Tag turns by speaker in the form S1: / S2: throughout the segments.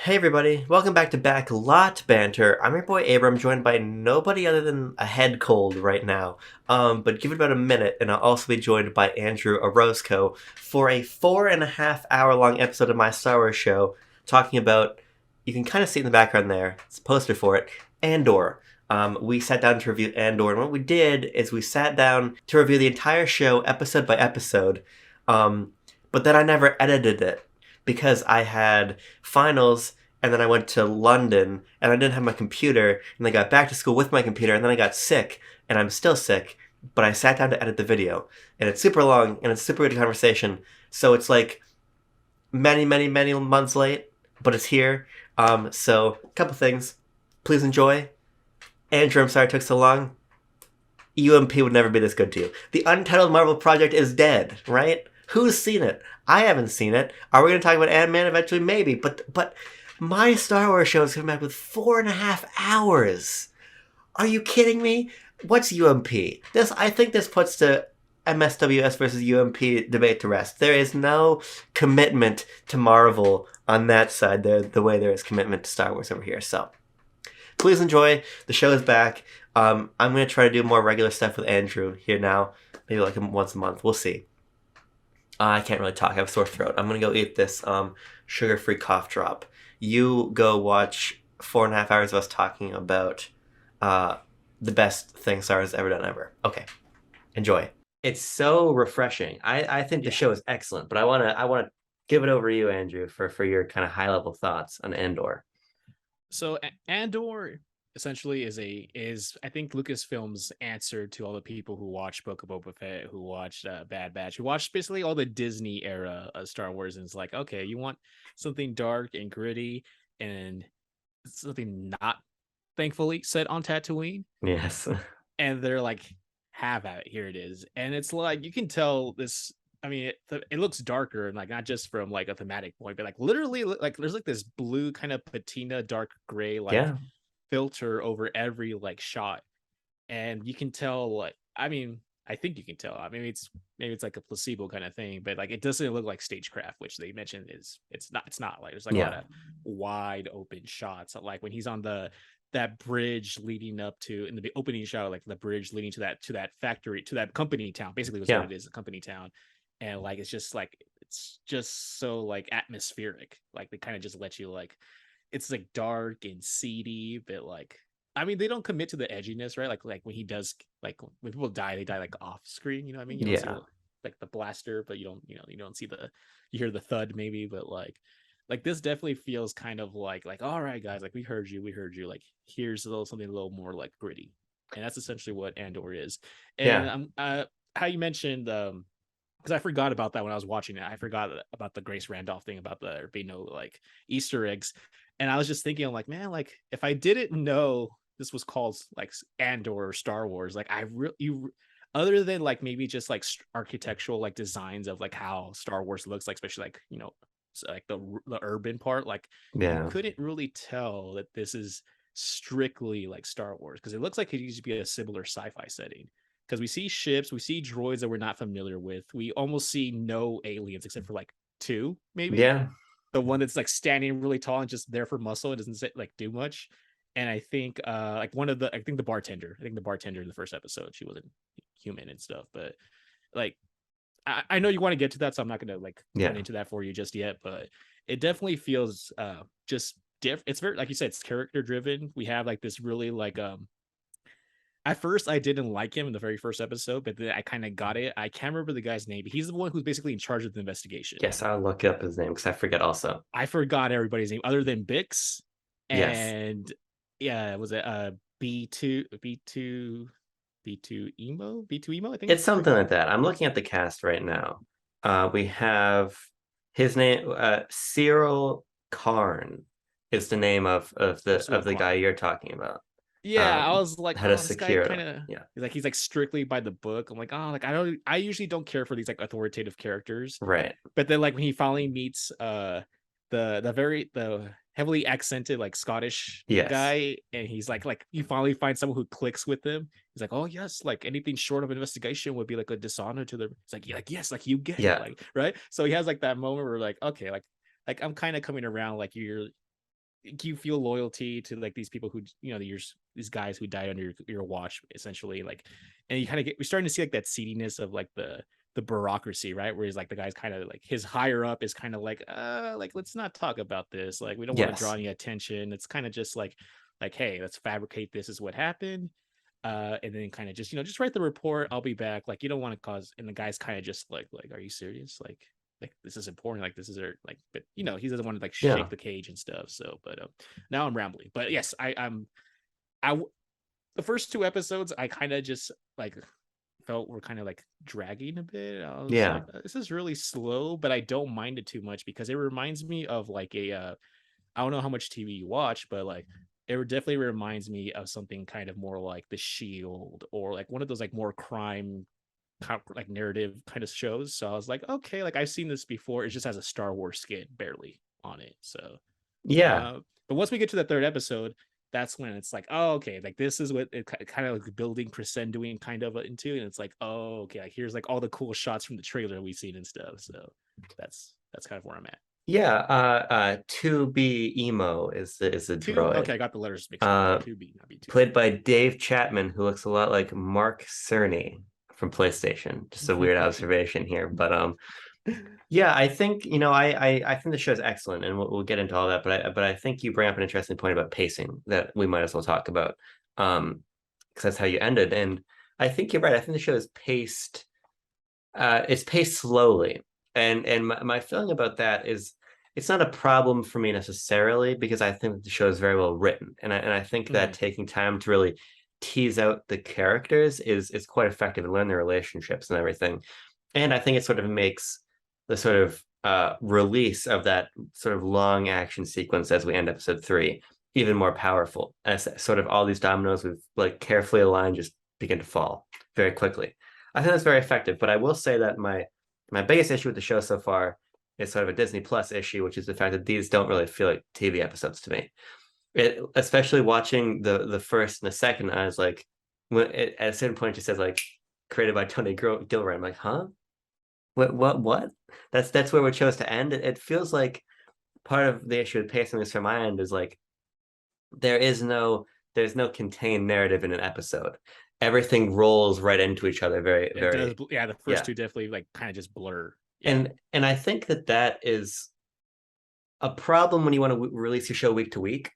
S1: Hey everybody, welcome back to Backlot Banter. I'm your boy Abram, joined by nobody other than a head cold right now. But give it about a minute, and I'll also be joined by Andrew Orozco for a 4.5 hour long episode of my Star Wars show, talking about, you can kind of see it in the background there, it's a poster for it, Andor. We sat down to review Andor, and what we did is we sat down to review the entire show, episode by episode, but then I never edited it because I had finals, and then I went to London, and I didn't have my computer, and I got back to school with my computer, and then I got sick, and I'm still sick, but I sat down to edit the video, and it's super long, and it's super good conversation, so it's like many, many, many months late, but it's here. So a couple things. Please enjoy. Andrew, I'm sorry it took so long. UMP would never be this good to you. The Untitled Marvel Project is dead, right? Who's seen it? I haven't seen it. Are we going to talk about Ant-Man eventually? Maybe. But my Star Wars show is coming back with 4.5 hours. Are you kidding me? What's UMP? I think this puts the MSWS versus UMP debate to rest. There is no commitment to Marvel on that side, the way there is commitment to Star Wars over here. So please enjoy. The show is back. I'm going to try to do more regular stuff with Andrew here now. Maybe like once a month. We'll see. I can't really talk. I have a sore throat. I'm going to go eat this sugar-free cough drop. You go watch 4.5 hours of us talking about the best thing Star Wars has ever done ever. Okay. Enjoy. It's so refreshing. I think the show is excellent, but I wanna give it over to you, Andrew, for your kind of high-level thoughts on Andor.
S2: So Andor essentially is I think Lucasfilm's answer to all the people who watched Book of Boba Fett, who watched Bad Batch, who watched basically all the Disney era of Star Wars, and it's like, okay, you want something dark and gritty and something not thankfully set on Tatooine,
S1: Yes.
S2: and they're like, have at it, here it is, and it's like you can tell this. I mean, it looks darker and like not just from like a thematic point, but like literally, like there's like this blue kind of patina, dark gray, like
S1: Yeah.
S2: filter over every like shot, and you can tell like I mean I think you can tell. I mean maybe it's like a placebo kind of thing, but like it doesn't look like stagecraft, which they mentioned is it's not like there's like a lot
S1: Yeah.
S2: of wide open shots. Like when he's on that bridge leading up to in the opening shot, like the bridge leading to that factory, to that company town, basically was what
S1: Yeah.
S2: it is, a company town. And like it's just so like atmospheric. Like they kind of just let you like it's like dark and seedy, but like I mean they don't commit to the edginess, right? Like when he does like when people die, they die like off screen. You know what I mean? You don't see
S1: Yeah.
S2: like the blaster, but you don't see the you hear the thud maybe, but like this definitely feels kind of like all right guys, like we heard you, like here's a little something a little more like gritty, and that's essentially what Andor is. And
S1: Yeah.
S2: how you mentioned because I forgot about that when I was watching it. I forgot about the Grace Randolph thing about there being no like Easter eggs, and I was just thinking, I'm like, man, like if I didn't know this was called like Andor or Star Wars, like I really you other than like maybe just like architectural like designs of like how Star Wars looks like, especially like like the urban part, like you
S1: Yeah.
S2: couldn't really tell that this is strictly like Star Wars because it looks like it used to be a similar sci-fi setting because we see ships, we see droids that we're not familiar with. We almost see no aliens except for like two, maybe.
S1: Yeah.
S2: The one that's like standing really tall and just there for muscle. It doesn't say, like do much. And I think like I think the bartender in the first episode, she wasn't human and stuff, but like I know you want to get to that, so I'm not gonna like run
S1: Yeah.
S2: into that for you just yet, but it definitely feels just it's very like you said, it's character driven. We have like this really like at first, I didn't like him in the very first episode, but then I kind of got it. I can't remember the guy's name, but he's the one who's basically in charge of the investigation.
S1: Yes, I'll look up his name because I forget also.
S2: I forgot everybody's name other than Bix,
S1: Yes.
S2: and yeah, was it B two emo? I think
S1: It's
S2: that's the
S1: something
S2: correct.
S1: like that. I'm looking at the cast right now. We have his name, Cyril Karn is the name of
S2: Oh,
S1: the guy
S2: Karn.
S1: you're talking about.
S2: Yeah, I was like,
S1: Head of
S2: oh, this guy kind
S1: Secura.
S2: of
S1: Yeah.
S2: he's like strictly by the book. I'm like, oh, like I usually don't care for these like authoritative characters,
S1: Right.
S2: but then like when he finally meets the heavily accented like Scottish
S1: Yes.
S2: guy, and he's like you finally find someone who clicks with him. He's like, oh yes, like anything short of investigation would be like a dishonor to the. It's like, yeah, like yes, like you get it,
S1: Yeah.
S2: like right. So he has like that moment where like okay, like I'm kind of coming around, like you feel loyalty to like these people who, you know, these guys who died under your watch, essentially, like, and you kind of we're starting to see like that seediness of like the bureaucracy, right? Where he's like the guy's kind of like his higher up is kind of like let's not talk about this. Like we don't want to draw
S1: Yes.
S2: any attention. It's kind of just like hey, let's fabricate this is what happened. And then kind of just, you know, just write the report. I'll be back. Like you don't want to cause, and the guy's kind of just like, are you serious? Like this is important. Like this is our like, but you know, he doesn't want to like
S1: Yeah.
S2: shake the cage and stuff. So, but now I'm rambling. But yes, I the first two episodes I kind of just like felt were kind of like dragging a bit. I was
S1: Yeah.
S2: like, this is really slow, but I don't mind it too much because it reminds me of like I don't know how much TV you watch, but like it definitely reminds me of something kind of more like The Shield or like one of those like more crime like narrative kind of shows. So I was like, okay, like I've seen this before. It just has a Star Wars skin barely on it. So,
S1: Yeah.
S2: uh, but once we get to the third episode, that's when it's like, oh, okay, like this is what it kind of like building crescendoing kind of into, and it's like, oh, okay, like here's like all the cool shots from the trailer we've seen and stuff. So that's kind of where I'm at.
S1: Yeah. To be emo is the
S2: Two,
S1: droid.
S2: okay, I got the letters mixed up. Okay,
S1: Uh,
S2: two B, not B two.
S1: played by Dave Chapman, who looks a lot like Mark Cerny from PlayStation. Just a weird observation here, but yeah, I think I think the show is excellent, and we'll get into all that. But I think you bring up an interesting point about pacing that we might as well talk about, because that's how you ended. And I think you're right. I think the show is paced. It's paced slowly, and my feeling about that is it's not a problem for me necessarily because I think the show is very well written, and I think that
S2: Mhm.
S1: taking time to really tease out the characters is quite effective and learn their relationships and everything. And I think it sort of makes the sort of release of that sort of long action sequence as we end episode three even more powerful. As sort of all these dominoes we've like carefully aligned just begin to fall very quickly. I think that's very effective. But I will say that my biggest issue with the show so far is sort of a Disney Plus issue, which is the fact that these don't really feel like TV episodes to me. Especially watching the first and the second, I was like, at a certain point, she says like created by Tony Gilroy. I'm like, huh? What? That's where we chose to end. It feels like part of the issue with pacing this from my end is like there is no there's no contained narrative in an episode. Everything rolls right into each other very,
S2: It does,
S1: very,
S2: yeah. The first
S1: yeah.
S2: two definitely like kind of just blur. Yeah.
S1: And I think that is a problem when you want to release your show week to week,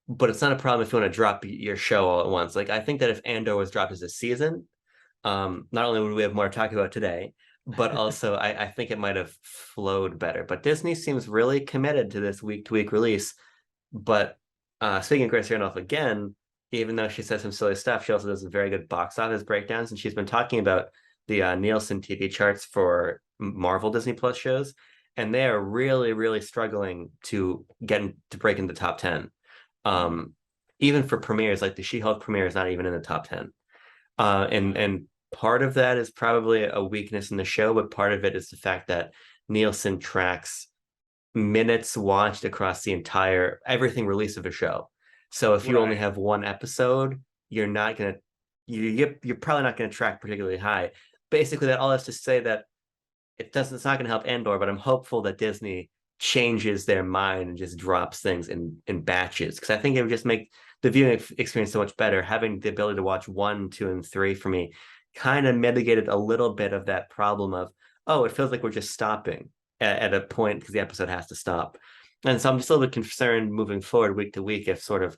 S1: but it's not a problem if you want to drop your show all at once. Like I think that if Andor was dropped as a season, not only would we have more to talk about today, but also I think it might have flowed better. But Disney seems really committed to this week to week release. But speaking of Grace Randolph again, even though she says some silly stuff, she also does very good box office breakdowns, and she's been talking about the Nielsen TV charts for Marvel Disney Plus shows, and they are really, really struggling to break into the top 10.
S2: Mm.
S1: Um, even for premieres, like the She-Hulk premiere is not even in the top 10.
S2: Wow.
S1: And part of that is probably a weakness in the show, but part of it is the fact that Nielsen tracks minutes watched across the entire everything release of a show. So if you only
S2: Right.
S1: have one episode, you're not gonna you're probably not gonna track particularly high. Basically, that all has to say that it's not gonna help Andor, but I'm hopeful that Disney changes their mind and just drops things in batches because I think it would just make the viewing experience so much better. Having the ability to watch one, two, and three for me kind of mitigated a little bit of that problem of oh, it feels like we're just stopping at a point because the episode has to stop. And so I'm just a little bit concerned moving forward week to week if sort of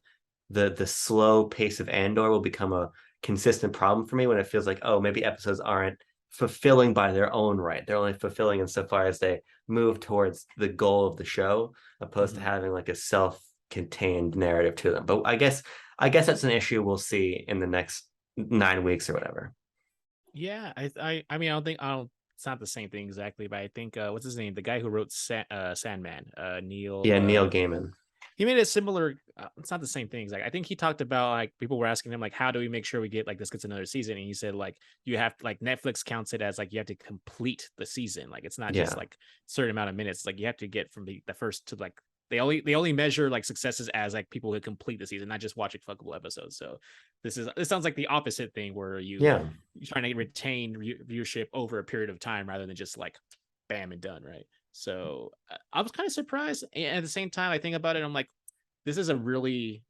S1: the slow pace of Andor will become a consistent problem for me when it feels like, oh, maybe episodes aren't fulfilling by their own right. They're only fulfilling insofar as they move towards the goal of the show, opposed to
S2: Mhm.
S1: having like a self-contained narrative to them. But I guess that's an issue we'll see in the next 9 weeks or whatever.
S2: Yeah, I mean, I don't. It's not the same thing exactly, but I think what's his name? The guy who wrote Sandman, Neil.
S1: Yeah, Neil Gaiman.
S2: He made a similar. It's not the same thing. Like I think he talked about like people were asking him like, how do we make sure we get like this gets another season? And he said like you have to like Netflix counts it as like you have to complete the season. Like it's not just
S1: Yeah.
S2: like certain amount of minutes. Like you have to get from the first to like they only measure like successes as like people who complete the season, not just watching fuckable episodes. So this sounds like the opposite thing where
S1: Yeah.
S2: you're trying to retain viewership over a period of time rather than just like bam and done, right? So I was kind of surprised. And at the same time, I think about it, I'm like, this is a really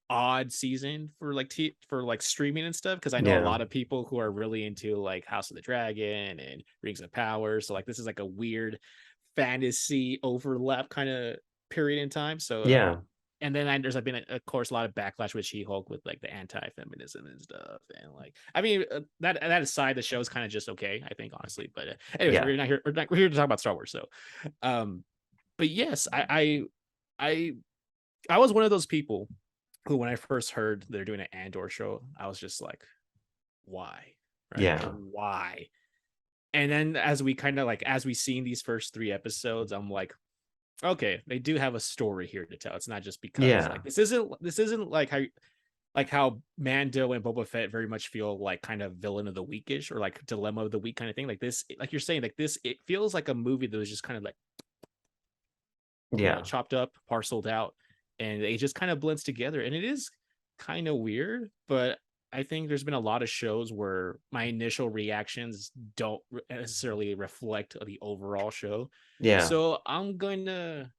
S2: odd season for like for like streaming and stuff, because I know a
S1: Yeah.
S2: lot of people who are really into like House of the Dragon and Rings of Power, so like this is like a weird fantasy overlap kind of period in time. So
S1: Yeah.
S2: and then there's been of course a lot of backlash with She-Hulk with like the anti-feminism and stuff, and like I mean that aside, the show is kind of just okay, I think, honestly. But anyways,
S1: Yeah.
S2: we're here to talk about Star Wars. So um but yes, I I was one of those people who, when I first heard they're doing an Andor show, I was just like, why? Right?
S1: Yeah.
S2: Why? And then as we kind of like, as we seen these first 3 episodes, I'm like, okay, they do have a story here to tell. It's not just because
S1: Yeah.
S2: like this isn't like how Mando and Boba Fett very much feel like kind of villain of the weekish, or like dilemma of the week kind of thing. Like this, like you're saying, like this, it feels like a movie that was just kind of like,
S1: Yeah.
S2: chopped up, parceled out, and it just kind of blends together. And it is kind of weird, but I think there's been a lot of shows where my initial reactions don't necessarily reflect the overall show.
S1: Yeah.
S2: So I'm gonna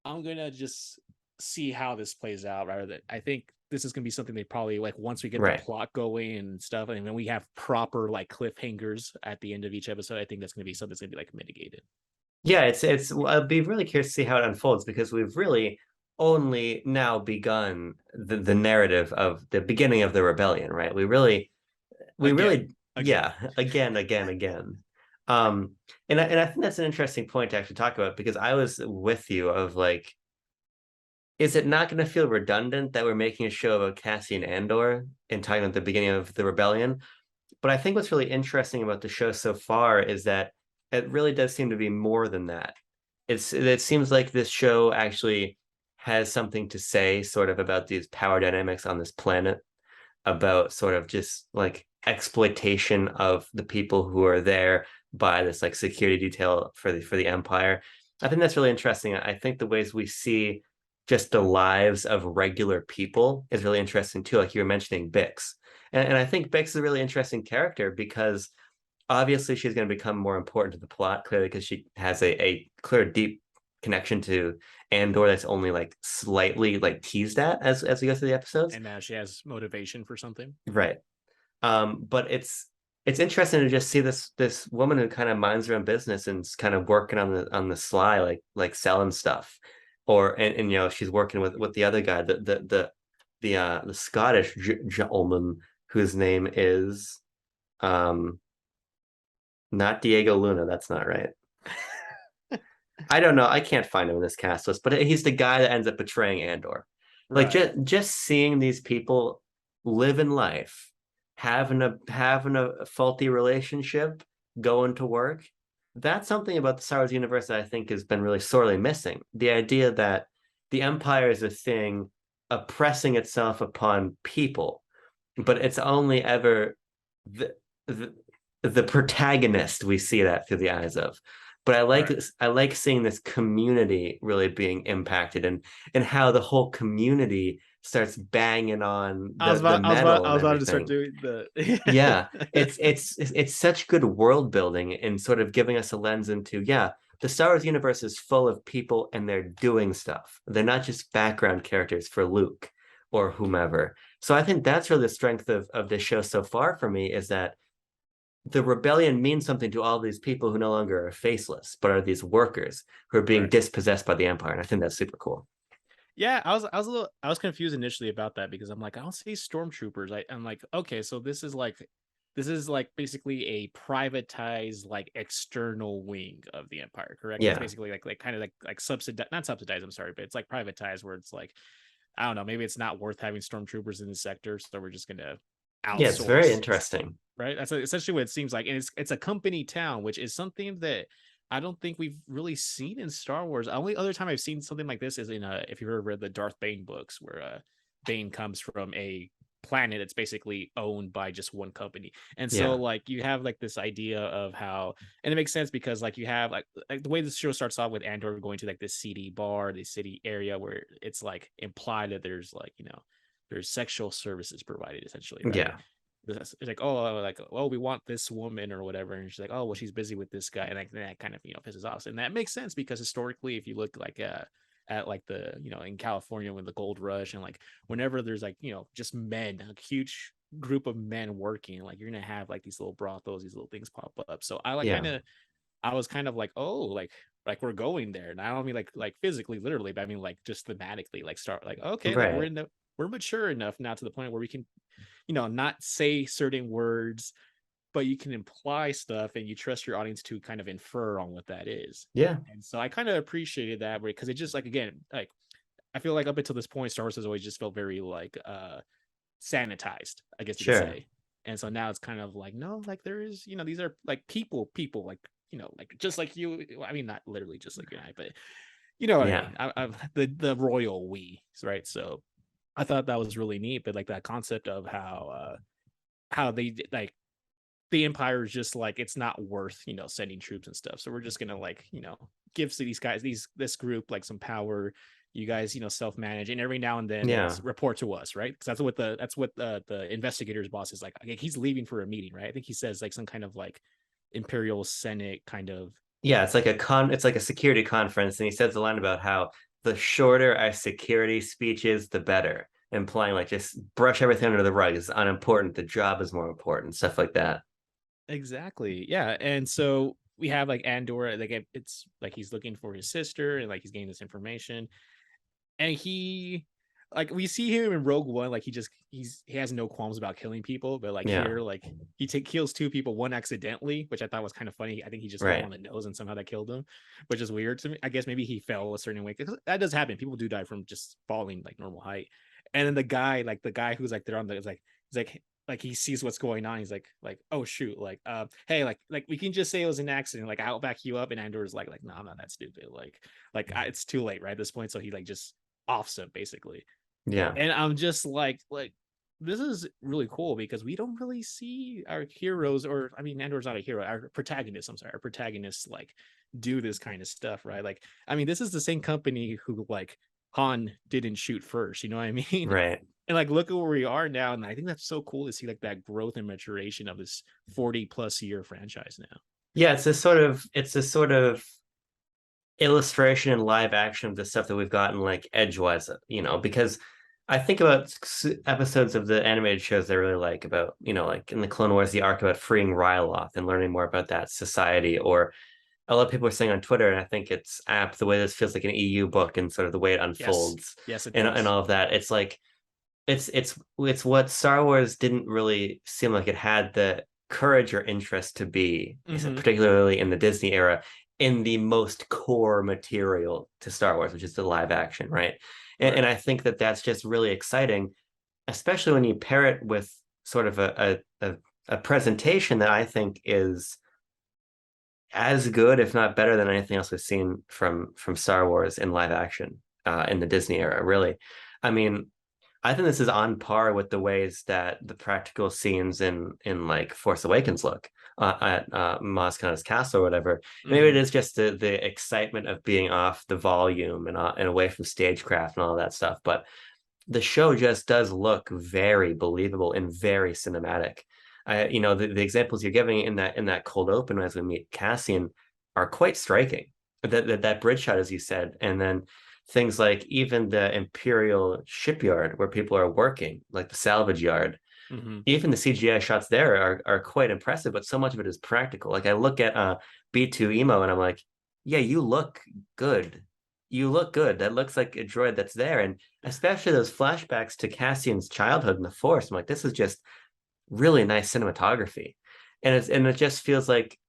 S2: just see how this plays out, rather than I think this is gonna be something they probably like once we get the
S1: Right.
S2: plot going and stuff, and then we have proper like cliffhangers at the end of each episode. I think that's gonna be something that's gonna be like mitigated.
S1: Yeah, it's I'll be really curious to see how it unfolds because we've really only now begun the narrative of the beginning of the rebellion, right? We
S2: Again,
S1: really
S2: again.
S1: yeah, again. Um and I think that's an interesting point to actually talk about because I was with you of like, is it not going to feel redundant that we're making a show about Cassian Andor and talking about the beginning of the rebellion? But I think what's really interesting about the show so far is that it really does seem to be more than that. It seems like this show actually has something to say sort of about these power dynamics on this planet, about sort of just like exploitation of the people who are there by this like security detail for the empire. I think that's really interesting. I think the ways we see just the lives of regular people is really interesting too. Like you were mentioning Bix. And I think Bix is a really interesting character because obviously she's going to become more important to the plot, clearly, because she has a clear, deep connection to Andor that's only like slightly like teased at as we go through the episodes.
S2: And now she has motivation for something.
S1: Right. But it's interesting to just see this woman who kind of minds her own business and is kind of working on the sly, like selling stuff, or and you know she's working with the other guy, the Scottish gentleman whose name is um not Diego Luna. That's not right. I don't know. I can't find him in this cast list, but he's the guy that ends up betraying Andor. Like
S2: Right.
S1: just seeing these people live in life, having a faulty relationship, going to work. That's something about the Star Wars universe that I think has been really sorely missing. The idea that the Empire is a thing oppressing itself upon people, but it's only ever the, the the protagonist we see that through the eyes of. But
S2: Right.
S1: I like seeing this community really being impacted and how the whole community starts banging on the metal
S2: I
S1: and
S2: was about to start
S1: everything.
S2: doing the
S1: Yeah, it's such good world building and sort of giving us a lens into, yeah, the Star Wars universe is full of people and they're doing stuff. They're not just background characters for Luke or whomever. So I think that's really the strength of this show so far for me, is that the rebellion means something to all these people who no longer are faceless, but are these workers who are being
S2: right.
S1: dispossessed by the Empire. And I think that's super cool.
S2: Yeah, I was confused initially about that, because I'm like, I don't see stormtroopers. I'm like, okay, so this is like basically a privatized like external wing of the Empire, correct? It's
S1: Yeah.
S2: basically like kind of like subsidized, not subsidized, I'm sorry, but it's like privatized, where it's like, I don't know, maybe it's not worth having stormtroopers in the sector, so we're just gonna
S1: Yeah, it's very
S2: outsource.
S1: interesting.
S2: Right? That's essentially what it seems like, and it's a company town, which is something that I don't think we've really seen in Star Wars. The only other time I've seen something like this is in if you ever read the Darth Bane books, where Bane comes from a planet that's basically owned by just one company. And so
S1: Yeah.
S2: like you have like this idea of how, and it makes sense because like you have like the way the show starts off with Andor going to like this seedy bar, this city area, where it's like implied that there's like, there's sexual services provided, essentially, right?
S1: Yeah.
S2: It's like, oh, like, well, we want this woman or whatever, and she's like, oh, well, she's busy with this guy, and that kind of pisses off. And that makes sense, because historically, if you look like at like the, in California with the gold rush, and like whenever there's like, just men, a huge group of men working, like you're gonna have like these little brothels, these little things pop up. So I like
S1: Yeah.
S2: kind of, I was kind of like, oh, like we're going there. And I don't mean like physically, literally, but I mean like just thematically, like start like, okay, like
S1: Right.
S2: we're mature enough now to the point where we can, not say certain words, but you can imply stuff and you trust your audience to kind of infer on what that is.
S1: Yeah.
S2: And so I kind of appreciated that, because it just, like, again, like I feel like up until this point, Star Wars has always just felt very like sanitized, I guess you could
S1: Sure.
S2: say. And so now it's kind of like, no, like there is, these are like people, like, like just like you. I mean, not literally just like you and I, but you know what I
S1: Yeah.
S2: mean. The royal we, right? So I thought that was really neat, but like that concept of how they like the empire is just like, it's not worth, sending troops and stuff, so we're just gonna like, give to these guys, this group, like some power. You guys, self-manage, and every now and then
S1: Yeah.
S2: report to us, right? Because that's what the investigator's boss is like he's leaving for a meeting, right? I think he says like some kind of like imperial senate kind of.
S1: Yeah, it's like a security conference, and he says a line about how the shorter our security speech is, the better, implying like just brush everything under the rug. It's unimportant. The job is more important, stuff like that.
S2: Exactly, yeah. And so we have like Andor, like it's like he's looking for his sister, and like he's getting this information, and he, like, we see him in Rogue One, like he has no qualms about killing people, but like
S1: Yeah,
S2: here, like kills two people, one accidentally, which I thought was kind of funny. I think he just hit him
S1: right.
S2: on the nose and somehow that killed him, which is weird to me. I guess maybe he fell a certain way, because that does happen. People do die from just falling like normal height. And then the guy who's like, they're on the, is like, he's like he sees what's going on. He's like, oh shoot, like hey, like we can just say it was an accident, like I'll back you up. And Andor's like no, I'm not that stupid, it's too late right at this point. So he like just offs him basically.
S1: Yeah,
S2: And I'm just like this is really cool, because we don't really see our heroes, or I mean Andor's not a hero, our protagonist, I'm sorry, our protagonists like do this kind of stuff, right? Like, I mean, this is the same company who like Han didn't shoot first, you know what I mean?
S1: right.
S2: And like look at where we are now, and I think that's so cool to see like that growth and maturation of this 40 plus year franchise now.
S1: Yeah, it's this sort of illustration in live action of the stuff that we've gotten like edgewise, because I think about episodes of the animated shows I really like about, like in the Clone Wars, the arc about freeing Ryloth and learning more about that society, or a lot of people are saying on Twitter, and I think it's apt the way this feels like an EU book and sort of the way it
S2: Yes,
S1: unfolds
S2: yes, it
S1: and
S2: does.
S1: all of that. It's like it's what Star Wars didn't really seem like it had the courage or interest to be,
S2: Mm-hmm.
S1: particularly in the Disney era, in the most core material to Star Wars, which is the live action, right? And
S2: Right.
S1: I think that that's just really exciting, especially when you pair it with sort of a presentation that I think is as good, if not better, than anything else we've seen from Star Wars in live action in the Disney era. Really, I mean, I think this is on par with the ways that the practical scenes in like Force Awakens look at Maz Kanata's castle or whatever. Maybe it
S2: Mm-hmm.
S1: is just the excitement of being off the volume and away from stagecraft and all that stuff. But the show just does look very believable and very cinematic. The examples you're giving in that cold open as we meet Cassian are quite striking. That bridge shot, as you said, and then things like even the Imperial shipyard where people are working, like the salvage yard.
S2: Mm-hmm.
S1: Even the CGI shots there are quite impressive, but so much of it is practical. Like I look at B2 Emo and I'm like, yeah, you look good. You look good. That looks like a droid that's there. And especially those flashbacks to Cassian's childhood in the Force. I'm like, this is just really nice cinematography. And it just feels like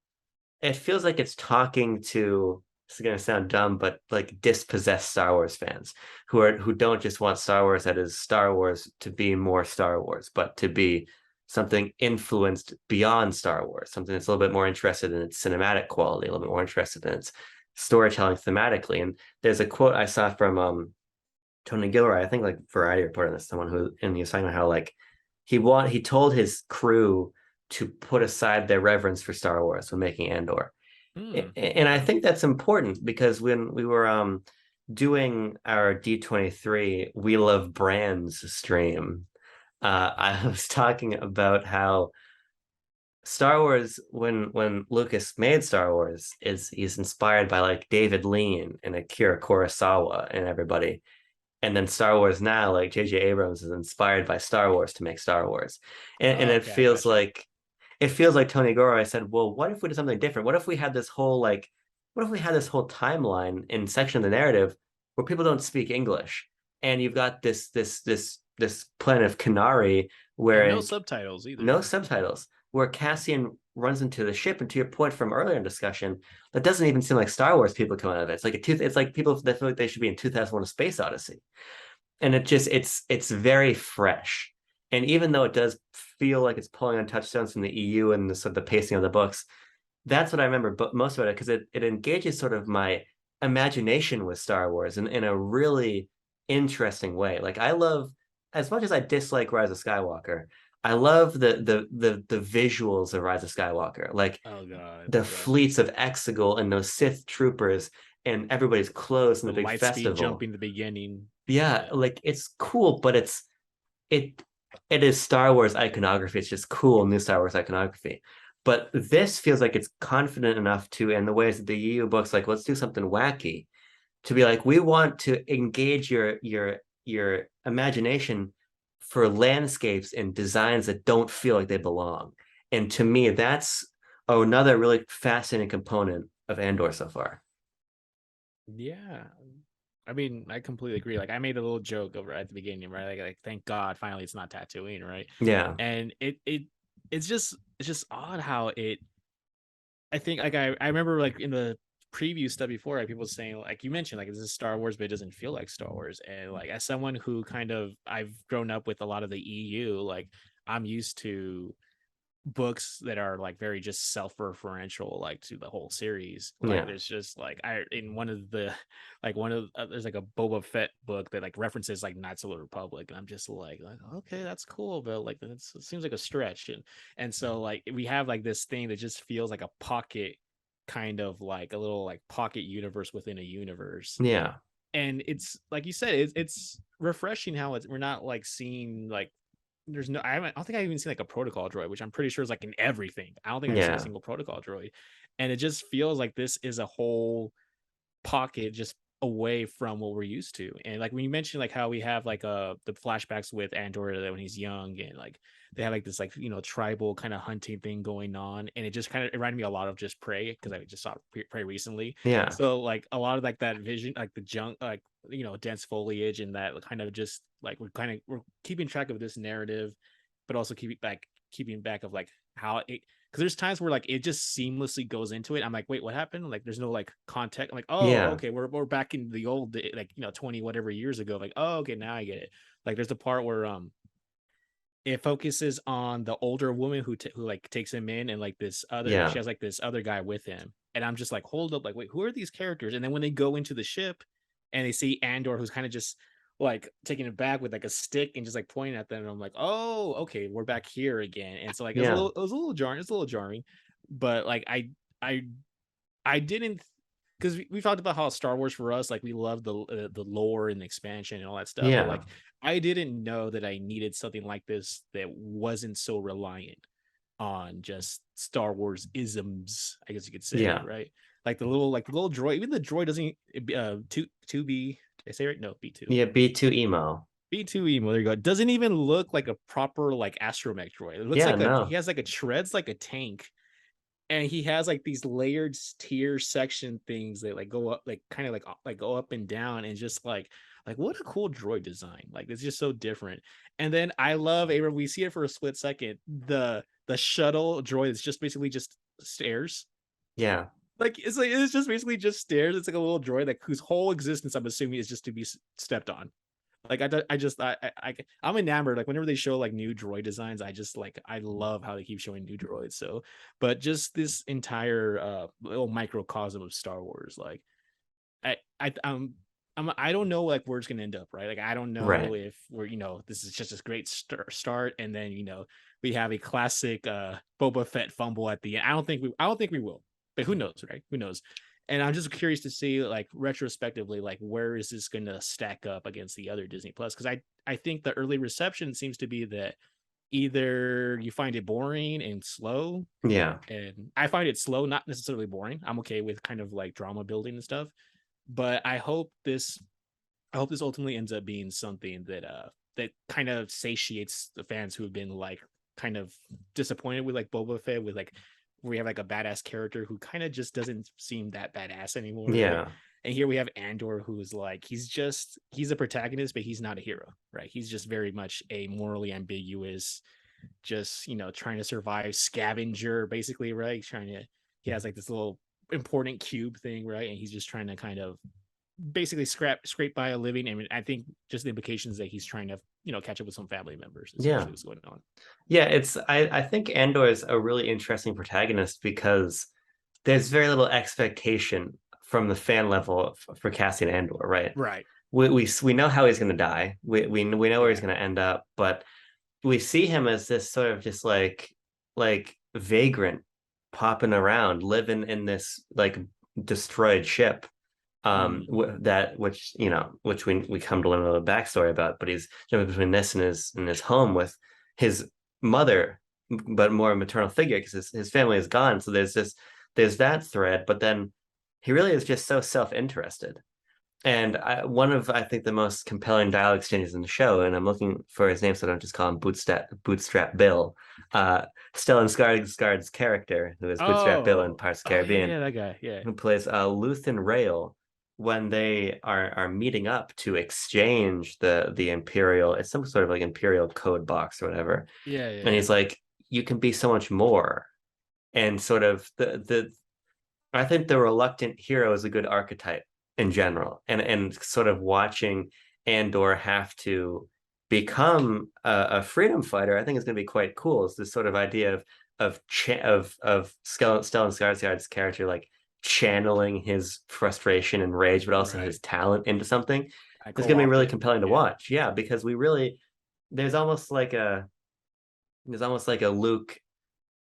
S1: it's talking to, this is gonna sound dumb, but like dispossessed Star Wars fans who don't just want Star Wars that is Star Wars to be more Star Wars, but to be something influenced beyond Star Wars, something that's a little bit more interested in its cinematic quality, a little bit more interested in its storytelling thematically. And there's a quote I saw from Tony Gilroy, I think like Variety reported this, someone who, and he was talking about how like he told his crew to put aside their reverence for Star Wars when making Andor.
S2: Mm.
S1: And I think that's important because when we were doing our D23 We Love Brands stream, I was talking about how Star Wars, when Lucas made Star Wars, is he's inspired by like David Lean and Akira Kurosawa and everybody. And then Star Wars now, like J.J. Abrams is inspired by Star Wars to make Star Wars. And
S2: Oh,
S1: it
S2: okay, I
S1: feels
S2: gotcha.
S1: like Tony Goro. I said, well, what if we did something different? What if we had this whole like what if we had this whole timeline and section of the narrative where people don't speak English? And you've got this planet of Canary
S2: And no
S1: where
S2: subtitles
S1: no
S2: either.
S1: subtitles, where Cassian runs into the ship, and to your point from earlier in discussion, that doesn't even seem like Star Wars people come out of it. It's like people that feel like they should be in 2001: A Space Odyssey, and it's very fresh. And even though it does feel like it's pulling on touchstones from the EU and the sort of the pacing of the books, that's what I remember most about it, because it engages sort of my imagination with Star Wars in a really interesting way. Like I love, as much as I dislike Rise of Skywalker, I love the visuals of Rise of Skywalker. Like
S2: Oh god,
S1: the
S2: yeah.
S1: fleets of Exegol and those Sith troopers and everybody's clothes and
S2: The
S1: the big
S2: light speed
S1: festival.
S2: jumping in the beginning.
S1: Yeah,
S2: Yeah.
S1: like it's cool, but it it is Star Wars iconography. It's just cool new Star Wars iconography. But this feels like it's confident enough to, in the ways that the EU books, like, let's do something wacky, to be like, we want to engage your imagination for landscapes and designs that don't feel like they belong. And to me, that's another really fascinating component of Andor so far.
S2: Yeah. I mean, I completely agree. Like I made a little joke over at the beginning, right? Like thank God finally it's not Tatooine, right?
S1: Yeah,
S2: And it's just odd how it I think like I remember like in the preview stuff before, like people saying like you mentioned like this is Star Wars, but it doesn't feel like Star Wars. And like as someone who kind of I've grown up with a lot of the EU, like I'm used to books that are like very just self-referential like to the whole series. Like
S1: yeah,
S2: there's just like I in one of the like one of there's like a Boba Fett book that like references like Knights of the Republic, and I'm just like okay, that's cool, but like it seems like a stretch. And so like we have like this thing that just feels like a pocket, kind of like a little like pocket universe within a universe.
S1: yeah,
S2: And it's like you said, it's refreshing how it's we're not like seeing like there's no I don't think I've even seen like a protocol droid, which I'm pretty sure is like in everything. I don't think I've seen a
S1: yeah,
S2: single protocol droid. And it just feels like this is a whole pocket just away from what we're used to. And like when you mentioned like how we have like the flashbacks with Andor when he's young, and like they have like this like tribal kind of hunting thing going on, and it just kind of it reminded me a lot of just Prey because I just saw Prey recently.
S1: yeah,
S2: So like a lot of like that vision, like the junk, like dense foliage, and that kind of just like we're keeping track of this narrative, but also keeping back of like how it because there's times where like it just seamlessly goes into it. I'm like, wait, what happened? Like, there's no like context. I'm like, oh,
S1: yeah,
S2: okay, we're back in the old like 20 whatever years ago. Like, oh, okay, now I get it. Like, there's the part where it focuses on the older woman who like takes him in, and like this other she
S1: yeah,
S2: has like this other guy with him, and I'm just like, hold up, like, wait, who are these characters? And then when they go into the ship and they see Andor, who's kind of just like taking it back with like a stick and just like pointing at them, and I'm like, oh, okay, we're back here again. And so like
S1: yeah,
S2: it was a little jarring, it's a little jarring, but like I I didn't because we talked about how Star Wars for us, like we love the lore and the expansion and all that stuff, but
S1: yeah,
S2: like I didn't know that I needed something like this that wasn't so reliant on just Star Wars isms, I guess you could say,
S1: yeah,
S2: right? Like the little droid, even the droid doesn't two B. Did I say right? No, B2.
S1: yeah. B2 emo.
S2: B2 emo, there you go. It doesn't even look like a proper like astromech droid. It looks
S1: Yeah,
S2: like he
S1: no,
S2: has like a treads like a tank, and he has like these layered tier section things that like go up like kind of like go up and down, and just like what a cool droid design. Like it's just so different. And then I love Abram, we see it for a split second, the shuttle droid is just basically just stairs.
S1: yeah,
S2: Like it's just basically just stairs. It's like a little droid like whose whole existence I'm assuming is just to be stepped on. Like I just I'm enamored. Like whenever they show like new droid designs, I just like I love how they keep showing new droids. So, but just this entire little microcosm of Star Wars, like I I I don't know like where it's gonna end up, right? Like I don't know
S1: right.
S2: if we're this is just a great start, and then we have a classic Boba Fett fumble at the end. I don't think we will, but who knows, right? Who knows? And I'm just curious to see like retrospectively, like where is this gonna stack up against the other Disney Plus? Because I think the early reception seems to be that either you find it boring and slow,
S1: Yeah.
S2: and I find it slow, not necessarily boring. I'm okay with kind of like drama building and stuff, but I hope this ultimately ends up being something that kind of satiates the fans who have been like kind of disappointed with like Boba Fett, with like where we have like a badass character who kind of just doesn't seem that badass anymore, right?
S1: Yeah.
S2: And here we have Andor, who's like he's a protagonist, but he's not a hero, right? He's just very much a morally ambiguous, just trying to survive scavenger, basically, right? Trying to he has like this little important cube thing, right? And he's just trying to kind of basically scrape by a living. And I think just the implications that he's trying to catch up with some family members,
S1: Yeah.
S2: essentially, what's going on.
S1: Yeah, I think Andor is a really interesting protagonist because there's very little expectation from the fan level for Cassian Andor, right?
S2: Right.
S1: We know how he's going to die. We know where he's
S2: Yeah.
S1: going to end up, but we see him as this sort of just like vagrant popping around, living in this like destroyed ship. That which we come to learn a little backstory about, but he's jumping between this and his home with his mother, but more a maternal figure because his family is gone. So there's that thread, but then he really is just so self-interested. And one of I think the most compelling dialogue exchanges in the show, and I'm looking for his name so I don't just call him Bootstrap Bill. Stellan Skarsgård's character, who is Bootstrap Bill in
S2: Oh.
S1: Pirates of the
S2: Oh yeah,
S1: Caribbean,
S2: yeah, that guy. Yeah.
S1: who plays Luthen Rail, when they are meeting up to exchange the Imperial, it's some sort of like Imperial code box or whatever.
S2: Yeah, yeah,
S1: And
S2: yeah.
S1: he's like, you can be so much more. And sort of the I think the reluctant hero is a good archetype in general. And sort of watching Andor have to become a freedom fighter, I think is going to be quite cool. It's this sort of idea of Stellan Skarsgård's character like channeling his frustration and rage, but also
S2: Right.
S1: his talent into something.
S2: I
S1: It's going to be
S2: co-opt
S1: really
S2: it.
S1: compelling to
S2: Yeah.
S1: watch. Yeah, because we really there's almost like a there's almost like a Luke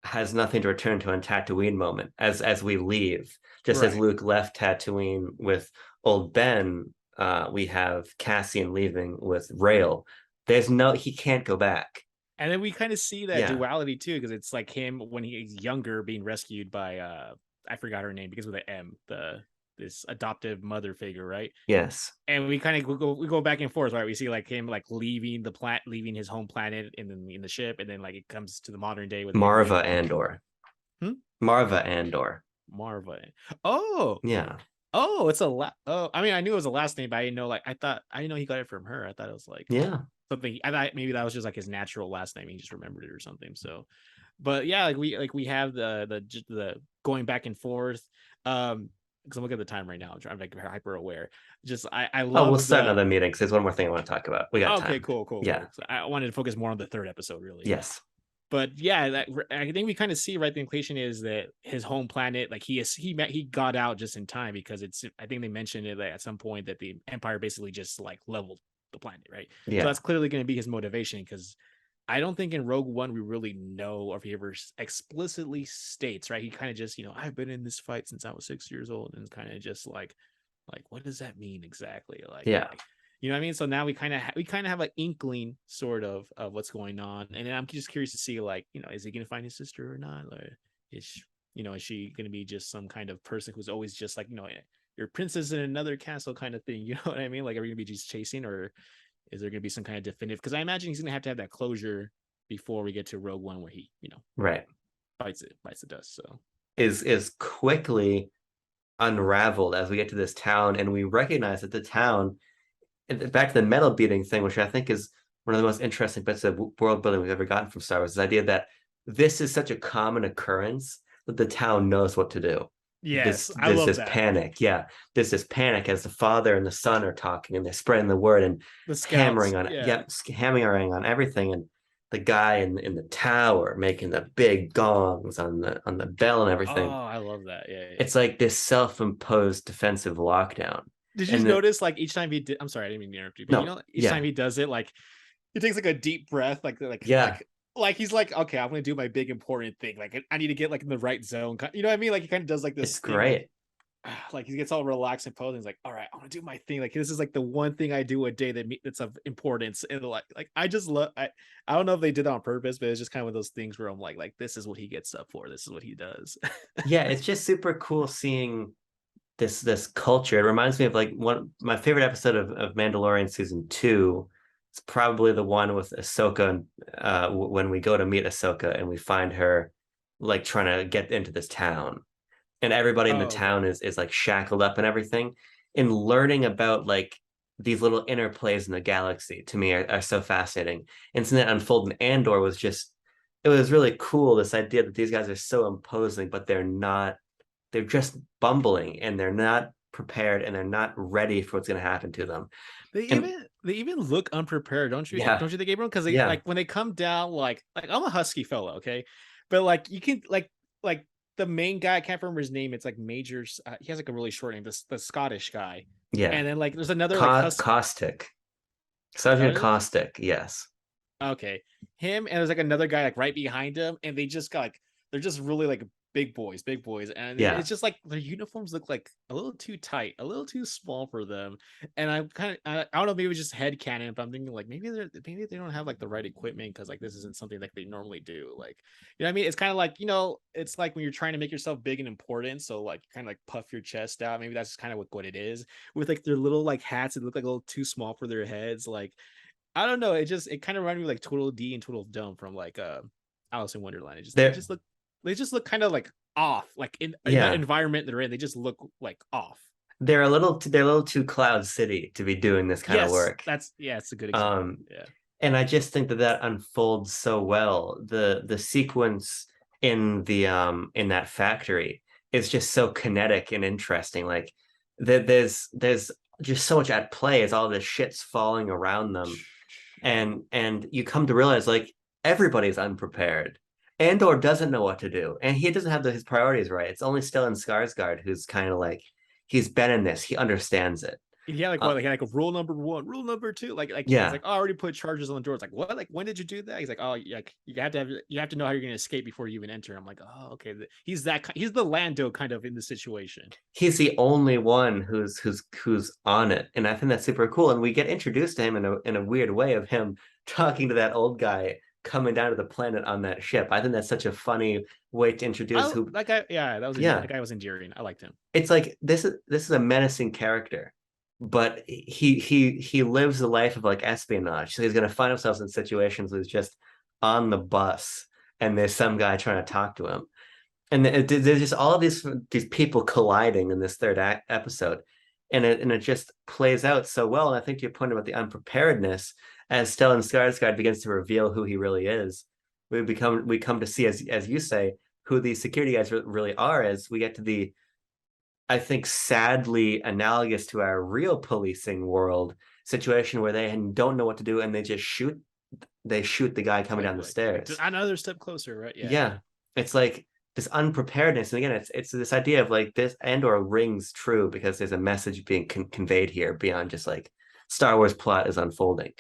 S1: has nothing to return to on Tatooine moment as we leave. Just as
S2: Right.
S1: Luke left Tatooine with old Ben, we have Cassian leaving with Rail. He can't go back.
S2: And then we kind of see that
S1: Yeah,
S2: duality too, because it's like him when he's younger being rescued by I forgot her name because with the M, the this adoptive mother figure, right?
S1: yes,
S2: And we kind of we go back and forth, right? We see like him like leaving his home planet in the ship, and then like it comes to the modern day with him being
S1: Marva
S2: like,
S1: Andor.
S2: hmm?
S1: Marva Andor.
S2: Marva. Oh,
S1: Yeah,
S2: it's a oh, I mean, I knew it was a last name, but I didn't know like I didn't know he got it from her. I thought it was like
S1: yeah.
S2: something. I thought maybe that was just like his natural last name. He just remembered it or something. So, but yeah, like we have the going back and forth. Because I'm looking at the time right now. I'm trying to be hyper aware. Just I
S1: Oh, we'll
S2: love
S1: start
S2: the
S1: another meeting because there's one more thing I want to talk about. We got
S2: okay,
S1: time.
S2: cool, cool,
S1: Yeah.
S2: cool. So I wanted to focus more on the third episode, really.
S1: Yes.
S2: But yeah, I think we kind of see right. The implication is that his home planet, like he got out just in time because it's. I think they mentioned it at some point that the Empire basically just like leveled the planet, right? So
S1: Yeah.
S2: that's clearly going to be his motivation because I don't think in Rogue One we really know or if he ever explicitly states, right? He kind of just I've been in this fight since I was 6 years old, and kind of just like what does that mean exactly?
S1: Yeah.
S2: You know what I mean? So now we kind of have an inkling sort of what's going on, and then I'm just curious to see like is he gonna find his sister or not? Or is she gonna be just some kind of person who's always just like your princess in another castle kind of thing? You know what I mean? Like are we gonna be just chasing, or is there gonna be some kind of definitive? Because I imagine he's gonna have that closure before we get to Rogue One where he
S1: Right.
S2: bites the dust. So
S1: Is quickly unraveled as we get to this town, and we recognize that the town back to the metal beating thing, which I think is one of the most interesting bits of world building we've ever gotten from Star Wars, is the idea that this is such a common occurrence that the town knows what to do.
S2: yes, I
S1: There's
S2: love
S1: this
S2: that.
S1: panic. Yeah. There's this panic as the father and the son are talking and they're spreading the word and
S2: The scouts, yeah.
S1: hammering on everything. And the guy in the tower making the big gongs on the bell and
S2: Oh,
S1: everything.
S2: I love that. Yeah, yeah.
S1: It's like this self-imposed defensive lockdown.
S2: Did you
S1: And
S2: notice like each time he did? I'm sorry, I didn't mean to interrupt you, but
S1: no,
S2: each time
S1: yeah,
S2: he does it, like he takes like a deep breath,
S1: yeah,
S2: like he's like, okay, I'm gonna do my big important thing. Like I need to get like in the right zone. You know what I mean? Like he kind of does like this
S1: it's
S2: thing, like
S1: great.
S2: like he gets all relaxed and posing. He's like, all right, I want to do my thing. Like this is like the one thing I do a day that's of importance. And like I just love. I don't know if they did that on purpose, but it's just kind of one of those things where I'm like this is what he gets up for. This is what he does.
S1: Yeah, it's just super cool seeing this culture. It reminds me of like one my favorite episode of Mandalorian season two. It's probably the one with Ahsoka and when we go to meet Ahsoka and we find her like trying to get into this town and everybody in the
S2: Oh, okay.
S1: town is like shackled up and everything. And learning about like these little interplays in the galaxy to me are so fascinating. And seeing that unfold in Andor was just it was really cool. This idea that these guys are so imposing, but they're just bumbling and they're not prepared and they're not ready for what's going to happen to them.
S2: They
S1: And
S2: even they even look unprepared, don't you?
S1: yeah,
S2: Don't you think, Gabriel? Because they
S1: yeah,
S2: like when they come down, like I'm a husky fellow, okay, but like you can like the main guy, I can't remember his name. It's like Major. He has like a really short name. The Scottish guy,
S1: yeah.
S2: and then like there's another like husky.
S1: Caustic.
S2: Is that what
S1: Sergeant
S2: it is?
S1: Caustic, yes.
S2: Okay, him and there's like another guy like right behind him, and they just got like they're just really like big boys, and
S1: Yeah.
S2: it's just like their uniforms look like a little too tight, a little too small for them. And I'm kind of I don't know, maybe it was just head canon, but I'm thinking like maybe they don't have like the right equipment because like this isn't something like they normally do. Like you know what I mean? It's kind of like it's like when you're trying to make yourself big and important, so like kind of like puff your chest out. Maybe that's just kind of what it is with like their little like hats that look like a little too small for their heads, like. I don't know. It kind of reminded me of like Total D and Total Dome from like Alice in Wonderland.
S1: They're
S2: They just look kind of like off, like in the
S1: yeah.
S2: environment they're in. They just look like off.
S1: They're a little too Cloud City to be doing this kind of
S2: Yes,
S1: work.
S2: it's a good example.
S1: Um
S2: Yeah.
S1: and I just think that that unfolds so well. The sequence in that factory is just so kinetic and interesting. Like there's just so much at play as all this shit's falling around them, and you come to realize like everybody's unprepared. Andor doesn't know what to do, and he doesn't have his priorities right. It's only Stellan Skarsgård who's kind of like he's been in this. He understands it.
S2: Yeah, like
S1: Uh,
S2: what? Like rule number one, rule number two. Like he's
S1: yeah,
S2: like, oh, I already put charges on the door. It's like what? Like when did you do that? He's like, oh, like you have to know how you're gonna escape before you even enter. I'm like, oh, okay. He's the Lando kind of in the situation.
S1: he's the only one who's on it, and I think that's super cool. And we get introduced to him in a weird way of him talking to that old guy coming down to the planet on that ship. I think that's such a funny way to introduce
S2: I
S1: who.
S2: that guy, yeah,
S1: Yeah,
S2: that guy was endearing. I liked him.
S1: it's like this is a menacing character, but he lives a life of like espionage. So he's gonna find himself in situations where he's just on the bus and there's some guy trying to talk to him. And there's just all of these people colliding in this episode, and it just plays out so well. And I think to your point about the unpreparedness, as Stellan Skarsgård begins to reveal who he really is, we come to see as you say who these security guys really are. As we get to the I think sadly analogous to our real policing world situation where they don't know what to do and they shoot the guy coming down the
S2: Like
S1: stairs.
S2: another step closer, right? Yeah.
S1: Yeah, it's like this unpreparedness, and again, it's this idea of like this Andor rings true because there's a message being conveyed here beyond just like Star Wars plot is unfolding,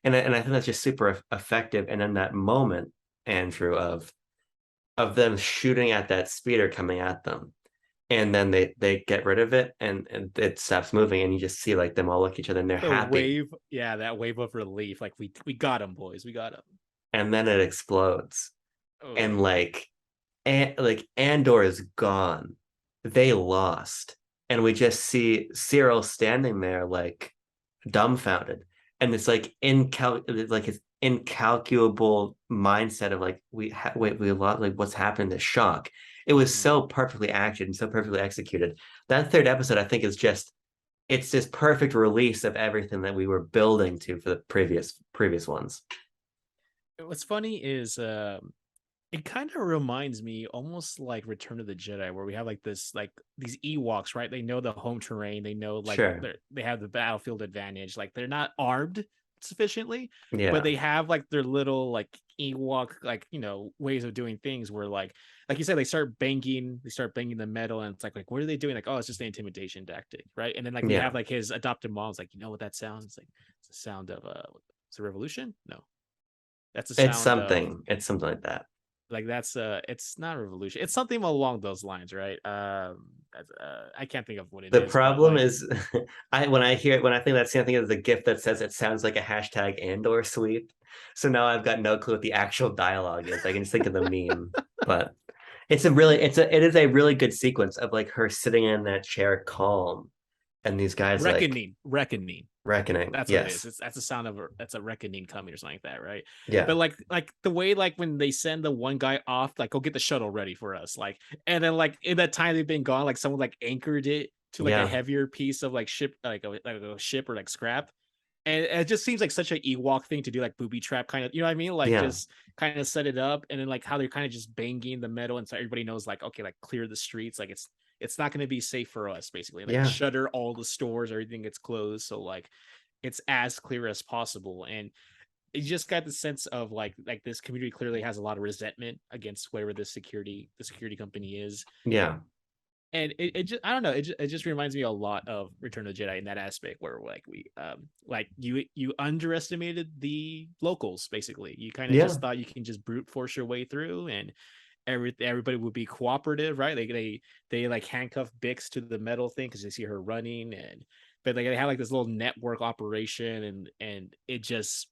S1: and I think that's just super effective. And in that moment, Andrew, of them shooting at that speeder coming at them, and then they get rid of it, and it stops moving, and you just see like them all look at each other, and they're
S2: The
S1: happy,
S2: wave, yeah, that wave of relief. Like we got him, boys. We got him.
S1: and then it explodes, and
S2: Oh,
S1: like Andor is gone. They lost. And we just see Cyril standing there like dumbfounded. And it's like it's incalculable mindset of like wait, we lost, like what's happened, this shock. It was
S2: mhm.
S1: so perfectly acted and so perfectly executed. That third episode I think is just it's this perfect release of everything that we were building to for the previous ones.
S2: What's funny is it kind of reminds me almost like Return of the Jedi, where we have like this, like these Ewoks, right? They know the home terrain, they know like
S1: Sure.
S2: they have the battlefield advantage. Like they're not armed sufficiently, but
S1: Yeah.
S2: they have like their little like Ewok like ways of doing things. Where like you said, they start banging the metal, and it's like what are they doing? Like, oh, it's just the intimidation tactic, right? And then like we
S1: Yeah.
S2: have like his adopted mom's like, you know what that sounds? It's like it's the sound of it's a revolution. No, that's the
S1: It's
S2: sound of
S1: something. It's something like that.
S2: Like that's it's not a revolution. It's something along those lines, right? I can't think of what it
S1: The
S2: is, but
S1: problem
S2: like
S1: is, when I hear it, when I think that same thing is the gift that says it sounds like a hashtag Andor sweep. So now I've got no clue what the actual dialogue is. I can just think of the meme, but it is a really good sequence of like her sitting in that chair calm and these guys like
S2: reckoning.
S1: reckoning.
S2: That's what it is.
S1: Yes.
S2: That's a sound of that's a reckoning coming or something like that, right?
S1: Yeah.
S2: But like the way like when they send the one guy off, like go get the shuttle ready for us, like, and then like in that time they've been gone, like someone like anchored it to like a
S1: Yeah.
S2: heavier piece of like ship, like a ship or like scrap, and it just seems like such an Ewok thing to do, like booby trap kind of, you know what I mean? Like
S1: Yeah.
S2: just kind of set it up, and then like how they're kind of just banging the metal, and so everybody knows like okay, like clear the streets, like it's not going to be safe for us, basically. Like
S1: Yeah.
S2: shutter all the stores, everything gets closed, so like it's as clear as possible. And you just got the sense of like this community clearly has a lot of resentment against whatever the security company is.
S1: Yeah.
S2: And it just, I don't know, it just reminds me a lot of Return of the Jedi in that aspect, where like we like you underestimated the locals, basically. You kind of
S1: Yeah.
S2: just thought you can just brute force your way through, and everybody would be cooperative, right? They like handcuff Bix to the metal thing because they see her running, and but like they have like this little network operation, and it just,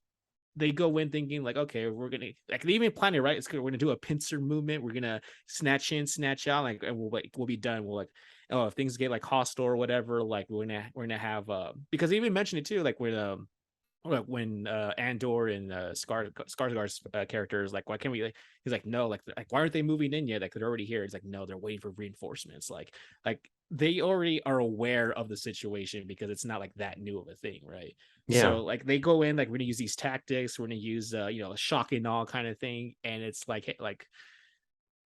S2: they go in thinking like, okay, we're gonna, like they even plan it right. We're gonna do a pincer movement. We're gonna snatch in, snatch out, like, and we'll be done. We'll like, oh, if things get like hostile or whatever, like we're gonna have because they even mentioned it too, like when Andor and Skarsgård's characters, like, why can't we, like, he's like, no, like why aren't they moving in yet, like they're already here. It's like, no, they're waiting for reinforcements. Like they already are aware of the situation because it's not like that new of a thing, right?
S1: Yeah.
S2: So like they go in like, we're gonna use these tactics, we're gonna use a shock and awe kind of thing, and it's like, hey, like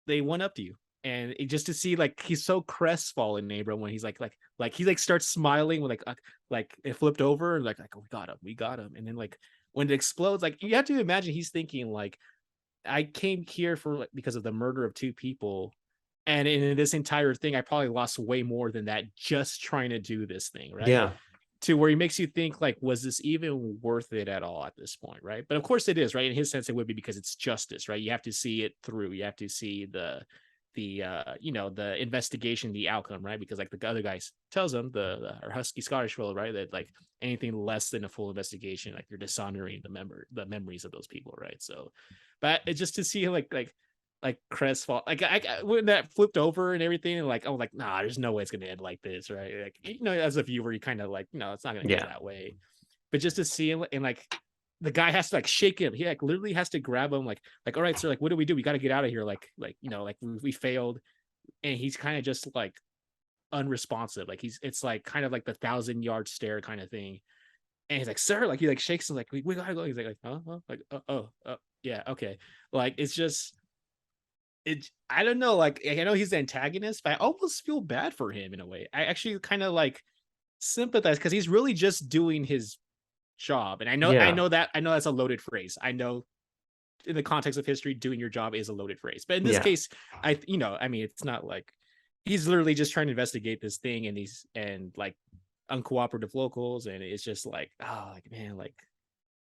S2: they went up to you. And just to see like he's so crestfallen, Abram, when he's like he like starts smiling when like it flipped over, like, oh, we got him, and then like when it explodes, like you have to imagine he's thinking like, I came here for like because of the murder of two people, and in this entire thing I probably lost way more than that just trying to do this thing, right?
S1: Yeah.
S2: To where he makes you think like, was this even worth it at all at this point, right? But of course it is, right? In his sense it would be, because it's justice, right? You have to see it through, you have to see the investigation, the outcome, right? Because like the other guy tells him, the husky Scottish fellow, right, that like anything less than a full investigation, like you're dishonoring the memories of those people, right? So but it just to see like crestfall, like when that flipped over and everything, and like, oh, like, nah, there's no way it's gonna end like this, right? Like, as a viewer, you kind of like, no, it's not gonna go
S1: Yeah.
S2: that way. But just to see him, and like the guy has to like shake him, he like literally has to grab him, like, all right, sir, like, what do we do? We got to get out of here, like like we failed. And he's kind of just like unresponsive, like it's like kind of like the 1,000-yard stare kind of thing. And he's like, sir, like he like shakes him, like, we gotta go. He's like huh? Like, yeah, okay. Like it's just, I don't know, like I know he's the antagonist, but I almost feel bad for him in a way. I actually kind of like sympathize, because he's really just doing his job. And
S1: Yeah.
S2: I know that's a loaded phrase. I know in the context of history, doing your job is a loaded phrase. But in this
S1: Yeah.
S2: case, I mean, it's not like he's literally just trying to investigate this thing, and like uncooperative locals, and it's just like, oh, like, man, like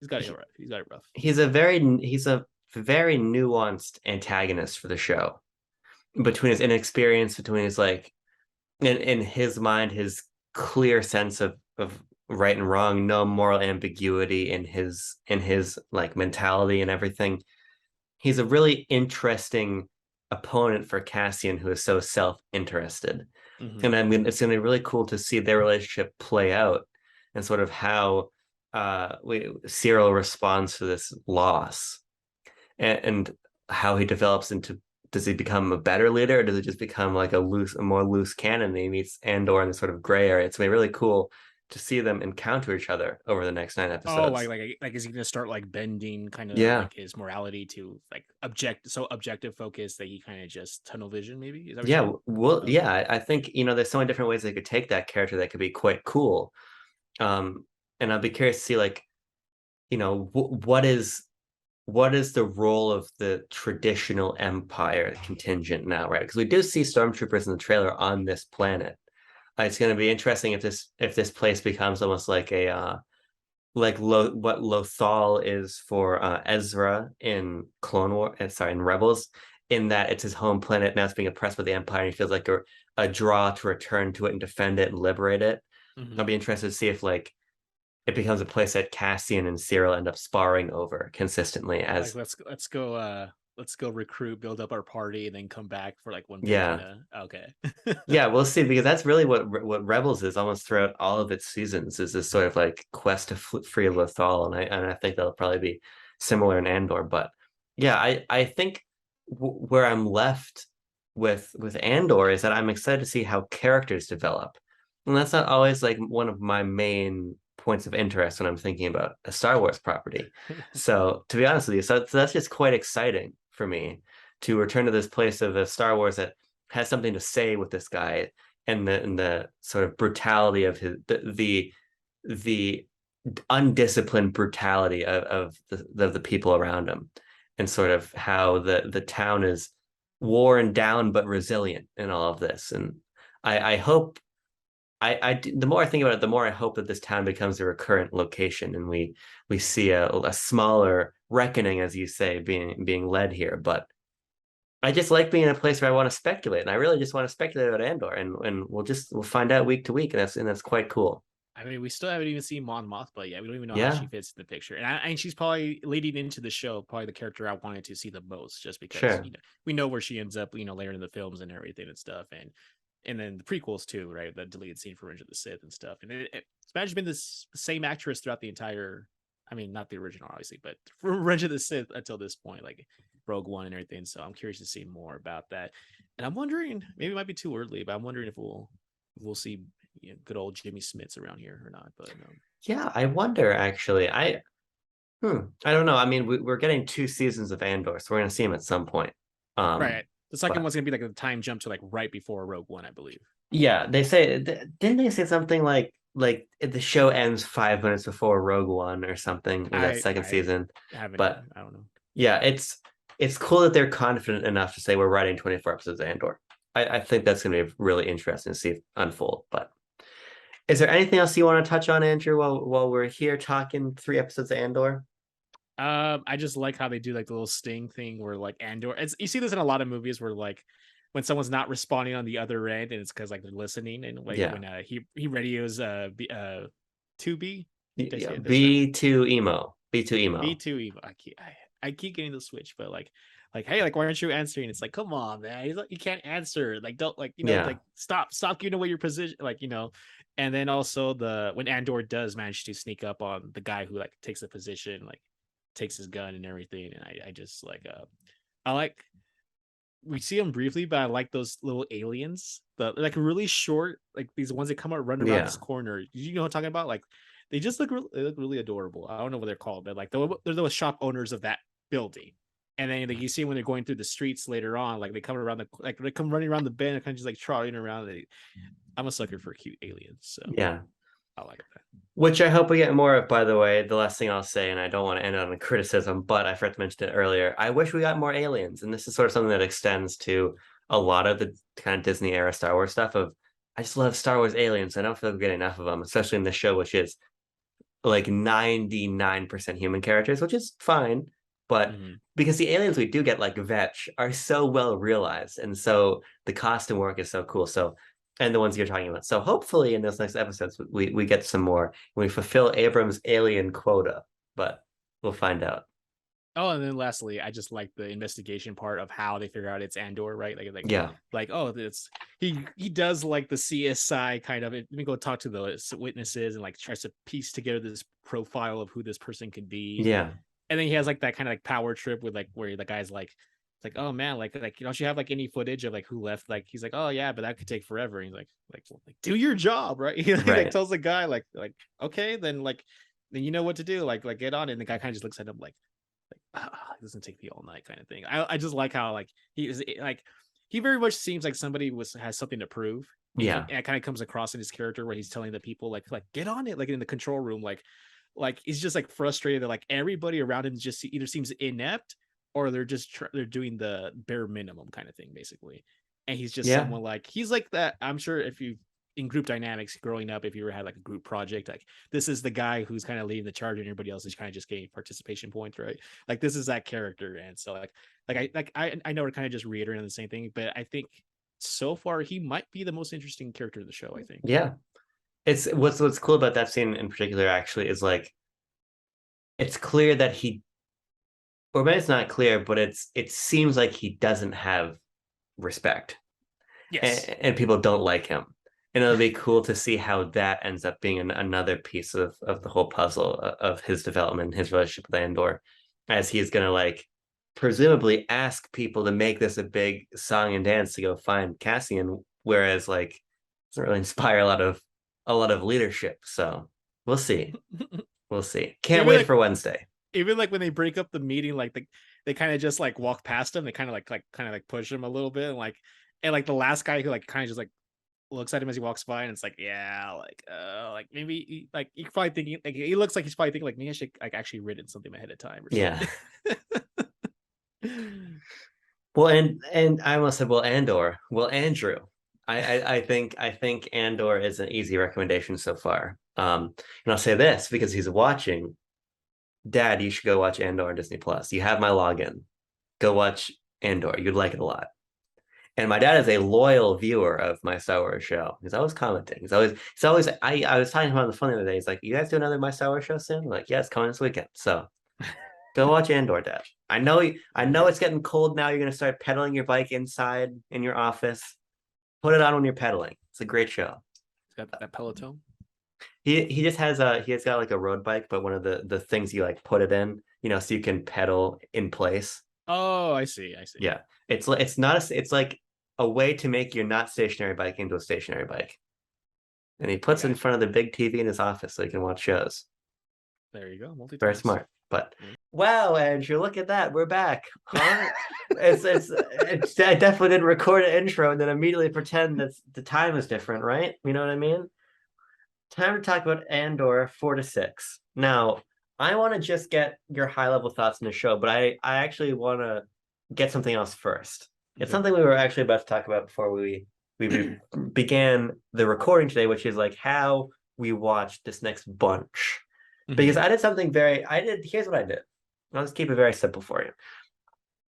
S2: he's got it rough. He's got it rough.
S1: He's a very nuanced antagonist for the show, between his inexperience, between his like in his mind, his clear sense of right and wrong, no moral ambiguity in his like mentality and everything. He's a really interesting opponent for Cassian, who is so self-interested.
S2: Mm-hmm.
S1: And I mean, it's going to be really cool to see their relationship play out, and sort of how Cyril responds to this loss, and how he develops into, does he become a better leader, or does he just become like a more loose cannon, and he meets Andor in the sort of gray area. It's gonna be really cool to see them encounter each other over the next 9
S2: Oh,
S1: episodes.
S2: like is he gonna start like bending kind of
S1: Yeah.
S2: like his morality to like objective focus, that he kind of just tunnel vision? Maybe, is that what you're
S1: Yeah,
S2: saying?
S1: well,
S2: Okay.
S1: yeah, I think, there's so many different ways they could take that character that could be quite cool. Um, and I'd be curious to see, like, what is the role of the traditional Empire contingent now, right? Because we do see stormtroopers in the trailer on this planet. It's going to be interesting if this place becomes almost like what Lothal is for Ezra in Clone War, sorry, in Rebels, in that it's his home planet now it's being oppressed by the Empire, and he feels like a draw to return to it and defend it and liberate it. I'll
S2: Hmm.
S1: be interested to see if like it becomes a place that Cassian and Cyril end up sparring over consistently
S2: Like
S1: as
S2: let's go recruit, build up our party, and then come back for like one big kind
S1: yeah.
S2: of okay.
S1: Yeah, we'll see because that's really what Rebels is almost throughout all of its seasons is this sort of like quest to free Lothal, and I think that'll probably be similar in Andor. But yeah, I think where I'm left with Andor is that I'm excited to see how characters develop, and that's not always like one of my main points of interest when I'm thinking about a Star Wars property. So to be honest with you, so that's just quite exciting for me to return to this place of a Star Wars that has something to say with this guy and the sort of brutality of the undisciplined brutality of the people around him and sort of how the town is worn down but resilient in all of this. And I hope the more I think about it, the more I hope that this town becomes a recurrent location and we see a smaller reckoning, as you say, being led here. But I just like being in a place where I want to speculate, and I really just want to speculate about Andor, and we'll find out week to week, and that's quite cool.
S2: I mean, we still haven't even seen Mon Mothma yet. We don't even know how she
S1: Yeah,
S2: fits in the picture, and she's probably leading into the show, probably the character I wanted to see the most, just because
S1: sure.
S2: we know where she ends up, later in the films and everything and stuff, and then the prequels too, right? The deleted scene for Revenge of the Sith and stuff, and it's managed been this same actress throughout the entire. I mean, not the original, obviously, but for Revenge of the Sith until this point, like Rogue One and everything. So I'm curious to see more about that, and I'm wondering, maybe it might be too early, but I'm wondering if we'll see good old Jimmy Smits around here or not. But
S1: Yeah, I wonder actually. I don't know. I mean, we're getting 2 seasons of Andor, so we're gonna see him at some point.
S2: right, the second
S1: But
S2: one's gonna be like a time jump to like right before Rogue One, I believe.
S1: yeah, they say didn't they say something like the show ends 5 minutes before Rogue One or something with that second
S2: I
S1: season?
S2: haven't.
S1: But
S2: I don't know.
S1: yeah, it's cool that they're confident enough to say we're writing 24 episodes of Andor. I think that's going to be really interesting to see unfold. But is there anything else you want to touch on, Andrew, while we're here talking 3 episodes of Andor?
S2: I just like how they do like the little sting thing where like Andor. You see this in a lot of movies where like when someone's not responding on the other end, and it's because like they're listening, and like
S1: Yeah,
S2: when he radios 2B. Did I
S1: yeah.
S2: say it this right?
S1: B2 emo.
S2: B2 Evo. I keep getting the switch, but like hey, like why aren't you answering? It's like come on, man, he's like, you can't answer. Like don't like
S1: Yeah,
S2: like stop giving away your position. Like and then also the when Andor does manage to sneak up on the guy who like takes the position, like takes his gun and everything, and I just like I like we see them briefly, but I like those little aliens, the like really short, like these ones that come out running around this
S1: yeah,
S2: corner. You know what I'm talking about? Like they just they look really adorable. I don't know what they're called, but like they're the shop owners of that building. And then like you see when they're going through the streets later on, like they come around like they come running around the bend and kind of just like trotting around. I'm a sucker for cute aliens, so
S1: yeah.
S2: I like that.
S1: Which I hope we get more of, by the way. The last thing I'll say, and I don't want to end on a criticism, but I forgot to mention it earlier. I wish we got more aliens. And this is sort of something that extends to a lot of the kind of Disney era Star Wars stuff of I just love Star Wars aliens. I don't feel like we get enough of them, especially in this show, which is like 99% human characters, which is fine. But
S2: Mm-hmm.
S1: because the aliens we do get, like Vetch, are so well realized. And so the costume work is so cool. So, and the ones you're talking about. So hopefully in those next episodes, we get some more. We fulfill Abrams' alien quota, but we'll find out.
S2: Oh, and then lastly, I just like the investigation part of how they figure out it's Andor, right?
S1: Yeah.
S2: Like oh, it's he does like the CSI kind of. Let me go talk to the witnesses and like tries to piece together this profile of who this person could be.
S1: Yeah.
S2: And then he has like that kind of like power trip with like where the guy's like, it's like oh man, like don't you have like any footage of like who left? Like he's like oh yeah, but that could take forever. And he's like well, like do your job, right? He like
S1: Right.
S2: tells the guy like okay, then you know what to do. Like get on it. And the guy kind of just looks at him like it doesn't take me all night kind of thing. I just like how like he is like he very much seems like somebody has something to prove.
S1: Yeah.
S2: And it kind of comes across in his character where he's telling the people like get on it, like in the control room, like he's just like frustrated that like everybody around him just either seems inept or they're just they're doing the bare minimum kind of thing basically. And he's just
S1: Yeah.
S2: someone like he's like that. I'm sure if you in group dynamics growing up, if you ever had like a group project, like this is the guy who's kind of leading the charge and everybody else is kind of just getting participation points, right? Like this is that character. And so I know we're kind of just reiterating the same thing, but I think so far he might be the most interesting character of the show, I think.
S1: Yeah. It's what's cool about that scene in particular actually is like it's clear that he, or maybe it's not clear, but it seems like he doesn't have respect,
S2: Yes.
S1: and people don't like him. And it'll be cool to see how that ends up being another piece of the whole puzzle of his development, his relationship with Andor, as he's gonna like presumably ask people to make this a big song and dance to go find Cassian, whereas like it doesn't really inspire a lot of leadership. So we'll see. We'll see. Can't
S2: Even
S1: wait
S2: like
S1: for Wednesday.
S2: even like when they break up the meeting, like they kind of just like walk past him, they kind of like push him a little bit, and like the last guy who like kind of just like looks at him as he walks by, and it's like, yeah, like maybe like you're probably thinking, like he looks like he's probably thinking like maybe I should like actually written something ahead of time or
S1: Yeah.
S2: something.
S1: Well, and I almost said, well, Andor. Well, Andrew. I think Andor is an easy recommendation so far. And I'll say this because he's watching. Dad, you should go watch Andor on Disney Plus. You have my login. Go watch Andor. You'd like it a lot. And my dad is a loyal viewer of my Star Wars show. He's always commenting. He's always. I was talking to him on the phone the other day. He's like, "You guys do another My Star Wars show soon?" I'm like, yeah, it's coming this weekend. So go watch Andor, Dad. I know it's getting cold now. You're gonna start pedaling your bike inside in your office. Put it on when you're pedaling. It's a great show.
S2: It's got that Peloton.
S1: He just has got like a road bike, but one of the things you like put it in, so you can pedal in place.
S2: Oh, I see.
S1: Yeah, it's not it's like a way to make your not stationary bike into a stationary bike, and he puts it in
S2: Okay,
S1: front of the big TV in his office so he can watch shows.
S2: there you go,
S1: Very
S2: multitask.
S1: smart. But wow, Andrew, look at that. We're back. Huh? It's I definitely didn't record an intro and then immediately pretend that the time is different, right? You know what I mean? Time to talk about Andor 4 to 6. Now, I want to just get your high level thoughts on the show, but I actually want to get something else first. It's
S2: Okay.
S1: something we were actually about to talk about before we began the recording today, which is like how we watched this next bunch. Because
S2: Mhm.
S1: I did something here's what I did. I'll just keep it very simple for you.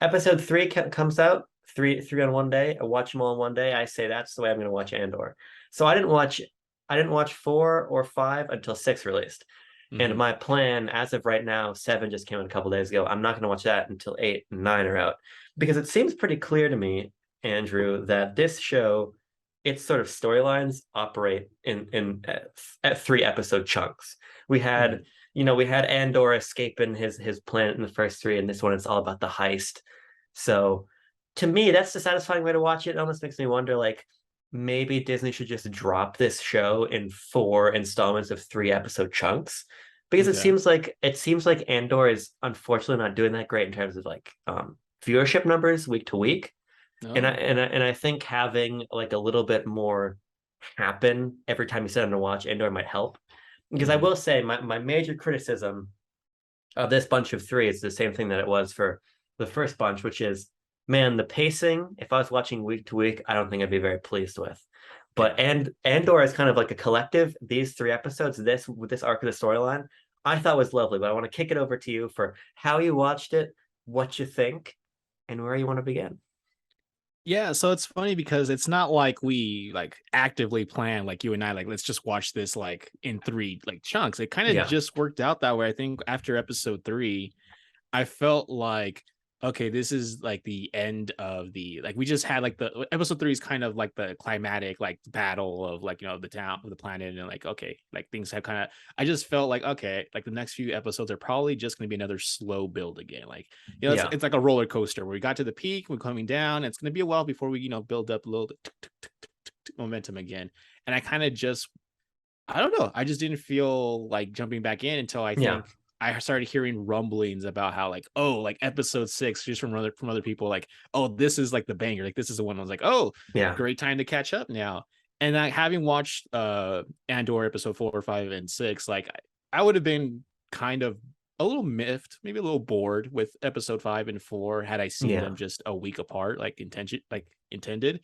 S1: Episode 3 comes out, three on one day. I watch them all in one day. I say that's the way I'm going to watch Andor. So I didn't watch 4 or 5 until 6 released. And
S2: Mhm.
S1: my plan, as of right now, 7 just came out a couple days ago. I'm not going to watch that until 8 and 9 are out. Because it seems pretty clear to me, Andrew, that this show, its sort of storylines operate in at 3 episode chunks. We had,
S2: Mhm.
S1: we had Andor escaping his planet in the first 3, and this one it's all about the heist. So to me, that's the satisfying way to watch it. It almost makes me wonder, like, maybe Disney should just drop this show in 4 installments of 3 episode chunks, because it
S2: Okay.
S1: seems like it seems like Andor is unfortunately not doing that great in terms of like viewership numbers week to week. And I
S2: Oh.
S1: and I, and I think having like a little bit more happen every time you sit down to watch Andor might help. Because I
S2: Mhm.
S1: will say my major criticism of this bunch of 3 is the same thing that it was for the first bunch, which is, man, the pacing. If I was watching week to week, I don't think I'd be very pleased with. But
S2: Yeah.
S1: Andor is kind of like a collective. These 3 episodes, this arc of the storyline, I thought was lovely. But I want to kick it over to you for how you watched it, what you think, and where you want to begin.
S2: Yeah, so it's funny because it's not like we like actively plan like you and I like let's just watch this like in 3 like chunks. It kind of
S1: Yeah,
S2: just worked out that way. I think after episode 3, I felt like okay, this is like the end of the like we just had like the episode 3 is kind of like the climatic like battle of like the town of the planet, and like okay, like things have kind of I just felt like okay, like the next few episodes are probably just going to be another slow build again. Like
S1: yeah,
S2: it's like a roller coaster where we got to the peak, we're coming down, and it's going to be a while before we build up a little momentum again. And I kind of just I don't know. I just didn't feel like jumping back in until I
S1: yeah,
S2: think I started hearing rumblings about how like oh like episode 6 just from other people like oh this is like the banger, like this is the one. I was like oh
S1: yeah,
S2: great time to catch up now. And I having watched Andor episode 4, 5, and 6, like I would have been kind of a little miffed, maybe a little bored with episode 5 and 4 had I seen them
S1: yeah,
S2: just a week apart like intended.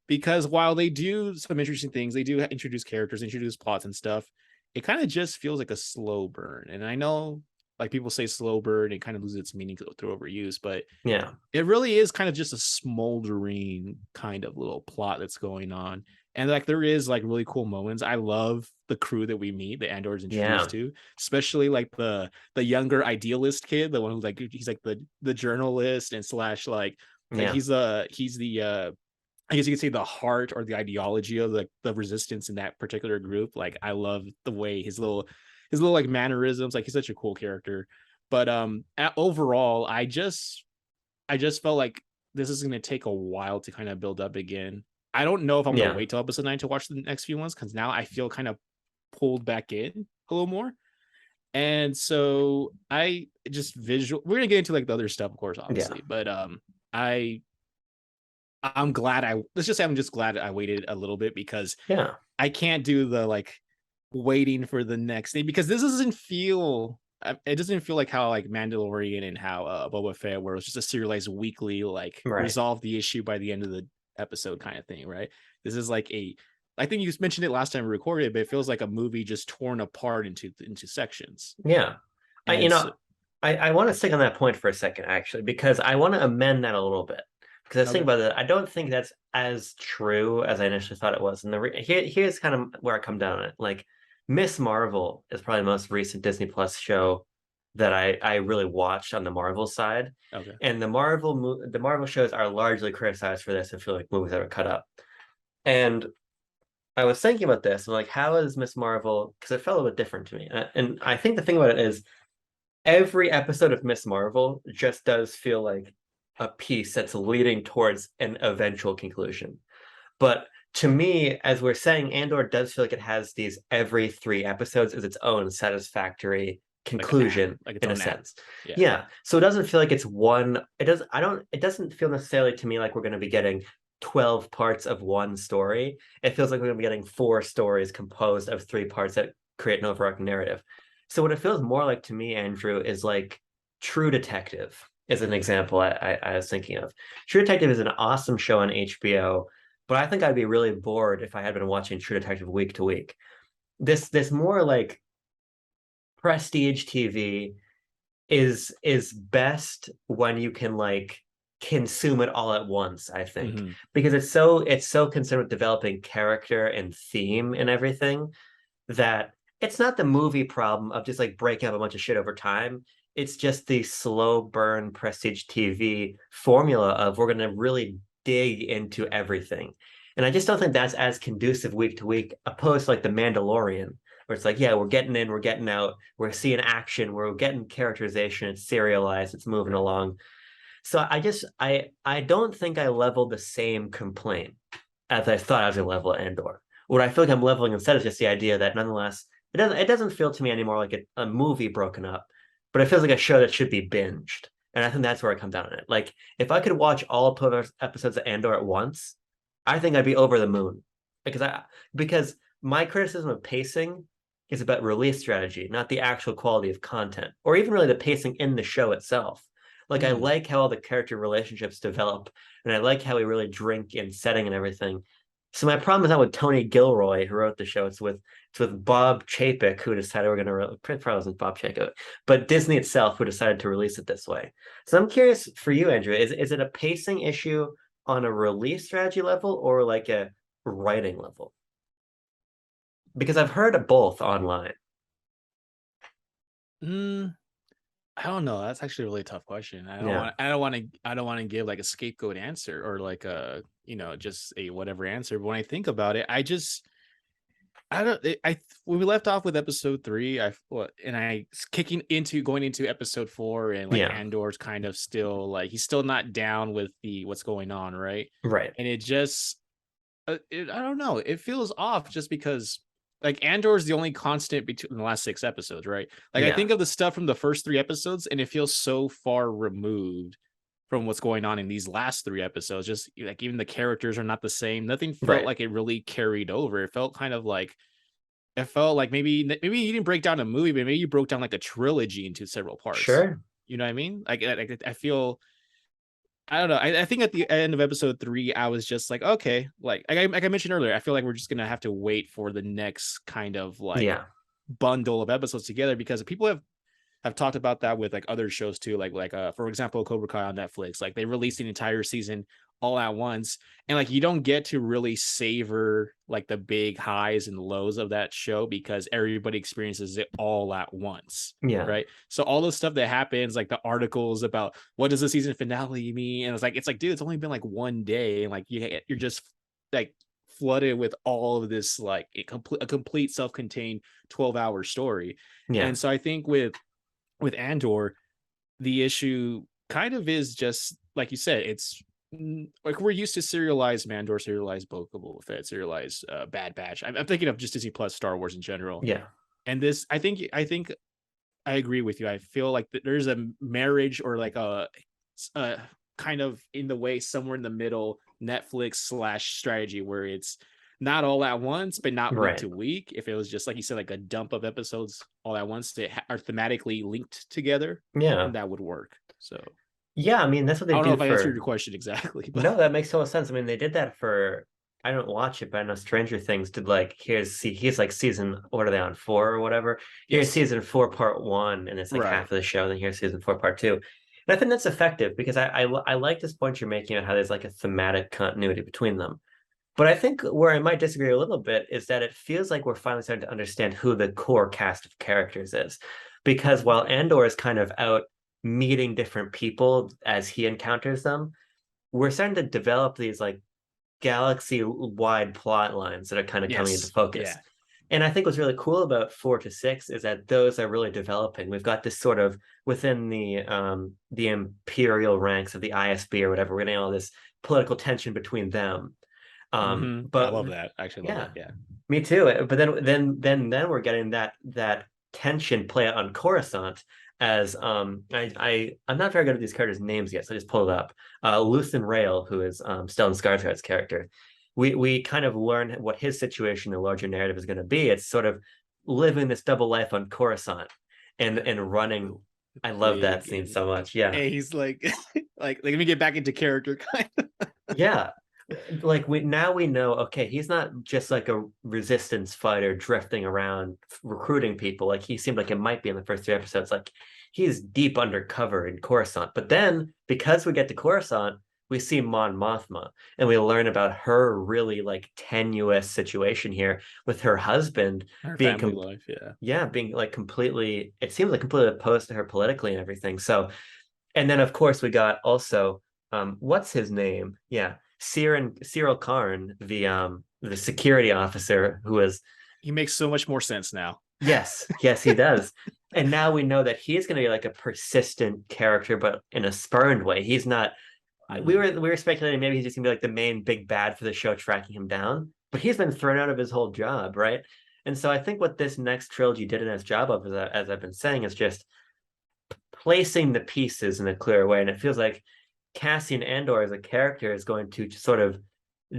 S2: because while they do some interesting things, they do introduce characters, introduce plots and stuff. It kind of just feels like a slow burn. And I know like people say slow burn, it kind of loses its meaning through overuse, but
S1: Yeah.
S2: it really is kind of just a smoldering kind of little plot that's going on. And like there is like really cool moments. I love the crew that we meet, the Andor is introduced
S1: Yeah.
S2: to, especially like the younger idealist kid, the one who's like he's like the journalist and slash like
S1: Yeah.
S2: he's the I guess you could say the heart or the ideology of the resistance in that particular group. Like I love the way his little like mannerisms. Like he's such a cool character. But overall, I just felt like this is going to take a while to kind of build up again. I don't know if I'm going to
S1: Yeah.
S2: wait till episode 9 to watch the next few ones because now I feel kind of pulled back in a little more. And so I just we're going to get into like the other stuff, of course,
S1: Yeah.
S2: obviously. But I I'm glad let's just say I'm just glad I waited a little bit because
S1: Yeah.
S2: I can't do the like waiting for the next thing because this doesn't feel it doesn't feel like how like Mandalorian and how Boba Fett where it's just a serialized weekly like
S1: Right.
S2: resolve the issue by the end of the episode kind of thing, right? This is like I think you mentioned it last time we recorded, but it feels like a movie just torn apart into sections.
S1: Yeah. I, you
S2: And
S1: know,
S2: so
S1: I want to stick on that point for a second, actually, because I want to amend that a little bit. Because I was thinking
S2: okay.
S1: about it, I don't think that's as true as I initially thought it was. And here's kind of where I come down on it. Like, Miss Marvel is probably the most recent Disney Plus show that I really watched on the Marvel side.
S2: Okay.
S1: And the Marvel shows are largely criticized for this and feel like movies that are cut up. And I was thinking about this, and like, how is Miss Marvel? Because it felt a bit different to me. And I think the thing about it is every episode of Miss Marvel just does feel like a piece that's leading towards an eventual conclusion. But to me, as we're saying, Andor does feel like it has these every 3 episodes as its own satisfactory
S2: Like an app,
S1: conclusion
S2: like its
S1: in a
S2: own app.
S1: sense.
S2: Yeah.
S1: Yeah. So it doesn't feel like it's one, it doesn't feel necessarily to me like we're going to be getting 12 parts of one story. It feels like we're going to be getting 4 stories composed of 3 parts that create an overarching narrative. So what it feels more like to me, Andrew, is like True Detective is an example I was thinking of. True Detective is an awesome show on HBO, but I think I'd be really bored if I had been watching True Detective week to week. This more like prestige TV is best when you can like consume it all at once, I think.
S2: Mm-hmm.
S1: Because it's so concerned with developing character and theme and everything that it's not the movie problem of just like breaking up a bunch of shit over time. It's just the slow burn prestige TV formula of we're going to really dig into everything. And I just don't think that's as conducive week to week, opposed to like The Mandalorian, where it's like, yeah, we're getting in, we're getting out, we're seeing action, we're getting characterization, it's serialized, it's moving along. So I don't think I leveled the same complaint as I thought I was gonna level at Andor. What I feel like I'm leveling instead is just the idea that nonetheless, it doesn't feel to me anymore like a movie broken up, but it feels like a show that should be binged. And I think that's where I come down on it. Like if I could watch all episodes of Andor at once, I think I'd be over the moon. Because my criticism of pacing is about release strategy, not the actual quality of content, or even really the pacing in the show itself. Like I
S2: Mm.
S1: like how all the character relationships develop, and I like how we really drink in setting and everything. So my problem is not with Tony Gilroy, who wrote the show. It's with Bob Chapek, who decided we're going to probably wasn't Bob Chapek, but Disney itself, who decided to release it this way. So I'm curious for you, Andrew, is it a pacing issue on a release strategy level or like a writing level? Because I've heard of both online.
S2: Mm. I don't know. That's actually a really tough question. I don't
S1: Yeah,
S2: want. I don't want to. I don't want to give like a scapegoat answer or like a just a whatever answer. But when I think about it, I don't. When we left off with episode 3, and I kicking into going into episode 4, and like
S1: yeah,
S2: Andor's kind of still like he's still not down with the what's going on, right?
S1: right,
S2: And it just I don't know. It feels off just because like Andor is the only constant between the last 6 episodes, right? Like I
S1: yeah,
S2: think of the stuff from the first 3 episodes, and it feels so far removed from what's going on in these last 3 episodes. Just like even the characters are not the same. Nothing felt
S1: right.
S2: like it really carried over. It felt kind of like it felt like maybe you didn't break down a movie, but maybe you broke down like a trilogy into several parts.
S1: Sure.
S2: You know what I mean? Like I feel I don't know. I think at the end of episode 3, I was just like, okay, like I mentioned earlier, I feel like we're just gonna have to wait for the next kind of like
S1: Yeah,
S2: bundle of episodes together, because people have talked about that with like other shows too, like for example Cobra Kai on Netflix. Like they released an entire season all at once, and like you don't get to really savor like the big highs and lows of that show because everybody experiences it all at once,
S1: yeah,
S2: right? So all the stuff that happens, like the articles about what does the season finale mean, and it's like dude, it's only been like one day, and like you're just like flooded with all of this like a complete self-contained 12-hour story.
S1: yeah,
S2: And so I think with Andor, the issue kind of is just like you said, it's like we're used to serialized Mandor, serialized Boba Fett, serialized Bad Batch. I'm thinking of just Disney Plus, Star Wars in general.
S1: yeah,
S2: And this, I think I agree with you. I feel like there's a marriage or like a kind of in the way somewhere in the middle Netflix slash strategy where it's not all at once, but not week
S1: right,
S2: to week. If it was just like you said, like a dump of episodes all at once that are thematically linked together,
S1: yeah,
S2: then that would work. So
S1: yeah. I mean, that's what they
S2: I don't know
S1: do
S2: if I answered
S1: for.
S2: your question exactly, but
S1: No, that makes total sense. I mean, they did that for. I don't watch it, but I know Stranger Things did like here's like season what are they on 4 or whatever? Here's
S2: yes,
S1: season 4 part 1, and it's like half
S2: right.
S1: of the show. Then here's season 4 part 2, and I think that's effective because I like this point you're making on how there's like a thematic continuity between them. But I think where I might disagree a little bit is that it feels like we're finally starting to understand who the core cast of characters is. Because while
S2: Okay.
S1: Andor is kind of out meeting different people as he encounters them, we're starting to develop these like galaxy wide plot lines that are kind of coming into
S2: Yes.
S1: focus.
S2: Yeah.
S1: And I think what's really cool about 4 to 6 is that those are really developing. We've got this sort of within the imperial ranks of the ISB or whatever, we're getting all this political tension between them.
S2: I
S1: But
S2: love that. I actually love
S1: yeah,
S2: that. Yeah.
S1: me too. But then we're getting that tension play out on Coruscant as I'm not very good at these characters' names yet, so I just pulled it up. Luthen Rail, who is Stellan Skarsgård's character. We kind of learn what his situation in the larger narrative is going to be. It's sort of living this double life on Coruscant and running. I love that
S2: Big
S1: scene so much. Yeah.
S2: and he's like like let me get back into character kind of.
S1: Yeah. Like we know, okay, he's not just like a resistance fighter drifting around recruiting people like he seemed like it might be in the first 3 episodes. Like he's deep undercover in Coruscant. But then because we get to Coruscant, we see Mon Mothma and we learn about her really like tenuous situation here with her husband
S2: Her
S1: being
S2: family life, yeah.
S1: yeah, being like completely, it seems like completely opposed to her politically and everything. So and then of course we got also what's his name? Yeah. Cyril Karn, the security officer who is
S2: He makes so much more sense now.
S1: yes, yes, he does. And now we know that he's gonna be like a persistent character, but in a spurned way. He's not we
S2: Mhm.
S1: were speculating maybe he's just gonna be like the main big bad for the show tracking him down, but he's been thrown out of his whole job, right? And so I think what this next trilogy did a nice job of, as I've been saying, is just placing the pieces in a clear way. And it feels like Cassian Andor as a character is going to sort of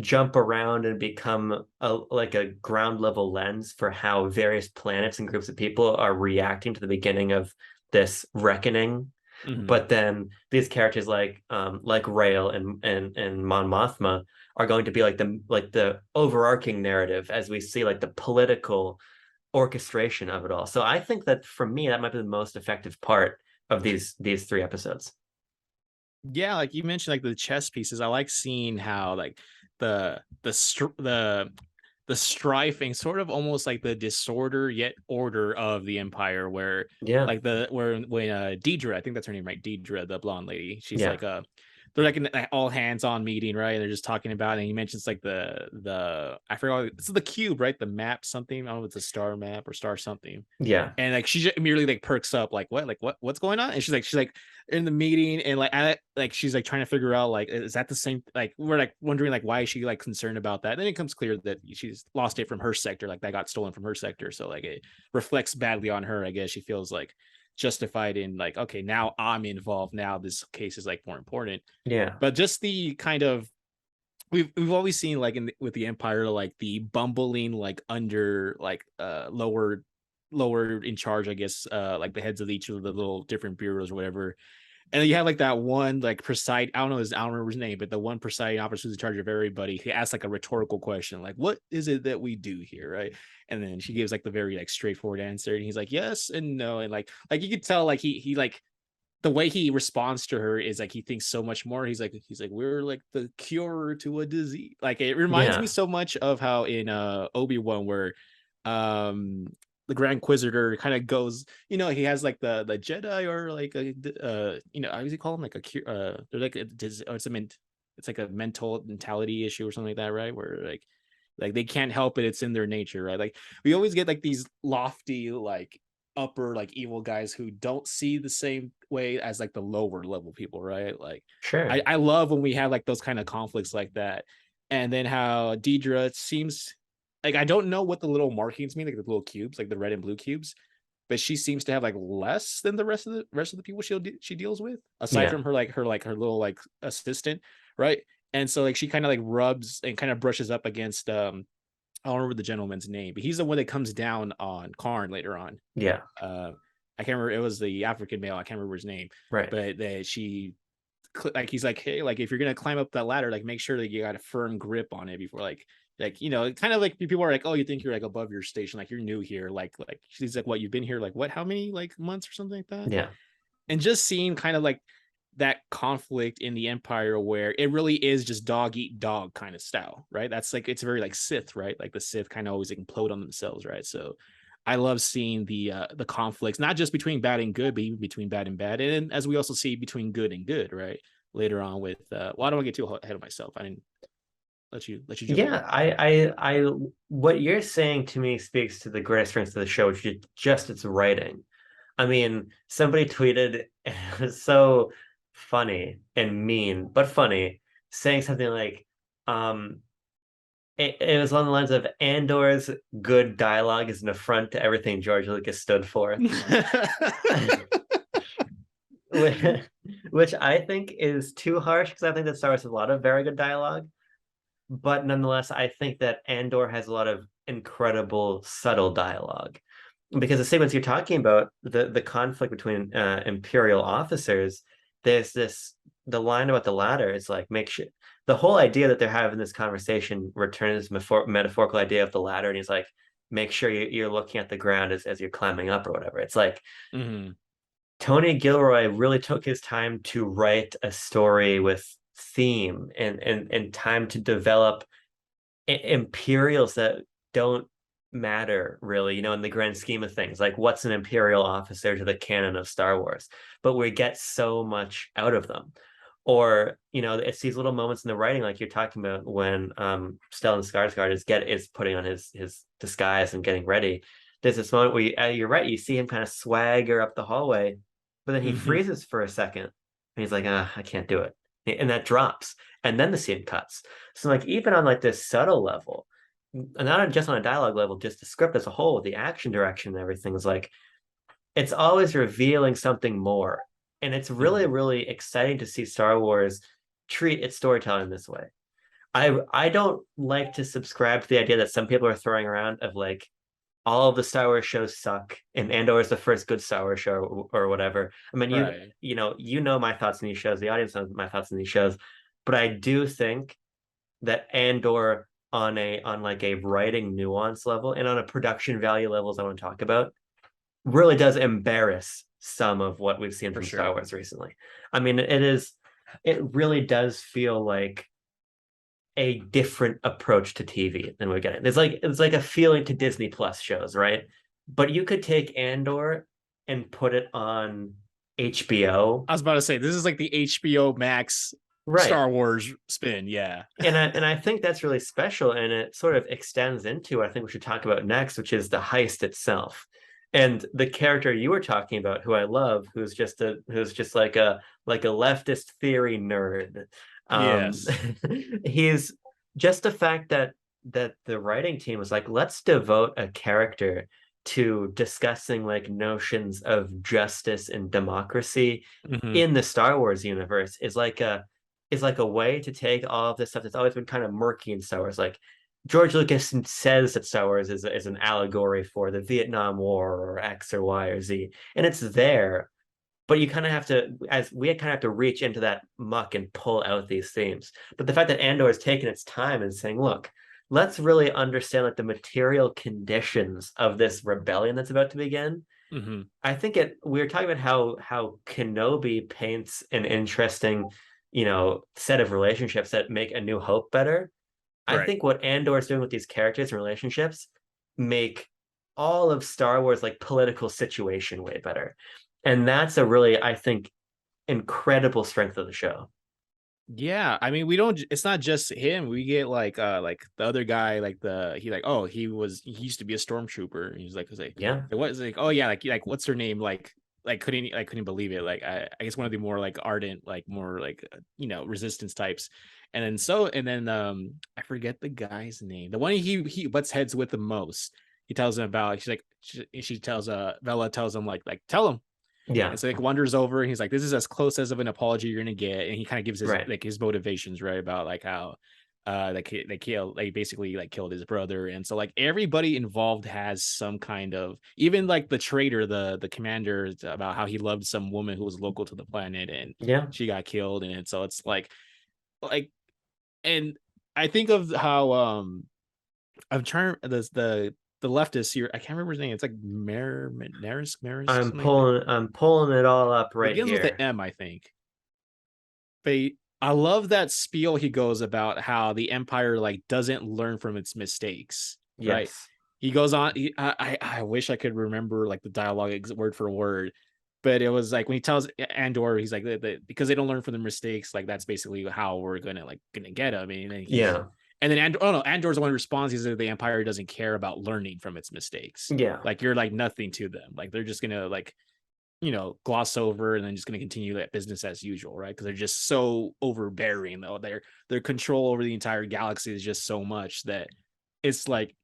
S1: jump around and become like a ground level lens for how various planets and groups of people are reacting to the beginning of this reckoning.
S2: Mhm.
S1: But then these characters like Rail and Mon Mothma are going to be like the overarching narrative as we see like the political orchestration of it all. So I think that for me, that might be the most effective part of these 3 episodes.
S2: Yeah, like you mentioned, like the chess pieces. I like seeing how like the strifing, sort of almost like the disorder yet order of the empire, where
S1: Yeah,
S2: like the where when Deidre, I think that's her name, right? Deidre, the blonde lady. She's
S1: yeah,
S2: like they're like an all hands on meeting, right? And they're just talking about it. And he mentions like the I forgot, it's the cube, right? The map something. I don't know if it's a star map or star something.
S1: yeah,
S2: And like she just immediately like perks up, like what's going on? And she's like in the meeting, and like she's like trying to figure out like is that the same, like we're like wondering like why is she like concerned about that. And then it comes clear that she's lost it from her sector, like that got stolen from her sector, so like it reflects badly on her. I guess she feels like justified in like, okay, now I'm involved, now this case is like more important.
S1: yeah,
S2: But just the kind of we've always seen like with the empire, like the bumbling like under like lower in charge, I guess, like the heads of each of the little different bureaus or whatever, And then you have like that one like preside, I don't remember his name, but the one presiding officer who's in charge of everybody, he asks like a rhetorical question, like, what is it that we do here? Right. And then she gives like the very like straightforward answer. And he's like, yes and no. And like you could tell like he like the way he responds to her is like he thinks so much more. He's like, we're like the cure to a disease. Like it reminds me
S1: Yeah,
S2: so much of how in Obi-Wan where um the Grand Inquisitor kind of goes, he has like the Jedi or like a how does he call him, like a cure they're like it's like a mental mentality issue or something like that, right? Where like they can't help it, it's in their nature, right? Like we always get like these lofty like upper like evil guys who don't see the same way as like the lower level people, right? Like I,
S1: sure.
S2: I love when we have like those kind of conflicts like that. And then how Deidre seems like, I don't know what the little markings mean, like the little cubes, like the red and blue cubes, but she seems to have like less than the rest of the people she deals with, aside
S1: Yeah.
S2: from her little like assistant, right? And so like she kind of like rubs and kind of brushes up against I don't remember the gentleman's name, but he's the one that comes down on Karn later on.
S1: Yeah.
S2: uh I can't remember, it was the African male, I can't remember his name,
S1: Right.
S2: but that she like he's like, hey, like if you're gonna climb up that ladder, like make sure that you got a firm grip on it before like kind of like people are like, oh, you think you're like above your station, like you're new here, like she's like, what, you've been here like what, how many like months or something like that.
S1: Yeah.
S2: And just seeing kind of like that conflict in the Empire where it really is just dog eat dog kind of style, right? That's like, it's very like Sith, right? Like the Sith kind of always implode on themselves, right? So I love seeing the conflicts, not just between bad and good, but even between bad and bad, and as we also see between good and good, right? Later on with well, I don't want to get too ahead of myself. I didn't let you jump in.
S1: Yeah, what you're saying to me speaks to the greatest strengths of the show, which is just its writing. I mean, somebody tweeted, it was so funny and mean, but funny, saying something like, um, it was on the lines of Andor's good dialogue is an affront to everything George Lucas stood for, which I think is too harsh because I think that Star Wars has a lot of very good dialogue. But nonetheless, I think that Andor has a lot of incredible subtle dialogue because the sequence you're talking about, the conflict between Imperial officers, there's this the line about the ladder is like make sure the whole idea that they're having this conversation returns metaphorical idea of the ladder, and he's like make sure you're looking at the ground as you're climbing up or whatever. It's like
S2: Mm-hmm.
S1: Tony Gilroy really took his time to write a story with theme and time to develop imperials that don't matter really, in the grand scheme of things. Like, what's an imperial officer to the canon of Star Wars? But we get so much out of them. Or, it's these little moments in the writing, like you're talking about when Stellan Skarsgård is putting on his disguise and getting ready. There's this moment where you're right, you see him kind of swagger up the hallway, but then he
S2: Mm-hmm.
S1: freezes for a second, and he's like, I can't do it, and that drops, and then the scene cuts. So like even on like this subtle level, not just on a dialogue level, just the script as a whole, the action direction and everything is like it's always revealing something more. And it's really,
S2: Mm-hmm.
S1: really exciting to see Star Wars treat its storytelling this way. I don't like to subscribe to the idea that some people are throwing around of like all of the Star Wars shows suck and Andor is the first good Star Wars show or whatever. I mean,
S2: Right.
S1: you know my thoughts on these shows, the audience knows my thoughts on these shows, but I do think that Andor on like a writing nuance level and on a production value levels I want to talk about really does embarrass some of what we've seen
S2: For
S1: from Star
S2: sure.
S1: Wars recently. I mean, it really does feel like a different approach to TV than we're getting. It's like a feeling to Disney Plus shows, right? But you could take Andor and put it on HBO.
S2: I was about to say this is like the HBO Max
S1: Right.
S2: Star Wars spin. Yeah.
S1: And I think that's really special, and it sort of extends into what I think we should talk about next, which is the heist itself. And the character you were talking about, who I love, who's just like a leftist theory nerd. Um,
S2: Yes.
S1: he's just the fact that the writing team was like, let's devote a character to discussing like notions of justice and democracy
S2: Mm-hmm.
S1: in the Star Wars universe is like a way to take all of this stuff that's always been kind of murky in Star Wars. Like George Lucas says that Star Wars is an allegory for the Vietnam War or X or Y or Z, and it's there. but you kind of have to, as we kind of have to reach into that muck and pull out these themes. But the fact that Andor has taken its time and saying, look, let's really understand like the material conditions of this rebellion that's about to begin.
S2: Mm-hmm.
S1: I think we were talking about how Kenobi paints an interesting, set of relationships that make A New Hope better. I
S2: Right.
S1: think what Andor is doing with these characters and relationships make all of Star Wars like political situation way better. And that's a really, I think, incredible strength of the show.
S2: Yeah, I mean, we don't. It's not just him. We get like the other guy, like oh, he used to be a stormtrooper. He's like
S1: Yeah.
S2: what is like, oh yeah, like what's her name? Like couldn't believe it. Like I guess one of the more like ardent, like more like resistance types. And then I forget the guy's name. The one he butts heads with the most. He tells him about. She's like she tells Vela tells him like tell him.
S1: Yeah.
S2: And so like wanders over and he's like, this is as close as of an apology you're gonna get. And he kind of gives his
S1: Right.
S2: like his motivations, right? About like how they killed like basically like killed his brother. And so like everybody involved has some kind of, even like the traitor, the commander, about how he loved some woman who was local to the planet and
S1: Yeah.
S2: she got killed. And so it's like and I think of how I'm trying the leftist here. I can't remember his name. It's like Maris,
S1: I'm
S2: something like that.
S1: pulling it all up
S2: It
S1: right
S2: begins with the
S1: here.
S2: M, I think. But I love that spiel he goes about how the Empire like doesn't learn from its mistakes, right?
S1: Yes.
S2: He goes on. I wish I could remember like the dialogue word for word, but it was like when he tells Andor, he's like because they don't learn from their mistakes. Like that's basically how we're gonna get him. And then
S1: Yeah.
S2: Andor. Oh no, Andor's the one who responds. He says the Empire doesn't care about learning from its mistakes.
S1: Yeah.
S2: Like you're like nothing to them. Like they're just gonna like gloss over and then just going to continue that business as usual, right? Because they're just so overbearing, though. Their control over the entire galaxy is just so much that it's like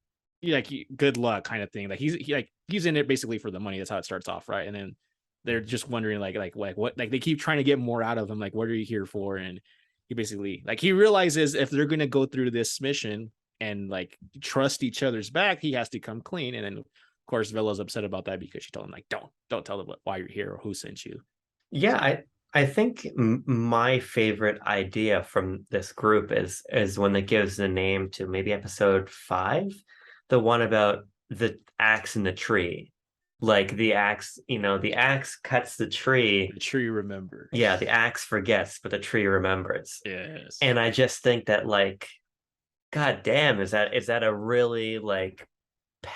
S2: good luck kind of thing. Like he's in it basically for the money. That's how it starts off, right? And then they're just wondering like what, like they keep trying to get more out of him. Like, what are you here for? And he basically like he realizes if they're going to go through this mission and like trust each other's back, he has to come clean. And then of course Villa's upset about that because she told him like don't tell them why you're here or who sent you.
S1: Yeah,
S2: So
S1: I think my favorite idea from this group is one that gives the name to maybe episode 5, the one about the axe in the tree. Like the axe cuts the tree.
S2: the tree
S1: Yeah,
S2: remembers.
S1: the axe forgets, but the tree remembers.
S2: Yes.
S1: And I just think that like, God damn, is that a really like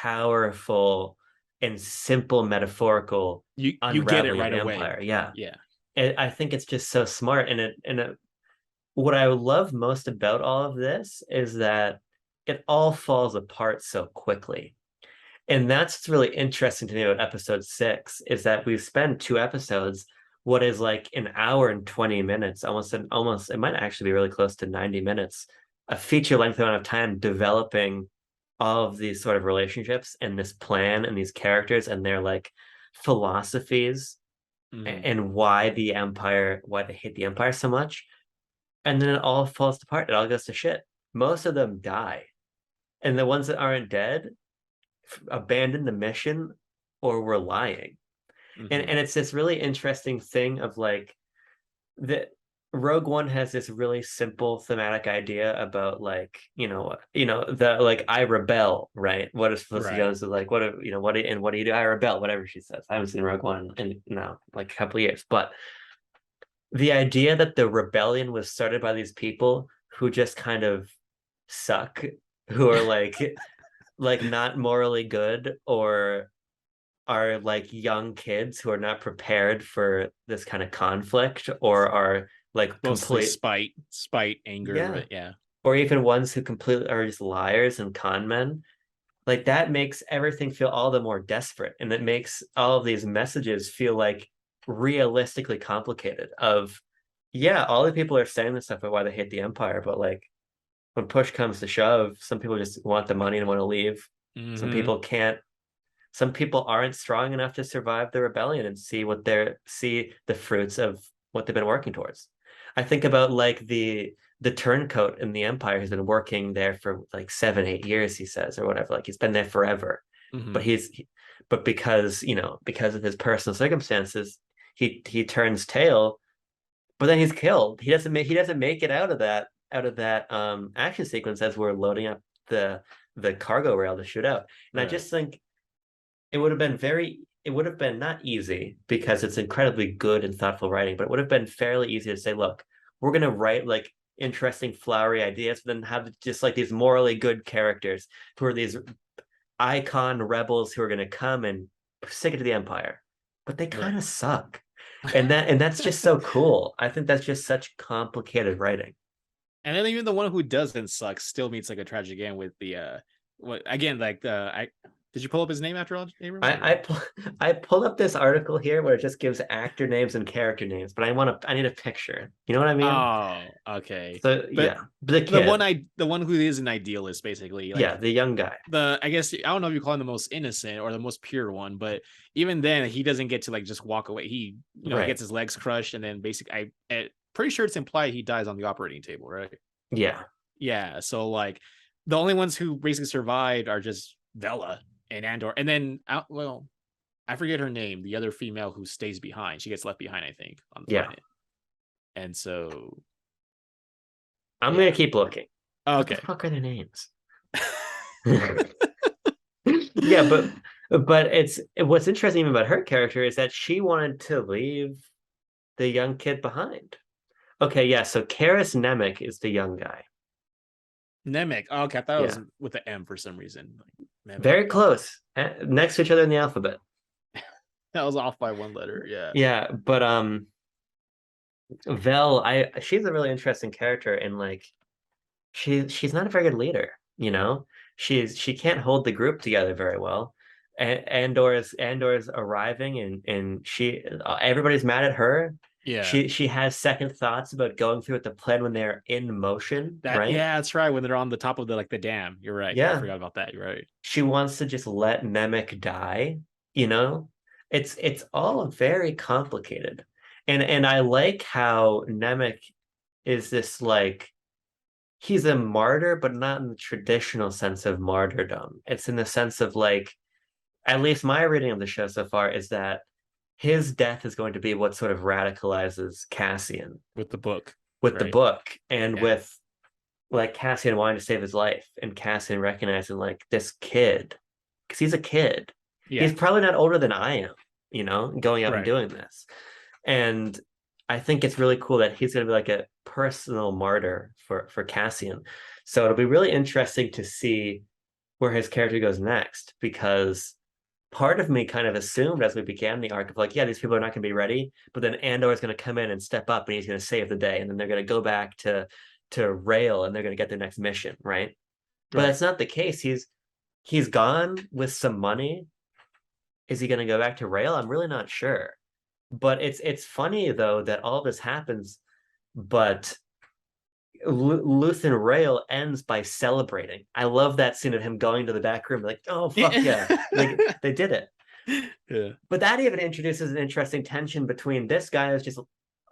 S1: powerful and simple metaphorical
S2: You get it
S1: unraveling of
S2: right
S1: the
S2: away.
S1: empire? Yeah.
S2: Yeah.
S1: I think it's just so smart. What I love most about all of this is that it all falls apart so quickly. And that's what's really interesting to me about episode 6 is that we've spent 2 episodes, what is like an hour and 20 minutes, almost it might actually be really close to 90 minutes, a feature length amount of time developing all of these sort of relationships and this plan and these characters and their like philosophies
S2: Mhm.
S1: and why they hate the empire so much. And then it all falls apart. It all goes to shit. Most of them die. And the ones that aren't dead abandon the mission or were lying. And
S2: Mhm.
S1: and it's this really interesting thing of like the Rogue One has this really simple thematic idea about like, the like I rebel, right? What is supposed to go
S2: Right.
S1: is like what do you do? I rebel, whatever she says. I haven't seen Rogue One in now like a couple of years, but the idea that the rebellion was started by these people who just kind of suck, who are like not morally good or are like young kids who are not prepared for this kind of conflict or are like
S2: Mostly
S1: complete,
S2: spite, anger,
S1: yeah,
S2: but yeah.
S1: or even ones who completely are just liars and con men, like that makes everything feel all the more desperate, and it makes all of these messages feel like realistically complicated of, yeah, all the people are saying this stuff about why they hate the empire, but like when push comes to shove, some people just want the money and want to leave. Some
S2: Mhm.
S1: people can't. Some people aren't strong enough to survive the rebellion and see the fruits of what they've been working towards. I think about like the turncoat in the empire has been working there for like 7 8 years, he says, or whatever, like he's been there forever, but
S2: Mhm.
S1: but because of his personal circumstances, he turns tail, but then he's killed. He doesn't make it out of that action sequence as we're loading up the cargo rail to shoot out. And I
S2: Right.
S1: just think it would have been not easy because it's incredibly good and thoughtful writing, but it would have been fairly easy to say, look, we're gonna write like interesting, flowery ideas, but then have just like these morally good characters who are these icon rebels who are gonna come and stick it to the Empire. But they kind
S2: Right.
S1: of suck. And that's just so cool. I think that's just such complicated writing.
S2: And then even the one who doesn't suck still meets like a tragic end with the what again, like the I did you pull up his name after all, Abram?
S1: I
S2: Or
S1: I pulled up this article here where it just gives actor names and character names, but I need a picture. You know what I mean?
S2: oh, okay.
S1: So
S2: But
S1: yeah, the kid,
S2: the one who is an idealist, basically,
S1: yeah,
S2: like
S1: the young guy,
S2: the I guess I don't know if you call him the most innocent or the most pure one, but even then he doesn't get to like just walk away. He he
S1: right?
S2: gets his legs crushed and then basically I pretty sure it's implied he dies on the operating table, right?
S1: Yeah,
S2: Yeah, so like the only ones who basically survived are just Vela and Andor, and then well, I forget her name, the other female who stays behind. She gets left behind, I think, on the
S1: yeah.
S2: planet. And so
S1: I'm gonna
S2: yeah.
S1: keep looking. What the
S2: Okay.
S1: fuck are their names? Yeah, but it's what's interesting even about her character is that she wanted to leave the young kid behind. Okay, yeah. So Karis Nemec is the young guy.
S2: Nemec. Oh, okay, I thought it was
S1: Yeah,
S2: with the M for some reason. Like, Nemec.
S1: very
S2: Okay.
S1: close, next to each other in the alphabet.
S2: That was off by one letter. Yeah.
S1: Yeah, but Vel, she's a really interesting character and like she's not a very good leader, you know? She can't hold the group together very well. Andor's arriving and she everybody's mad at her.
S2: Yeah.
S1: She has second thoughts about going through with the plan when they're in motion,
S2: That
S1: right?
S2: yeah, that's right. When they're on the top of the like the dam. You're right. Yeah, I
S1: Yeah.
S2: forgot about that. You're right.
S1: She wants to just let Nemec die, you know? It's all very complicated. And I like how Nemec is this like he's a martyr, but not in the traditional sense of martyrdom. It's in the sense of like, at least my reading of the show so far is that his death is going to be what sort of radicalizes Cassian
S2: With the book.
S1: with the
S2: Right.
S1: book and
S2: Yeah.
S1: with like Cassian wanting to save his life and Cassian recognizing like this kid, because he's a kid.
S2: Yeah.
S1: He's probably not older than I am, you know, going out and
S2: Right.
S1: doing this. And I think it's really cool that he's going to be like a personal martyr for Cassian. So it'll be really interesting to see where his character goes next because part of me kind of assumed as we began the arc of like, yeah, these people are not going to be ready, but then Andor is going to come in and step up and he's going to save the day, and then they're going to go back to Rail and they're going to get their next mission, right? But
S2: Right.
S1: that's not the case. He's gone with some money. Is he going to go back to Rail? I'm really not sure. But it's funny though that all this happens, but Luthen Rail ends by celebrating. I love that scene of him going to the back room, like, oh fuck yeah, like they did it.
S2: Yeah.
S1: But that even introduces an interesting tension between this guy who's just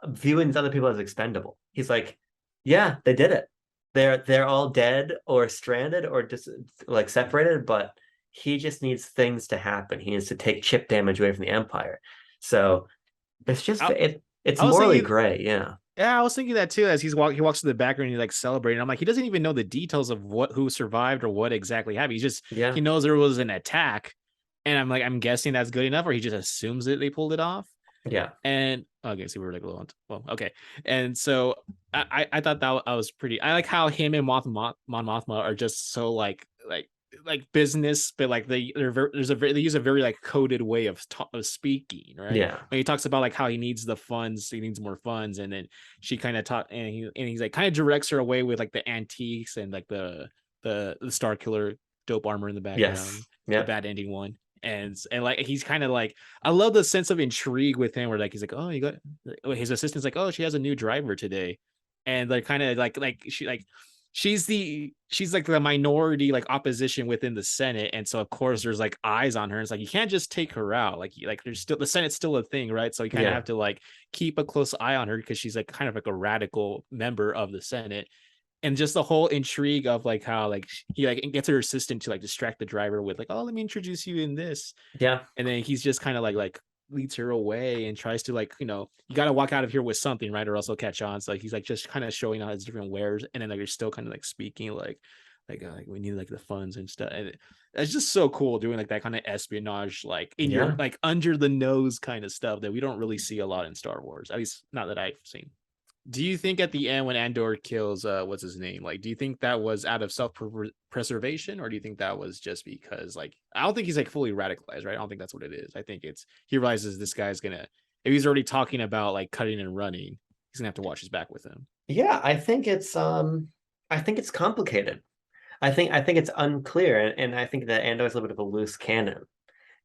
S1: viewing these other people as expendable. He's like, yeah, they did it. They're all dead or stranded or just like separated, but he just needs things to happen. He needs to take chip damage away from the Empire. So it's just
S2: I,
S1: it's
S2: I was
S1: morally
S2: thinking
S1: gray, yeah.
S2: yeah, I was thinking that too as he walks to the background and he's like celebrating. I'm like, he doesn't even know the details of what who survived or what exactly happened.
S1: Yeah.
S2: He knows there was an attack. And I'm like, I'm guessing that's good enough, or he just assumes that they pulled it off.
S1: Yeah.
S2: And okay, so we were like a little well, okay. And so I thought that I was pretty. I like how him and Mon Mothma are just so like business, but like they use a very like coded way of speaking, right?
S1: Yeah.
S2: When he talks about like how he needs the funds, he needs more funds, and then she kind of taught, and he's like kind of directs her away with like the antiques and like the Star Killer dope armor in the
S1: Yes.
S2: background, the
S1: Yeah.
S2: bad ending one. And like he's kind of like I love the sense of intrigue with him where like he's like, oh, you got his assistant's like, oh, she has a new driver today. And they're kind of like she's like the minority like opposition within the Senate. And so of course there's like eyes on her. It's like you can't just take her out. Like there's still the Senate's still a thing, right? So you kind of
S1: Yeah.
S2: have to like keep a close eye on her because she's like kind of like a radical member of the Senate. And just the whole intrigue of like how like he like gets her assistant to like distract the driver with like, oh, let me introduce you in this.
S1: Yeah.
S2: And then he's just kind of like leads her away and tries to like, you got to walk out of here with something, right? Or else they'll catch on. So like he's like just kind of showing out his different wares, and then like you're still kind of like speaking like we need like the funds and stuff. And it's just so cool doing like that kind of espionage, like in your
S1: Yeah.
S2: like under the nose kind of stuff that we don't really see a lot in Star Wars, at least not that I've seen. Do you think at the end when Andor kills what's his name, like do you think that was out of self-preservation, or do you think that was just because like I don't think he's like fully radicalized, right? I don't think that's what it is. I think it's he realizes this guy's gonna, if he's already talking about like cutting and running, he's gonna have to watch his back with him.
S1: Yeah, I think it's complicated. I think it's unclear, and I think that Andor is a little bit of a loose cannon.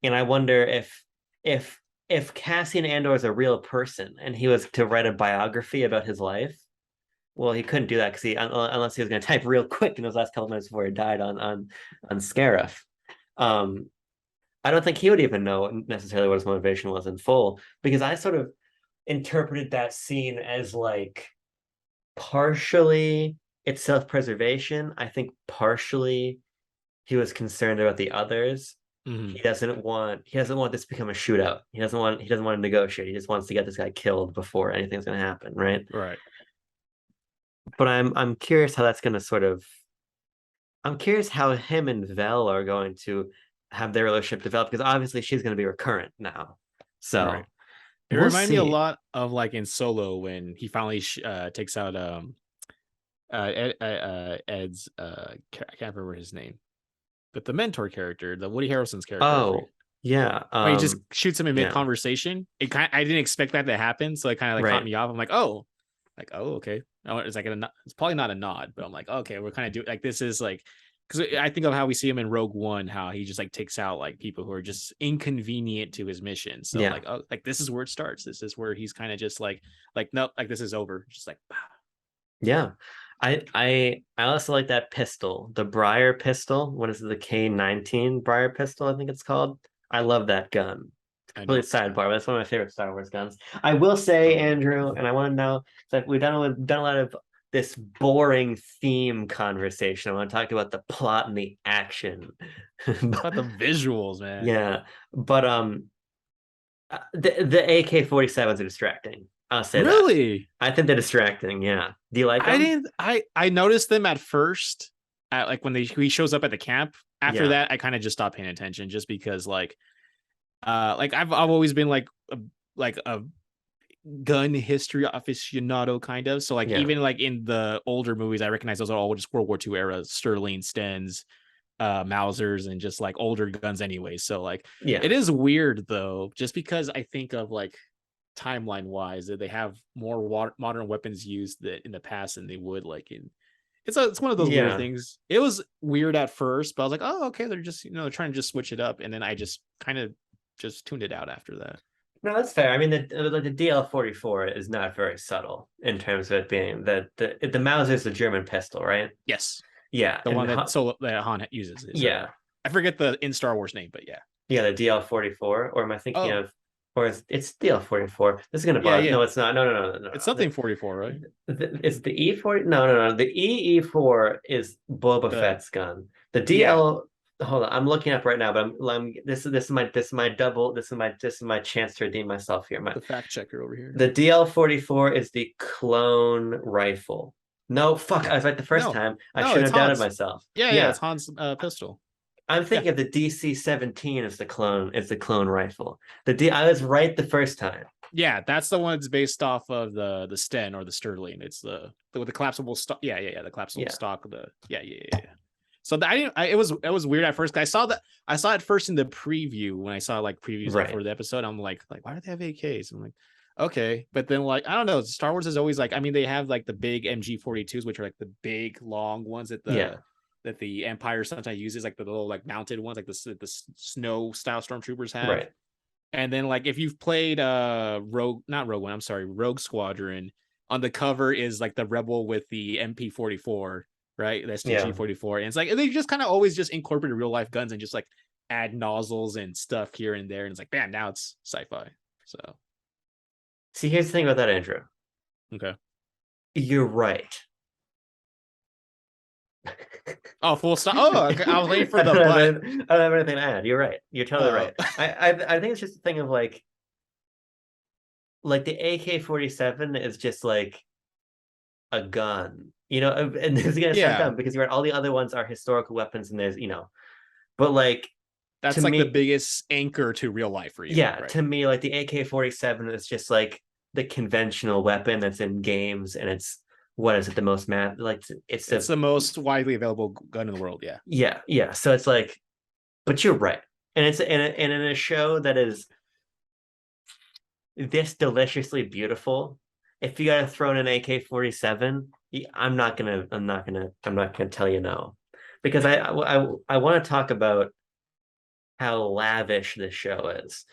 S1: And I wonder if if Cassian Andor is a real person and he was to write a biography about his life, well, he couldn't do that because unless he was going to type real quick in those last couple minutes before he died on Scarif. Um, I don't think he would even know necessarily what his motivation was in full, because I sort of interpreted that scene as like partially it's self-preservation. I think partially he was concerned about the others.
S2: Mm-hmm.
S1: He doesn't want this to become a shootout. He doesn't want to negotiate. He just wants to get this guy killed before anything's going to happen, right?
S2: Right.
S1: But I'm curious how that's going to sort of I'm curious how him and Vel are going to have their relationship develop, because obviously she's going to be recurrent now.
S2: Right.
S1: So
S2: It
S1: we'll
S2: reminded me a
S1: see.
S2: lot of like in Solo when he finally takes out Ed's I can't remember his name, but the mentor character, the Woody Harrelson's character. I forget.
S1: Oh, yeah.
S2: When he just shoots him in mid
S1: Yeah.
S2: conversation, it kind I didn't expect that to happen, so it kind of like caught
S1: Right.
S2: me off. I'm like, oh, okay. Oh, it's like it's probably not a nod, but I'm like, okay, we're kind of doing like this is like because I think of how we see him in Rogue One, how he just like takes out like people who are just inconvenient to his mission. So
S1: Yeah.
S2: like, oh, like this is where it starts. This is where he's kind of just like nope, like this is over. Just like,
S1: Yeah. I also like that pistol, the Briar pistol. What is it, the K-19 Briar pistol, I think it's called. I love that gun.
S2: I
S1: Complete
S2: know.
S1: sidebar, but that's one of my favorite Star Wars guns. I will say, Andrew, and I want to know that we've done a lot of this boring theme conversation. I want to talk about the plot and the action.
S2: It's about the visuals, man.
S1: Yeah, but the AK-47s are distracting. I'll say that.
S2: Really?
S1: I think they're distracting. Yeah. Do you like
S2: I
S1: them?
S2: didn't. I noticed them at first, at like when he shows up at the camp. After
S1: Yeah.
S2: that, I kind of just stopped paying attention, just because like I've always been like a gun history aficionado kind of. So like
S1: Yeah.
S2: even like in the older movies, I recognize those are all just World War II era Sterling, Stens, Mausers, and just like older guns anyway. So like
S1: Yeah.
S2: it is weird though, just because I think of like timeline wise that they have more modern weapons used that in the past than they would like in it's one of those weird
S1: Yeah.
S2: things. It was weird at first, but I was like, oh, okay, they're just trying to just switch it up, and then I just kind of just tuned it out after that.
S1: No, that's fair. I mean, the DL-44 is not very subtle in terms of it being the Mauser is the German pistol, right?
S2: Yes,
S1: Yeah,
S2: the one that Han uses is
S1: yeah,
S2: I forget the in Star Wars name, but yeah.
S1: yeah, the DL-44. Or am I thinking
S2: Oh,
S1: of? Or it's DL-44. This is gonna
S2: yeah,
S1: bother.
S2: yeah.
S1: No, it's not. No, no, no, no, no.
S2: It's something 44, right?
S1: It's the E-40. No, no, no. The EE-4 is Boba
S2: The
S1: Fett's gun. The
S2: yeah,
S1: DL. Hold on, I'm looking up right now, but this is my double. This is my chance to redeem myself here.
S2: the fact checker over here.
S1: The DL-44 is the clone rifle. No, fuck, I was right the first
S2: No,
S1: time. I
S2: no,
S1: shouldn't
S2: it's
S1: have doubted
S2: Han's.
S1: myself.
S2: Yeah, yeah,
S1: Yeah,
S2: it's Han's pistol.
S1: I'm
S2: Yeah,
S1: thinking of the DC-17 as the clone rifle. I was right the first time.
S2: yeah, that's the one that's based off of the Sten or the Sterling. It's with the collapsible stock. Yeah, yeah, yeah, the collapsible
S1: Yeah,
S2: stock. Yeah. So I didn't. It was weird at first. I saw that. I saw it first in the preview when I saw like previews like,
S1: right.
S2: for the episode. I'm like why do they have AKs? I'm like, okay, but then like I don't know. Star Wars is always like. I mean, they have like the big MG-42s, which are like the big long ones
S1: Yeah,
S2: that the Empire sometimes uses, like the little like mounted ones, like the snow style stormtroopers have.
S1: right.
S2: And then like if you've played Rogue One, I'm sorry, Rogue Squadron, on the cover is like the rebel with the MP-44, right? The
S1: Yeah.
S2: STG-44. And it's like they just kind of always just incorporate real life guns and just like add nozzles and stuff here and there. And it's like, man, now it's sci-fi. So
S1: See, here's the thing about that, Andrew.
S2: okay.
S1: You're right.
S2: Oh, full stop. Oh, okay. I was waiting for
S1: I
S2: the
S1: don't have
S2: but.
S1: I don't have anything to add. You're right. You're totally right. I think it's just a thing of like like the AK-47 is just like a gun, and this is gonna sound
S2: Yeah,
S1: dumb because you're right, all the other ones are historical weapons, and there's, but like to
S2: that's like the
S1: me,
S2: biggest anchor to real life for you,
S1: yeah,
S2: right?
S1: to me, like the AK-47 is just like the conventional weapon that's in games, and it's what is it, the most like it's
S2: It's
S1: the
S2: the most widely available gun in the world. Yeah.
S1: yeah, yeah. So it's like, but you're right, and and in a show that is this deliciously beautiful, if you gotta throw in an AK-47, I'm not gonna tell you no, because I want to talk about how lavish this show is.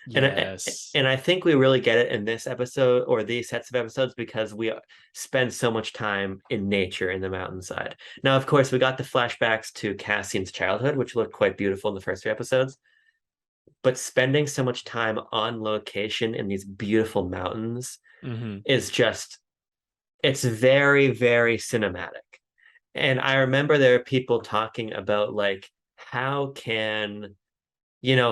S2: Yes.
S1: And I think we really get it in this episode or these sets of episodes because we spend so much time in nature in the mountainside. Now, of course, we got the flashbacks to Cassian's childhood, which looked quite beautiful in the first 3 episodes. But spending so much time on location in these beautiful mountains
S2: Hmm.
S1: is just, it's very, very cinematic. And I remember there are people talking about like, how can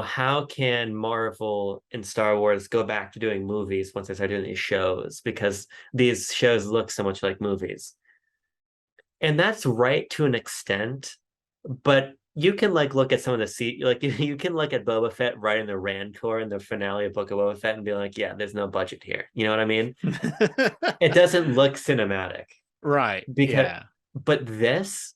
S1: how can Marvel and Star Wars go back to doing movies once they start doing these shows? Because these shows look so much like movies. And that's right to an extent, but you can like look at some of the like you can look at Boba Fett riding the Rancor in the finale of Book of Boba Fett and be like, yeah, there's no budget here. You know what I mean? It doesn't look cinematic
S2: Right.
S1: because,
S2: Yeah.
S1: but this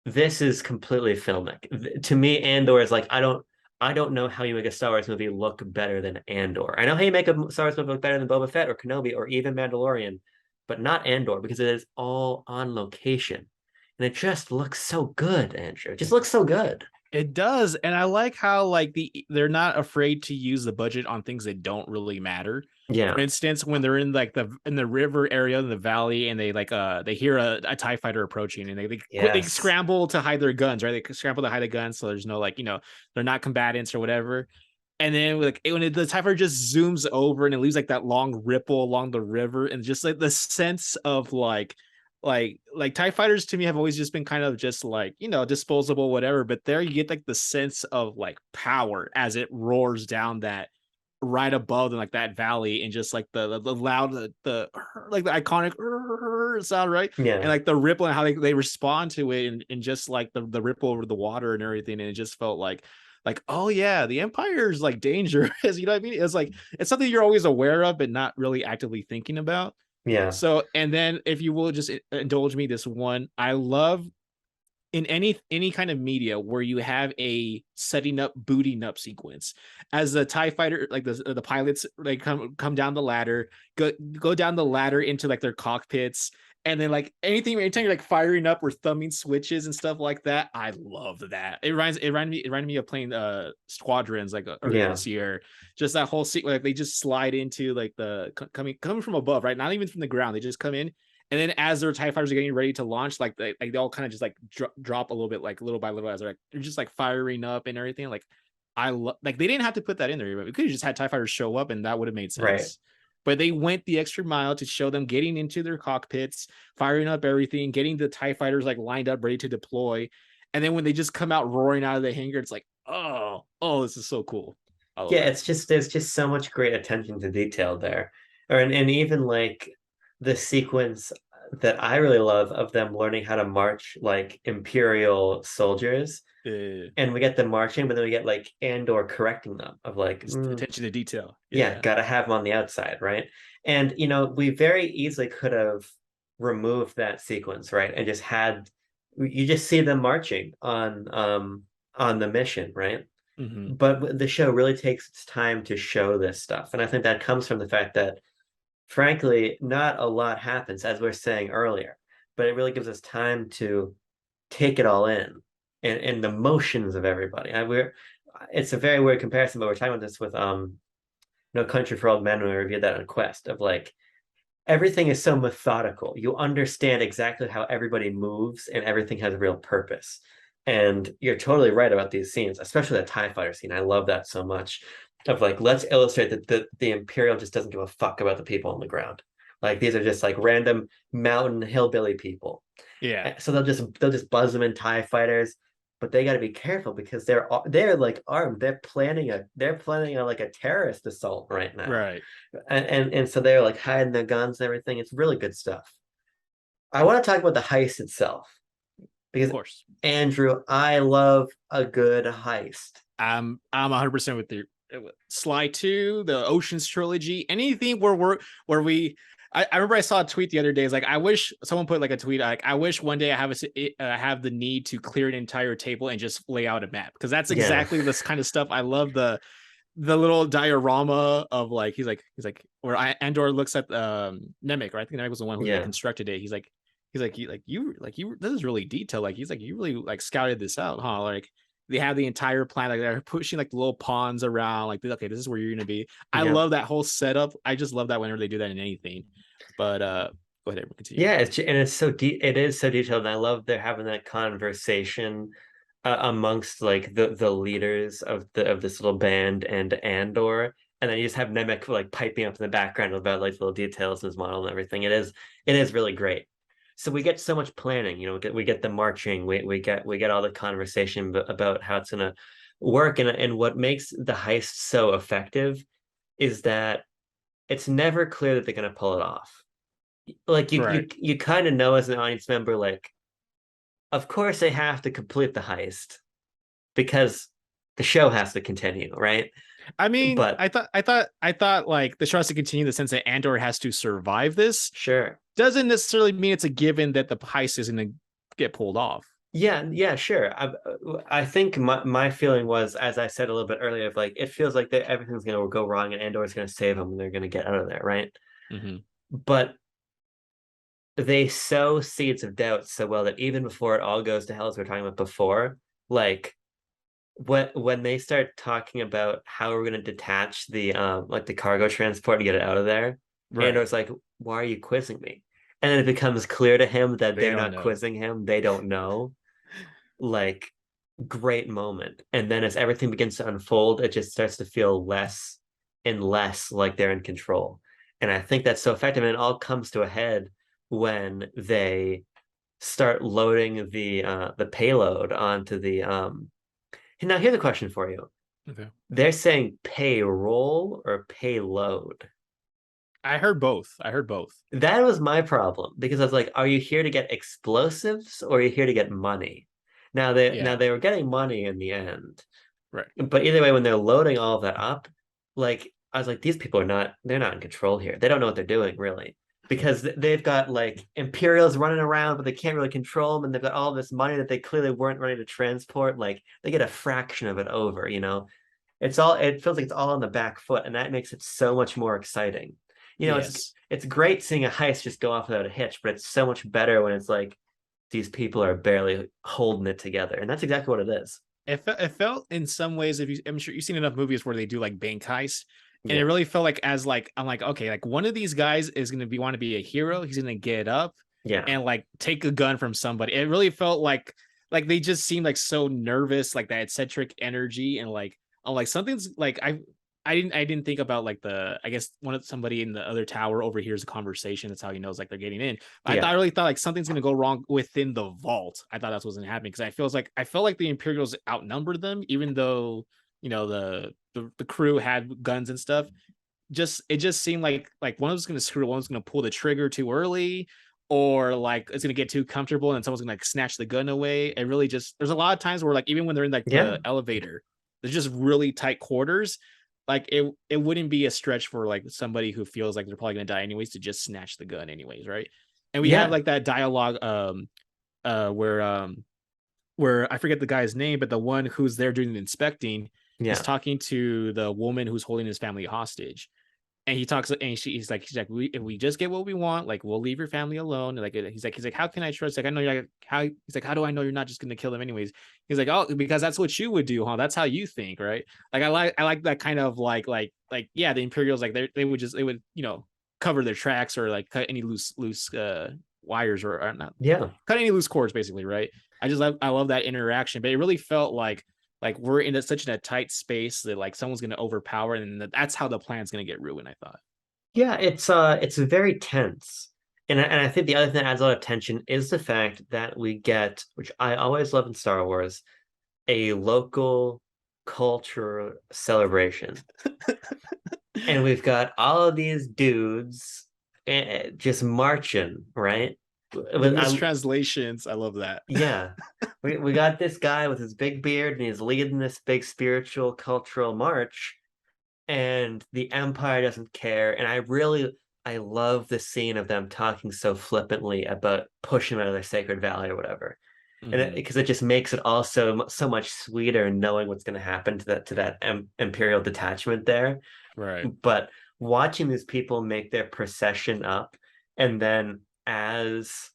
S1: is completely filmic. To me, Andor is like, I don't know how you make a Star Wars movie look better than Andor. I know how you make a Star Wars movie look better than Boba Fett or Kenobi or even Mandalorian, but not Andor because it is all on location. And it just looks so good, Andrew. It just looks so good.
S2: It does, and I like how like they're not afraid to use the budget on things that don't really matter. For
S1: Yeah.
S2: instance, when they're in like the river area in the valley, and they hear a TIE fighter approaching, and they
S1: Yes.
S2: scramble to hide their guns, right? They scramble to hide the guns, so there's no like they're not combatants or whatever. And then like when the TIE fighter just zooms over and it leaves like that long ripple along the river, and just like the sense of like TIE fighters to me have always just been kind of just like disposable whatever, but there you get like the sense of like power as it roars down that right above them, like that valley, and just like the loud the like the iconic sound, right? And
S1: Yeah.
S2: like the ripple and how they respond to it, and just like the ripple over the water and everything, and it just felt like oh yeah, the empire's like dangerous. You know what I mean? It's like it's something you're always aware of but not really actively thinking about.
S1: Yeah.
S2: So, and then if you will just indulge me this one, I love in any kind of media where you have a setting up booting up sequence as the TIE fighter, like the pilots, like come down the ladder, go down the ladder into like their cockpits, and then like anytime you're like firing up or thumbing switches and stuff like that. I love that. It reminded me of playing Squadrons like earlier
S1: Yeah.
S2: this year. Just that whole sequence, like they just slide into like the coming from above, right? Not even from the ground. They just come in, and then as their TIE fighters are getting ready to launch, like they all kind of just like drop a little bit, like little by little, as they're just like firing up and everything. Like like they didn't have to put that in there, but we could have just had TIE fighters show up and that would have made
S1: Right.
S2: sense. But they went the extra mile to show them getting into their cockpits, firing up everything, getting the TIE fighters like lined up, ready to deploy. And then when they just come out roaring out of the hangar, it's like, oh, this is so cool. I love
S1: Yeah,
S2: that.
S1: it's just there's just so much great attention to detail there. And even like the sequence that I really love of them learning how to march like Imperial soldiers.
S2: Uh,
S1: And we get them marching, but then we get like Andor correcting them of like,
S2: just attention to detail.
S1: yeah,
S2: Yeah.
S1: gotta have them on the outside, right? And we very easily could have removed that sequence, right? And just had you just see them marching on the mission, right?
S2: Hmm.
S1: But the show really takes its time to show this stuff. And I think that comes from the fact that, frankly, not a lot happens, as we are saying earlier, but it really gives us time to take it all in and the motions of everybody. It's a very weird comparison, but we're talking about this with No Country for Old Men when we reviewed that on Quest of like everything is so methodical. You understand exactly how everybody moves and everything has a real purpose. And you're totally right about these scenes, especially the TIE fighter scene. I love that so much. Of like, let's illustrate that the Imperial just doesn't give a fuck about the people on the ground. Like these are just like random mountain hillbilly people.
S2: Yeah.
S1: So they'll just buzz them in TIE fighters, but they got to be careful because they're like armed. They're planning like a terrorist assault right now,
S2: Right.
S1: and so they're like hiding their guns and everything. It's really good stuff. I want to talk about the heist itself
S2: Of
S1: because
S2: course.
S1: Andrew, I love a good heist.
S2: I'm 100% with you. Sly 2, the Oceans trilogy, anything where we I remember I saw a tweet the other day. It's like I wish someone put like a tweet like I wish one day I have the need to clear an entire table and just lay out a map because that's
S1: Yeah,
S2: exactly this kind of stuff. I love the little diorama of like he's like where Andor looks at Nemec, right? I think Nemec was the one who like
S1: yeah,
S2: constructed it. He's like you this is really detailed. Like he's like you really like scouted this out, huh? Like they have the entire plan. Like they're pushing like the little pawns around. Like okay, this is where you're gonna be. I
S1: yeah.
S2: love that whole setup. I just love that whenever they do that in anything. But go ahead, continue.
S1: Yeah, and it is so detailed, and I love they're having that conversation amongst like the leaders of this little band and Andor, and then you just have Nemec like piping up in the background about like little details in his model and everything. It is really great. So we get so much planning, we get the marching, we get all the conversation about how it's gonna work, and what makes the heist so effective is that it's never clear that they're gonna pull it off. Like you
S2: Right.
S1: you you kind of know as an audience member, like, of course they have to complete the heist because the show has to continue, right?
S2: I mean,
S1: But
S2: I thought like the show has to continue in the sense that Andor has to survive this.
S1: sure.
S2: Doesn't necessarily mean it's a given that the heist is going to get pulled off.
S1: Yeah, yeah, sure. I think my feeling was, as I said a little bit earlier, of like it feels like that everything's gonna go wrong and Andor's gonna save them and they're gonna get out of there, right?
S2: Mm-hmm.
S1: But they sow seeds of doubt so well that even before it all goes to hell, as we were talking about before, like when they start talking about how we're going to detach the like the cargo transport to get it out of there,
S2: Right.
S1: Andor's like, why are you quizzing me? And then it becomes clear to him that
S2: They
S1: they're
S2: don't
S1: not
S2: know.
S1: quizzing him, they don't know. Like, great moment. And then as everything begins to unfold, it just starts to feel less and less like they're in control. And I think that's so effective, and it all comes to a head when they start loading the payload onto the now, here's a question for you.
S2: Okay.
S1: They're saying payroll or payload.
S2: I heard both. I heard both.
S1: That was my problem because I was like, are you here to get explosives or are you here to get money? Now
S2: Yeah.
S1: they were getting money in the end.
S2: Right.
S1: But either way, when they're loading all of that up, like I was like, these people they're not in control here. They don't know what they're doing, really. Because they've got like Imperials running around, but they can't really control them, and they've got all this money that they clearly weren't ready to transport. Like they get a fraction of it over. It feels like it's all on the back foot, and that makes it so much more exciting. It's
S2: Yes.
S1: it's great seeing a heist just go off without a hitch, but it's so much better when it's like these people are barely holding it together, and that's exactly what it is.
S2: It felt in some ways, if you, I'm sure you've seen enough movies where they do like bank heists, and it
S1: Yeah,
S2: really felt like as like I'm like okay, like one of these guys is gonna be want to be a hero. He's gonna get up
S1: yeah,
S2: and like take a gun from somebody. It really felt like they just seemed like so nervous, like that eccentric energy, and like I'm like something's like I didn't think about like the I guess one of somebody in the other tower overhears a conversation. That's how he knows like they're getting in. I
S1: yeah,
S2: really thought like something's gonna go wrong within the vault. I thought that's what's gonna happen because I felt like the Imperials outnumbered them, even though the crew had guns and stuff. It just seemed like one was gonna screw, one was gonna pull the trigger too early, or like it's gonna get too comfortable and someone's gonna like snatch the gun away. It really just there's a lot of times where like even when they're in like
S1: yeah,
S2: the elevator, there's just really tight quarters. Like it wouldn't be a stretch for like somebody who feels like they're probably gonna die anyways to just snatch the gun anyways, right? And we have
S1: yeah,
S2: like that dialogue uh where um where I forget the guy's name, but the one who's there doing the inspecting is
S1: yeah,
S2: talking to the woman who's holding his family hostage, and he talks and he's like if we just get what we want, like we'll leave your family alone. And like he's like how can I trust, like I know you're like how he's like how do I know you're not just gonna kill them anyways? He's like, oh, because that's what you would do, huh? That's how you think, right? Like I like that kind of like yeah, the Imperials like they would cover their tracks or like cut any loose wires or not
S1: yeah.
S2: cut any loose cords basically, right? I love that interaction, but it really felt like we're in such a tight space that like someone's going to overpower, and that's how the plan's going to get ruined. I thought.
S1: Yeah, it's very tense. And I think the other thing that adds a lot of tension is the fact that we get, which I always love in Star Wars, a local culture celebration, and we've got all of these dudes just marching, right?
S2: The
S1: I,
S2: mistranslations, I love that.
S1: yeah, we got this guy with his big beard, and he's leading this big spiritual cultural march, and the Empire doesn't care. And I love the scene of them talking so flippantly about pushing them out of their sacred valley or whatever. And
S2: Hmm.
S1: because it just makes it also so much sweeter knowing what's going to happen to that imperial detachment there.
S2: Right.
S1: But watching these people make their procession up, and then as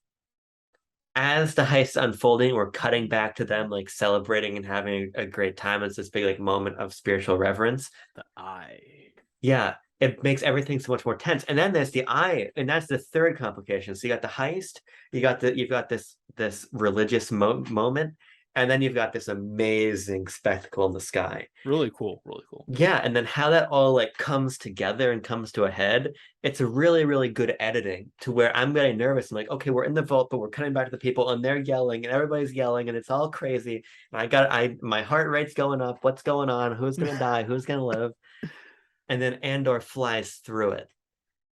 S1: the heist unfolding, we're cutting back to them like celebrating and having a great time. It's this big like moment of spiritual reverence.
S2: The eye.
S1: Yeah, it makes everything so much more tense. And then there's the eye, and that's the third complication. So you got the heist, you've got this religious moment, and then you've got this amazing spectacle in the sky.
S2: Really cool. Really cool.
S1: Yeah, and then how that all like comes together and comes to a head, it's a really, really good editing to where I'm getting nervous. I'm like, okay, we're in the vault, but we're cutting back to the people and they're yelling and everybody's yelling and it's all crazy. And my heart rate's going up. What's going on? Who's gonna die? Who's gonna live? And then Andor flies through it.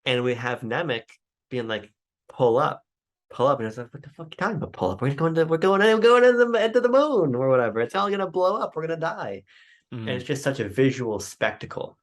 S1: And we have Nemec being like, pull up, pull up. And it's like, what the fuck are you talking about? Pull up. We're going into the moon or whatever. It's all gonna blow up. We're gonna die. And
S2: Hmm.
S1: it's just such a visual spectacle.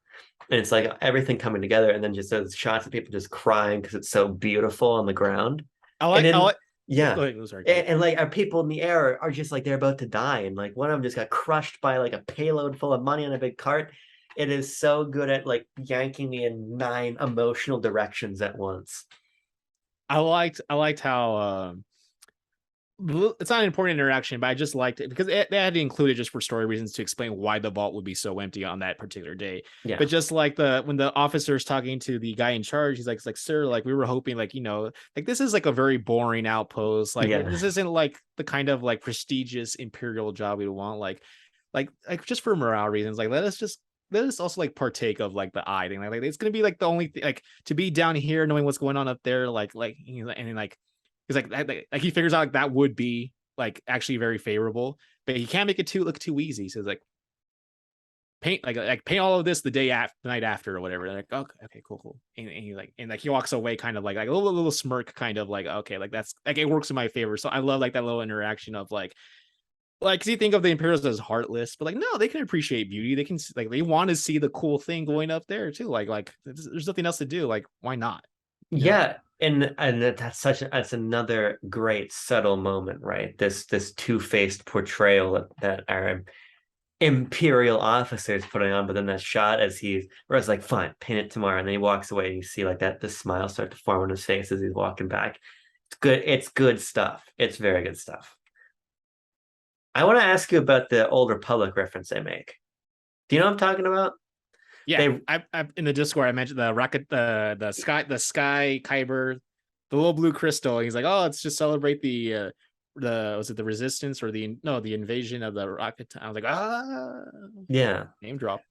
S1: And it's like everything coming together, and then just those shots of people just crying because it's so beautiful on the ground. And
S2: I
S1: then
S2: like. Go
S1: yeah,
S2: ahead. Sorry. Go ahead.
S1: and like our people in the air are just like they're about to die, and like one of them just got crushed by like a payload full of money on a big cart. It is so good at like yanking me in nine emotional directions at once.
S2: I liked how it's not an important interaction, but I just liked it because they had to include it just for story reasons to explain why the vault would be so empty on that particular day.
S1: Yeah,
S2: But just like the when the officer's talking to the guy in charge, he's like, sir, like we were hoping, like, like this is like a very boring outpost. Like
S1: yeah,
S2: this isn't like the kind of like prestigious imperial job we want. Like just for morale reasons, like let us also like partake of like the eye thing. Like it's gonna be like the only thing, like to be down here knowing what's going on up there, and then like because like he figures out like that would be like actually very favorable, but he can't make it look too easy. So it's like paint all of this the night after or whatever. They're like, okay, cool. And he like he walks away kind of like a little smirk, kind of like, okay, like that's like it works in my favor. So I love like that little interaction of like, cause you think of the Imperials as heartless, but like no, they can appreciate beauty. They can like they want to see the cool thing going up there too. Like there's nothing else to do. Like why not? You know?
S1: yeah. And that's another great subtle moment, right? This two-faced portrayal that our imperial officers putting on, but then that shot where it's like, fine, paint it tomorrow, and then he walks away, and you see like that the smile start to form on his face as he's walking back. It's good. It's good stuff. It's very good stuff. I want to ask you about the Old Republic reference they make. Do you know what I'm talking about?
S2: Yeah,
S1: They
S2: I in the Discord I mentioned the rocket, the sky kyber, the little blue crystal. He's like, oh, let's just celebrate the was it the resistance or the invasion of the rocket? I was like,
S1: yeah,
S2: name drop.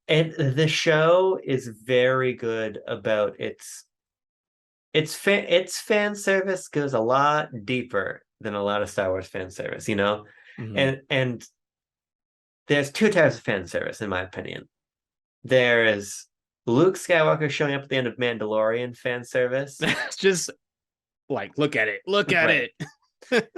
S1: and the show is very good about its fan service goes a lot deeper than a lot of Star Wars fan service, you know?
S2: Mm-hmm.
S1: And there's two types of fan service, in my opinion. There is Luke Skywalker showing up at the end of Mandalorian fan service.
S2: It's just like look at
S1: Right.
S2: it.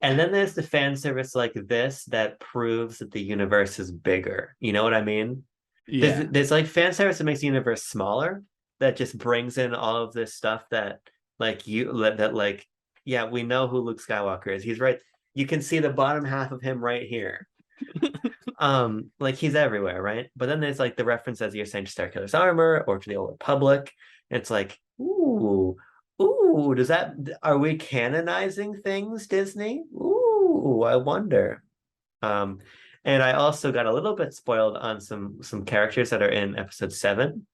S1: And then there's the fan service like this that proves that the universe is bigger. You know what I mean? There's
S2: Yeah.
S1: there's like fan service that makes the universe smaller, that just brings in all of this stuff that like yeah, we know who Luke Skywalker is. He's right. You can see the bottom half of him right here. Like he's everywhere, right? But then there's like the reference, as you're saying, to Starkiller's armor or to the Old Republic. And it's like, ooh, are we canonizing things, Disney? Ooh, I wonder. Um, and I also got a little bit spoiled on some characters that are in episode 7.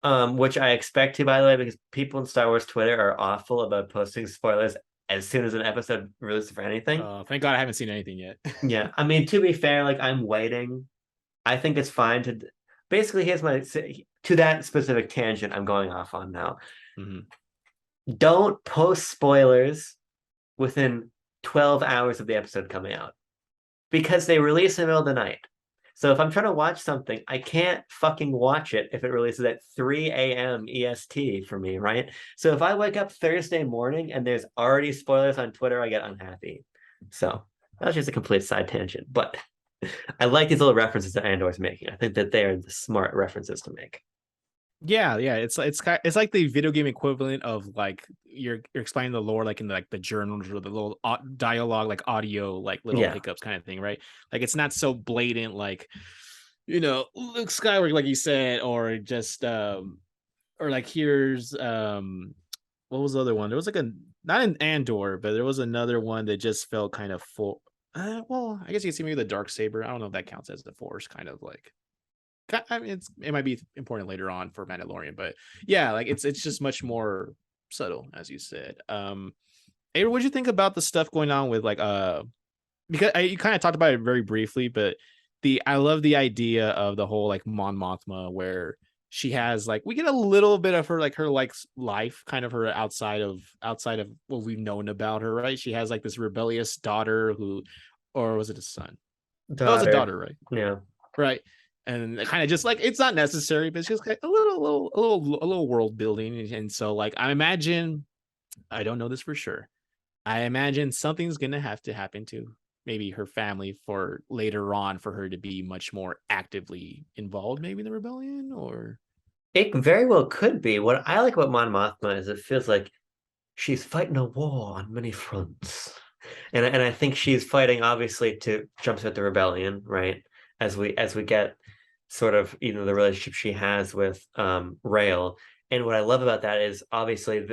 S1: Which I expect to, by the way, because people in Star Wars Twitter are awful about posting spoilers as soon as an episode releases for anything.
S2: Thank God I haven't seen anything yet.
S1: Yeah, I mean, to be fair, like I'm waiting. I think it's fine to basically here's my to that specific tangent I'm going off on now.
S2: Mm-hmm.
S1: Don't post spoilers within 12 hours of the episode coming out. because they release in the middle of the night. So if I'm trying to watch something, I can't fucking watch it if it releases at 3 a.m. EST for me, right? So if I wake up Thursday morning and there's already spoilers on Twitter, I get unhappy. So that was just a complete side tangent. But I like these little references that Andor's making. I think that they are the smart references to make.
S2: Yeah, yeah, it's like the video game equivalent of like you're explaining the lore like in like the journals or the little dialogue like audio like little
S1: Yeah.
S2: hiccups kind of thing, right? Like it's not so blatant like Luke Skywalker like you said, or just or like here's what was the other one? There was like a not an Andor, but there was another one that just felt kind of full. Well, I guess you can see maybe the dark saber. I don't know if that counts as the Force, kind of like. I mean, it might be important later on for Mandalorian, but yeah, like it's just much more subtle, as you said. Avery, what do you think about the stuff going on with like because you kind of talked about it very briefly, but the I love the idea of the whole like Mon Mothma where she has like we get a little bit of her like life, kind of her outside of what we've known about her, right? She has like this rebellious daughter who, or was it a son? That was a
S1: Daughter.
S2: daughter, right?
S1: Yeah.
S2: Right. And kind of just like it's not necessary, but it's just like a little world building. And so like I imagine, I don't know this for sure. I imagine something's gonna have to happen to maybe her family for later on for her to be much more actively involved, maybe in the rebellion, or
S1: It very well could be. What I like about Mon Mothma is it feels like she's fighting a war on many fronts. And I think she's fighting obviously to jumpstart the rebellion, right? As we get sort of the relationship she has with Rail. And what I love about that is obviously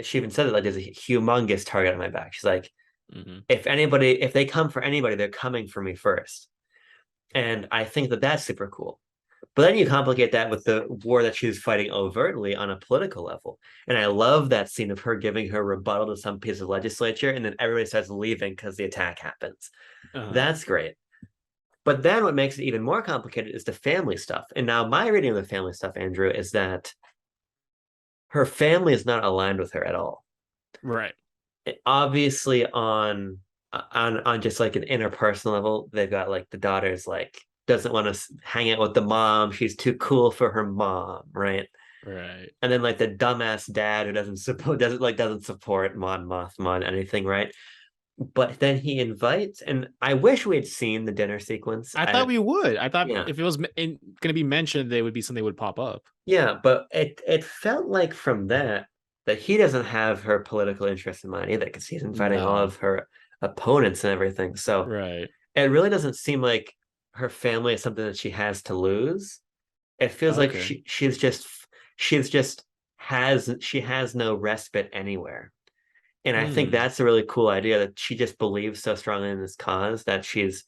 S1: she even said that like there's a humongous target on my back. She's like,
S2: Mhm.
S1: if they come for anybody, they're coming for me first. And I think that that's super cool. But then you complicate that with the war that she's fighting overtly on a political level. And I love that scene of her giving her rebuttal to some piece of legislature, and then everybody starts leaving because the attack happens.
S2: Uh-huh.
S1: That's great. But then what makes it even more complicated is the family stuff. And now my reading of the family stuff, Andrew, is that her family is not aligned with her at all.
S2: Right.
S1: Obviously on just like an interpersonal level, they've got like the daughter's like doesn't want to hang out with the mom. She's too cool for her mom, right?
S2: Right.
S1: And then like the dumbass dad who doesn't support Mon Mothma on anything, right? But then he invites, and I wish we had seen the dinner sequence.
S2: I thought we would. I thought
S1: Yeah,
S2: if it was gonna be mentioned, they would be something that would pop up.
S1: yeah, but it felt like from that he doesn't have her political interest in mind either, because he's inviting all
S2: No.
S1: of her opponents and everything. So
S2: Right.
S1: it really doesn't seem like her family is something that she has to lose. It feels like
S2: Okay.
S1: she has no respite anywhere. And I think
S2: Hmm.
S1: that's a really cool idea that she just believes so strongly in this cause that she's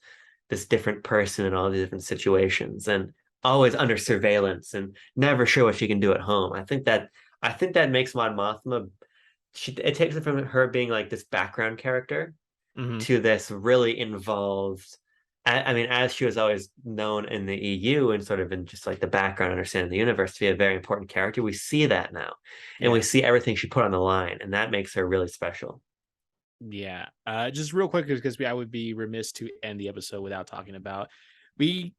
S1: this different person in all these different situations and always under surveillance and never sure what she can do at home. I think that makes Mon Mothma it takes it from her being like this background character
S2: Hmm.
S1: to this really involved. I mean, as she was always known in the EU and sort of in just like the background understanding the universe to be a very important character, we see that now. And we
S2: Yeah.
S1: see everything she put on the line, and that makes her really special.
S2: Yeah. Just real quick, because I would be remiss to end the episode without talking about we,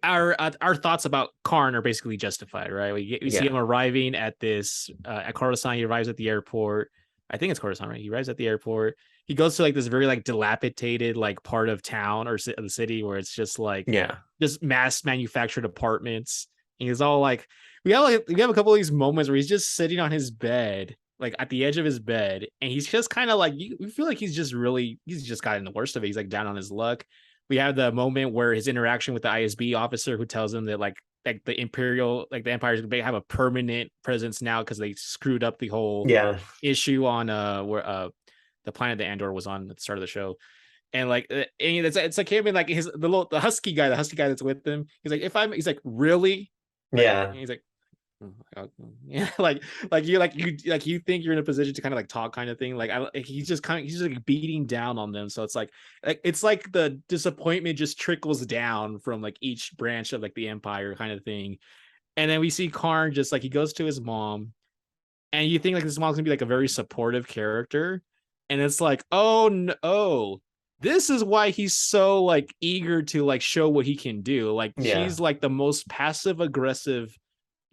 S2: our thoughts about Karn are basically justified, right? We see
S1: Yeah.
S2: him arriving at this at Coruscant. He arrives at the airport. I think it's Coruscant, right? He arrives at the airport. He goes to like this very like dilapidated like part of town or the city where it's just like
S1: Yeah.
S2: just mass manufactured apartments. And he's all like, we have a couple of these moments where he's just sitting on his bed like at the edge of his bed, and he's just kind of like you feel like he's just gotten the worst of it. He's like down on his luck. We have the moment where his interaction with the ISB officer who tells him that like the Imperial, like the Empire's gonna have a permanent presence now because they screwed up the whole
S1: Yeah.
S2: issue on where the planet that Andor was on at the start of the show. And like and it's like him and like the husky guy that's with him. He's like, really? Like,
S1: Yeah.
S2: and he's like, yeah, like you think you're in a position to kind of like talk kind of thing. Like he's just like beating down on them. So it's like the disappointment just trickles down from like each branch of like the empire kind of thing. And then we see Karn just like he goes to his mom, and you think like this mom's gonna be like a very supportive character, and it's like, oh no, this is why he's so like eager to like show what he can do. Like
S1: Yeah.
S2: she's like the most passive aggressive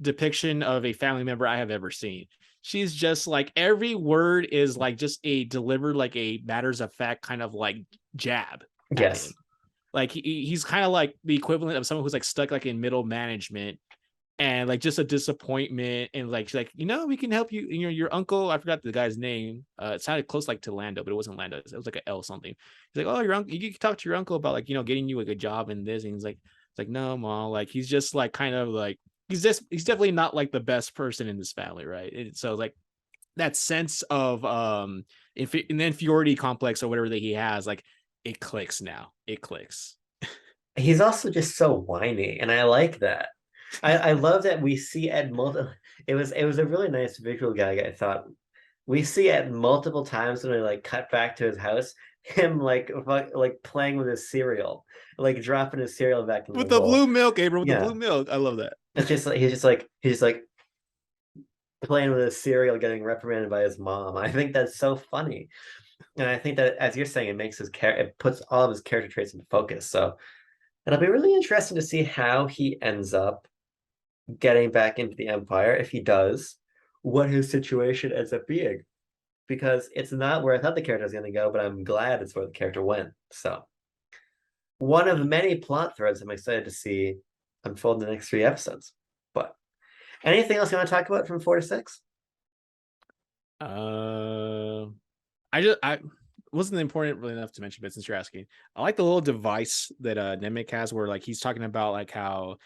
S2: depiction of a family member I have ever seen. She's just like every word is like just a delivered like a matters of fact kind of like jab at
S1: Yes.
S2: him. Like he's kind of like the equivalent of someone who's like stuck like in middle management and like just a disappointment and like she's like, we can help you. Your uncle, I forgot the guy's name. It sounded close like to Lando, but it wasn't Lando. It was like an L something. He's like, oh, your uncle, you can talk to your uncle about like getting you like a job in this. And he's like, it's like, no, mom. Like he's just like kind of like he's definitely not like the best person in this family, right? So like that sense of an inferiority complex or whatever that he has, like it clicks now. It clicks.
S1: He's also just so whiny, and I like that. I love that we see at multiple. It was a really nice visual gag, I thought. We see it multiple times when we like cut back to his house, him like playing with his cereal, like dropping his cereal back in the
S2: With the
S1: bowl.
S2: blue milk, Abram, with the
S1: Yeah,
S2: blue milk. I love that.
S1: it's just like he's just like playing with his cereal, getting reprimanded by his mom. I think that's so funny, and I think that as you're saying, it makes it puts all of his character traits into focus. So it'll be really interesting to see how he ends up getting back into the Empire if he does, what his situation ends up being. Because it's not where I thought the character was going to go, but I'm glad it's where the character went. So, one of many plot threads I'm excited to see unfold in the next 3 episodes. But anything else you want to talk about from 4 to 6?
S2: Uh, I wasn't important really enough to mention, but since you're asking, I like the little device that Nemec has where like he's talking about like how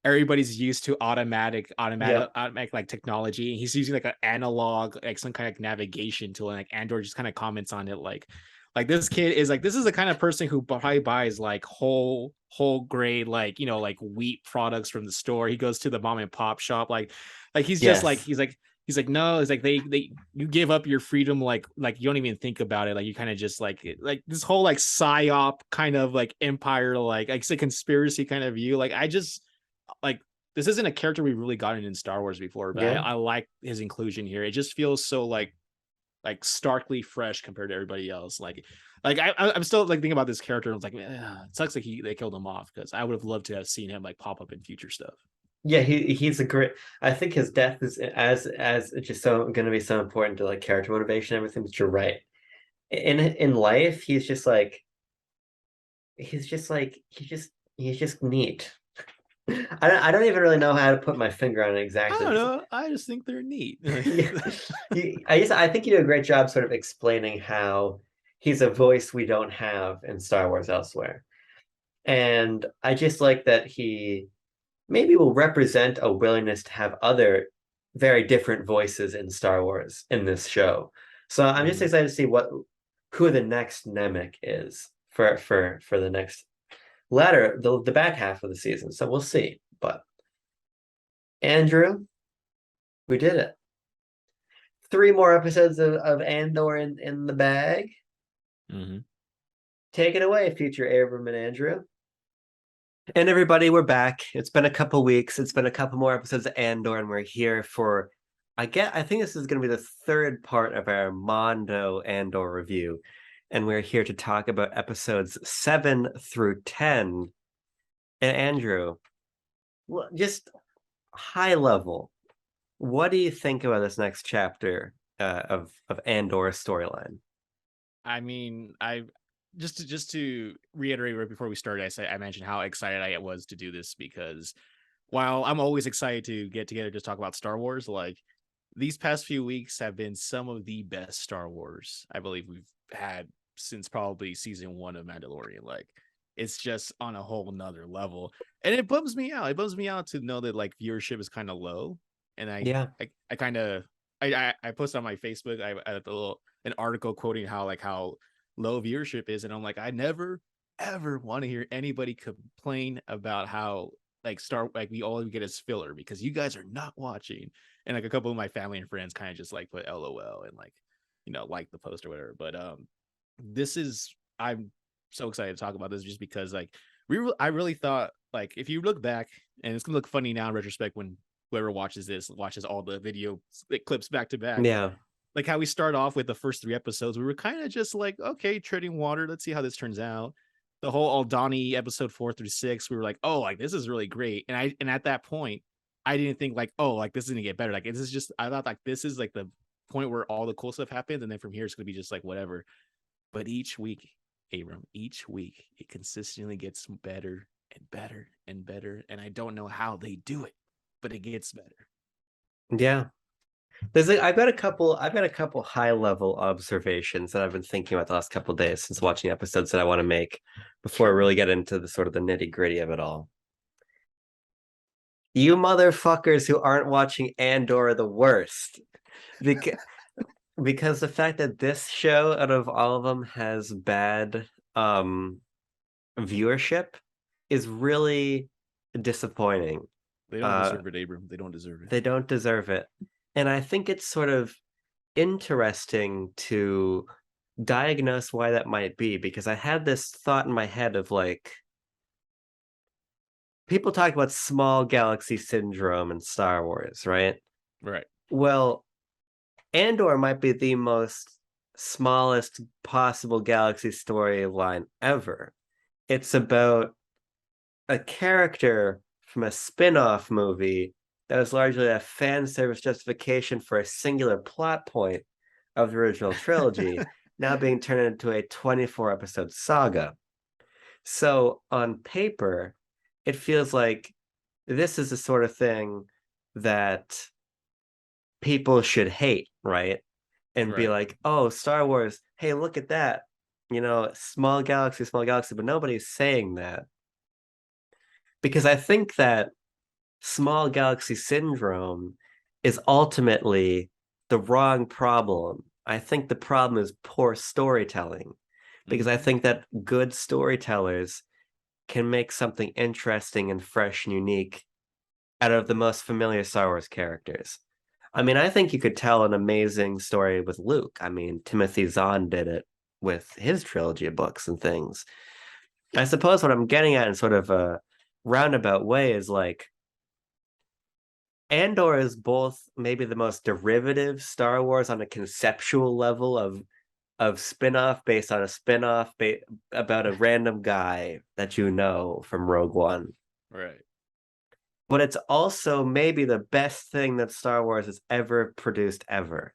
S2: everybody's used to
S1: Yep.
S2: automatic like technology. He's using like an analog, like some kind of navigation tool, and like Andor just kind of comments on it like this kid is like this is the kind of person who probably buys like whole grade like like wheat products from the store. He goes to the mom and pop shop like he's just like
S1: Yes.
S2: he's like no, it's like they you give up your freedom like you don't even think about it, like you kind of just like this whole like psyop kind of like empire like it's a conspiracy kind of view. Like I just like this isn't a character we've really gotten in Star Wars before, but
S1: Yeah.
S2: I like his inclusion here. It just feels so like starkly fresh compared to everybody else. I'm still like thinking about this character. And it's like, it sucks like they killed him off because I would have loved to have seen him like pop up in future stuff.
S1: Yeah, he's a great. I think his death is as it's just so going to be so important to like character motivation and everything. But you're right. In life, he's just neat. I don't even really know how to put my finger on it
S2: I
S1: exactly.
S2: don't
S1: Just
S2: know. I just think they're neat.
S1: yeah, I think you do a great job sort of explaining how he's a voice we don't have in Star Wars elsewhere, and I just like that he maybe will represent a willingness to have other very different voices in Star Wars in this show. So I'm just
S2: Mhm.
S1: excited to see who the next Nemec is for the next the back half of the season. So we'll see. But Andrew, we did it. 3 more episodes of Andor in the bag.
S2: Mhm.
S1: Take it away, future Abram and Andrew. And everybody, we're back. It's been a couple weeks. It's been a couple more episodes of Andor, and we're here for I think this is going to be the third part of our Mondo Andor review. And we're here to talk about episodes 7 through 10. And Andrew, just high level, what do you think about this next chapter of Andor's storyline?
S2: I mean, I just to reiterate right before we started, I mentioned how excited I was to do this because while I'm always excited to get together to talk about Star Wars, like these past few weeks have been some of the best Star Wars I believe we've had since probably season one of Mandalorian. Like it's just on a whole nother level. And it bums me out. It bums me out to know that like viewership is kind of low. And
S1: Yeah,
S2: I kind of I posted on my Facebook I had a little an article quoting how low viewership is, and I'm like, I never ever want to hear anybody complain about how like we all we get is filler because you guys are not watching. And like a couple of my family and friends kind of just like put LOL and like like the post or whatever. But this is I'm so excited to talk about this just because like I really thought like if you look back, and it's gonna look funny now in retrospect when whoever watches this watches all the video clips back to back.
S1: yeah.
S2: like how we start off with the first 3 episodes, we were kind of just like, okay, treading water. Let's see how this turns out. The whole Aldani episode 4 through 6, we were like, oh, like this is really great. And at that point, I didn't think like, oh, like this is gonna get better. Like this is just, I thought like this is like the point where all the cool stuff happens, and then from here it's gonna be just like whatever. But each week, Abram, each week it consistently gets better and better and better. And I don't know how they do it, but it gets better.
S1: Yeah. I've got a couple high level observations that I've been thinking about the last couple of days since watching episodes that I want to make before I
S2: Sure.
S1: really get into the sort of the nitty gritty of it all. You motherfuckers who aren't watching Andor are the worst. Because, because the fact that this show out of all of them has bad viewership is really disappointing.
S2: They don't
S1: Uh
S2: deserve it, Abram. They don't deserve it.
S1: they don't deserve it. And I think it's sort of interesting to diagnose why that might be because I had this thought in my head of like people talk about small galaxy syndrome in Star Wars, right?
S2: Right.
S1: Well, Andor might be the most smallest possible galaxy storyline ever. It's about a character from a spin-off movie that was largely a fan service justification for a singular plot point of the original trilogy, now being turned into a 24 episode saga. So on paper, it feels like this is the sort of thing that people should hate, right? And be
S2: Right.
S1: like, oh, Star Wars, hey, look at that. You know, small galaxy, but nobody's saying that. Because I think that small galaxy syndrome is ultimately the wrong problem. I think the problem is poor storytelling because I
S2: Mm-hmm.
S1: think that good storytellers can make something interesting and fresh and unique out of the most familiar Star Wars characters. I mean, I think you could tell an amazing story with Luke. I mean, Timothy Zahn did it with his trilogy of books and things. I suppose what I'm getting at in sort of a roundabout way is like Andor is both maybe the most derivative Star Wars on a conceptual level of spin-off based on a spin-off about a random guy that you know from Rogue One.
S2: Right.
S1: But it's also maybe the best thing that Star Wars has ever produced ever.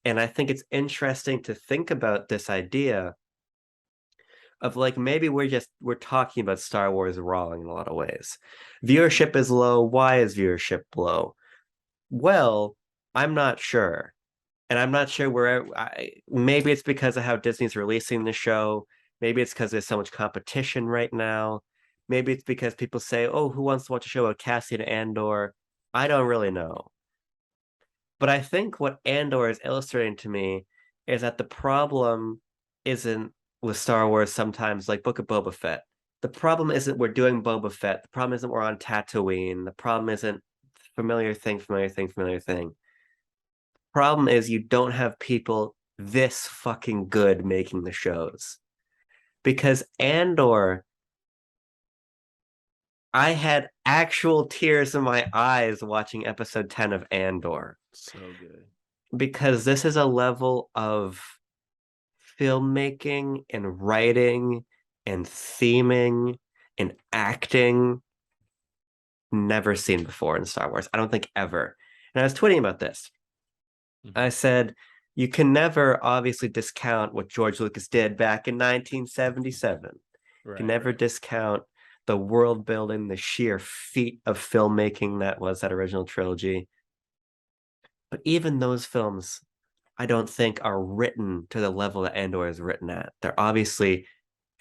S1: And I think it's interesting to think about this idea of like maybe we're talking about Star Wars wrong in a lot of ways. Viewership is low. Why is viewership low? Well, I'm not sure. And I'm not sure maybe it's because of how Disney's releasing the show. Maybe it's because there's so much competition right now. Maybe it's because people say, oh, who wants to watch a show about Cassian Andor? I don't really know. But I think what Andor is illustrating to me is that the problem isn't with Star Wars sometimes like Book of Boba Fett. The problem isn't we're doing Boba Fett. The problem isn't we're on Tatooine. The problem isn't familiar thing, familiar thing, familiar thing. Problem is you don't have people this fucking good making the shows. Because Andor, I had actual tears in my eyes watching episode 10 of Andor.
S2: So good.
S1: Because this is a level of filmmaking and writing and theming and acting never seen before in Star Wars. I don't think ever. And I was tweeting about this.
S2: Mm-hmm.
S1: I said, you can never obviously discount what George Lucas did back in 1977. You can
S2: Right.
S1: never
S2: Right.
S1: discount the world building, the sheer feat of filmmaking that was that original trilogy. But even those films, I don't think are written to the level that Andor is written at. They're obviously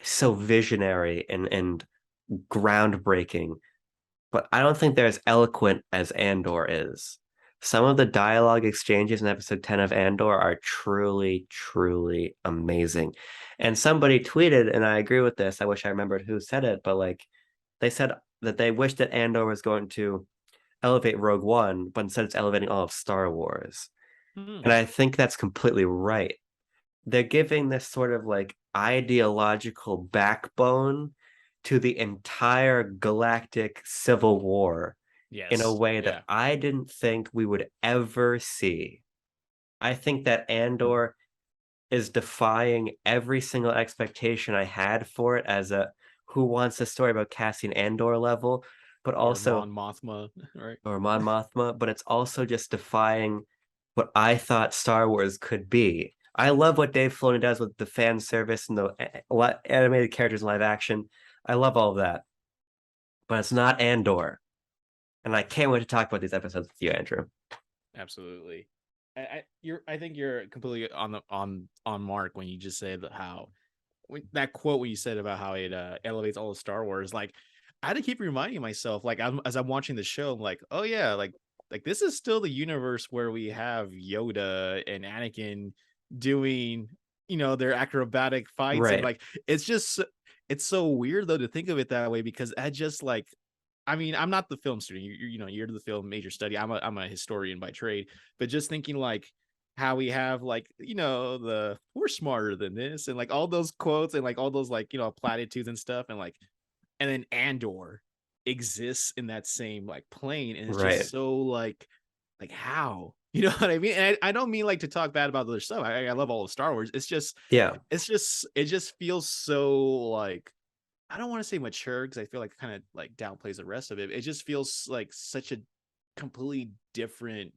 S1: so visionary and groundbreaking, but I don't think they're as eloquent as Andor is. Some of the dialogue exchanges in episode 10 of Andor are truly, truly amazing. And somebody tweeted, and I agree with this. I wish I remembered who said it, but like they said that they wish that Andor was going to elevate Rogue One, but instead it's elevating all of Star Wars.
S2: Hmm.
S1: And I think that's completely right. They're giving this sort of like ideological backbone to the entire galactic civil war in a
S2: Yes.
S1: way that
S2: Yeah.
S1: I didn't think we would ever see. I think that Andor is defying every single expectation I had for it as a who wants a story about Cassian Andor level, but
S2: Or
S1: also
S2: Mon Mothma, right?
S1: or Mon Mothma, but it's also just defying what I thought Star Wars could be. I love what Dave Filoni does with the fan service and the animated characters in live action. I love all of that, but it's not Andor, and I can't wait to talk about these episodes with you, Andrew.
S2: Absolutely. I think you're completely on mark when you just said how that quote when you said about how it elevates all of Star Wars. Like I had to keep reminding myself, like as I'm watching the show, I'm like, oh yeah, like this is still the universe where we have Yoda and Anakin doing, their acrobatic fights, and
S1: Right.
S2: like it's so weird though to think of it that way, because I just like, I mean, I'm not the film student. You're the film major study. I'm a historian by trade, but just thinking like how we have like, the we're smarter than this, and like all those quotes and like all those like, platitudes and stuff, and like, and then Andor exists in that same like plane, and it's just
S1: Right.
S2: so like how, you know what I mean? And I don't mean like to talk bad about other stuff. I love all of Star Wars.
S1: Yeah.
S2: It just feels so like, I don't want to say mature because I feel like it kind of like downplays the rest of it. It just feels like such a completely different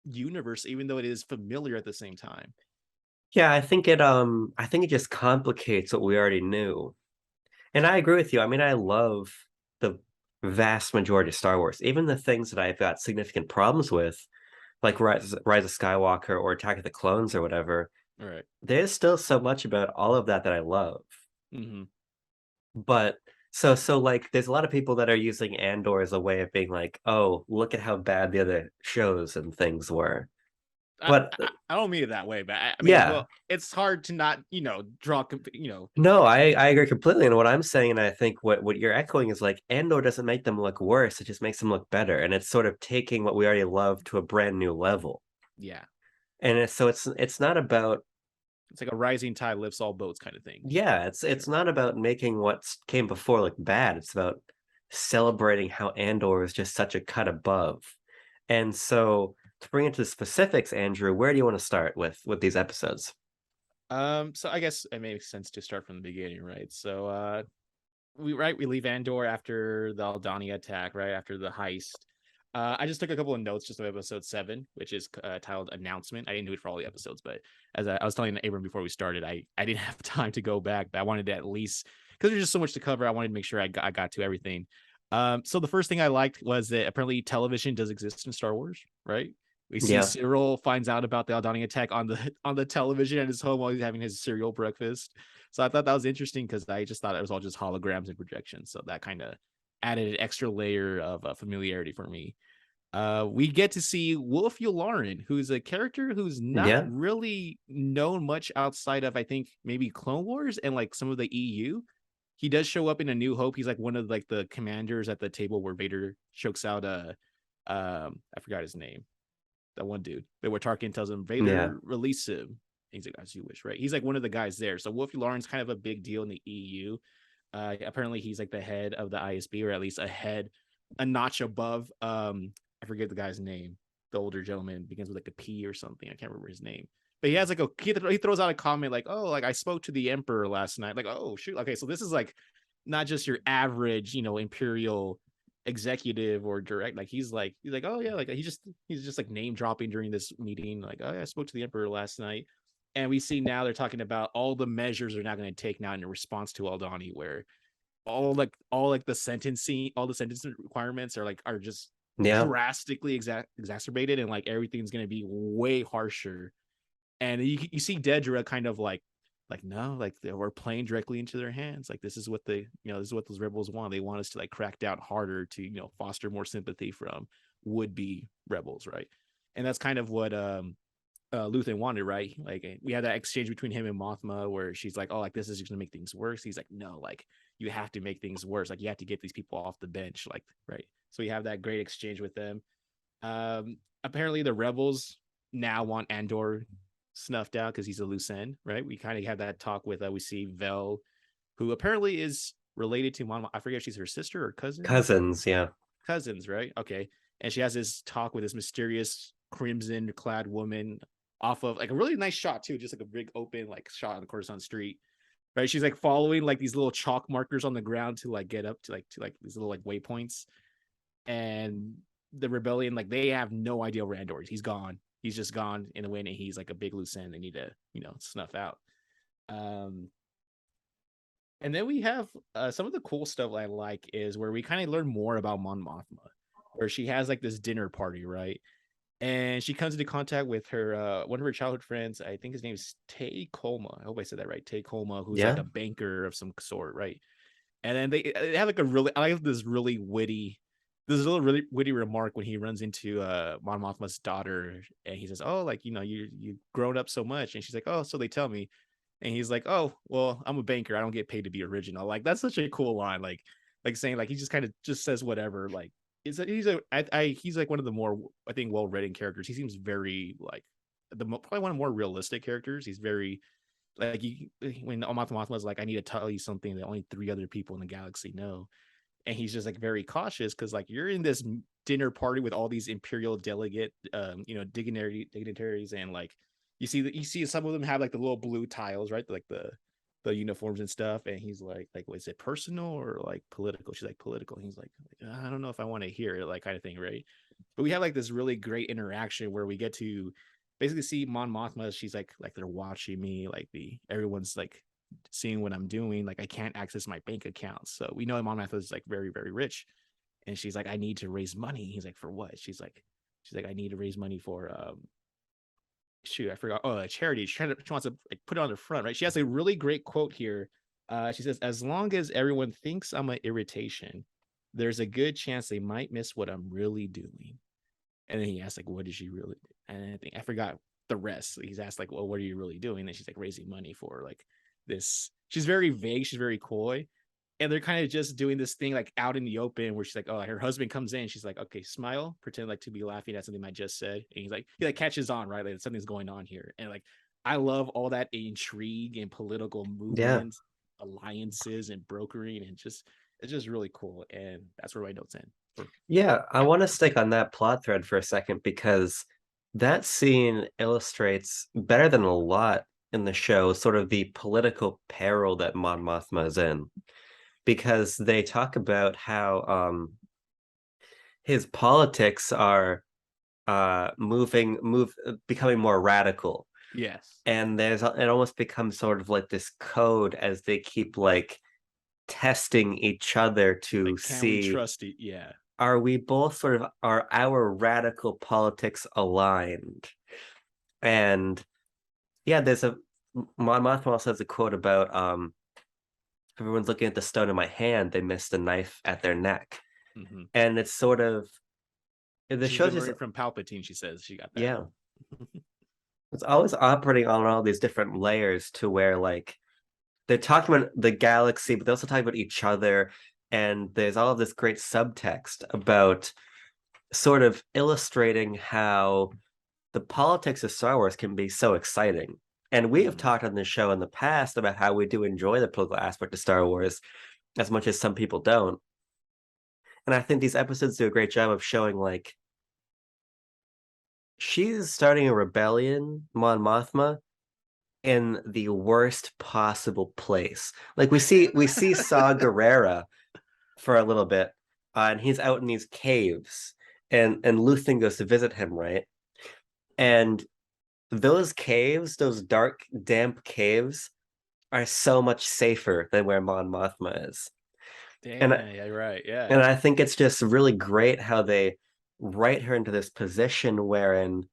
S2: universe, even though it is familiar at the same time.
S1: Yeah, I think it just complicates what we already knew. And I agree with you. I mean, I love the vast majority of Star Wars. Even the things that I've got significant problems with, like Rise of Skywalker or Attack of the Clones or whatever,
S2: All right.
S1: there's still so much about all of that that I love.
S2: Mm-hmm.
S1: But so like there's a lot of people that are using Andor as a way of being like, oh, look at how bad the other shows and things were. But
S2: I don't mean it that way, but I mean,
S1: yeah,
S2: well, it's hard to not, draw,
S1: no, I agree completely. And what I'm saying, and I think what you're echoing is like Andor doesn't make them look worse, it just makes them look better. And it's sort of taking what we already love to a brand new level.
S2: yeah,
S1: And it's not about
S2: it's like a rising tide lifts all boats kind of thing.
S1: yeah,
S2: For
S1: it's
S2: sure.
S1: not about making what came before look bad. It's about celebrating how Andor is just such a cut above. And so to bring it to the specifics, Andrew, where do you want to start with these episodes?
S2: So I guess it makes sense to start from the beginning, right? So, we leave Andor after the Aldani attack, right after the heist. I just took a couple of notes just of episode 7, which is titled "Announcement." I didn't do it for all the episodes, but as I was telling Abram before we started, I didn't have time to go back, but I wanted to at least, because there's just so much to cover. I wanted to make sure I got to everything. So the first thing I liked was that apparently television does exist in Star Wars, right? We see
S1: Yeah.
S2: Cyril finds out about the Aldani attack on the television at his home while he's having his cereal breakfast. So I thought that was interesting because I just thought it was all just holograms and projections. So that kind of added an extra layer of familiarity for me. We get to see Wolf Yularen, who's a character who's not
S1: Yeah.
S2: really known much outside of, I think, maybe Clone Wars and like some of the EU. He does show up in A New Hope. He's like one of like the commanders at the table where Vader chokes out I forgot his name, that one dude. But where Tarkin tells him,
S1: Yeah.
S2: Vader, release him. He's like, as you wish, right? He's like one of the guys there. So Wolfie Lauren's kind of a big deal in the EU. Apparently he's like the head of the ISB, or at least a notch above. I forget the guy's name. The older gentleman begins with like a P or something. I can't remember his name. But he has like he throws out a comment like, oh, like I spoke to the Emperor last night. Like, oh shoot. Okay, so this is like not just your average, imperial executive or direct. Like he's like, oh yeah, like he's just like name dropping during this meeting, like, oh yeah, I spoke to the Emperor last night. And we see now they're talking about all the measures they're not going to take now in response to Aldani, where all the sentencing, all the sentencing requirements are just
S1: Yeah.
S2: drastically exacerbated, and like everything's going to be way harsher. And you see Dedra kind of like no, like we're playing directly into their hands. Like this is what this is what those rebels want. They want us to like crack down harder to foster more sympathy from would be rebels, right? And that's kind of what Luthen wanted, right? Like we had that exchange between him and Mothma where she's like, oh, like this is just gonna make things worse. He's like, no, like you have to make things worse. Like you have to get these people off the bench, like, right? So we have that great exchange with them. Apparently the rebels now want Andor snuffed out because he's a loose end, right? We kind of have that talk with we see Vel, who apparently is related to Mon. I forget if she's her sister or cousin.
S1: Cousins, yeah.
S2: Cousins, right? Okay. And she has this talk with this mysterious crimson clad woman. off of like a really nice shot too, just like a big open like shot on the Coruscant Street. Right, she's like following like these little chalk markers on the ground to like get up to like these little like waypoints, and the rebellion like they have no idea where Andor is. He's gone. He's just gone in the wind, and he's like a big loose end. They need to snuff out. Um, and then we have some of the cool stuff I like is where we kind of learn more about Mon Mothma, where she has like this dinner party, right? And she comes into contact with her one of her childhood friends. I think his name is Tay Colma. I hope I said that right. Tay Colma, who's like
S1: Yeah.
S2: a banker of some sort, right? And then they have like a really I like this little really witty remark when he runs into Mon Mothma's daughter, and he says, "Oh, like you grown up so much," and she's like, "Oh, so they tell me," and he's like, "Oh, well, I'm a banker. I don't get paid to be original." Like that's such a cool line, like saying like he just kind of just says whatever. Like he's like one of the more I think well written characters. He seems very like probably one of the more realistic characters. He's very like when Mothma was like, "I need to tell you something that only 3 other people in the galaxy know," and he's just like very cautious because like you're in this dinner party with all these imperial delegate, dignitaries, and like you see some of them have like the little blue tiles, right? Like the uniforms and stuff, and he's like, "Was it personal or like political?" She's like, "Political." And he's like, "I don't know if I want to hear it," like kind of thing, right? But we have like this really great interaction where we get to basically see Mon Mothma. She's like they're watching me, like everyone's like seeing what I'm doing. Like I can't access my bank account, so we know Mon Mothma is like very very rich, and she's like, "I need to raise money." He's like, "For what?" She's like, "I need to raise money for shoot, I forgot. Oh, a charity. She wants to like put it on the front, right? She has a really great quote here. She says, "As long as everyone thinks I'm an irritation, there's a good chance they might miss what I'm really doing." And then he asked, like, "What did she really do?" And I forgot the rest. He's asked, like, "Well, what are you really doing?" And she's like, "Raising money for like this." She's very vague. She's very coy. And they're kind of just doing this thing like out in the open where she's like, "Oh, like, her husband comes in. She's like, okay, smile, pretend like to be laughing at something I just said." And he like catches on, right? Like something's going on here. And like, I love all that intrigue and political
S1: Yeah.
S2: movements, alliances and brokering. And it's just really cool. And that's where my notes end.
S1: Yeah, I want to stick on that plot thread for a second because that scene illustrates better than a lot in the show sort of the political peril that Mon Mothma is in. Because they talk about how his politics are becoming more radical.
S2: Yes.
S1: And it almost becomes sort of like this code as they keep like testing each other to
S2: Like, can we
S1: see,
S2: trust it? Yeah.
S1: are we both sort of, are our radical politics aligned? And yeah, there's a Mon Mothma also has a quote about everyone's looking at the stone in my hand, they missed the knife at their neck.
S2: Mm-hmm.
S1: And it's sort of the
S2: She's
S1: show
S2: been
S1: just,
S2: learning from Palpatine, she says. She got that.
S1: yeah, it's always operating on all these different layers to where like they're talking about the galaxy, but they're also talking about each other. And there's all of this great subtext about sort of illustrating how the politics of Star Wars can be so exciting. And we have
S2: Mm-hmm.
S1: talked on this show in the past about how we do enjoy the political aspect of Star Wars as much as some people don't. And I think these episodes do a great job of showing like she's starting a rebellion, Mon Mothma, in the worst possible place. Like we see Saw Gerrera for a little bit, and he's out in these caves, and Luthen goes to visit him, right? And those caves, those dark, damp caves, are so much safer than where Mon Mothma is. And
S2: Damn, yeah, right. Yeah.
S1: and I think it's just really great how they write her into this position wherein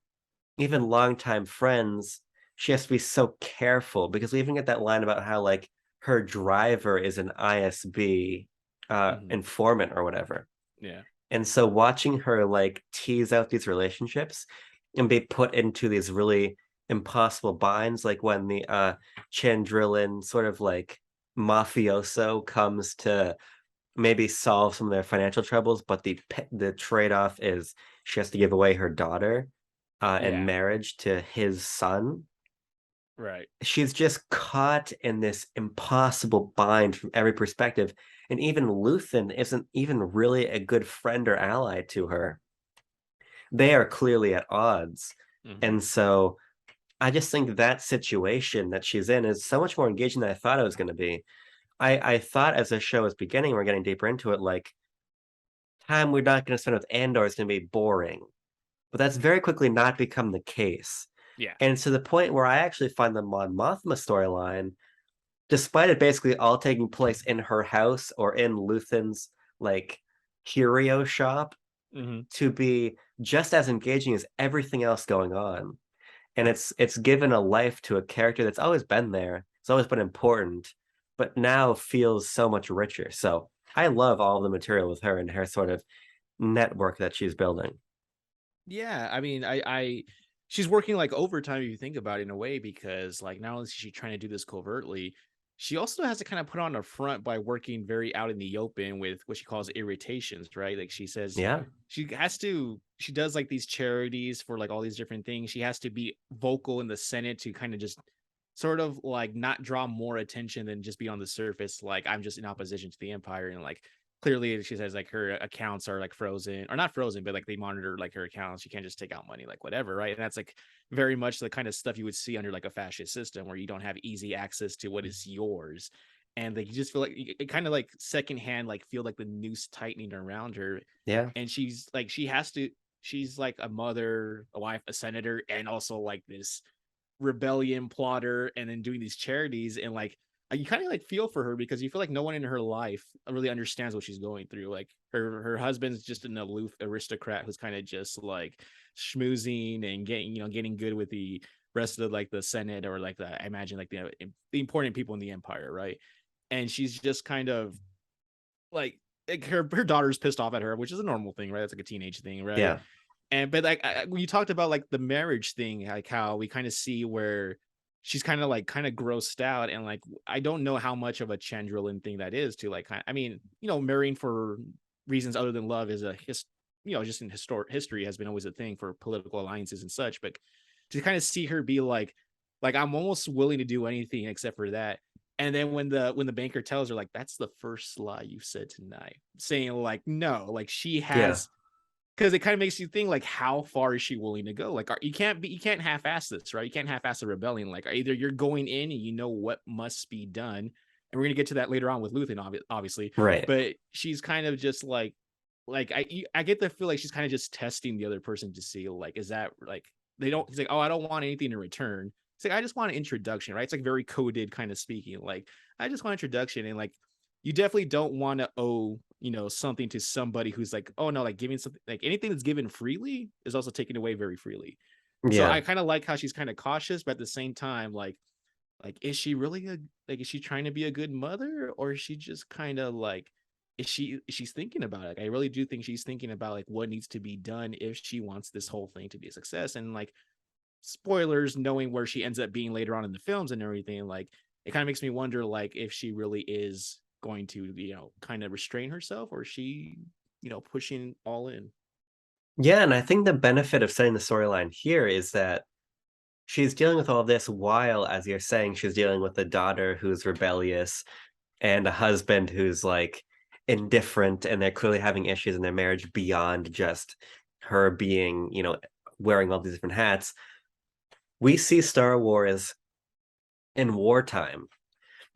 S1: even longtime friends, she has to be so careful because we even get that line about how like her driver is an ISB
S2: Mm-hmm.
S1: informant or whatever.
S2: Yeah.
S1: And so watching her like tease out these relationships and be put into these really impossible binds, like when the Chandrillan sort of like mafioso comes to maybe solve some of their financial troubles, but the trade-off is she has to give away her daughter in
S2: Yeah.
S1: marriage to his son.
S2: Right.
S1: She's just caught in this impossible bind from every perspective. And even Luthen isn't even really a good friend or ally to her. They are clearly at odds.
S2: Mm-hmm.
S1: And so I just think that situation that she's in is so much more engaging than I thought it was going to be. I thought as the show was beginning, we're getting deeper into it, like time we're not going to spend with Andor is going to be boring, but that's very quickly not become the case.
S2: Yeah.
S1: And to the point where I actually find the Mon Mothma storyline, despite it basically all taking place in her house or in Luthen's like curio shop,
S2: Hmm.
S1: to be just as engaging as everything else going on. And it's given a life to a character that's always been there. It's always been important, but now feels so much richer. So I love all of the material with her and her sort of network that she's building.
S2: Yeah, I mean, she's working like overtime if you think about it in a way, because like not only is she trying to do this covertly, she also has to kind of put on a front by working very out in the open with what she calls irritations, right? Like she says
S1: Yeah.
S2: she does like these charities for like all these different things. She has to be vocal in the Senate to kind of just sort of like not draw more attention than just be on the surface. Like I'm just in opposition to the empire, and like clearly she says like her accounts are like frozen, or not frozen, but like they monitor like her accounts. You can't just take out money, like whatever, right? And that's like very much the kind of stuff you would see under like a fascist system where you don't have easy access to what is yours. And like you just feel like it kind of like secondhand, like feel like the noose tightening around her.
S1: Yeah.
S2: And she's like a mother, a wife, a senator, and also like this rebellion plotter, and then doing these charities. And like you kind of like feel for her because you feel like no one in her life really understands what she's going through. Like her husband's just an aloof aristocrat who's kind of just like schmoozing and getting good with the rest of like the Senate, or like the, I imagine like the important people in the empire, right? And she's just kind of like her daughter's pissed off at her, which is a normal thing, right? That's like a teenage thing, right?
S1: Yeah.
S2: And but like when you talked about like the marriage thing, like how we kind of see where she's kind of grossed out, and like I don't know how much of a Chandrillin thing that is to like, I mean, marrying for reasons other than love is just in history has been always a thing for political alliances and such. But to kind of see her be like I'm almost willing to do anything except for that. And then when the banker tells her like that's the first lie you said tonight, saying like no, like she
S1: Yeah.
S2: has, because it kind of makes you think like how far is she willing to go? Like you can't half-ass this, right? You can't half-ass a rebellion. Like either you're going in and you know what must be done, and we're gonna get to that later on with Luthen, obviously.
S1: Right.
S2: But she's kind of just like I get the feel like she's kind of just testing the other person to see like, is that like, they don't, he's like, oh, I don't want anything in return. It's like I just want an introduction, right? It's like very coded kind of speaking. Like I just want introduction, and like you definitely don't want to owe something to somebody who's like, oh no, like giving something, like anything that's given freely is also taken away very freely. So
S1: Yeah.
S2: I kind of like how she's kind of cautious, but at the same time, like is she really is she trying to be a good mother, or is she just kind of like, she's thinking about it? Like, I really do think she's thinking about like what needs to be done if she wants this whole thing to be a success. And like spoilers, knowing where she ends up being later on in the films and everything, like it kind of makes me wonder like if she really is going to kind of restrain herself, or is she pushing all in.
S1: Yeah. And I think the benefit of setting the storyline here is that she's dealing with all this while, as you're saying, she's dealing with a daughter who's rebellious and a husband who's like indifferent, and they're clearly having issues in their marriage beyond just her being, wearing all these different hats. We see Star Wars in wartime,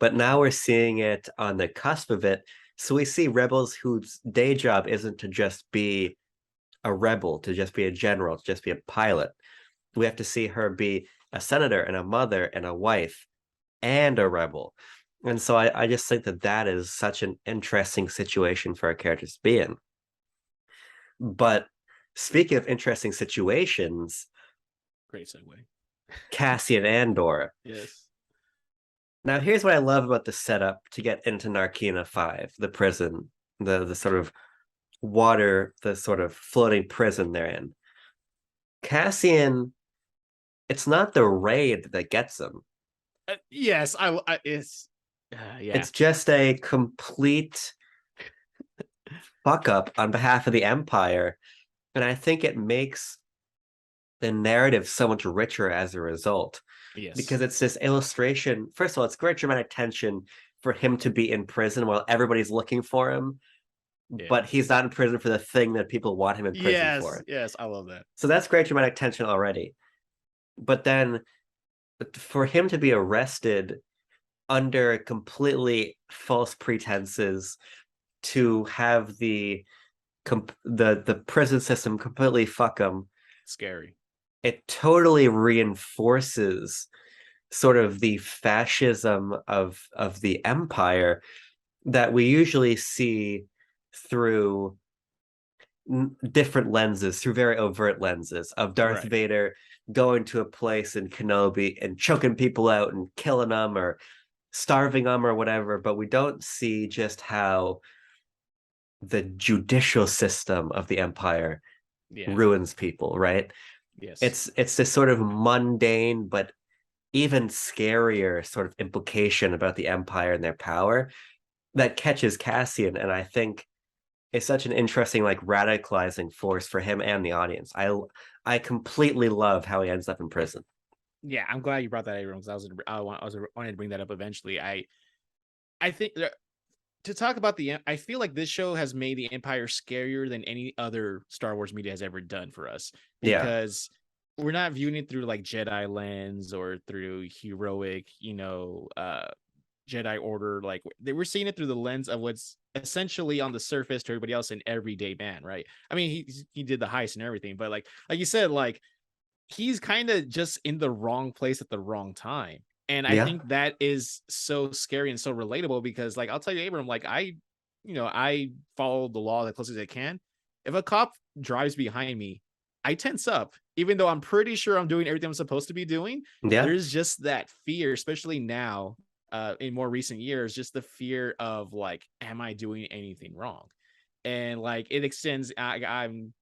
S1: but now we're seeing it on the cusp of it. So we see rebels whose day job isn't to just be a rebel, to just be a general, to just be a pilot. We have to see her be a senator and a mother and a wife and a rebel. And so I just think that that is such an interesting situation for our characters to be in. But speaking of interesting situations,
S2: Great segue.
S1: Cassian Andor.
S2: Yes.
S1: Now, here's what I love about the setup to get into Narkina 5, the prison, the sort of water, the sort of floating prison they're in. Cassian, it's not the raid that gets him.
S2: Yes, I it's yeah.
S1: It's just a complete fuck up on behalf of the Empire. And I think it makes the narrative so much richer as a result,
S2: Yes.
S1: because it's this illustration. First of all, it's great dramatic tension for him to be in prison while everybody's looking for him,
S2: Yeah.
S1: but he's not in prison for the thing that people want him in prison
S2: Yes.
S1: for.
S2: Yes. I love that.
S1: So that's great dramatic tension already. But then for him to be arrested under completely false pretenses, to have the prison system completely fuck him,
S2: Scary.
S1: it totally reinforces sort of the fascism of the empire that we usually see through different lenses, through very overt lenses of Darth
S2: Right.
S1: Vader going to a place in Kenobi and choking people out and killing them or starving them or whatever, but we don't see just how the judicial system of the empire
S2: Yeah.
S1: ruins people, right?
S2: Yes.
S1: It's this sort of mundane but even scarier sort of implication about the empire and their power that catches Cassian, and I think it's such an interesting like radicalizing force for him and the audience. I completely love how he ends up in prison.
S2: Yeah, I'm glad you brought that, Abrams. I wanted to bring that up eventually. I think to talk about I feel like this show has made the Empire scarier than any other Star Wars media has ever done for us,
S1: Yeah.
S2: because we're not viewing it through like Jedi lens or through heroic, Jedi Order. Like we're seeing it through the lens of what's essentially on the surface to everybody else an everyday man, right? I mean, he did the heist and everything, but like you said, like he's kind of just in the wrong place at the wrong time. And I
S1: Yeah.
S2: think that is so scary and so relatable because, like, I'll tell you, Abram, like, I follow the law as close as I can. If a cop drives behind me, I tense up, even though I'm pretty sure I'm doing everything I'm supposed to be doing.
S1: Yeah.
S2: There's just that fear, especially now, in more recent years, just the fear of like, am I doing anything wrong? And like, it extends. I'm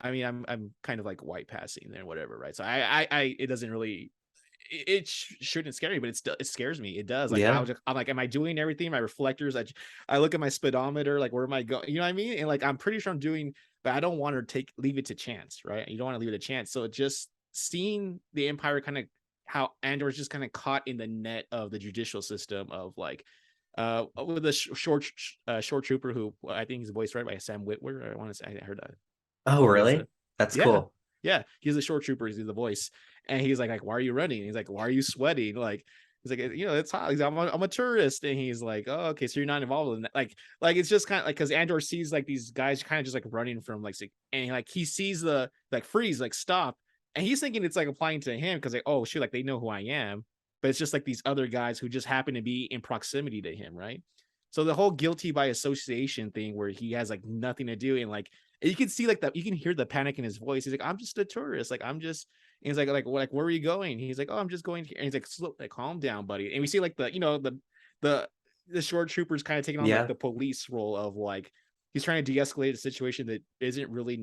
S2: kind of like white passing and whatever, right? So it doesn't really, it shouldn't scare me, but it scares me. It does. Like
S1: Yeah.
S2: I'm like, am I doing everything? My reflectors. I look at my speedometer. Like, where am I going? You know what I mean? And like, I'm pretty sure I'm doing, but I don't want to leave it to chance, right? You don't want to leave it to chance. So just seeing the Empire kind of how Andor is just kind of caught in the net of the judicial system of like. With a short trooper who I think he's voiced right by Sam Witwer. I want to say I heard that.
S1: Oh,
S2: He's
S1: really? That's
S2: yeah,
S1: cool.
S2: yeah. He's a short trooper. He's the voice, and he's like, why are you running? He's like, why are you sweating? Like, he's like, it's hot. He's like, I'm a tourist, and he's like, oh, okay, so you're not involved in that. Like it's just kind of like because Andor sees like these guys kind of just like running from like, and like he sees the like freeze, like stop, and he's thinking it's like applying to him because like, oh shoot, like they know who I am, but it's just like these other guys who just happen to be in proximity to him, right? So the whole guilty by association thing where he has like nothing to do and like and you can see like that you can hear the panic in his voice. He's like, I'm just a tourist. Like I'm just and he's like where are you going? He's like, oh, I'm just going here. And he's like, slow, like calm down, buddy. And we see like the the short troopers kind of taking on like
S1: Yeah.
S2: the police role of like he's trying to de-escalate a situation that isn't really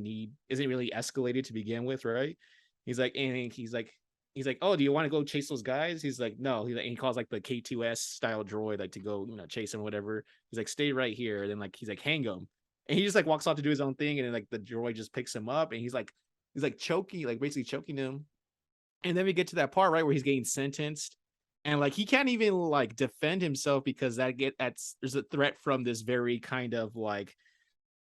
S2: escalated to begin with, right? He's like, and he's like, oh, do you want to go chase those guys? He's like, no. He's like, and he calls like the K2S style droid like to go, chase him, whatever. He's like, stay right here. And then like he's like, hang him. And he just like walks off to do his own thing, and then like the droid just picks him up, and he's like choking, like basically choking him. And then we get to that part right where he's getting sentenced, and like he can't even like defend himself because that's there's a threat from this very kind of like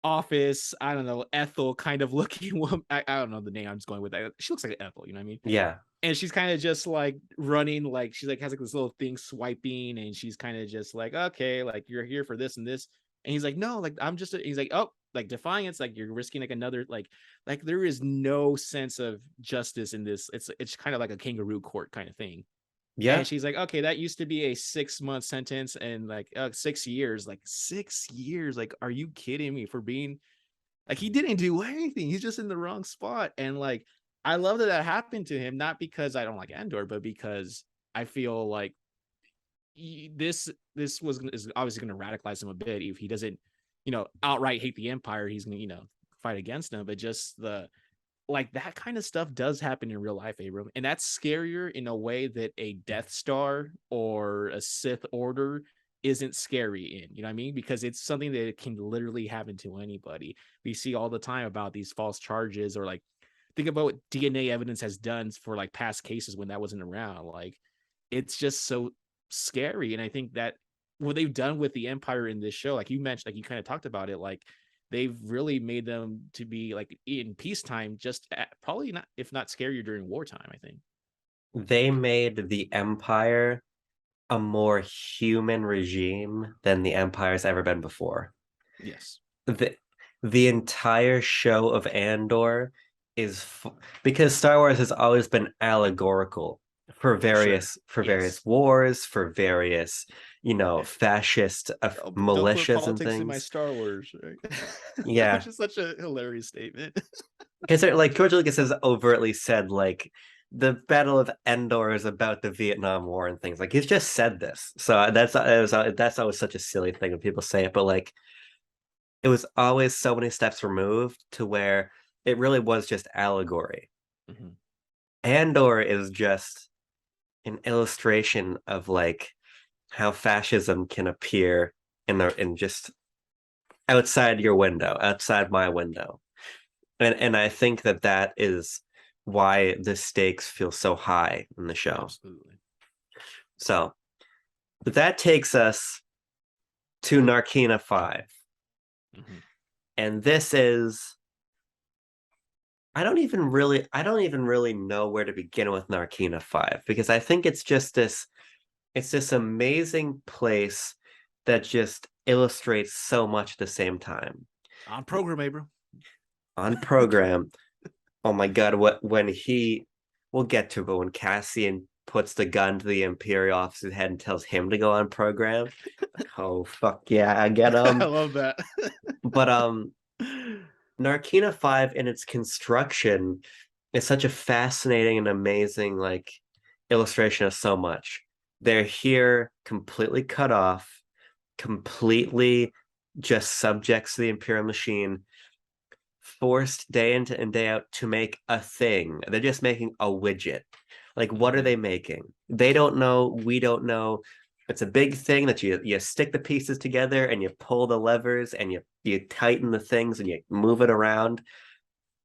S2: office, I don't know, Ethel kind of looking woman. I don't know the name. I'm just going with that. She looks like Ethel, you know what I mean?
S1: Yeah.
S2: And she's kind of just like running, like she's like has like this little thing swiping, and she's kind of just like, okay, like you're here for this and this. And he's like, no, like he's like, oh, like defiance, like you're risking like another like there is no sense of justice in this. It's kind of like a kangaroo court kind of thing. And
S1: Yeah.
S2: she's like, okay, that used to be a 6-month sentence, and like 6 years, like 6 years. Like, are you kidding me for being like he didn't do anything. He's just in the wrong spot. And like I love that that happened to him, not because I don't like Andor, but because I feel like this is obviously going to radicalize him a bit. If he doesn't, outright hate the Empire, he's going to, fight against them. But just the like that kind of stuff does happen in real life, Abram. And that's scarier in a way that a Death Star or a Sith Order isn't scary in, you know what I mean? Because it's something that can literally happen to anybody. We see all the time about these false charges, or like think about what DNA evidence has done for like past cases when that wasn't around. Like it's just so scary. And I think that what they've done with the Empire in this show, like you mentioned, like you kind of talked about it, like they've really made them to be like in peacetime, just probably not, if not scarier during wartime, I think.
S1: they made the Empire a more human regime than the Empire's ever been before.
S2: Yes.
S1: The the entire show of Andor is because Star Wars has always been allegorical
S2: Sure.
S1: for various
S2: Yes.
S1: wars, for various, fascist
S2: Oh, don't put
S1: militias and
S2: politics in my
S1: things.
S2: Star Wars, right?
S1: Yeah,
S2: Which is such a hilarious statement.
S1: because like George Lucas has overtly said like the Battle of Endor is about the Vietnam War and things like he's just said this. So that's always such a silly thing when people say it, but like it was always so many steps removed to where it really was just allegory.
S2: Mhm.
S1: Andor is just an illustration of like how fascism can appear in just outside your window, outside my window. And I think that is why the stakes feel so high in the show.
S2: Absolutely.
S1: So that takes us to Narkina 5.
S2: Mhm.
S1: And this is I don't even really know where to begin with Narkina 5 because I think it's this amazing place that just illustrates so much at the same time.
S2: On program, Abram.
S1: On program, oh my god, what when he we'll get to it, but when Cassian puts the gun to the Imperial officer's head and tells him to go on program, like, oh fuck yeah, I get
S2: I
S1: him.
S2: love that.
S1: But Narkina 5 in its construction is such a fascinating and amazing like illustration of so much. They're here completely cut off, completely just subjects to the Imperial machine, forced day in and day out to make a thing. They're just making a widget. Like, what are
S2: Mhm.
S1: they making? They don't know. We don't know. It's a big thing that you stick the pieces together and you pull the levers and you tighten the things and you move it around,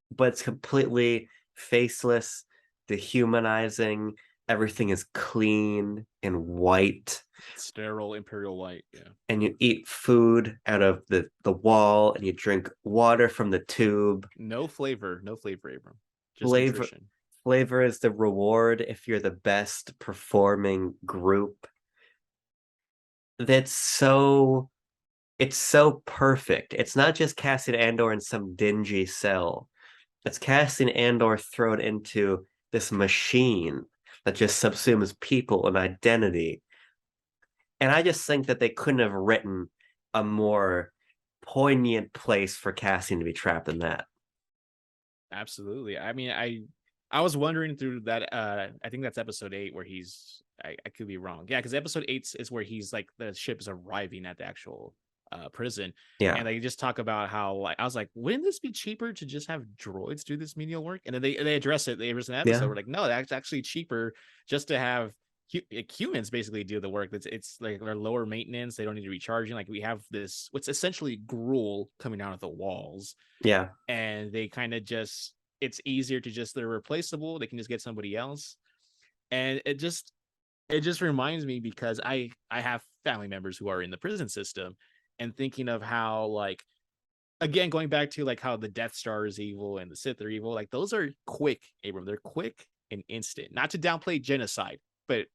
S1: but it's completely faceless, dehumanizing. Everything is clean and white,
S2: Sterile Imperial Light. Yeah.
S1: and you eat food out of the wall and you drink water from the tube.
S2: No flavor. No flavor, Abram. Just
S1: Flavor
S2: nutrition.
S1: flavor is the reward if you're the best performing group. That's so it's so perfect. It's not just Cassian Andor in some dingy cell. It's Cassian Andor thrown into this machine that just subsumes people and identity. And I just think that they couldn't have written a more poignant place for Cassian to be trapped in that.
S2: Absolutely. I mean, I was wondering through that. I think that's episode 8 where he's. I could be wrong. Yeah, because episode 8 is where he's like the ship is arriving at the actual prison,
S1: Yeah.
S2: and they just talk about how like I was like, wouldn't this be cheaper to just have droids do this menial work? And then they address it. They address an episode.
S1: Yeah.
S2: We're like, no, that's actually cheaper just to have humans basically do the work. It's like they're lower maintenance. They don't need to recharging. Like we have this what's essentially gruel coming out of the walls,
S1: Yeah.
S2: and they kind of just it's easier to just they're replaceable. They can just get somebody else, and it just reminds me because I have family members who are in the prison system, and thinking of how like again going back to like how the Death Star is evil and the Sith are evil. Like those are quick, Abram. They're quick and instant. Not to downplay genocide, but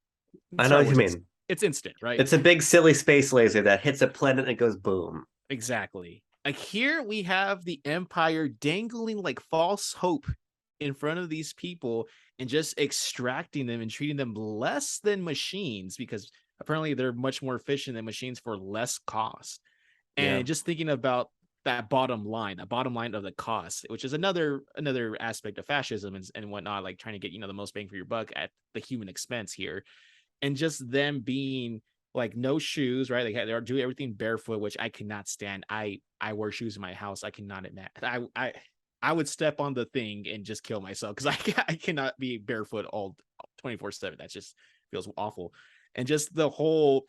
S1: I know
S2: Star
S1: what you
S2: Wars
S1: mean.
S2: it's instant, right?
S1: It's a big silly space laser that hits a planet and it goes boom.
S2: Exactly. Like here we have the Empire dangling like false hope in front of these people and just extracting them and treating them less than machines because apparently they're much more efficient than machines for less cost.
S1: Yeah.
S2: And just thinking about that bottom line of the cost, which is another aspect of fascism and whatnot, like trying to get the most bang for your buck at the human expense here, and just them being like no shoes, right? Like they're doing everything barefoot, which I cannot stand. I wear shoes in my house. I cannot admit. I would step on the thing and just kill myself because I cannot be barefoot all 24/7. That just feels awful. And just the whole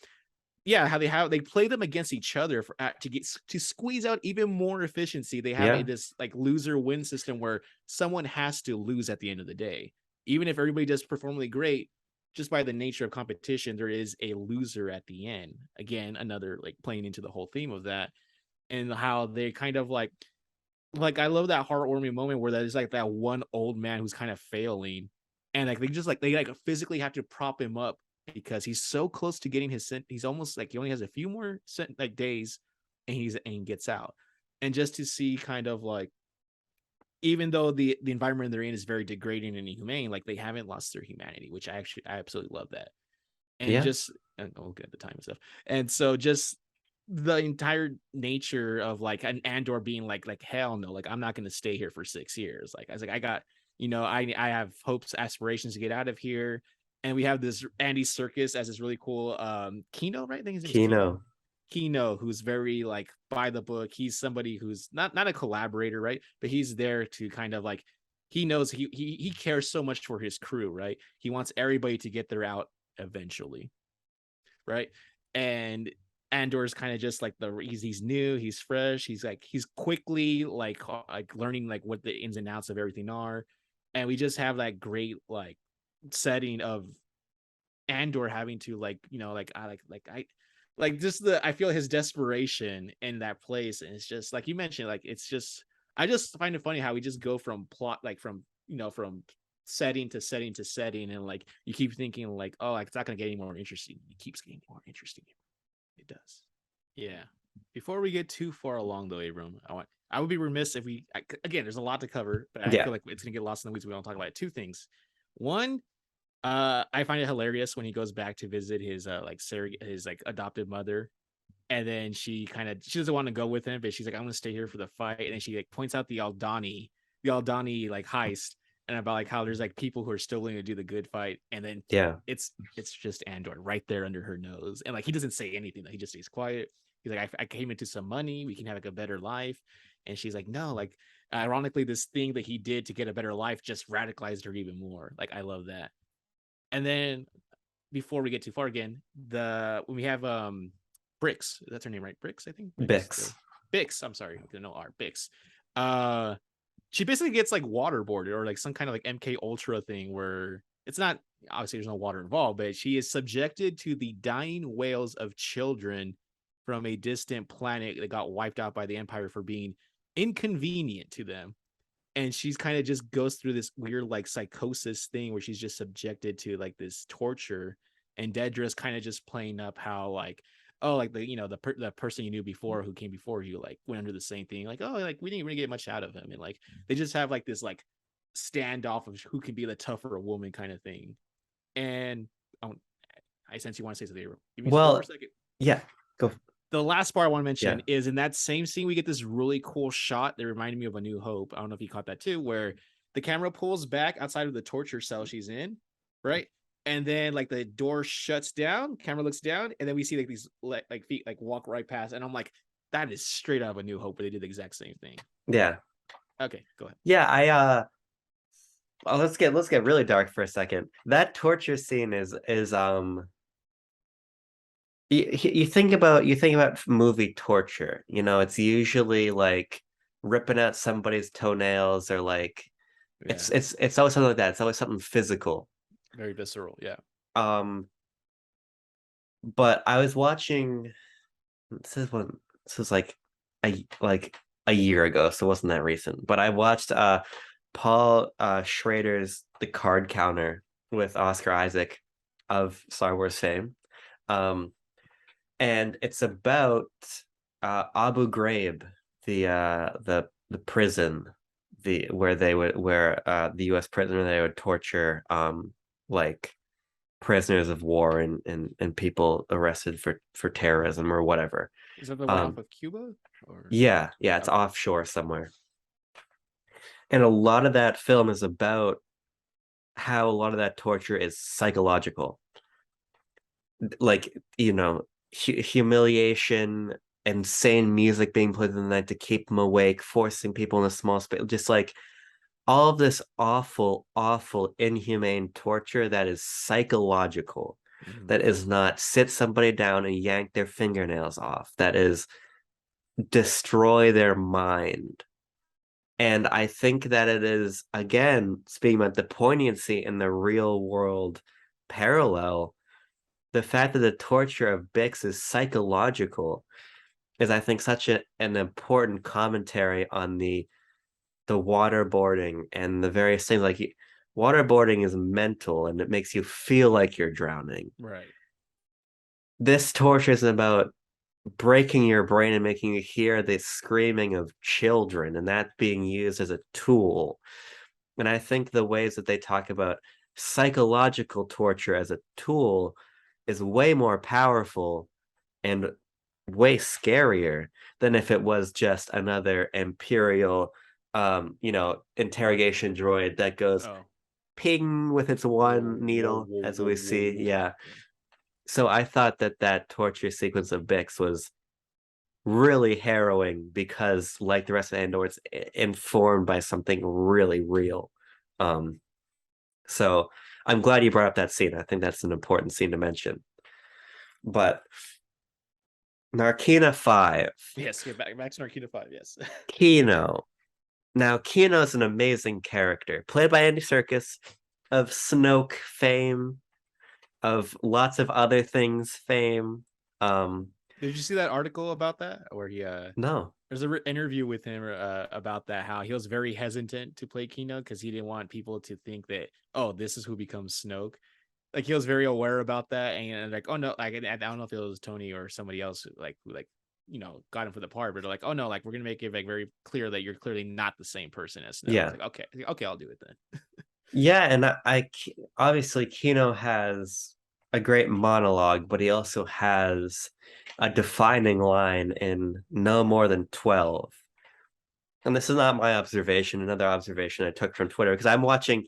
S2: yeah, how they play them against each other for to get to squeeze out even more efficiency. They have
S1: Yeah.
S2: this like loser win system where someone has to lose at the end of the day, even if everybody does perform really great. Just by the nature of competition, there is a loser at the end. Again, another like playing into the whole theme of that and how they kind of like I love that heartwarming moment where there's like that one old man who's kind of failing, and like they like physically have to prop him up because he's so close to getting his he's almost like he only has a few more like days, and he gets out. And just to see kind of like, even though the environment they're in is very degrading and inhumane, like they haven't lost their humanity, which I absolutely love that. And
S1: Yeah.
S2: just okay at the time and stuff. And so just the entire nature of like an Andor being like hell no, like I'm not gonna stay here for 6 years. Like I was like, I got, I have hopes, aspirations to get out of here. And we have this Andy Serkis as this really cool Kino, right? I think his name is Kino.
S1: Kino.
S2: Kino, who's very like by the book. He's somebody who's not a collaborator, right? But he's there to kind of like, he knows he cares so much for his crew, right? He wants everybody to get their out eventually, right? And Andor's kind of just like he's new, he's fresh, he's quickly like learning like what the ins and outs of everything are. And we just have that great like setting of Andor having to like, like just I feel his desperation in that place. And it's just like you mentioned, like it's just, I just find it funny how we just go from plot, like from from setting to setting to setting, and like you keep thinking like, oh, like it's not gonna get any more interesting. It keeps getting more interesting. It does. Yeah. Before we get too far along though, Abram, I would be remiss if again, there's a lot to cover, but I
S1: Yeah.
S2: feel like it's gonna get lost in the weeds. We don't talk about it. Two things. One, I find it hilarious when he goes back to visit his his like adopted mother, and then she doesn't want to go with him, but she's like, I'm gonna stay here for the fight. And then she like points out the Aldani like heist, and about like how there's like people who are still willing to do the good fight. And then
S1: Yeah.
S2: it's just Andor right there under her nose. And like he doesn't say anything, he just stays quiet. He's like, I came into some money, we can have like a better life. And she's like, no, like ironically, this thing that he did to get a better life just radicalized her even more. Like I love that. And then before we get too far again, when we have Bricks, that's her name, right? Bricks, I think.
S1: Bix.
S2: Bix. I'm sorry, no R. Bix. Uh, she basically gets like waterboarded or like some kind of like MK Ultra thing where it's not, obviously there's no water involved, but she is subjected to the dying wails of children from a distant planet that got wiped out by the Empire for being inconvenient to them. And she's kind of just goes through this weird like psychosis thing where she's just subjected to like this torture. And Dedra's kind of just playing up how like, oh, like the person you knew before who came before you like went under the same thing, like, oh, like we didn't really get much out of him. And like they just have like this like standoff of who can be the tougher woman kind of thing. And I sense you want to say something. Give me just one more
S1: Well,
S2: second.
S1: yeah. Go.
S2: The last part I want to mention
S1: Yeah.
S2: is in that same scene, we get this really cool shot that reminded me of A New Hope. I don't know if you caught that too, where the camera pulls back outside of the torture cell she's in, right? And then like the door shuts down, camera looks down, and then we see like these like feet like walk right past. And I'm like, that is straight out of A New Hope, but they did the exact same thing.
S1: Yeah.
S2: Okay, go ahead.
S1: Yeah, let's get really dark for a second. That torture scene is you think about movie torture, it's usually like ripping out somebody's toenails, or like
S2: Yeah,
S1: it's always something like that. It's always something physical.
S2: very visceral. Yeah.
S1: Um, but I was watching, this was like a year ago, so it wasn't that recent. But I watched Paul Schrader's The Card Counter with Oscar Isaac of Star Wars fame. And it's about Abu Ghraib, the prison, where the U.S. prisoner, they would torture like prisoners of war and people arrested for terrorism or whatever.
S2: Is that the one off of Cuba? Or
S1: Yeah, it's offshore somewhere. And a lot of that film is about how a lot of that torture is psychological. Like, humiliation, insane music being played in the night to keep them awake, forcing people in a small space, just like all of this awful, awful, inhumane torture that is psychological, that is not sit somebody down and yank their fingernails off, that is destroy their mind. And I think that it is, again, speaking about the poignancy in the real world parallel, the fact that the torture of Bix is psychological is, I think, such an important commentary on the waterboarding and the various things. Like waterboarding is mental and it makes you feel like you're drowning.
S2: Right.
S1: This torture is about breaking your brain and making you hear the screaming of children and that being used as a tool. And I think the ways that they talk about psychological torture as a tool is way more powerful and way scarier than if it was just another imperial interrogation droid that goes
S2: Oh.
S1: ping with its
S2: Whoa,
S1: one
S2: whoa,
S1: needle,
S2: whoa,
S1: as
S2: whoa,
S1: we
S2: whoa,
S1: see.
S2: whoa.
S1: Yeah.
S2: Yeah.
S1: So I thought that that torture sequence of Bix was really harrowing because, like the rest of Andor, it's informed by something really real. Um, so I'm glad you brought up that scene. I think that's an important scene to mention. But Narkina 5,
S2: Yes, get back to Narkina 5, yes.
S1: Kino. Now, Kino is an amazing character, played by Andy Serkis, of Snoke fame, of lots of other things fame. Um,
S2: Did you see that article about that where he
S1: no.
S2: there's an interview with him about that, how he was very hesitant to play Kino because he didn't want people to think that, oh, this is who becomes Snoke. Like he was very aware about that, and like, oh no, like I don't know if it was Tony or somebody else who got him for the part, but they're like, oh no, like we're gonna make it like very clear that you're clearly not the same person as Snoke. It's
S1: Yeah.
S2: like, okay, I'll do it then.
S1: Yeah, and obviously Kino has a great monologue, but he also has a defining line in no more than 12. And this is not my observation, another observation I took from Twitter, because I'm watching,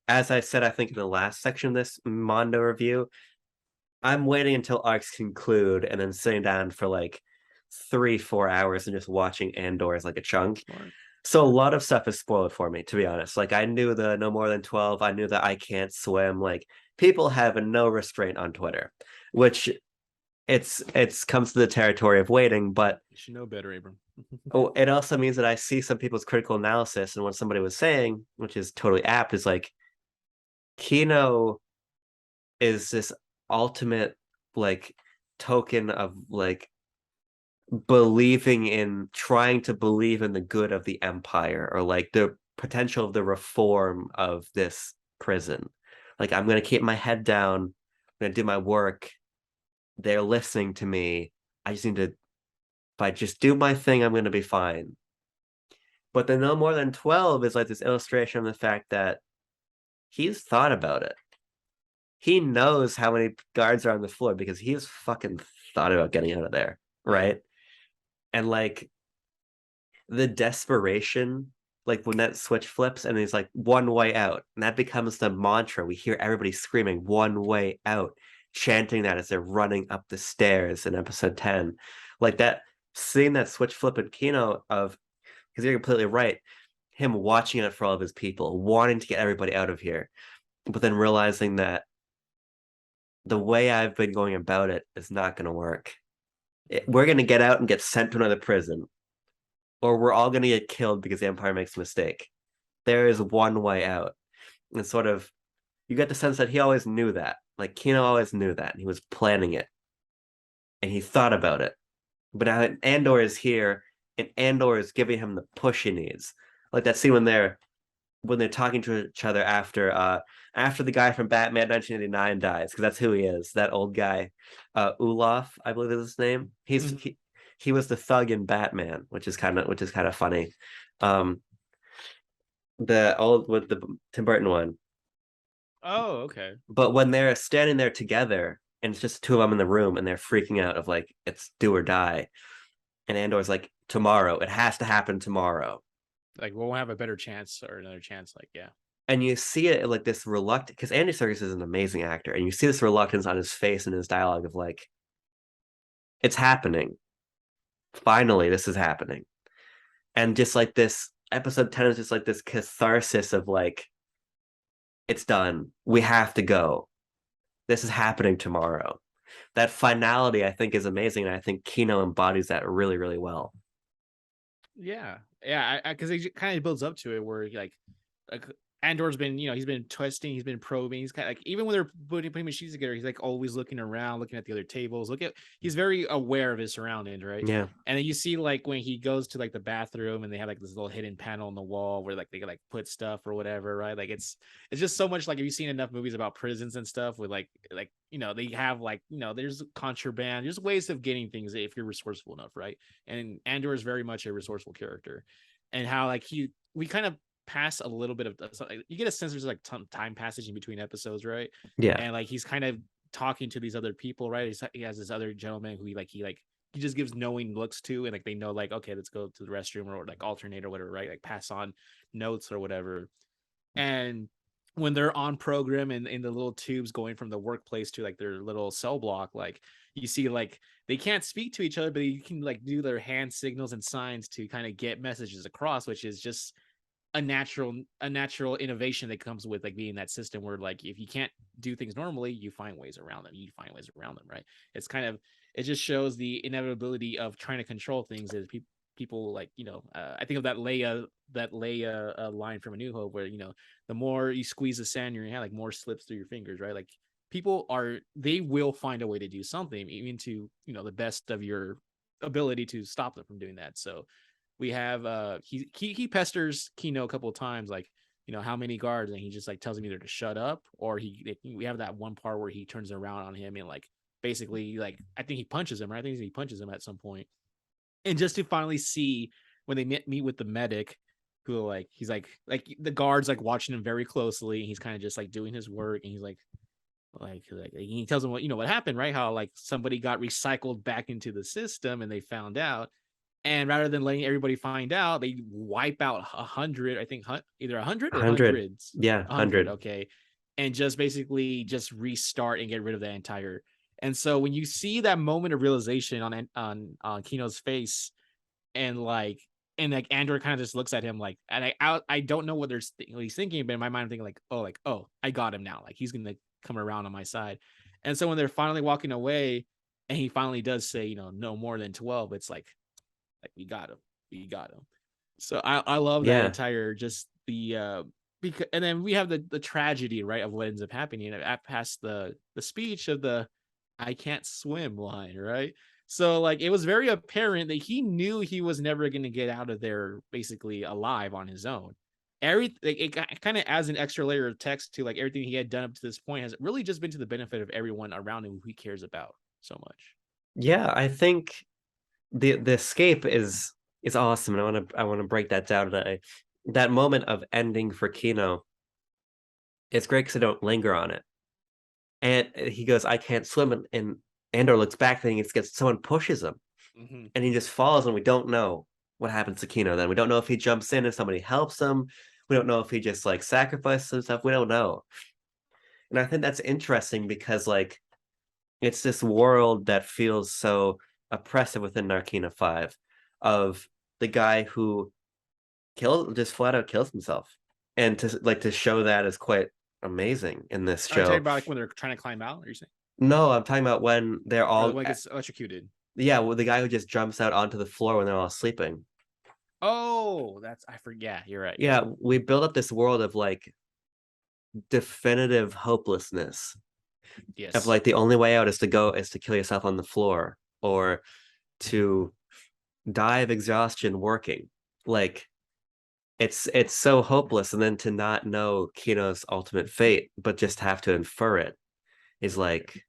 S1: as I said, I think in the last section of this Mondo review, I'm waiting until arcs conclude and then sitting down for like 3, 4 hours and just watching Andor as like a chunk.
S2: Smart.
S1: So a lot of stuff is spoiled for me, to be honest. Like I knew the no more than 12, I knew that I can't swim. Like people have no restraint on Twitter, which it's comes to the territory of waiting, but
S2: You should know better, Abram.
S1: oh, it also means that I see some people's critical analysis and what somebody was saying, which is totally apt, is like Kino is this ultimate like token of like believing in trying to believe in the good of the empire or like the potential of the reform of this prison. Like I'm gonna keep my head down, I'm gonna do my work. They're listening to me. I just need to, if I just do my thing, I'm gonna be fine. But the no more than 12 is like this illustration of the fact that he's thought about it. He knows how many guards are on the floor because he's fucking thought about getting out of there,
S2: Yeah.
S1: right? And like the desperation, like when that switch flips and he's like one way out, and that becomes the mantra. We hear everybody screaming one way out, chanting that as they're running up the stairs in episode 10. Like that, seeing that switch flip in Kino of, because you're completely right, him watching it for all of his people, wanting to get everybody out of here, but then realizing that the way I've been going about it is not going to work. We're going to get out and get sent to another prison, or we're all going to get killed because the Empire makes a mistake. There is one way out. And sort of, you get the sense that he always knew that. Like, Kino always knew that. And he was planning it. And he thought about it. But now Andor is here, and Andor is giving him the push he needs. Like that scene when they're talking to each other after the guy from Batman 1989 dies, because that's who he is, that old guy, Olaf, I believe is his name.
S2: Mhm.
S1: He was the thug in Batman, which is kind of funny. Um, the old with the Tim Burton one.
S2: Oh, okay.
S1: But when they're standing there together and it's just two of them in the room and they're freaking out of like it's do or die, and Andor's like tomorrow, it has to happen tomorrow.
S2: Like we'll have a better chance or another chance. Like, yeah.
S1: And you see it like this reluctant, because Andy Serkis is an amazing actor, and you see this reluctance on his face and his dialogue of like, it's happening. Finally, this is happening. And just like this episode 10 is just like this catharsis of like, it's done. We have to go. This is happening tomorrow. That finality, I think, is amazing. And I think Kino embodies that really, really well.
S2: Yeah, yeah, because it kind of builds up to it where like Andor's been, he's been twisting, he's been probing. He's kind of like, even when they're putting machines together, he's like always looking around, looking at the other tables. He's very aware of his surroundings, right?
S1: Yeah.
S2: And then you see like when he goes to like the bathroom and they have like this little hidden panel on the wall where like they can like put stuff or whatever, right? Like it's just so much like, have you seen enough movies about prisons and stuff with like they have like there's contraband, there's ways of getting things if you're resourceful enough, right? And Andor is very much a resourceful character, and how like we kind of pass a little bit of, you get a sense there's like time passage in between episodes, right?
S1: Yeah.
S2: And like he's kind of talking to these other people, right? He has this other gentleman who he just gives knowing looks to, and like they know like, okay, let's go to the restroom or like alternate or whatever, right? Like pass on notes or whatever. And when they're on program and in the little tubes going from the workplace to like their little cell block, like you see like they can't speak to each other, but you can like do their hand signals and signs to kind of get messages across, which is just a natural innovation that comes with like being that system where like if you can't do things normally, you find ways around them, right? It just shows the inevitability of trying to control things as people like I think of that Leia line from A New Hope where the more you squeeze the sand in your hand, like more slips through your fingers, right? Like they will find a way to do something even to the best of your ability to stop them from doing that. So we have he pesters Kino a couple of times, like how many guards, and he just like tells him either to shut up or we have that one part where he turns around on him and like basically like I think he punches him, right? I think he punches him at some point, and just to finally see when they meet with the medic, who like he's like the guards like watching him very closely, and he's kind of just like doing his work, and he's like he tells them what happened, right? How like somebody got recycled back into the system and they found out, and rather than letting everybody find out, they wipe out 100, I think, either 100 or
S1: 100.
S2: hundreds.
S1: Yeah,
S2: 100,
S1: 100.
S2: okay. And just basically just restart and get rid of that entire. And so when you see that moment of realization on Kino's face, and like Andor kind of just looks at him like, and I don't know what he's thinking, but in my mind I'm thinking like, oh, I got him now. Like he's gonna come around on my side. And so when they're finally walking away, and he finally does say, no more than 12, it's like we got him. So I love that
S1: Yeah.
S2: entire just the because, and then we have the tragedy, right, of what ends up happening at past the speech of the I can't swim line, right? So like it was very apparent that he knew he was never going to get out of there basically alive on his own. It kind of adds an extra layer of text to like everything he had done up to this point has really just been to the benefit of everyone around him who he cares about so much.
S1: Yeah, I think the escape is awesome, and I want to break that down today. That moment of ending for Kino, it's great because I don't linger on it. And he goes, I can't swim, and Andor looks back and he gets someone pushes him,
S2: Mm-hmm.
S1: and he just falls, and we don't know what happens to Kino then. We don't know if he jumps in and somebody helps him. We don't know if he just like sacrifices himself. We don't know. And I think that's interesting because like it's this world that feels so oppressive within Narkina 5 of the guy who just flat out kills himself. And to show that is quite amazing in this
S2: Are you talking
S1: show.
S2: about like when they're trying to climb out? Are you saying,
S1: No, I'm talking about when they're
S2: or the
S1: all
S2: one gets electrocuted?
S1: yeah, well, the guy who just jumps out onto the floor when they're all sleeping.
S2: Oh, I forget. Yeah, you're right. Yeah.
S1: Yeah, we build up this world of like definitive hopelessness of
S2: Yes.
S1: like the only way out is to kill yourself on the floor or to die of exhaustion working. Like it's so hopeless, and then to not know Kino's ultimate fate, but just have to infer it is like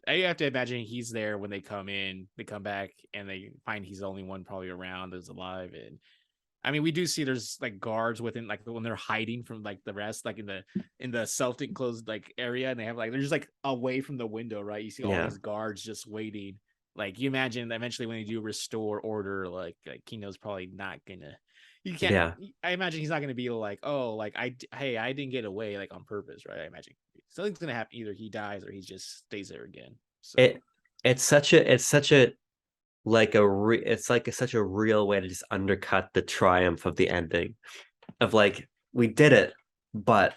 S2: I have to imagine he's there when they come in, they come back, and they find he's the only one probably around that's alive. And I mean, we do see there's like guards within like when they're hiding from like the rest, like in the self-enclosed like area, and they have like they're just like away from the window, right? You see all
S1: yeah,
S2: these guards just waiting. Like you imagine that eventually when they do restore order, like Kino's probably not gonna. You can't.
S1: yeah.
S2: I imagine he's not gonna be like, oh, like hey, I didn't get away like on purpose, right? I imagine something's gonna happen. Either he dies or he just stays there again.
S1: It
S2: So
S1: it's such a like it's like such a real way to just undercut the triumph of the ending of like we did it, but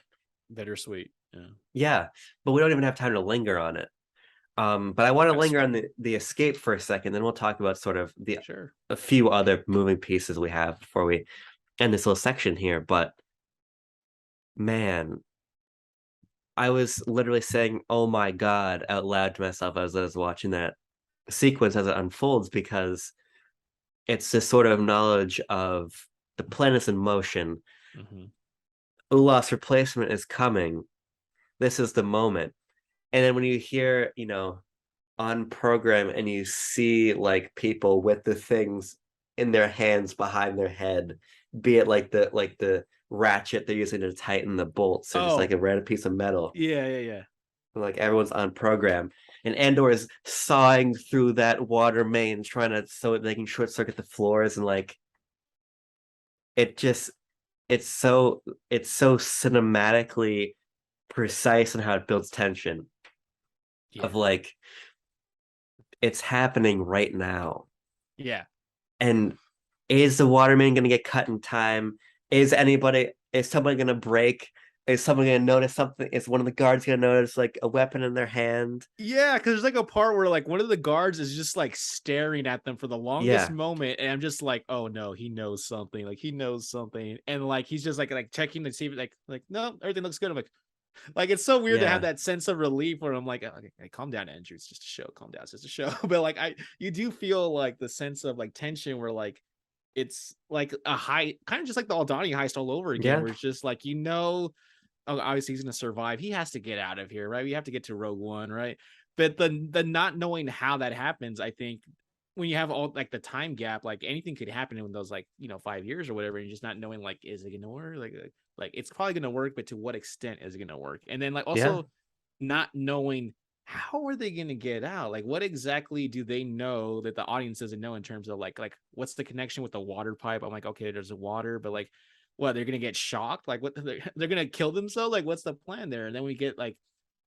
S2: bittersweet. Yeah,
S1: yeah, but we don't even have time to linger on it. But I want to
S2: gotta
S1: linger on
S2: swim.
S1: the escape for a second, then we'll talk about sort of the
S2: Sure.
S1: a few other moving pieces we have before we end this little section here. But Man, I was literally saying, "Oh my God," out loud to myself as I was watching that sequence as it unfolds because it's this sort of knowledge of the planet's in motion.
S2: Hmm.
S1: Ulaf's replacement is coming. This is the moment. And then when you hear, on program and you see like people with the things in their hands behind their head, be it like the ratchet they're using to tighten the bolts or just like
S2: Oh,
S1: a random piece of metal.
S2: yeah, yeah, yeah.
S1: Like everyone's on program. And Andor is sawing through that water main, trying to so they can short circuit the floors and like it just it's so it's so cinematically precise in how it builds tension of
S2: Yeah.
S1: like it's happening right now.
S2: Yeah.
S1: And is the water main going to get cut in time? Is someone going to break? Is someone going to notice something? Is one of the guards going to notice like a weapon in their hand?
S2: Yeah, because there's like a part where like one of the guards is just like staring at them for the longest
S1: Yeah,
S2: moment, and I'm just like, oh no, he knows something. Like he knows something, and like he's just like checking to see if like no, everything looks good. I'm like it's so weird to have
S1: yeah,
S2: that sense of relief where I'm like, oh, okay, calm down, Andrew. It's just a show. Calm down. It's just a show. But like you do feel like the sense of like tension where like it's like a high, kind of just like the Aldani heist all over again,
S1: yeah,
S2: where it's just like oh, obviously he's gonna survive. He has to get out of here, right? We have to get to Rogue One, right? But the not knowing how that happens, I think when you have all like the time gap, like anything could happen in those like 5 years or whatever, and just not knowing like is it gonna work? Like it's probably gonna work, but to what extent is it gonna work? And then like
S1: yeah,
S2: also not knowing how are they gonna get out? Like what exactly do they know that the audience doesn't know in terms of like what's the connection with the water pipe? I'm like, okay, there's a water, but like what they're gonna get shocked like what they're gonna kill themselves like what's the plan there and then we get like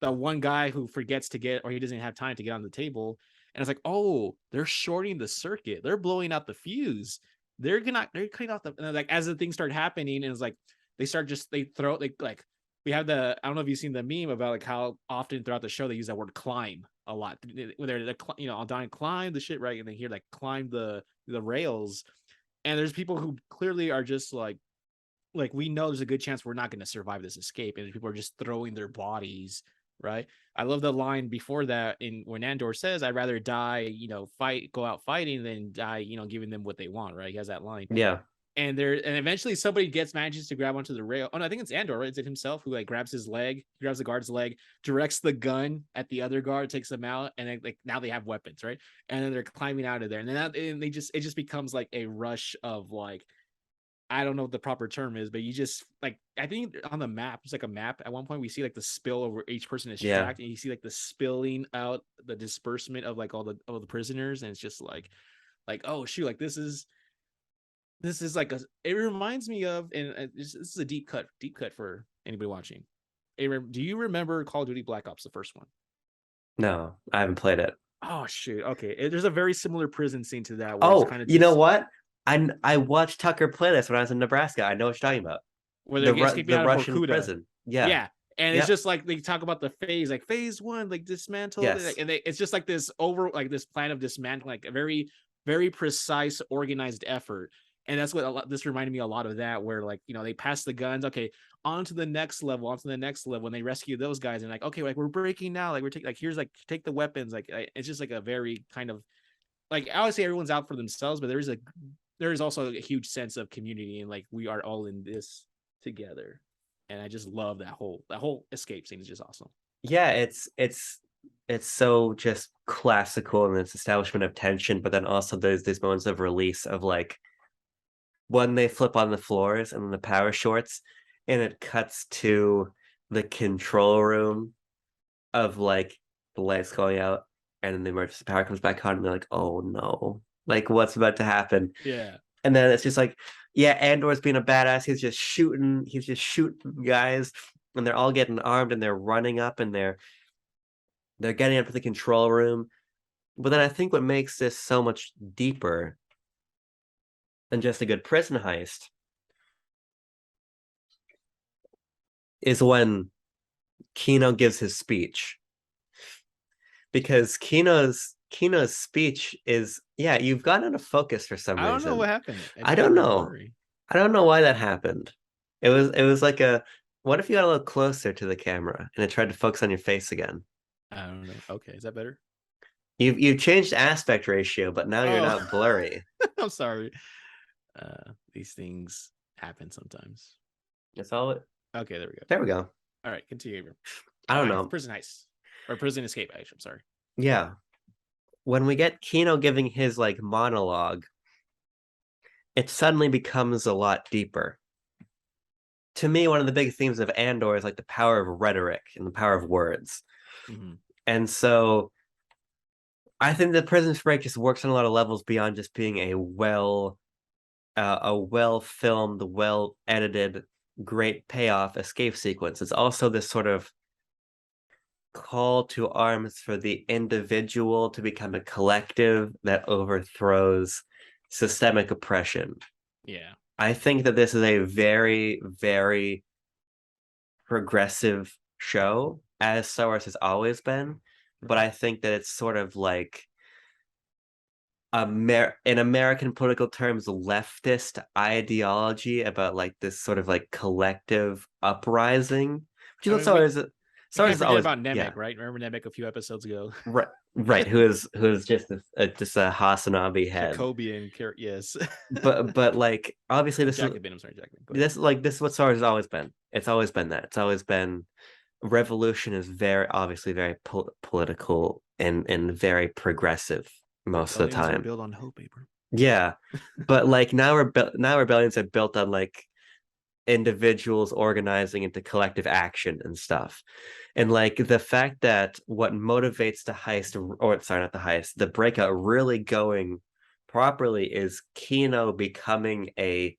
S2: the one guy who forgets to get or he doesn't have time to get on the table and it's like oh they're shorting the circuit they're blowing out the fuse they're cutting off the like as the things start happening and it's like they throw like we have the I don't know if you've seen the meme about like how often throughout the show they use that word climb a lot where they're I'll die and climb the shit right and then here like climb the rails and there's people who clearly are just like we know there's a good chance we're not going to survive this escape and people are just throwing their bodies right. I love the line before that in when Andor says I'd rather die fight go out fighting than die giving them what they want, right? He has that line
S1: yeah,
S2: and eventually somebody manages to grab onto the rail. Oh no, I think it's Andor, right? Is it himself who like grabs his leg, grabs the guard's leg, directs the gun at the other guard, takes them out, and then like now they have weapons, right? And then they're climbing out of there, and then it just becomes like a rush of like I don't know what the proper term is, but you just like I think on the map, it's like a map. At one point, we see like the spill over each person is
S1: yeah,
S2: tracked, and you see like the spilling out, the disbursement of like all the prisoners, and it's just like oh shoot, like this is like it reminds me of, and this is a deep cut for anybody watching. Do you remember Call of Duty Black Ops, the first one?
S1: no, I haven't played it.
S2: Oh shoot, okay. There's a very similar prison scene to that where it's
S1: Oh,
S2: kind of
S1: you know
S2: just
S1: what? I watched Tucker play this when I was in Nebraska. I know what you're talking about.
S2: where they're escaping
S1: The
S2: out of
S1: Russian
S2: Vorkuta.
S1: prison. Yeah.
S2: Yeah. And it's
S1: Yep.
S2: just like they talk about the phase, like phase one, like dismantle,
S1: Yes.
S2: it's just like this plan of dismantling, like a very, very precise, organized effort. And that's what this reminded me a lot of that, where like they pass the guns, okay, on to the next level, on to the next level, and they rescue those guys, and like okay, like we're breaking now, like we're taking like here's like take the weapons, like it's just like a very kind of like obviously everyone's out for themselves, but there is also a huge sense of community and like we are all in this together. And I just love that whole escape scene is just awesome.
S1: Yeah, it's so just classical in its establishment of tension, but then also there's these moments of release of like when they flip on the floors and then the power shorts and it cuts to the control room of like the lights going out and then the emergency power comes back on and they're like, oh no, like what's about to happen?
S2: Yeah.
S1: And then it's just like, yeah, Andor's being a badass. He's just shooting guys, and they're all getting armed and they're running up and they're getting up to the control room. But then I think what makes this so much deeper than just a good prison heist is when Kino gives his speech. Because Kino's speech is, yeah, you've gotten out of focus for some
S2: I don't know what
S1: reason.
S2: happened. It's
S1: I
S2: kind
S1: don't
S2: of
S1: know.
S2: blurry.
S1: I don't know why that happened. It was like What if you got a little closer to the camera and it tried to focus on your face again?
S2: I don't know. Okay, is that better?
S1: You've changed aspect ratio, but now you're
S2: Oh,
S1: not blurry.
S2: I'm sorry. These things happen sometimes.
S1: That's all.
S2: Okay, there we go.
S1: There we go.
S2: All right, continue, Abram.
S1: I
S2: Oh,
S1: don't know.
S2: prison heist or prison escape. I'm sorry.
S1: Yeah. When we get Kino giving his like monologue, it suddenly becomes a lot deeper. To me, one of the big themes of Andor is like the power of rhetoric and the power of words.
S2: Mm-hmm.
S1: And so I think the Prisoners Break just works on a lot of levels beyond just being a well filmed, well edited, great payoff escape sequence. It's also this sort of call to arms for the individual to become a collective that overthrows systemic oppression.
S2: Yeah.
S1: I think that this is a very, very progressive show, as Star Wars has always been. But I think that it's sort of like in American political terms, leftist ideology about like this sort of like collective uprising. Which is
S2: I
S1: what
S2: mean, we
S1: Star Wars
S2: can't
S1: is
S2: forget
S1: always,
S2: about
S1: yeah.
S2: Nemec, right? Remember Nemec a few episodes ago?
S1: Right, right. Who is just a Hasanabi head,
S2: Jacobian character. Yes.
S1: but like obviously
S2: Jacobin. I'm sorry, Jacobin. Go ahead.
S1: this is what Star Wars has always been. It's always been that. It's always been revolution is very obviously very political and very progressive most of the
S2: Rebellions are
S1: time.
S2: built on hope, Abram.
S1: Yeah, but like now rebellions are built on like individuals organizing into collective action and stuff. And like the fact that what motivates the heist, or sorry, not the heist, the breakout really going properly is Kino becoming a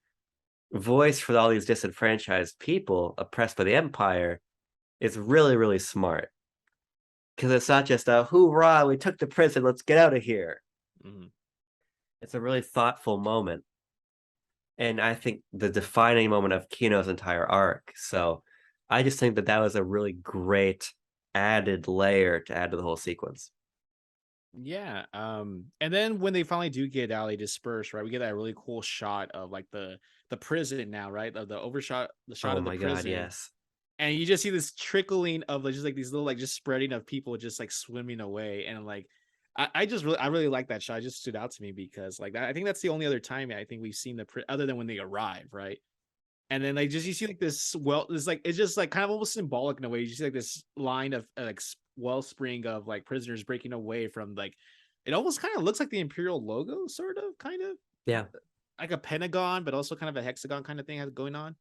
S1: voice for all these disenfranchised people oppressed by the Empire is really, really smart. Because it's not just a hoorah, we took the prison, let's get out of here.
S2: Mm-hmm.
S1: It's a really thoughtful moment. And I think the defining moment of Kino's entire arc. So I just think that that was a really great added layer to add to the whole sequence.
S2: Yeah. And then when they finally do get out, they disperse, right? We get that really cool shot of like the prison now, right? The overshot, the shot
S1: Oh
S2: of the
S1: my god,
S2: prison.
S1: yes.
S2: And you just see this trickling of like just like these little like just spreading of people just like swimming away. And like I really like that shot. It just stood out to me because like I think that's the only other time I think we've seen other than when they arrive, right? And then like just you see like this it's like it's just like kind of almost symbolic in a way. You see like this line of like wellspring of like prisoners breaking away from like it almost kind of looks like the Imperial logo, sort of, kind of
S1: Yeah.
S2: like a pentagon, but also kind of a hexagon kind of thing going on.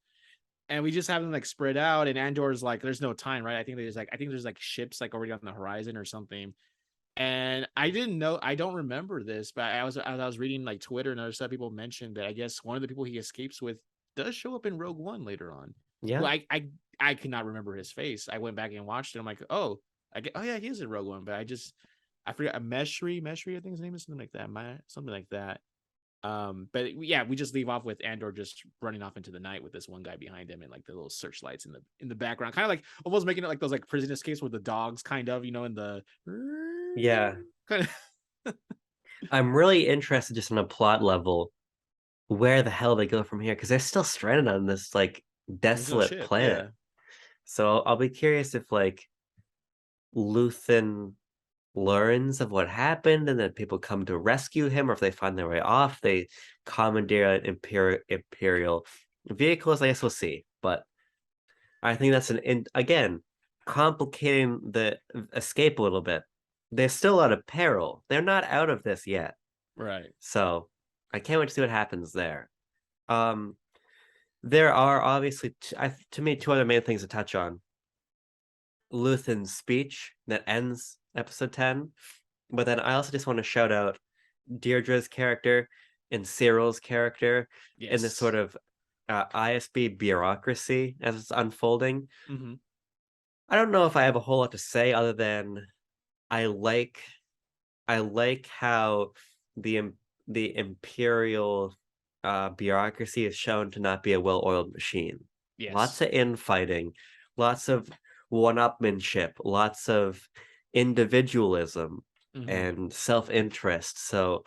S2: And we just have them like spread out, and Andor's like, there's no time, right? I think there's like ships like already on the horizon or something. And I didn't know, I don't remember this, but I was reading like Twitter and other stuff. People mentioned that I guess one of the people he escapes with does show up in Rogue One later on.
S1: Yeah.
S2: Well, I could not remember his face. I went back and watched it. I'm like, oh, oh yeah, he is in Rogue One, but I forgot a Meshri, I think his name is something like that, something like that. But yeah, we just leave off with Andor just running off into the night with this one guy behind him and like the little searchlights in the background, kind of like almost making it like those like prison escapes with the dogs, kind of, in the
S1: Yeah.
S2: kind of.
S1: I'm really interested just on a plot level where the hell they go from here because they're still stranded on this like
S2: There's no
S1: desolate
S2: ship,
S1: planet.
S2: yeah.
S1: So I'll be curious if like Luthen learns of what happened and then people come to rescue him, or if they find their way off, they commandeer an imperial vehicles. I guess we'll see. But I think that's again complicating the escape a little bit. They're still out of peril. They're not out of this yet.
S2: Right.
S1: So I can't wait to see what happens there. Um, there are obviously, to me, two other main things to touch on. Luthen's speech that ends episode 10. But then I also just want to shout out Deirdre's character and Cyril's character in this
S2: Yes.
S1: sort of ISB bureaucracy as it's unfolding.
S2: Mm-hmm.
S1: I don't know if I have a whole lot to say other than I like how the the imperial bureaucracy is shown to not be a well-oiled machine. Lots
S2: Yes.
S1: of infighting, lots of one-upmanship, lots of individualism
S2: Mm-hmm.
S1: and self-interest. So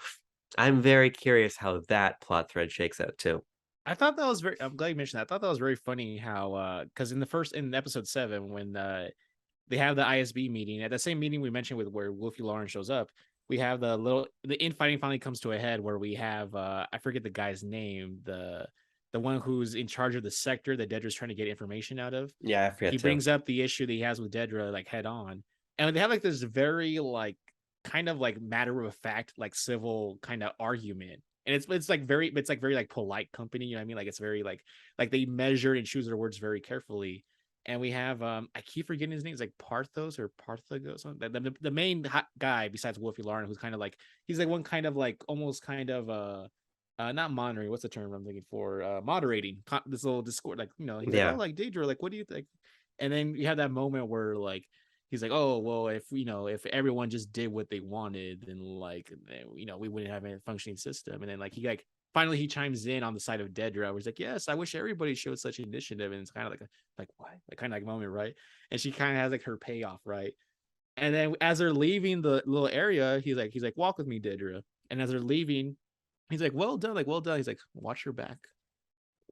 S1: I'm very curious how that plot thread shakes out too.
S2: I thought that was very. I'm glad you mentioned that. I thought that was very funny how because in episode 7 when they have the ISB meeting at the same meeting we mentioned with where Wolfie Lawrence shows up. We have the infighting finally comes to a head where we have I forget the guy's name, the one who's in charge of the sector that Dedra's trying to get information out of.
S1: Yeah, I
S2: He
S1: forget too.
S2: brings up the issue that he has with Dedra like head on, and they have like this very like kind of like matter of fact like civil kind of argument, and it's like very like polite company, you know what I mean? Like it's very like they measure and choose their words very carefully. And we have I keep forgetting his name. It's like Parthos or Parthagos. The main guy besides Wolfie Lauren, who's kind of like he's like one kind of like almost kind of not monitoring. What's the term I'm thinking for? Moderating this little Discord. Like he's like, oh,
S1: Yeah.
S2: like Daedra, like what do you think? And then you have that moment where like he's like, oh well, if everyone just did what they wanted, then like we wouldn't have a functioning system. And then like he like finally he chimes in on the side of Dedra, where he's like, yes, I wish everybody showed such initiative. And it's kind of like what? Like kind of like moment, right? And she kind of has like her payoff, right? And then as they're leaving the little area, he's like, walk with me, Dedra. And as they're leaving, he's like, well done, like well done. He's like, watch your back.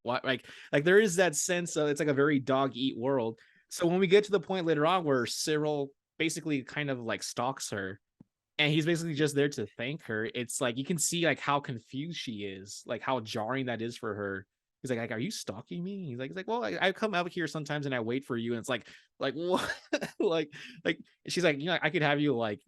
S2: What like there is that sense of it's like a very dog eat world. So when we get to the point later on where Cyril basically kind of like stalks her and he's basically just there to thank her, it's like you can see like how confused she is, like how jarring that is for her. He's like, are you stalking me? He's like, well, I come out here sometimes and I wait for you. And it's like what? like she's like, I could have you like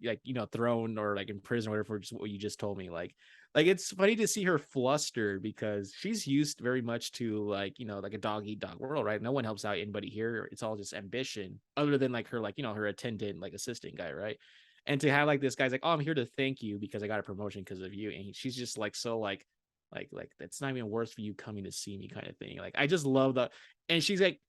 S2: thrown or like in prison or whatever for just what you just told me. Like it's funny to see her flustered because she's used very much to like a dog eat dog world, right? No one helps out anybody here. It's all just ambition, other than like her her attendant like assistant guy, right? And to have like this guy's like, oh, I'm here to thank you because I got a promotion because of you, and she's just like so like that's not even worth for you coming to see me kind of thing. Like I just love that, and she's like.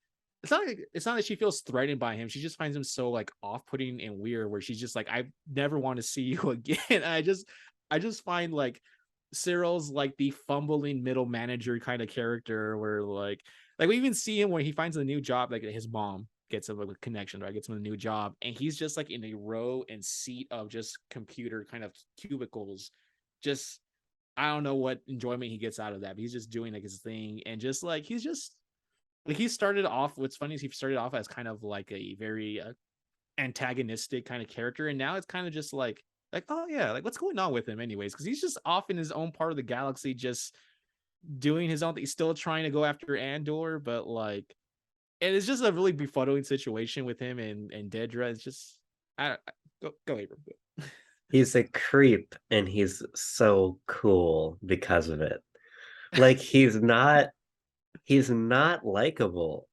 S2: It's not that she feels threatened by him. She just finds him so like off-putting and weird where she's just like, I never want to see you again. And I just find like Cyril's like the fumbling middle manager kind of character where like we even see him when he finds a new job, like his mom gets him a connection, right? Gets him a new job, and he's just like in a row and seat of just computer kind of cubicles. Just I don't know what enjoyment he gets out of that, but he's just doing like his thing, and just like he's just like he started off. What's funny is he started off as kind of like a very antagonistic kind of character, and now it's kind of just like oh yeah, like what's going on with him anyways, because he's just off in his own part of the galaxy just doing his own thing. He's still trying to go after Andor, but like and it's just a really befuddling situation with him and Dedra. It's just go Abram.
S1: He's a creep and he's so cool because of it. Like he's not likable.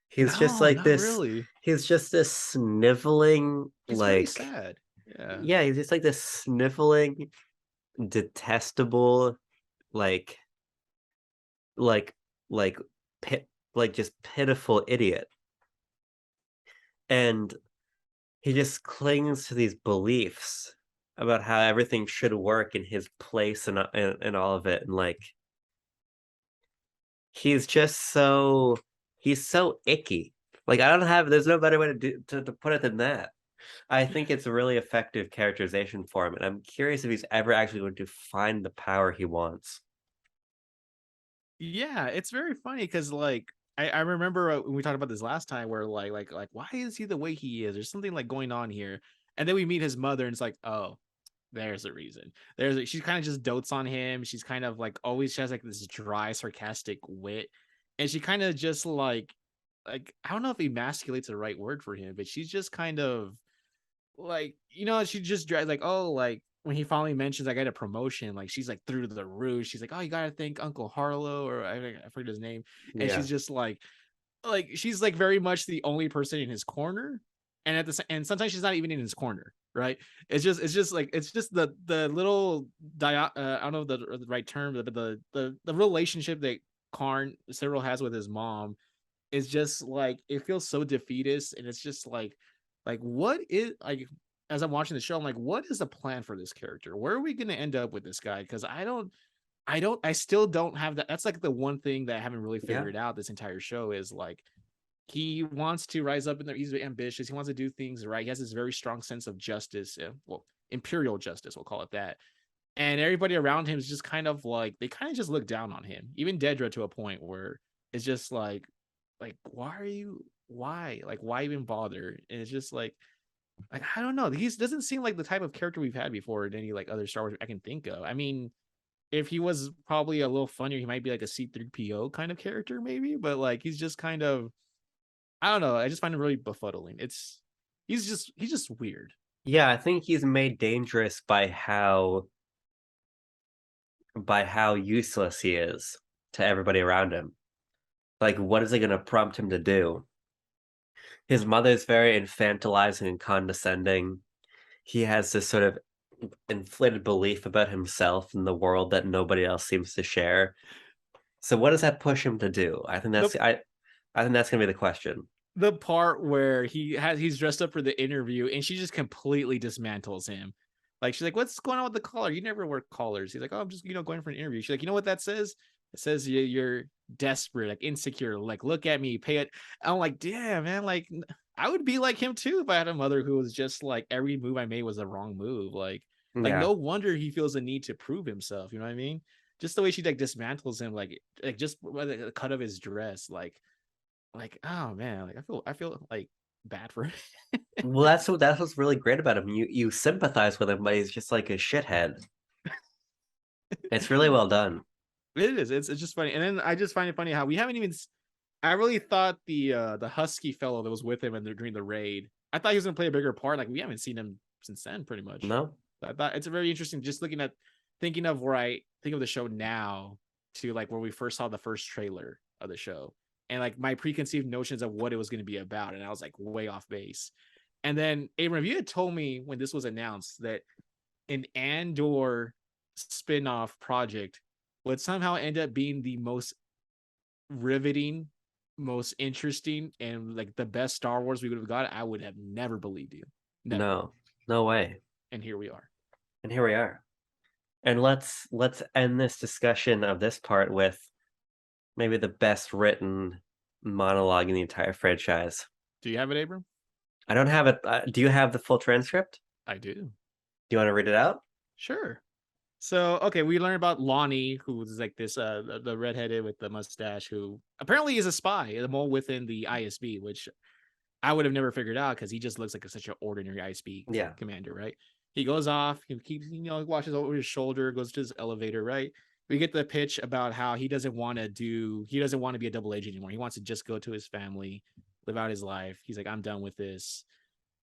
S1: He's just
S2: No,
S1: like
S2: not
S1: this
S2: really.
S1: he's just this sniveling
S2: It's very
S1: like
S2: sad. Yeah.
S1: yeah, he's just like this sniveling detestable like like like pit like just pitiful idiot. And he just clings to these beliefs about how everything should work in his place and all of it. And like he's just he's so icky. Like I don't have there's no better way to put it than that. I think it's a really effective characterization for him, and I'm curious if he's ever actually going to find the power he wants.
S2: Yeah, it's very funny because like I remember when we talked about this last time where like why is he the way he is? There's something like going on here. And then we meet his mother and it's like, oh, there's a reason. She kind of just dotes on him. She's kind of like always she has like this dry, sarcastic wit. And she kind of just like I don't know if emasculates the right word for him, but she's just kind of like she just drives like oh like when he finally mentions I got a promotion, like she's like through to the roof. She's like, oh, you gotta thank Uncle Harlow, or I forget his name. And
S1: Yeah.
S2: she's just like she's like very much the only person in his corner, and and sometimes she's not even in his corner, right? It's just like it's just the little I don't know the right term, but the relationship that Karn Cyril has with his mom is just like it feels so defeatist, and it's just like what is like as I'm watching the show, I'm like, what is the plan for this character? Where are we going to end up with this guy? Because I still don't have that. That's like the one thing that I haven't really
S1: Yeah.
S2: figured out this entire show is like he wants to rise up in there. He's ambitious. He wants to do things right. He has this very strong sense of justice. Well, imperial justice, we'll call it that. and everybody around him is just kind of like they kind of just look down on him. Even Dedra to a point where it's just like why are you why even bother? And it's just like I don't know. He doesn't seem like the type of character we've had before in any like other Star Wars I can think of. I mean, if he was probably a little funnier, he might be like a C3PO kind of character, maybe. But like he's just kind of I don't know. I just find him really befuddling. He's just weird.
S1: Yeah, I think he's made dangerous by how useless he is to everybody around him. Like, what is it going to prompt him to do? His mother's very infantilizing and condescending. He has this sort of inflated belief about himself and the world that nobody else seems to share. So what does that push him to do?
S2: The
S1: I think that's gonna be the question.
S2: the part where he's dressed up for the interview and she just completely dismantles him. Like she's like, "What's going on with the collar? You never wear collars." He's like, "Oh, I'm just going for an interview." She's like, "You know what that says? It says you're desperate, like insecure. Like look at me, pay it." I'm like, "Damn, man! Like I would be like him too if I had a mother who was just like every move I made was the wrong move. Like
S1: Yeah.
S2: no wonder he feels the need to prove himself. You know what I mean? Just the way she like dismantles him, like just by the cut of his dress, like oh man, like I feel like bad for him.
S1: Well, that's what's really great about him. You sympathize with him, but he's just like a shithead. It's really well done.
S2: It is. It's just funny. And then I just find it funny how we haven't even I really thought the husky fellow that was with him during the raid, I thought he was gonna play a bigger part. Like we haven't seen him since then, pretty much.
S1: No?
S2: I thought it's a very interesting just thinking of where I think of the show now to like where we first saw the first trailer of the show. And like my preconceived notions of what it was going to be about. And I was like way off base. And then Abram, if you had told me when this was announced that an Andor spin-off project would somehow end up being the most riveting, most interesting, and like the best Star Wars we would have got, I would have never believed you. Never.
S1: No. No way.
S2: And here we are.
S1: And here we are. And let's end this discussion of this part with maybe the best written monologue in the entire franchise.
S2: Do you have it, Abram?
S1: I don't have it. Do you have the full transcript?
S2: I do.
S1: Do you want to read it out?
S2: Sure. So okay, we learn about Lonnie, who's like this the redheaded with the mustache, who apparently is a spy, the mole within the ISB, which I would have never figured out because he just looks like such an ordinary ISB
S1: Yeah.
S2: commander, right? He goes off, he keeps, watches over his shoulder, goes to his elevator, right? We get the pitch about how he doesn't want to be a double agent anymore. He wants to just go to his family, live out his life. He's like, I'm done with this.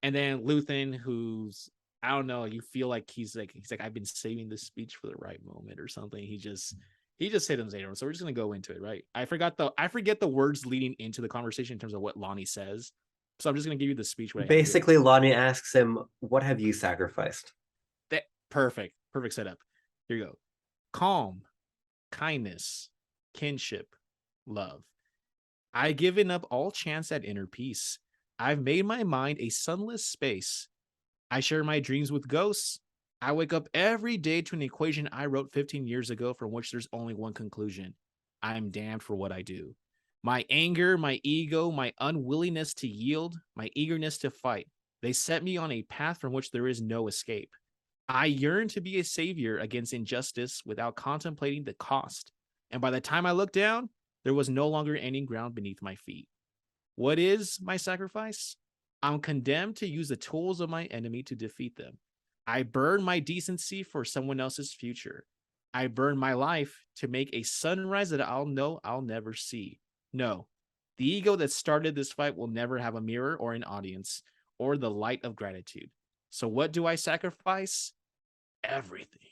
S2: And then Luthen, who's I don't know, you feel like he's like I've been saving this speech for the right moment or something. He just hit him Zayden. So we're just gonna go into it, right? I forget the words leading into the conversation in terms of what Lonnie says. So I'm just gonna give you the speech.
S1: Basically, Lonnie asks him, "What have you sacrificed?"
S2: That perfect setup. Here you go. Calm, kindness, kinship, love. I've given up all chance at inner peace. I've made my mind a sunless space. I share my dreams with ghosts. I wake up every day to an equation I wrote 15 years ago from which there's only one conclusion. I'm damned for what I do. My anger, my ego, my unwillingness to yield, my eagerness to fight, they set me on a path from which there is no escape. I yearn to be a savior against injustice without contemplating the cost. And by the time I looked down, there was no longer any ground beneath my feet. What is my sacrifice? I'm condemned to use the tools of my enemy to defeat them. I burn my decency for someone else's future. I burn my life to make a sunrise that I'll know I'll never see. No, the ego that started this fight will never have a mirror or an audience or the light of gratitude. So what do I sacrifice? Everything.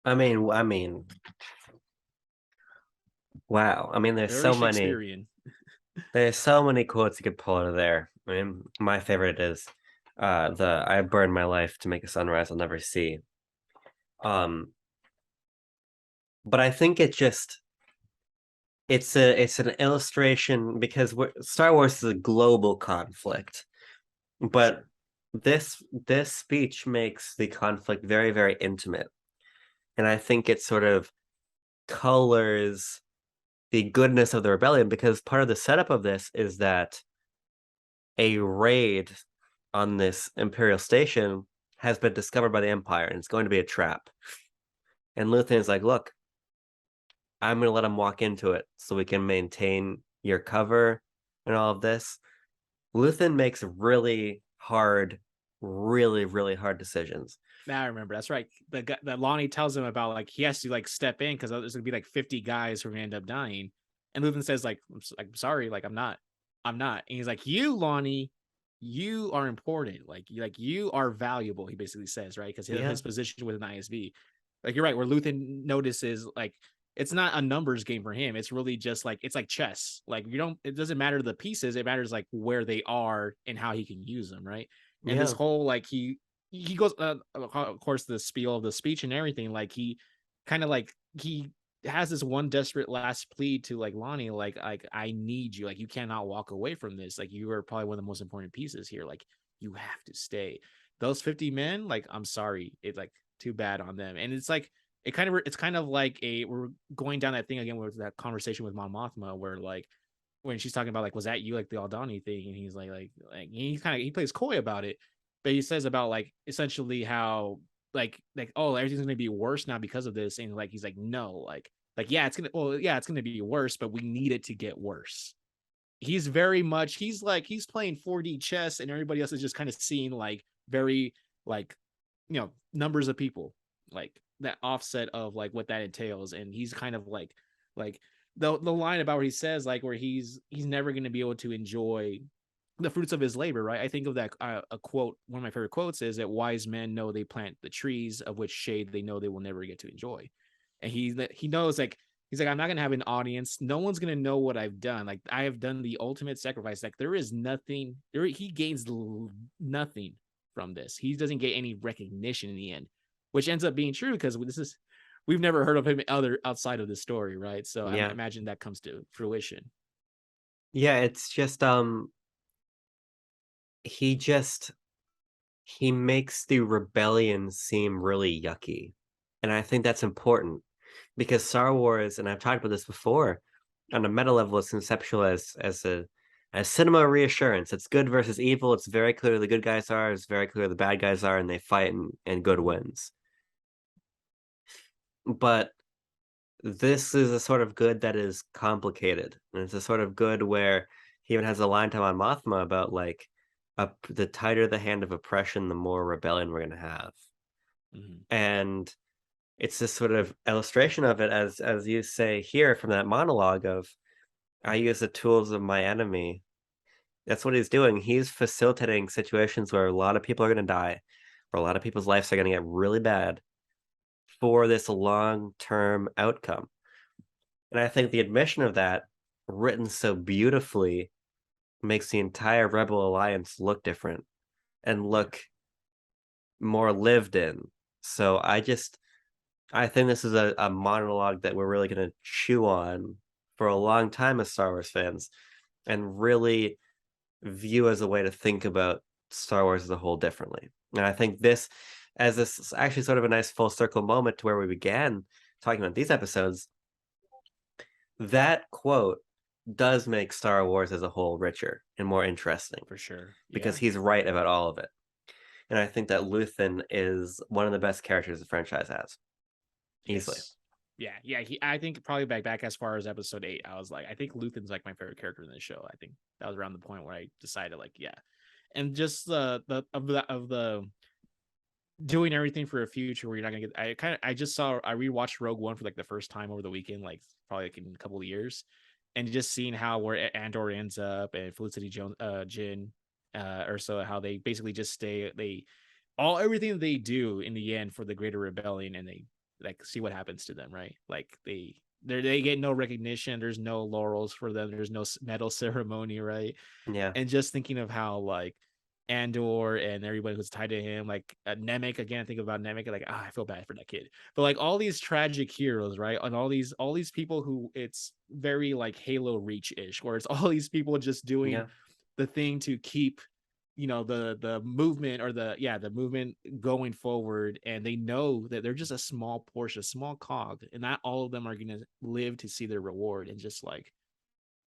S1: I mean, wow. I mean,
S2: Very Shakespearean.
S1: there's so many quotes you could pull out of there. I mean, my favorite is the "I burn my life to make a sunrise I'll never see." Um, but I think it's an illustration because Star Wars is a global conflict, but this speech makes the conflict very, very intimate, and I think it sort of colors the goodness of the rebellion because part of the setup of this is that a raid on this Imperial station has been discovered by the Empire and it's going to be a trap. And Luthen is like, look, I'm going to let him walk into it so we can maintain your cover and all of this. Luthen makes really, really hard decisions.
S2: Now I remember. That's right. The guy that Lonnie tells him about, like, he has to like step in because there's gonna be like 50 guys who are gonna end up dying. And Luthen says, like, I'm sorry, like I'm not. And he's like, you, Lonnie, you are important. Like you are valuable. He basically says, right, because
S1: Yeah,
S2: his position with an ISB. Like you're right. Where Luthen notices, like, it's not a numbers game for him. It's really just like it's like chess. Like you don't. It doesn't matter the pieces. It matters like where they are and how he can use them, right? And this
S1: yeah,
S2: whole like he goes of course the spiel of the speech and everything, like he kind of like he has this one desperate last plea to like Lonnie, like I need you, like you cannot walk away from this, like you are probably one of the most important pieces here, like you have to stay. Those 50 men, like I'm sorry, it's like too bad on them. And it's like it's kind of like a we're going down that thing again with that conversation with Mon Mothma where like when she's talking about like was that you, like the Aldani thing, and he's like he kind of he plays coy about it, but he says about like essentially how like oh everything's gonna be worse now because of this, and like he's like no like yeah it's gonna be worse, but we need it to get worse. He's very much he's playing 4D chess, and everybody else is just kind of seeing like very like numbers of people, like that offset of like what that entails. And he's kind of like the line about where he says like where he's never going to be able to enjoy the fruits of his labor, right? I think of that a quote, one of my favorite quotes is that wise men know they plant the trees of which shade they know they will never get to enjoy. And he knows like he's like I'm not going to have an audience, no one's going to know what I've done, like I have done the ultimate sacrifice, like there is nothing there, he gains nothing from this, he doesn't get any recognition in the end, which ends up being true because we've never heard of him other outside of the story, right? So I
S1: yeah,
S2: imagine that comes to fruition.
S1: yeah. It's just he just he makes the rebellion seem really yucky, and I think that's important because Star Wars, and I've talked about this before, on a meta level, is conceptual as cinema reassurance. It's good versus evil. It's very clear the good guys are. It's very clear the bad guys are, and they fight, and good wins. But this is a sort of good that is complicated, and it's a sort of good where he even has a line time on Mothma about like the tighter the hand of oppression, the more rebellion we're gonna have,
S2: Mm-hmm.
S1: and it's this sort of illustration of it as you say here from that monologue of I use the tools of my enemy. That's what he's doing. He's facilitating situations where a lot of people are going to die, where a lot of people's lives are going to get really bad for this long-term outcome. And I think the admission of that, written so beautifully, makes the entire Rebel Alliance look different and
S2: Yeah,
S1: look more lived in. So I think this is a monologue that we're really going to chew on for a long time as Star Wars fans and really view as a way to think about Star Wars as a whole differently. And I think this is actually sort of a nice full circle moment to where we began talking about these episodes. That quote does make Star Wars as a whole richer and more interesting
S2: for sure.
S1: because
S2: Yeah.
S1: he's right about all of it. And I think that Luthen is one of the best characters the franchise has, easily.
S2: Yes. Yeah, yeah. I think probably back as far as episode 8, I was like, I think Luthen's like my favorite character in the show. I think that was around the point where I decided, like, yeah. And just the doing everything for a future where you're not gonna get. I rewatched Rogue One for like the first time over the weekend, like probably like in a couple of years, and just seeing how where Andor ends up and Felicity Jones, Jin, Ursa, how they basically just they all everything they do in the end for the greater rebellion, and they like see what happens to them, right? Like they get no recognition, there's no laurels for them, there's no medal ceremony, right?
S1: Yeah.
S2: And just thinking of how like Andor and everybody who's tied to him, like Nemec again. I think about Nemec, like I feel bad for that kid. But like all these tragic heroes, right? And all these people who it's very like Halo Reach ish, where it's all these people just doing
S1: Yeah.
S2: the thing to keep the movement or the movement going forward, and they know that they're just a small portion, a small cog, and not all of them are gonna live to see their reward. And just like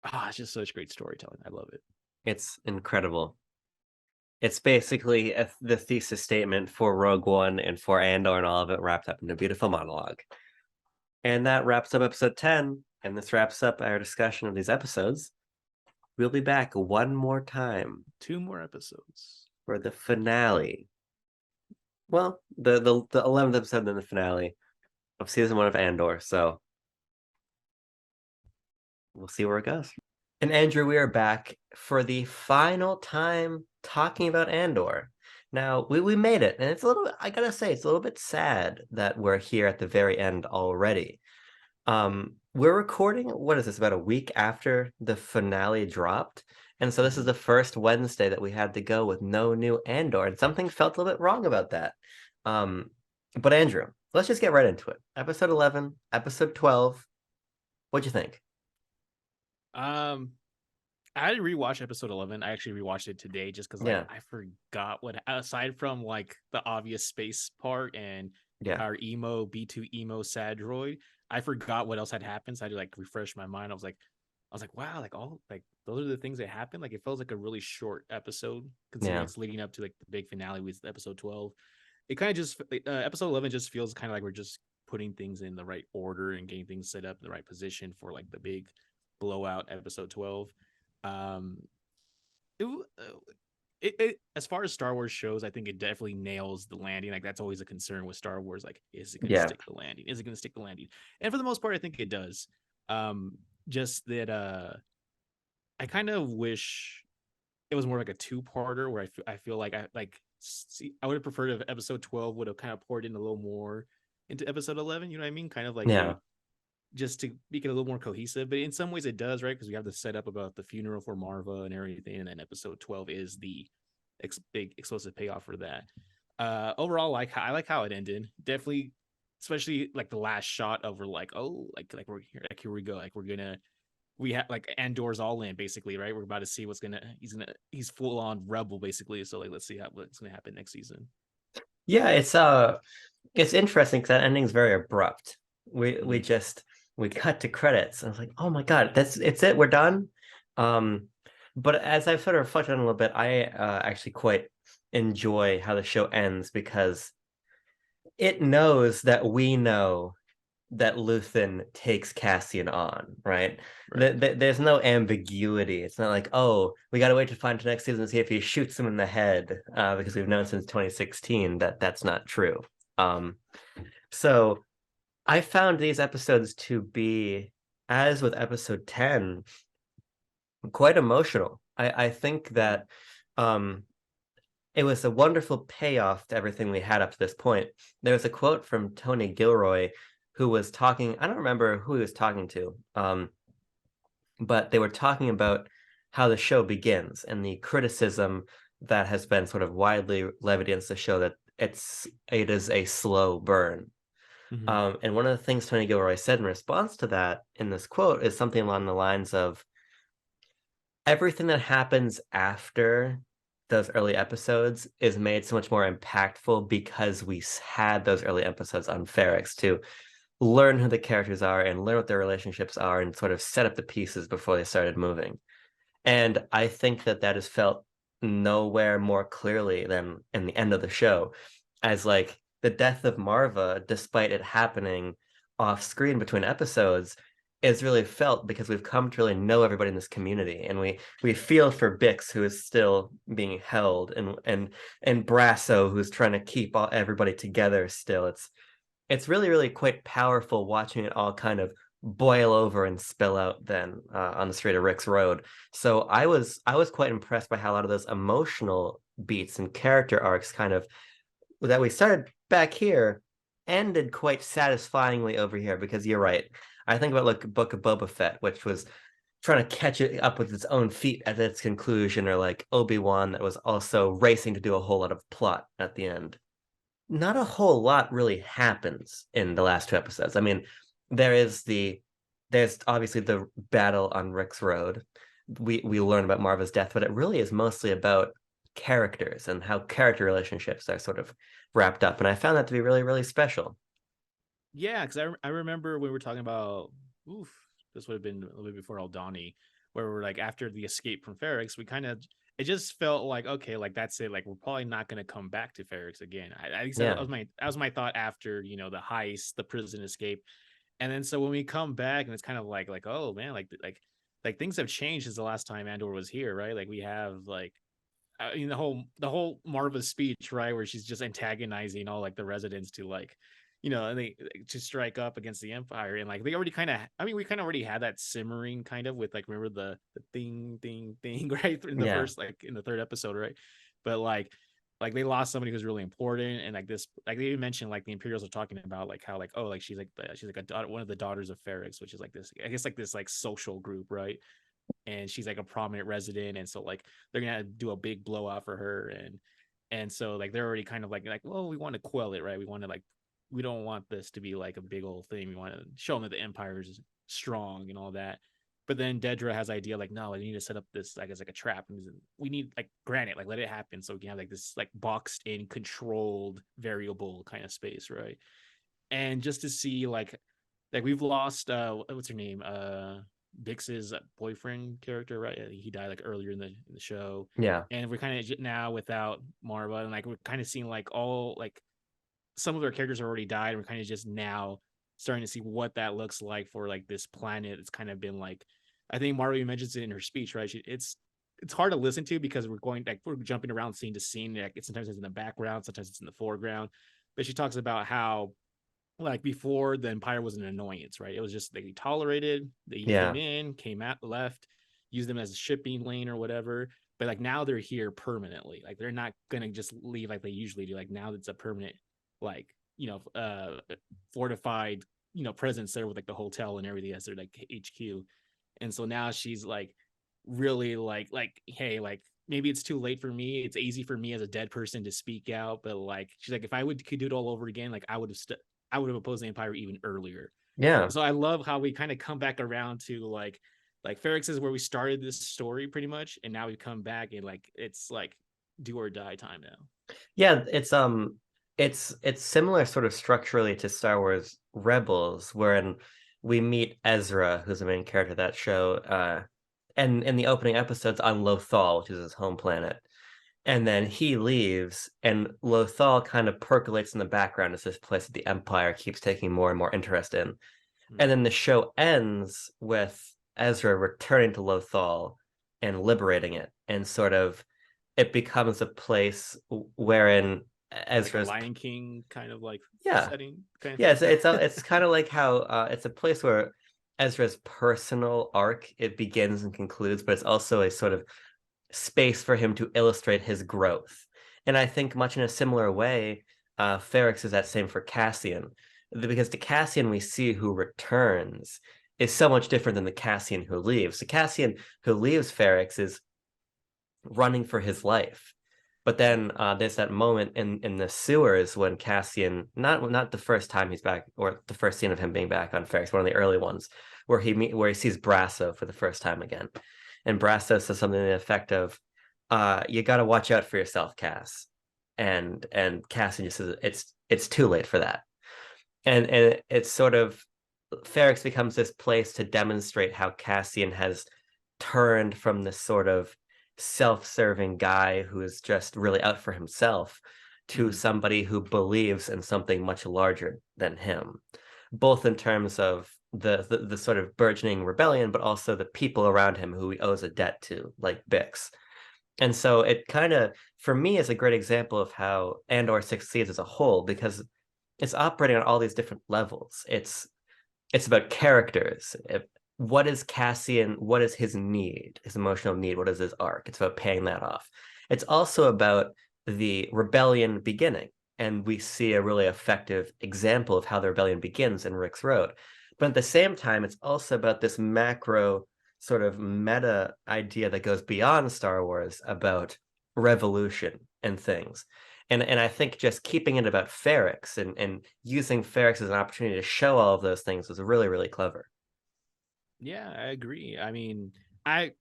S2: it's just such great storytelling. I love it.
S1: It's incredible. It's basically the thesis statement for Rogue One and for Andor, and all of it wrapped up in a beautiful monologue. And that wraps up episode 10, and this wraps up our discussion of these episodes. We'll be back one more time
S2: 2 more episodes.
S1: for the finale. Well, the 11th episode and the finale of season 1 of Andor. So we'll see where it goes. And Andrew, we are back for the final time talking about Andor. Now, we made it, and it's a little, I gotta say, it's a little bit sad that we're here at the very end already. We're recording, what is this, about a week after the finale dropped? And so this is the first Wednesday that we had to go with no new Andor, and something felt a little bit wrong about that. But Andrew, let's just get right into it. Episode 11, episode 12. What'd you think?
S2: Um, I had to rewatch episode 11. I actually rewatched it today just because, like,
S1: Yeah,
S2: I forgot what, aside from like the obvious space part and
S1: yeah,
S2: our B2 emo sad droid, I forgot what else had happened. So I had to like refresh my mind. I was like, wow, like all like those are the things that happened. Like it feels like a really short episode considering
S1: yeah,
S2: it's leading up to like the big finale with episode 12. It kind of just episode 11 just feels kind of like we're just putting things in the right order and getting things set up in the right position for like the big blowout episode 12. Um, it, as far as Star Wars shows, I think it definitely nails the landing. Like that's always a concern with Star Wars. Like, is it going to
S1: yeah,
S2: stick the landing? Is it going to stick the landing? And for the most part, I think it does. Just that I kind of wish it was more like a two-parter where I feel like I would have preferred if episode 12 would have kind of poured in a little more into episode 11. You know what I mean? Kind of like
S1: yeah,
S2: a just to make it a little more cohesive. But in some ways, it does, right? Because we have the setup about the funeral for Marva and everything, and then episode 12 is the big explosive payoff for that. Overall, like I like how it ended. Definitely, especially like the last shot of we're like, oh, like we're here, like here we go, like we have like Andor's all in basically, right? We're about to see he's full on rebel basically. So like let's see what's gonna happen next season.
S1: yeah. It's interesting because that ending's very abrupt. We
S2: Mm-hmm.
S1: just we cut to credits. I was like, oh my God, it's it, we're done. Um, but as I've sort of reflected on a little bit, I actually quite enjoy how the show ends because it knows that we know that Luthen takes Cassian on, right?
S2: Right.
S1: There's no ambiguity. It's not like, oh, we got to wait to find the next season to see if he shoots him in the head, because we've known since 2016 that that's not true. Um, so I found these episodes to be, as with episode 10, quite emotional. I think
S2: Mm-hmm.
S1: that um, it was a wonderful payoff to everything we had up to this point. There was a quote from Tony Gilroy, who was talking, I don't remember who he was talking to, but they were talking about how the show begins and the criticism that has been sort of widely levied against the show that it is a slow burn.
S2: Mm-hmm.
S1: And one of the things Tony Gilroy said in response to that in this quote is something along the lines of everything that happens after those early episodes is made so much more impactful because we had those early episodes on Ferrix to learn who the characters are and learn what their relationships are and sort of set up the pieces before they started moving. And I think that that is felt nowhere more clearly than in the end of the show, as like the death of Marva, despite it happening off screen between episodes, is really felt because we've come to really know everybody in this community, and we feel for Bix, who is still being held, and Brasso, who's trying to keep everybody together still. It's really, really quite powerful watching it all kind of boil over and spill out then on the street of Rick's Road. So I was quite impressed by how a lot of those emotional beats and character arcs kind of that we started back here ended quite satisfyingly over here because you're right. I think about like Book of Boba Fett, which was trying to catch it up with its own feet at its conclusion, or like Obi-Wan that was also racing to do a whole lot of plot at the end. Not a whole lot really happens in the last two episodes. I mean, there is there's obviously the battle on Rick's Road. We learn about Marva's death, but it really is mostly about characters and how character relationships are sort of wrapped up. And I found that to be really, really special.
S2: Yeah, because I remember we were talking about oof, this would have been a little bit before Aldani, where we're like after the escape from Ferrix, we kind of it just felt like, okay, like that's it. Like we're probably not gonna come back to Ferrex again. At least
S1: Yeah.
S2: that was my thought after, the heist, the prison escape. And then so when we come back and it's kind of like, oh man, like things have changed since the last time Andor was here, right? Like we have like the whole Marva speech, right, where she's just antagonizing all like the residents to like, and they to strike up against the Empire, and like they already kind of, I mean, we kind of already had that simmering kind of with like, remember the thing right in the
S1: Yeah.
S2: first, like in the third episode, right? But like they lost somebody who's really important, and like this, like they even mentioned like the Imperials are talking about like how like, oh, like she's like a daughter, one of the daughters of Ferrex, which is like this, I guess like this like social group, right? And she's like a prominent resident, and so like they're gonna do a big blowout for her, and so like they're already kind of like, well, we want to quell it, right? We want to like, we don't want this to be like a big old thing. We want to show them that the empire is strong and all that. But then Dedra has idea like, no, I need to set up this, I guess, like a trap. And we need like granite, like let it happen, so we can have like this like boxed in, controlled, variable kind of space, right? And just to see like we've lost what's her name, Bix's boyfriend character, right? He died like earlier in the show,
S1: Yeah.
S2: and we're kind of now without Marva, and like we're kind of seeing like all like some of their characters already died. We're kind of just now starting to see what that looks like for like this planet. It's kind of been like, I think Marva mentions it in her speech, right? It's hard to listen to because we're jumping around scene to scene. Like sometimes it's in the background, sometimes it's in the foreground. But she talks about how like before the Empire was an annoyance, right? It was just they tolerated that he came
S1: Yeah.
S2: in, came out, left, used them as a shipping lane or whatever. But like now they're here permanently. Like they're not gonna just leave like they usually do. Like now it's a permanent, like fortified, presence there with like the hotel and everything as their like HQ. And so now she's like really like hey, like maybe it's too late for me. It's easy for me as a dead person to speak out, but like she's like, if I could do it all over again, like I would have opposed the Empire even earlier.
S1: Yeah.
S2: So I love how we kind of come back around to like Ferrex is where we started this story pretty much, and now we come back and like it's like do or die time now.
S1: Yeah, it's similar sort of structurally to Star Wars Rebels, wherein we meet Ezra, who's the main character of that show, and in the opening episodes on Lothal, which is his home planet. And then he leaves, and Lothal kind of percolates in the background as this place that the Empire keeps taking more and more interest in.
S2: Hmm.
S1: And then the show ends with Ezra returning to Lothal and liberating it, and sort of it becomes a place wherein
S2: Like a
S1: Ezra's
S2: Lion King kind of like
S1: yeah,
S2: setting kind of
S1: yeah,
S2: thing.
S1: it's kind of like how it's a place where Ezra's personal arc it begins and concludes, but it's also a sort of space for him to illustrate his growth. And I think much in a similar way, Ferrex is that same for Cassian, because the Cassian we see who returns is so much different than the Cassian who leaves. The Cassian who leaves Ferrex is running for his life. But then there's that moment in the sewers when Cassian, not the first time he's back, or the first scene of him being back on Ferrex, one of the early ones, where he sees Brasso for the first time again, and Brasso says something to the effect of, "You got to watch out for yourself, Cass," and Cassian just says, "It's too late for that," and it's sort of Ferrex becomes this place to demonstrate how Cassian has turned from this sort of self-serving guy who is just really out for himself to
S2: Hmm.
S1: somebody who believes in something much larger than him, both in terms of the sort of burgeoning rebellion, but also the people around him who he owes a debt to, like Bix. And so it kind of, for me, is a great example of how Andor succeeds as a whole because it's operating on all these different levels. It's about characters. What is Cassian? What is his need, his emotional need? What is his arc? It's about paying that off. It's also about the rebellion beginning. And we see a really effective example of how the rebellion begins in Rick's Road. But at the same time, it's also about this macro sort of meta idea that goes beyond Star Wars about revolution and things. And I think just keeping it about Ferrex and using Ferrex as an opportunity to show all of those things was really, really clever.
S2: Yeah, I agree. I mean, I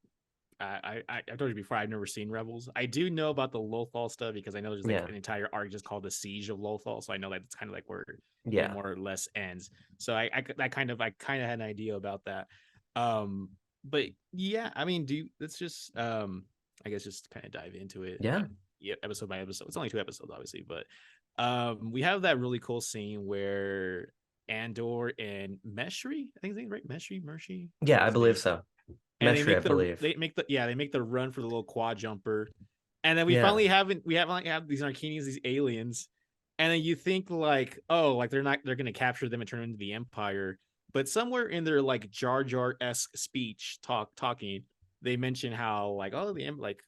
S2: told you before, I've never seen Rebels. I do know about the Lothal stuff because I know there's like
S1: Yeah.
S2: an entire arc just called the Siege of Lothal. So I know that it's kind of like where it
S1: Yeah.
S2: more or less ends. So I kind of had an idea about that. But yeah, I mean, let's just I guess just kind of dive into it.
S1: Yeah.
S2: Yeah, episode by episode. It's only 2 episodes, obviously, but we have that really cool scene where Andor and Meshri, I think his name right, Meshri,
S1: Yeah, I
S2: his
S1: believe
S2: name,
S1: so.
S2: and
S1: Meshri, I believe.
S2: they make the run for the little quad jumper, and then
S1: Yeah.
S2: we haven't like have these Narkinians, these aliens, and then you think like, oh, like they're gonna capture them and turn them into the Empire, but somewhere in their like Jar Jar esque speech talking, they mention how like, oh, like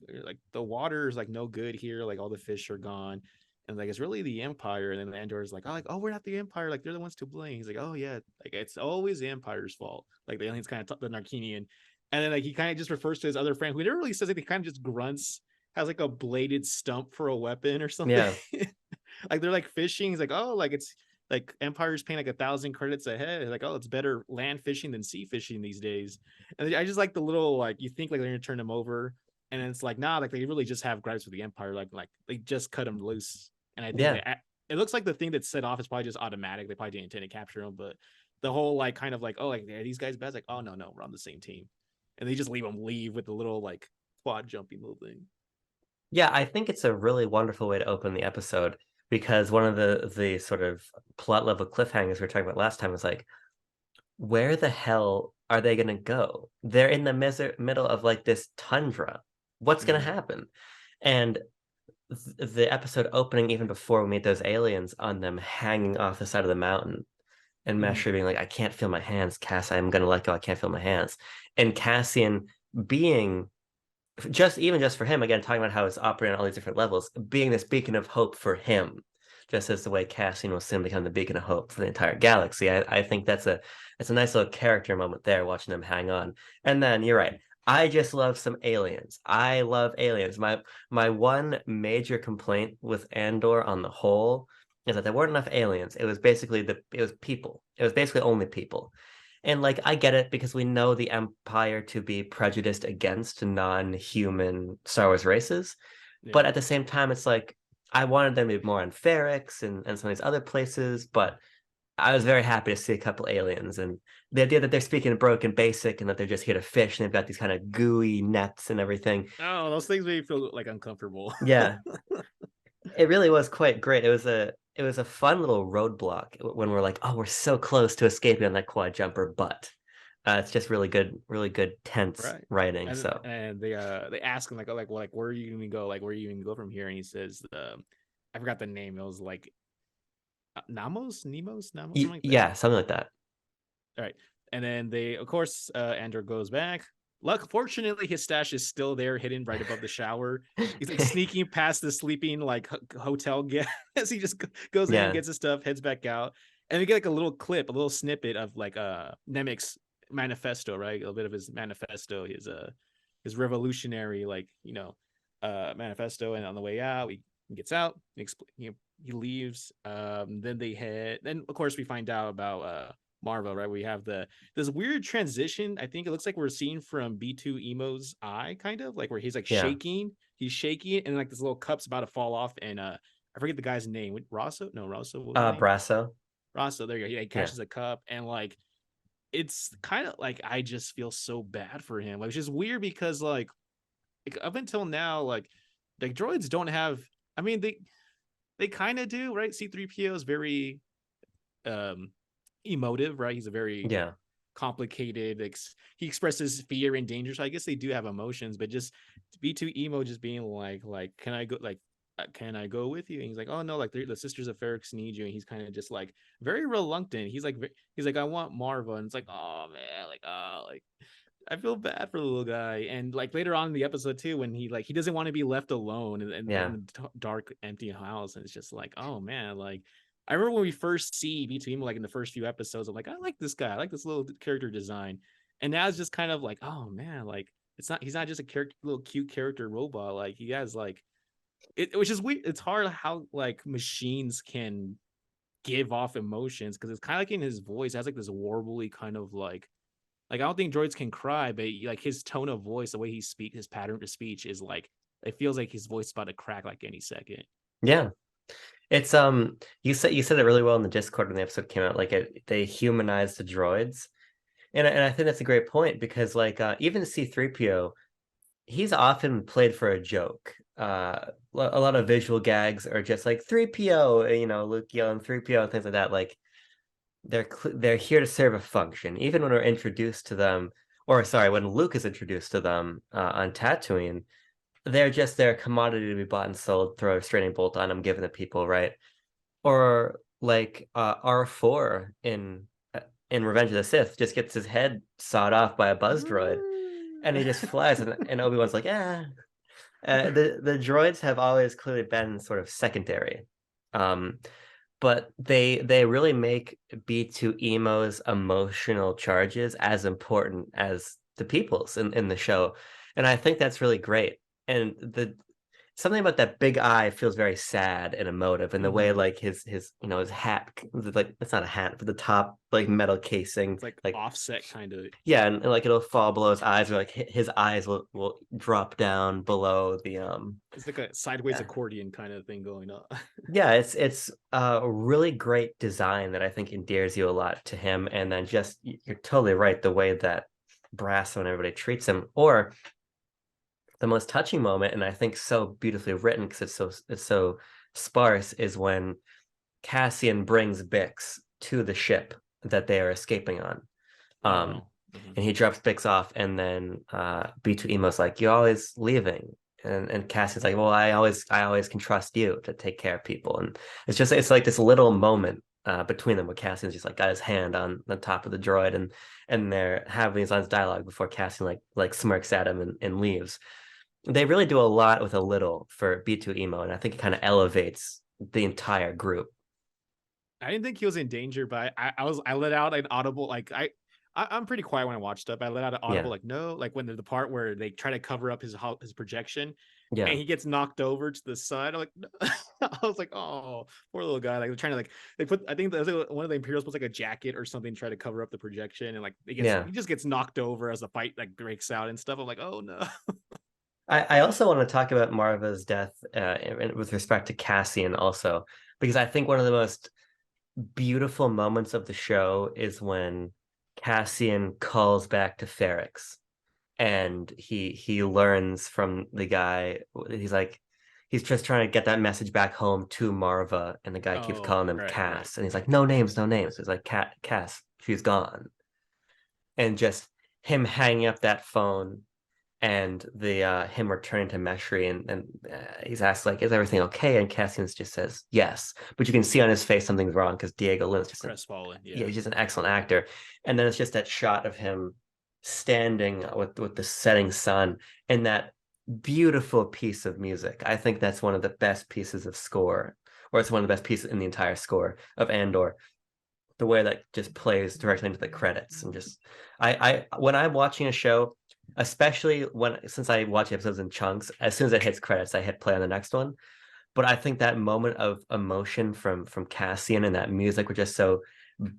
S2: the water is like no good here, like all the fish are gone. And like it's really the Empire, and then the Andor is like, oh, we're not the Empire, like they're the ones to blame. He's like, oh yeah, like it's always the Empire's fault. Like the aliens kind of the Narkinian, and then like he kind of just refers to his other friend who never really says anything, kind of just grunts, has like a bladed stump for a weapon or something.
S1: Yeah.
S2: Like they're like fishing. He's like, oh, like it's like Empire's paying like 1,000 credits ahead. Like, oh, it's better land fishing than sea fishing these days. And I just like the little like you think like they're gonna turn them over, and it's like nah, like they really just have gripes with the Empire. Like they just cut them loose. And I think
S1: Yeah.
S2: that it looks like the thing that set off is probably just automatic. They probably didn't intend to capture them, but the whole like kind of like, oh, like are these guys bad? Like, oh no, we're on the same team, and they just leave with the little like quad jumping little thing.
S1: Yeah, I think it's a really wonderful way to open the episode because one of the sort of plot level cliffhangers we were talking about last time was like, where the hell are they gonna go? They're in the middle of like this tundra. What's gonna
S2: Mm-hmm.
S1: happen? And the episode opening, even before we meet those aliens, on them hanging off the side of the mountain, and
S2: Mm-hmm.
S1: Mesher being like, "I can't feel my hands, Cass. I'm gonna let go. I can't feel my hands." And Cassian being just for him again, talking about how it's operating on all these different levels, being this beacon of hope for him, just as the way Cassian will soon become the beacon of hope for the entire galaxy. I think that's a nice little character moment there, watching them hang on. And then you're right. I just love some aliens. I love aliens. My one major complaint with Andor on the whole is that there weren't enough aliens. It was people. It was basically only people. And like I get it because we know the Empire to be prejudiced against non-human Star Wars races, but
S2: Yeah.
S1: at the same time, it's like I wanted them to be more on Ferrix and some of these other places, but I was very happy to see a couple aliens and the idea that they're speaking broken basic and that they're just here to fish and they've got these kind of gooey nets and everything.
S2: Oh, those things made me feel like uncomfortable.
S1: Yeah, it really was quite great. It was a fun little roadblock when we're like, oh, we're so close to escaping on that quad jumper, but it's just really good tense
S2: Right.
S1: writing.
S2: And
S1: So
S2: they ask him like, oh, like, well, like where are you gonna go? Like, where are you gonna go from here? And he says, I forgot the name. It was like Namos, something like that.
S1: yeah, something like that.
S2: All right. And then they, of course, Andor goes back. Fortunately, his stash is still there, hidden right above the shower. He's like sneaking past the sleeping like hotel guest. He just goes in,
S1: Yeah,
S2: gets his stuff, heads back out, and we get like a little clip, a little snippet of like Nemec's manifesto, right? A little bit of his manifesto, his revolutionary like manifesto. And on the way out, he gets out, he leaves. Then they head. Then of course we find out about Marvel, right? We have this weird transition. I think it looks like we're seeing from B2 Emo's eye, kind of like where he's like
S1: yeah.
S2: shaking. He's shaking, and like this little cup's about to fall off. And I forget the guy's name. Rosso? No, Rosso. What was his name?
S1: Brasso.
S2: Rosso. There you go. He
S1: Yeah,
S2: catches a cup, and like it's kind of like I just feel so bad for him, which is weird because like up until now, like droids don't have. I mean, they kind of do, right? C3PO is very um emotive, right? He's a very
S1: yeah,
S2: complicated he expresses fear and danger, so I guess they do have emotions, but just B2 emo just being like can I go, like can I go with you? And he's like, oh no, like the sisters of Ferrix need you. And he's kind of just like very reluctant. He's like, I want Marva. And it's like, oh man, like oh, like I feel bad for the little guy. And like later on in the episode too, when he doesn't want to be left alone in
S1: yeah,
S2: the dark, empty house, and it's just like, oh man, like I remember when we first see between like in the first few episodes, I'm like, I like this guy, I like this little character design, and now it's just kind of like, oh man, like he's not just a character, little cute character robot, like he has like which is weird. It's hard how like machines can give off emotions because it's kind of like in his voice, it has like this warbly kind of like I don't think droids can cry, but like his tone of voice, the way he speaks, his pattern of speech is like it feels like his voice is about to crack like any second.
S1: yeah. It's you said it really well in the Discord when the episode came out. Like they humanized the droids, and I think that's a great point because like even C3PO. he's often played for a joke. A lot of visual gags are just like 3PO, Luke yelling 3PO and things like that. Like they're here to serve a function. Even when we're introduced to them, or sorry, when Luke is introduced to them on Tatooine, they're just their commodity to be bought and sold. Throw a restraining bolt on them, given to people, right? Or like R4 in Revenge of the Sith just gets his head sawed off by a buzz droid, and he just flies, and Obi-Wan's like, yeah. The droids have always clearly been sort of secondary. Um, but they really make B2 Emo's emotional charges as important as the people's in the show. And I think that's really great. And the something about that big eye feels very sad and emotive, and the way
S2: Hmm.
S1: like his hat, like it's not a hat, but the top like metal casing,
S2: It's like
S1: like
S2: offset kind of.
S1: yeah, and like it'll fall below his eyes, or like his eyes will drop down below the
S2: It's like a sideways
S1: yeah.
S2: accordion kind of thing going on.
S1: Yeah, it's a really great design that I think endears you a lot to him. And then just you're totally right, the way that Brasso and everybody treats him. Or the most touching moment, and I think so beautifully written because it's so sparse, is when Cassian brings Bix to the ship that they are escaping on. Um,
S2: Oh. Mhm.
S1: and he drops Bix off, and then B2 Emo's like, "You're always leaving." And Cassian's like, "Well, I always can trust you to take care of people." And it's like this little moment between them where Cassian's just like got his hand on the top of the droid, and they're having these lines of dialogue before Cassian like smirks at him and leaves. They really do a lot with a little for B2 Emo, and I think it kind of elevates the entire group.
S2: I didn't think he was in danger, but I let out an audible like I'm pretty quiet when I watched up. I let out an audible
S1: Yeah,
S2: like no, like when the part where they try to cover up his projection
S1: yeah.
S2: and he gets knocked over to the side. I'm like, no. I was like, oh, poor little guy. Like they're trying to like they put I think one of the Imperials puts like a jacket or something to try to cover up the projection, and like
S1: Yeah.
S2: he just gets knocked over as the fight like breaks out and stuff. I'm like, oh no.
S1: I also want to talk about Marva's death with respect to Cassian also, because I think one of the most beautiful moments of the show is when Cassian calls back to Ferrix, and he learns from the guy. He's just trying to get that message back home to Marva, and the guy keeps
S2: Oh,
S1: calling him
S2: right.
S1: Cass, and he's like, no names, no names. He's like, Cass, she's gone. And just him hanging up that phone, and the him returning to Meshri, and he's asked like, "Is everything okay?" And Cassian's just says yes, but you can see on his face something's wrong because Diego Lunda's just
S2: Crestfallen,
S1: yeah,
S2: yeah.
S1: he's just an excellent actor. And then it's just that shot of him standing with the setting sun and that beautiful piece of music. I think that's one of the best pieces of score, or it's one of the best pieces in the entire score of Andor, the way that just plays directly into the credits. And just I when I'm watching a show, especially since I watch episodes in chunks, as soon as it hits credits I hit play on the next one. But I think that moment of emotion from Cassian and that music were just so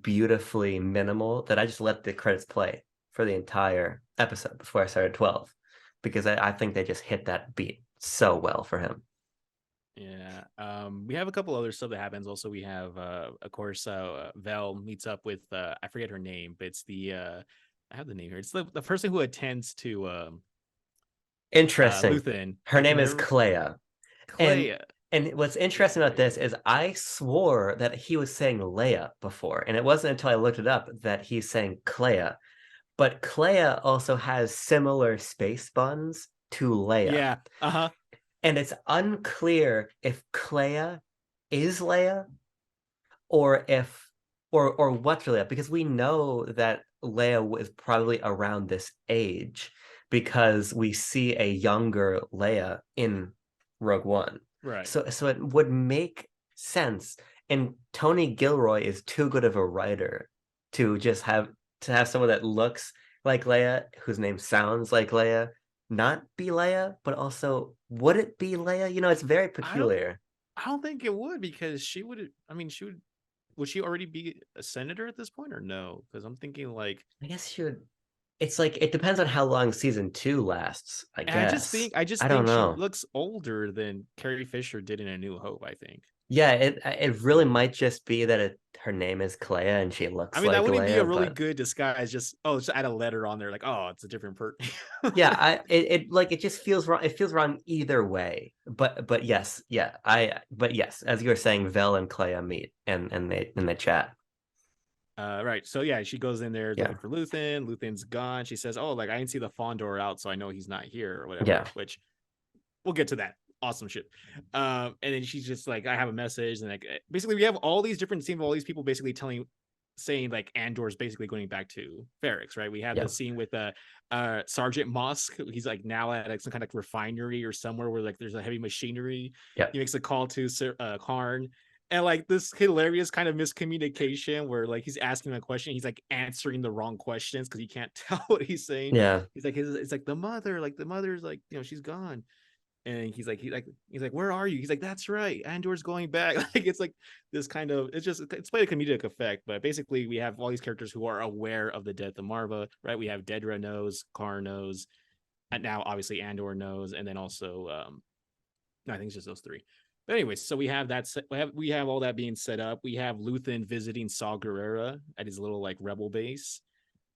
S1: beautifully minimal that I just let the credits play for the entire episode before I started 12, because I think they just hit that beat so well for him.
S2: Yeah. We have a couple other stuff that happens. Also, we have of course Vel meets up with I forget her name, but it's the I have the name here. It's the person who attends to
S1: Interesting.
S2: Luthen.
S1: Her
S2: I can
S1: name is
S2: never
S1: Clea. And
S2: Clea.
S1: and what's
S2: Yeah,
S1: interesting about
S2: there you
S1: this
S2: go.
S1: is I swore that he was saying Leia before, and it wasn't until I looked it up that he's saying Clea. But Clea also has similar space buns to Leia.
S2: Yeah. Uh-huh.
S1: And it's unclear if Clea is Leia, or if or what's Leia, because we know that Leia was probably around this age because we see a younger Leia in Rogue One.
S2: Right.
S1: So it would make sense. And Tony Gilroy is too good of a writer to just have someone that looks like Leia, whose name sounds like Leia, not be Leia, but also would it be Leia? It's very
S2: I don't
S1: peculiar.
S2: I don't think it would because she would she already be a senator at this point or no? Because I'm thinking like
S1: I guess you would. It's like it depends on how long season two lasts, I
S2: and
S1: guess.
S2: I just
S1: I don't
S2: think she
S1: know.
S2: looks older than Carrie Fisher did in A New Hope, I think.
S1: Yeah, it really might just be that her name is Clea and she
S2: I
S1: looks
S2: mean, that
S1: like
S2: wouldn't be a
S1: Leia,
S2: really
S1: but
S2: good disguise. Just add a letter on there, like, oh, it's a different person.
S1: yeah, it like it just feels wrong. It feels wrong either way. But
S2: Mhm.
S1: yes, yeah, but yes, as you were saying, Vel and Clea meet and they chat.
S2: Right. So yeah, she goes in there
S1: Yeah,
S2: looking for Luthen. Luthen's gone. She says, "Oh, like I didn't see the Fondor out, so I know he's not here or
S1: yeah,
S2: whatever." Which we'll get to that. Awesome shit. And then she's just like, "I have a message," and like basically we have all these different scenes of all these people basically saying like Andor's basically going back to Ferrix, right? We have
S1: yeah,
S2: the scene with Sergeant Mosk. He's like now at like some kind of refinery or somewhere where like there's a heavy machinery.
S1: yeah,
S2: He makes a call to Karn, and like this hilarious kind of miscommunication where like he's asking a question, he's like answering the wrong questions because he can't tell what he's saying.
S1: yeah,
S2: He's like, it's like the mother's like, she's gone. And he's like, where are you? He's like, that's right, Andor's going back. Like it's like this kind of, it's played a comedic effect, but basically we have all these characters who are aware of the death of Marva, right? We have Dedra knows, Karn knows, and now obviously Andor knows, and then also no, I think it's just those three. But anyways, so we have that. We have all that being set up. We have Luthen visiting Saw Gerrera at his little like rebel base,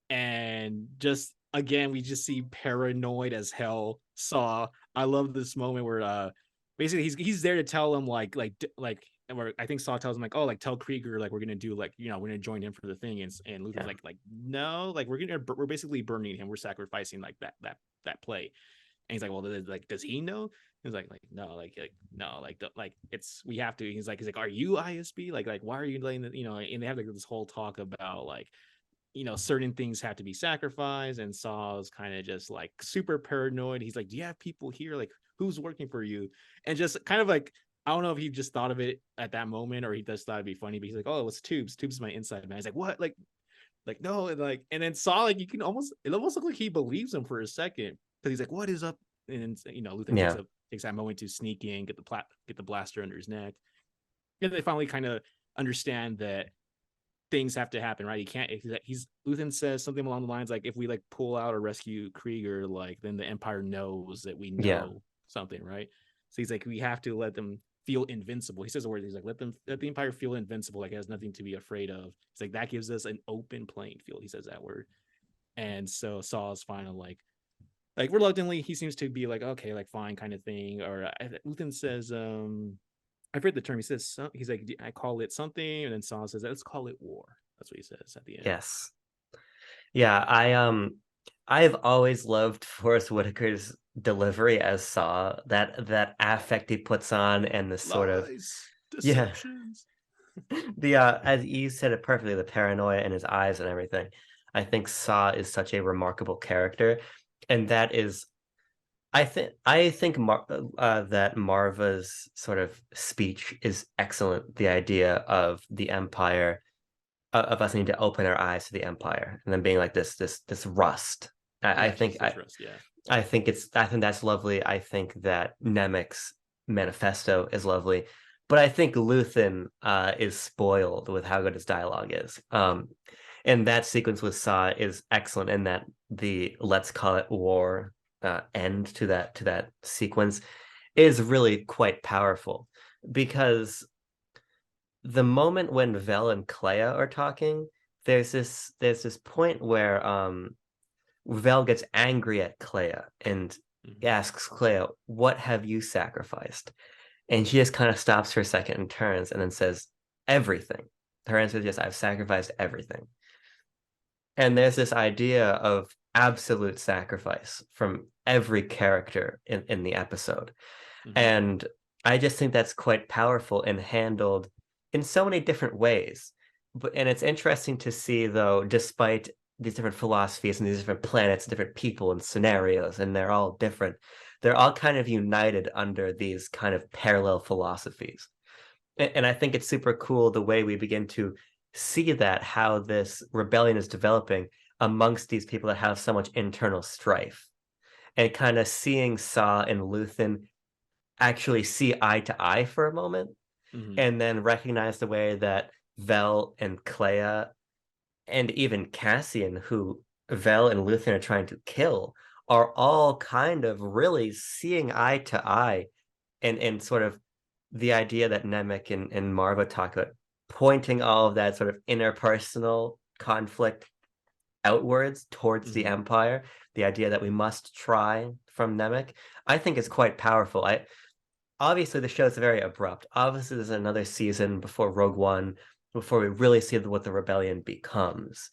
S2: and just again we just see paranoid as hell Saw. I love this moment where basically he's there to tell him like where I think Saw tells him like, oh, like tell Krieger like we're gonna do like we're gonna join him for the thing, and Luther's
S1: yeah,
S2: like no, like we're basically burning him, we're sacrificing like that play. And he's like, well, like does he know? He's like no, like no, like it's we have to. He's like, are you ISB? Like why are you letting the And they have like this whole talk about like certain things have to be sacrificed, and Saw's kind of just like super paranoid. He's like, do you have people here, like who's working for you? And just kind of like, I don't know if he just thought of it at that moment or he just thought it'd be funny, but he's like, oh, it's Tubes is my inside man. He's like, what? Like no. And then Saw, like, it almost looked like he believes him for a second, because he's like, what is up? And Luthen
S1: yeah,
S2: takes that moment to sneak in, get the blaster under his neck, and they finally kind of understand that things have to happen, right? He can't. He's Luthen says something along the lines like, if we like pull out or rescue Krieger, like then the Empire knows that we
S1: yeah,
S2: know something, right? So he's like, we have to let them feel invincible. He says the word. He's like, let the Empire feel invincible, like it has nothing to be afraid of. It's like that gives us an open playing field. He says that word, and so Saw's final like reluctantly he seems to be like, okay, like fine kind of thing. Or Luthen says I forget the term. He says he's like, I call it something, and then Saw says, let's call it war. That's what he says at the end.
S1: yes, yeah. I've always loved Forrest Whitaker's delivery as Saw. That affect he puts on and the sort of
S2: Lies,
S1: yeah,
S2: deceptions.
S1: the as you said it perfectly, the paranoia in his eyes and everything. I think Saw is such a remarkable character, and that is I think that Marva's sort of speech is excellent. The idea of the Empire, of us needing to open our eyes to the Empire, and then being like this rust. I, I
S2: Yeah, she
S1: think
S2: says
S1: I
S2: rest. Yeah.
S1: I think that's lovely. I think that Nemec's manifesto is lovely, but I think Luthen is spoiled with how good his dialogue is. And that sequence with Saw is excellent in that the let's call it war end to that sequence is really quite powerful because the moment when Vel and Clea are talking, there's this point where Vel gets angry at Clea and
S2: Mhm.
S1: asks Clea, "What have you sacrificed?" And she just kind of stops for a second and turns and then says, "Everything." Her answer is just, "I've sacrificed everything." And there's this idea of absolute sacrifice from every character in the episode.
S2: Mhm.
S1: And I just think that's quite powerful and handled in so many different ways. And it's interesting to see, though, despite these different philosophies and these different planets, different people and scenarios, and they're all different, they're all kind of united under these kind of parallel philosophies. And I think it's super cool the way we begin to see that, how this rebellion is developing amongst these people that have so much internal strife. And kind of seeing Saw and Luthen actually see eye to eye for a moment
S2: Mhm.
S1: and then recognize the way that Vel and Clea and even Cassian, who Vel and Luthen are trying to kill, are all kind of really seeing eye to eye and sort of the idea that Nemec and Marva talk about pointing all of that sort of interpersonal conflict outwards towards the
S2: Mhm.
S1: Empire, the idea that we must try from Nemec, I think is quite powerful. I obviously the show's very abrupt. Obviously, there's another season before Rogue One, before we really see what the rebellion becomes.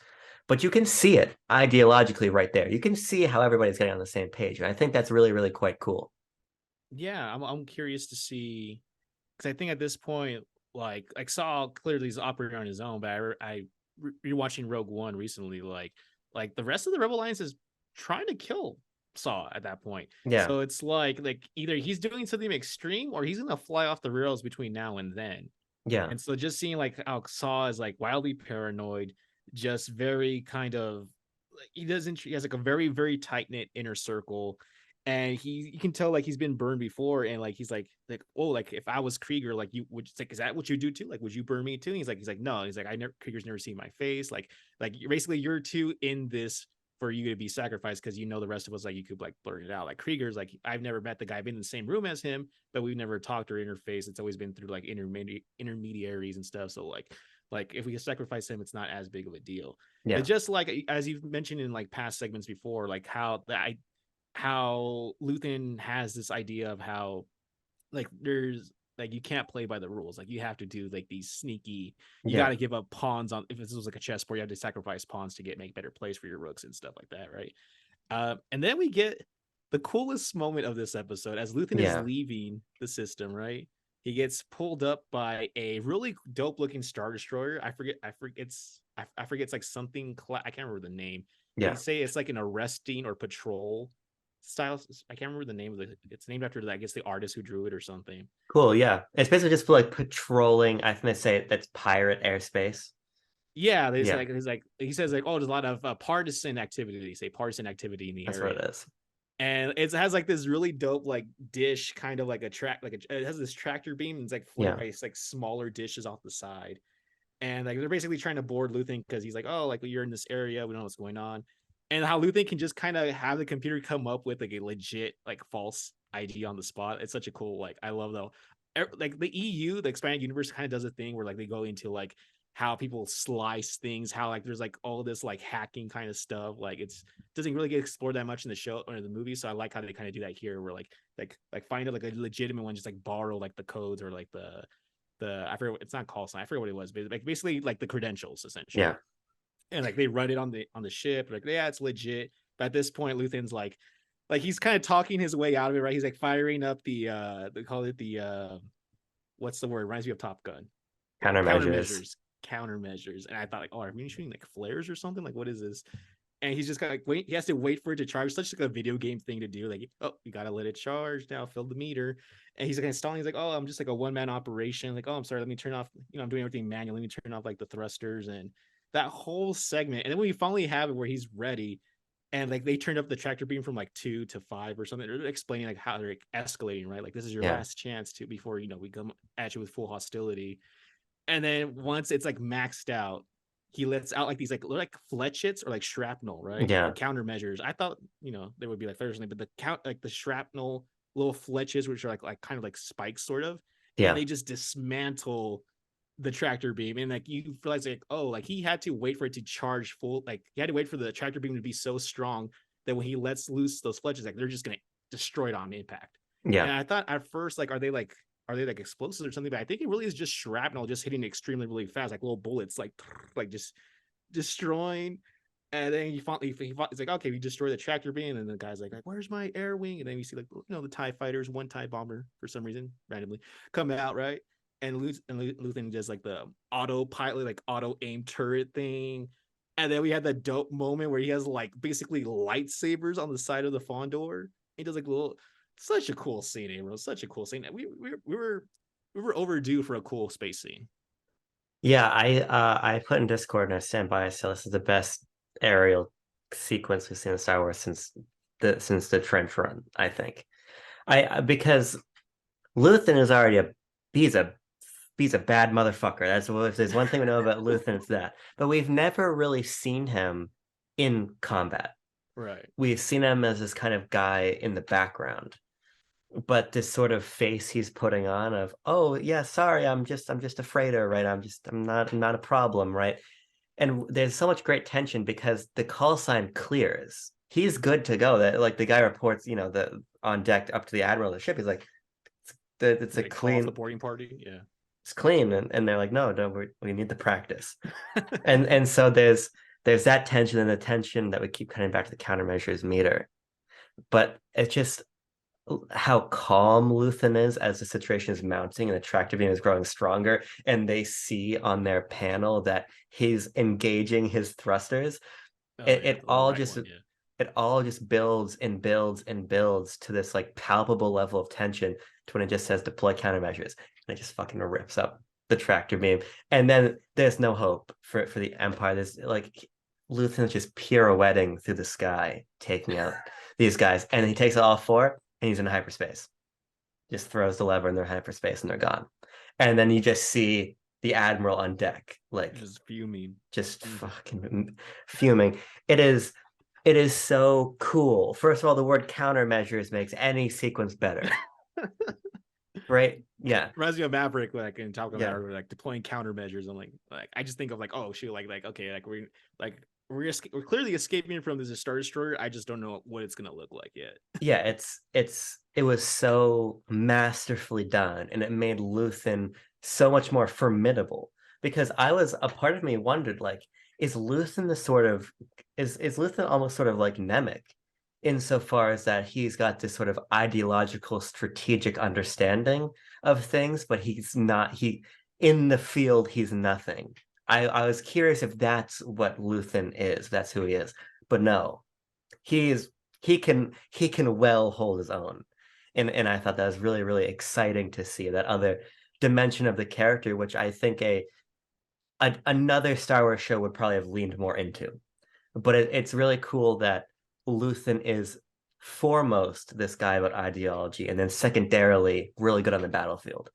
S1: But you can see it ideologically right there. You can see how everybody's getting on the same page, and I think that's really, really quite cool.
S2: Yeah, I'm curious to see because I think at this point, like Saul clearly is operating on his own, but I rewatching Rogue One recently, like the rest of the Rebel Alliance is trying to kill Saw at that point.
S1: Yeah,
S2: So it's like either he's doing something extreme or he's gonna fly off the rails between now and then.
S1: yeah,
S2: And so just seeing like how Saw is like wildly paranoid, just very kind of he has like a very very tight knit inner circle, and he you can tell like he's been burned before, and like he's like oh like if I was Krieger like you would like is that what you do too, like would you burn me too? And he's like no, he's like I never Krieger's never seen my face, like you're basically you're too in this for you to be sacrificed because you know the rest of us like you could like blurt it out. Like Krieger's like I've never met the guy, I've been in the same room as him, but we've never talked or interfaced. It's always been through like intermediaries and stuff. So like if we sacrifice him, it's not as big of a deal. But
S1: yeah,
S2: just like as you've mentioned in like past segments before, like how Luthen has this idea of how like there's like you can't play by the rules. Like you have to do like these sneaky. You got
S1: yeah,
S2: to give up pawns on if this was like a chessboard. You have to sacrifice pawns to make better plays for your rooks and stuff like that, right? And then we get the coolest moment of this episode as Luthen is
S1: yeah.
S2: leaving the system, right? He gets pulled up by a really dope looking Star Destroyer. I forget it's like something I can't remember the name. They
S1: Yeah.
S2: say it's like an arresting or patrol style. I can't remember the name of it. It's named after I guess the artist who drew it or something.
S1: Cool. Yeah. It's basically just for like patrolling. I think they say that's pirate airspace.
S2: Yeah,
S1: Yeah,
S2: there's like he says like oh there's a lot of partisan activity. They say partisan activity in the
S1: that's what
S2: area.
S1: it is.
S2: And it has like this really dope like dish kind of like a track like it has this tractor beam and it's like flanked
S1: Yeah,
S2: by like smaller dishes off the side, and like they're basically trying to board Luthen because he's like oh like you're in this area we don't know what's going on, and how Luthen can just kind of have the computer come up with like a legit like false ID on the spot. It's such a cool like I love though like the EU the expanded universe kind of does a thing where like they go into like how people slice things, how like there's like all this like hacking kind of stuff. Like it's doesn't really get explored that much in the show or in the movie. So I like how they kind of do that here, where like find it like a legitimate one, just like borrow like the codes or like the I forget it's not call sign, I forget what it was, but like basically like the credentials
S1: yeah,
S2: essentially. And like they run it on the ship, like yeah, it's legit. But at this point, Luthen's like he's kind of talking his way out of it, right? He's like firing up the they call it the what's the word? Reminds me of Top Gun
S1: countermeasures.
S2: countermeasures. And I thought like, oh, are we shooting like flares or something? Like, what is this? And he's just kind of like wait. He has to wait for it to charge. Such like a video game thing to do. Like, oh, you gotta let it charge now. Fill the meter. And he's like installing. He's like, oh, I'm just like a one man operation. Like, oh, I'm sorry. Let me turn off. You know, I'm doing everything manually. Let me turn off like the thrusters and that whole segment. And then when we finally have it where he's ready, and like they turned up the tractor beam from like 2 to 5 or something. They're explaining like how they're like, escalating, right? Like this is your
S1: Yeah,
S2: last chance to before you know we come at you with full hostility. And then once it's like maxed out, he lets out like these like fletchets or like shrapnel, right? Or
S1: yeah,
S2: countermeasures. I thought you know they would be like flares or something, but the count like the shrapnel little fletches, which are like kind of like spikes, sort of, and
S1: yeah,
S2: they just dismantle the tractor beam. And like you realize like oh like he had to wait for it to charge full. Like he had to wait for the tractor beam to be so strong that when he lets loose those fletches, like they're just gonna destroy it on impact. And
S1: yeah,
S2: I thought at first like are they like explosives or something? But I think it really is just shrapnel, just hitting extremely really fast, like little bullets, like just destroying. And then it's like, okay, we destroy the tractor beam, and the guy's like, where's my air wing? And then we see like the TIE fighters, one TIE bomber for some reason randomly come out, right? And Luthen does like the autopilot, like auto aim turret thing. And then we had that dope moment where he has like basically lightsabers on the side of the Fondor. He does like little such a cool scene, April. Such a cool scene. We were overdue for a cool space scene.
S1: yeah. I put in Discord and I stand by. So this is the best aerial sequence we've seen in Star Wars since the trench run. I think because Luthen is already he's a he's a bad motherfucker. That's if there's one thing we know about Luthen, it's that. But we've never really seen him in combat.
S2: Right.
S1: We've seen him as this kind of guy in the background. but this sort of face he's putting on of, oh yeah, sorry, I'm just a freighter, right? I'm not a problem, right? And there's so much great tension because the call sign clears. He's good to go. That like the guy reports, the on deck up to the admiral of the ship. He's like, it's a
S2: They call off the
S1: clean,
S2: boarding party. Yeah.
S1: it's clean, and they're like, no, no, we need the practice. And so there's that tension and the tension that we keep coming back to the countermeasures meter. But it's just how calm Luthen is as the situation is mounting and the tractor beam is growing stronger, and they see on their panel that he's engaging his thrusters.
S2: Oh
S1: It,
S2: yeah,
S1: it
S2: the
S1: all
S2: right
S1: just
S2: one. Yeah.
S1: it all just builds and builds and builds to this like palpable level of tension to when it just says deploy countermeasures, and it just fucking rips up the tractor beam. And then there's no hope for the Empire. There's like Luthen's just pirouetting through the sky, taking out these guys, and he takes all four, and he's in hyperspace. Just throws the lever, and they're in hyperspace, and they're gone. And then you just see the admiral on deck, like
S2: Just fuming.
S1: just
S2: Mhm.
S1: fucking fuming. It is it is so cool. First of all, the word countermeasures makes any sequence better, right? Yeah,
S2: Reminds me of Maverick, like in Top Gun
S1: yeah,
S2: Maverick, like deploying countermeasures. I'm like I just think of like, oh shoot, like okay, like we're clearly escaping from this Star Destroyer. I just don't know what it's gonna look like yet.
S1: yeah. It was so masterfully done, and it made Luthen so much more formidable. Because I was a part of me wondered, like, is Luthen the sort of is Luthen almost sort of like Nemec, insofar as that he's got this sort of ideological, strategic understanding of things, but he's not he in the field he's nothing. I was curious if that's what Luthen is, that's who he is. But no, he's he can well hold his own. And I thought that was really, really exciting to see that other dimension of the character, which I think another Star Wars show would probably have leaned more into. But it's really cool that Luthen is foremost this guy about ideology, and then secondarily really good on the battlefield.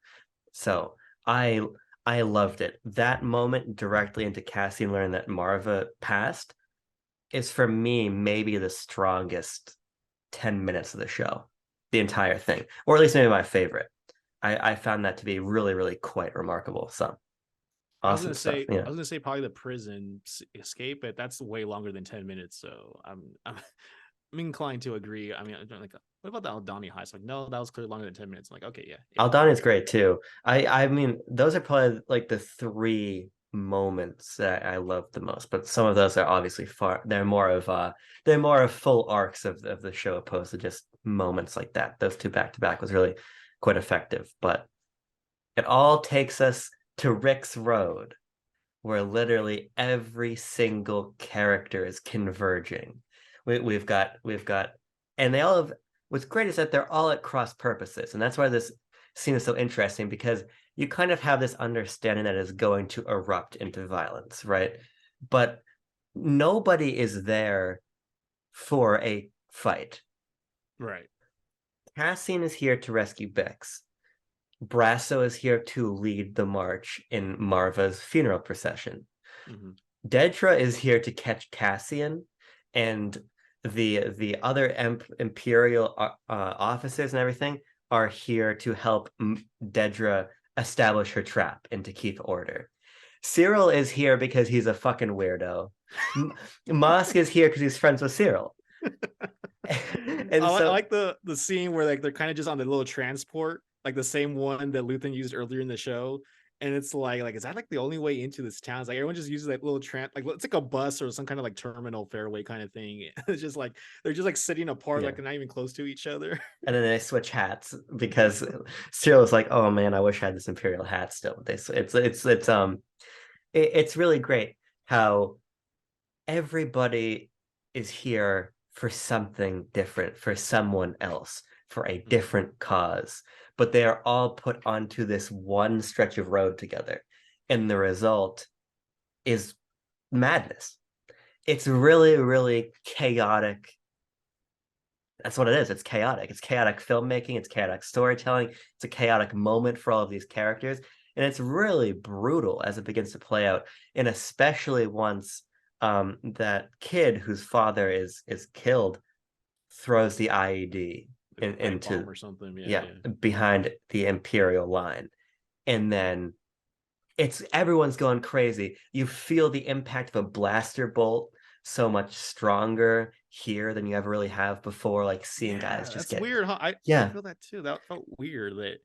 S1: So I I loved it. That moment directly into Cassian learning that Marva passed is for me maybe the strongest 10 minutes of the show, the entire thing, or at least maybe my favorite. I found that to be really, really quite remarkable. So awesome stuff.
S2: I
S1: Yeah.
S2: was gonna say probably the prison escape, but that's way longer than 10 minutes. So I'm inclined to agree. I mean, like, what about the Aldani heist? Like, no, that was clearly longer than 10 minutes. I'm like, okay, yeah, yeah,
S1: Aldani is great too. I mean, those are probably like the three moments that I love the most, but some of those are obviously far they're more of full arcs of the show opposed to just moments like that. Those two back to back was really quite effective. But it all takes us to Rick's Road, where literally every single character is converging. We've got, and they all have. What's great is that they're all at cross purposes, and that's why this scene is so interesting, because you kind of have this understanding that is going to erupt into violence, right? But nobody is there for a fight.
S2: right.
S1: Cassian is here to rescue Bix. Brasso is here to lead the march in Marva's funeral procession.
S2: Mm-hmm.
S1: Dedra is here to catch Cassian, and the other Imperial officers and everything are here to help Dedra establish her trap and to keep order. Cyril is here because he's a fucking weirdo. Mosk is here because he's friends with Cyril. And
S2: I
S1: so
S2: like the scene where like they're kind of just on the little transport, like the same one that Luthen used earlier in the show. And it's like is that like the only way into this town? It's like everyone just uses that little like it's like a bus or some kind of like terminal fairway kind of thing. It's just like they're just like sitting apart,
S1: yeah.
S2: like they're not even close to each other.
S1: And then they switch hats because Cyril was like, "Oh man, I wish I had this Imperial hat still." It's really great how everybody is here for something different, for someone else, for a different cause, but they are all put onto this one stretch of road together, and the result is madness. It's really, really chaotic. That's what it is. It's chaotic. It's chaotic filmmaking. It's chaotic storytelling. It's a chaotic moment for all of these characters. And it's really brutal as it begins to play out. And especially once that kid whose father is killed throws the IED
S2: like a pipe
S1: into
S2: bomb or something. Yeah,
S1: yeah,
S2: yeah.
S1: behind the Imperial line. And then it's everyone's going crazy. You feel the impact of a blaster bolt so much stronger here than you ever really have before, like seeing guys
S2: Yeah,
S1: just
S2: that's
S1: get
S2: weird, huh? I
S1: yeah,
S2: feel that too. That felt weird. That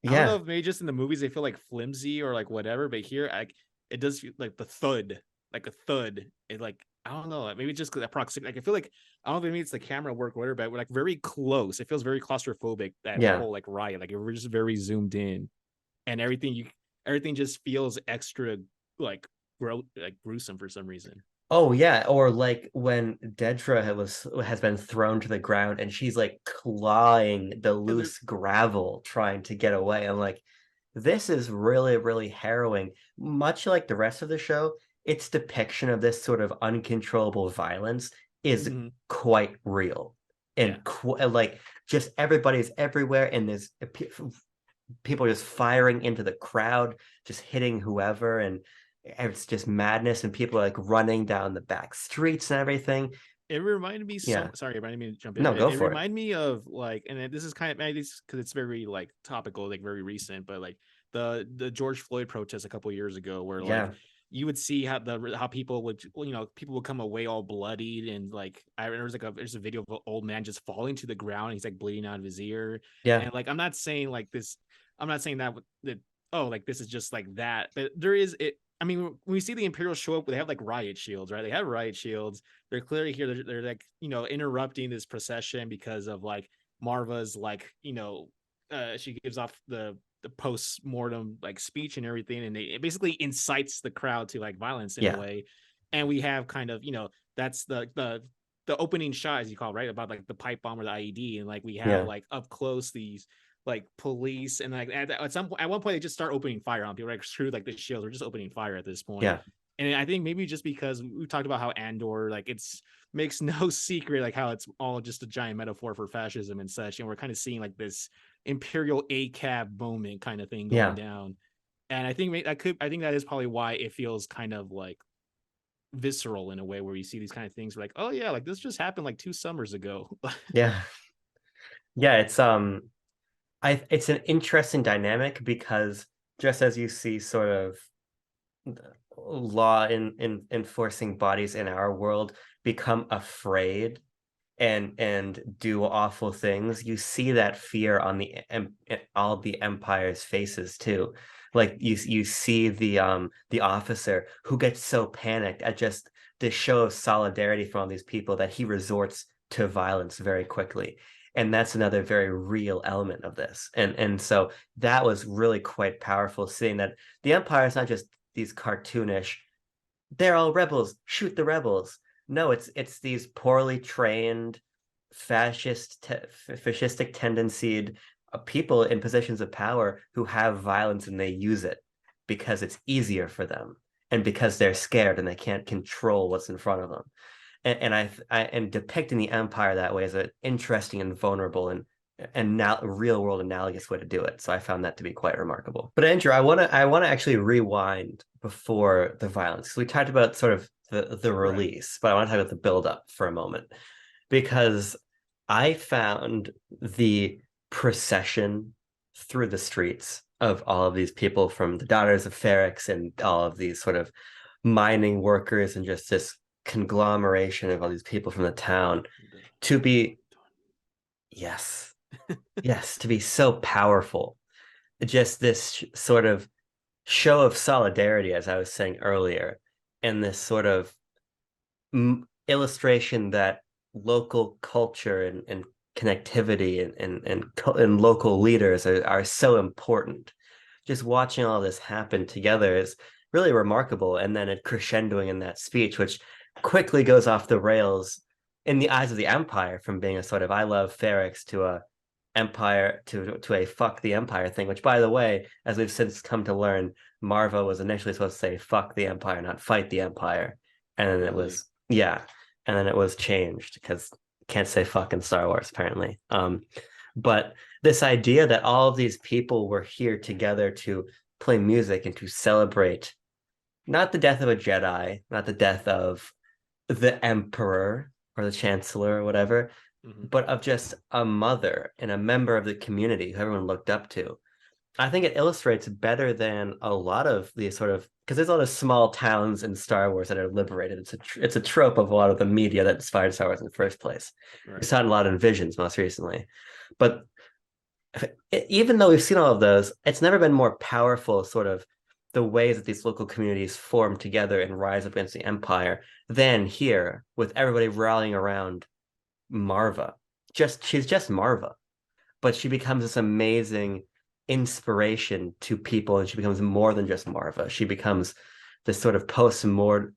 S2: I don't know
S1: yeah,
S2: if maybe just in the movies they feel like flimsy or like whatever, but here it does feel like the thud, like a thud. It like I don't know, maybe just because that proximity. Like I feel like I don't know if maybe it's the camera work or whatever, but we're like very close. It feels very claustrophobic that
S1: yeah.
S2: whole like riot. Like we're just very zoomed in, and everything just feels extra like like gruesome for some reason.
S1: Oh yeah, or like when Dedra has been thrown to the ground and she's like clawing the
S2: Yeah, they're
S1: loose gravel trying to get away. I'm like, this is really, really harrowing. Much like the rest of the show, its depiction of this sort of uncontrollable violence is
S2: mhm.
S1: quite real.
S2: Yeah.
S1: And like just everybody's everywhere and there's people just firing into the crowd, just hitting whoever, and it's just madness, and people are like running down the back streets and everything.
S2: It reminded me
S1: Yeah,
S2: sorry, it reminded me to jump in,
S1: no,
S2: but it,
S1: go
S2: it
S1: for it.
S2: reminded me of like, and this is kind of maybe because it's very like topical, like very recent, but like the George Floyd protests a couple years ago, where like
S1: Yeah,
S2: you would see how people would people would come away all bloodied, and like I remember there's a video of an old man just falling to the ground, and he's like bleeding out of his ear,
S1: yeah,
S2: and like I'm not saying that oh like this is just like that, but there is it. I mean, when we see the Imperials show up, they have like riot shields, right? They have riot shields. They're clearly here. They're like interrupting this procession because of like Marva's like she gives off the post mortem like speech and everything, and it basically incites the crowd to like violence in a
S1: yeah,
S2: way. And we have kind of that's the opening shot, as you call it, right, about like the pipe bomb or the IED, and like we have
S1: yeah,
S2: like up close these like police, and like at one point they just start opening fire on people, like screw like the shields, we're just opening fire at this point.
S1: yeah,
S2: And I think maybe just because we talked about how Andor like it's makes no secret like how it's all just a giant metaphor for fascism and such, and we're kind of seeing like this imperial ACAB moment kind of thing going
S1: yeah,
S2: down. And I think that is probably why it feels kind of like visceral in a way, where you see these kind of things like, oh yeah, like this just happened like 2 summers ago.
S1: yeah, yeah. It's an interesting dynamic because just as you see sort of law in enforcing bodies in our world become afraid and do awful things, you see that fear on all the empire's faces too. Like you see the officer who gets so panicked at just this show of solidarity from all these people that he resorts to violence very quickly. And that's another very real element of this. And so that was really quite powerful, seeing that the empire is not just these cartoonish, they're all rebels, shoot the rebels. No, it's these poorly trained fascistic tendencies people in positions of power who have violence and they use it because it's easier for them and because they're scared and they can't control what's in front of them. And depicting the empire that way is an interesting and vulnerable and now real world analogous way to do it. So I found that to be quite remarkable. But Andrew, I wanna actually rewind before the violence. So we talked about sort of the
S2: Right.
S1: release, but I want to talk about the build up for a moment because I found the procession through the streets of all of these people from the Daughters of Ferrix and all of these sort of mining workers and just this conglomeration of all these people from the town to be, yes, yes, to be so powerful. Just this sort of show of solidarity, as I was saying earlier, and this sort of illustration that local culture and connectivity and local leaders are so important. Just watching all this happen together is really remarkable. And then it crescendoing in that speech, which quickly goes off the rails in the eyes of the empire from being a sort of I love Ferrix to a empire to a fuck the empire thing, which by the way, as we've since come to learn, Marva was initially supposed to say fuck the empire, not fight the empire. And
S2: Oh
S1: then it
S2: really?
S1: was yeah. And then it was changed because can't say fuck in Star Wars, apparently. But this idea that all of these people were here together to play music and to celebrate not the death of a Jedi, not the death of the Emperor or the Chancellor or whatever,
S2: Hmm.
S1: but of just a mother and a member of the community who everyone looked up to. I think it illustrates better than a lot of these sort of, because there's a lot of small towns in Star Wars that are liberated. It's a trope of a lot of the media that inspired Star Wars in the first place. We
S2: Right.
S1: saw it a lot in Visions most recently, but even though we've seen all of those, it's never been more powerful, sort of the ways that these local communities form together and rise up against the Empire than here, with everybody rallying around Marva. She's just Marva, but she becomes this amazing inspiration to people, and she becomes more than just Marva. She becomes this sort of post-mortem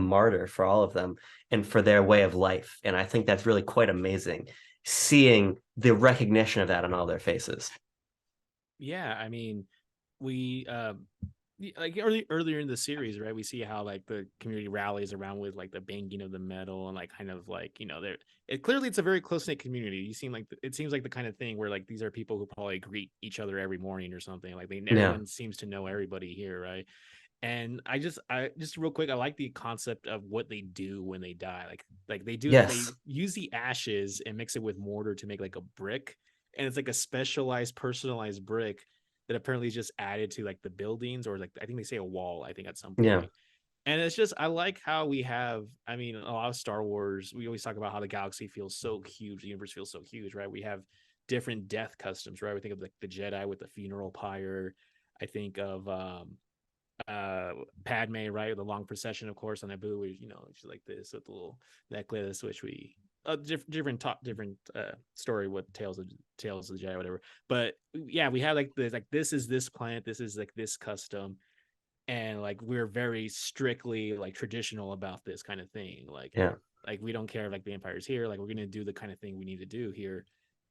S1: martyr for all of them and for their way of life. And I think that's really quite amazing, seeing the recognition of that on all their faces.
S2: Yeah, I mean, we like earlier in the series, right? We see how like the community rallies around with like the banging of the metal and like kind of like they're clearly it's a very close knit community. You seem like it seems like the kind of thing where like these are people who probably greet each other every morning or something. Like
S1: Yeah.
S2: everyone seems to know everybody here, right? And I just real quick, I like the concept of what they do when they die. Like they
S1: Yes.
S2: use the ashes and mix it with mortar to make like a brick, and it's like a specialized, personalized brick that apparently is just added to like the buildings, or like I think they say a wall, I think at some
S1: Yeah.
S2: point. And it's just I like how we have, I mean, a lot of Star Wars, we always talk about how the galaxy feels so huge, the universe feels so huge, right? We have different death customs, right? We think of like the Jedi with the funeral pyre. I think of uh Padme, right? The long procession, of course, on Naboo, where she's like this with the little necklace, which we different story with Tales of the Jedi, whatever. But yeah, we have like this is this planet, this is like this custom, and like we're very strictly like traditional about this kind of thing.
S1: Yeah.
S2: Like we don't care if like the Empire's here, like we're gonna do the kind of thing we need to do here.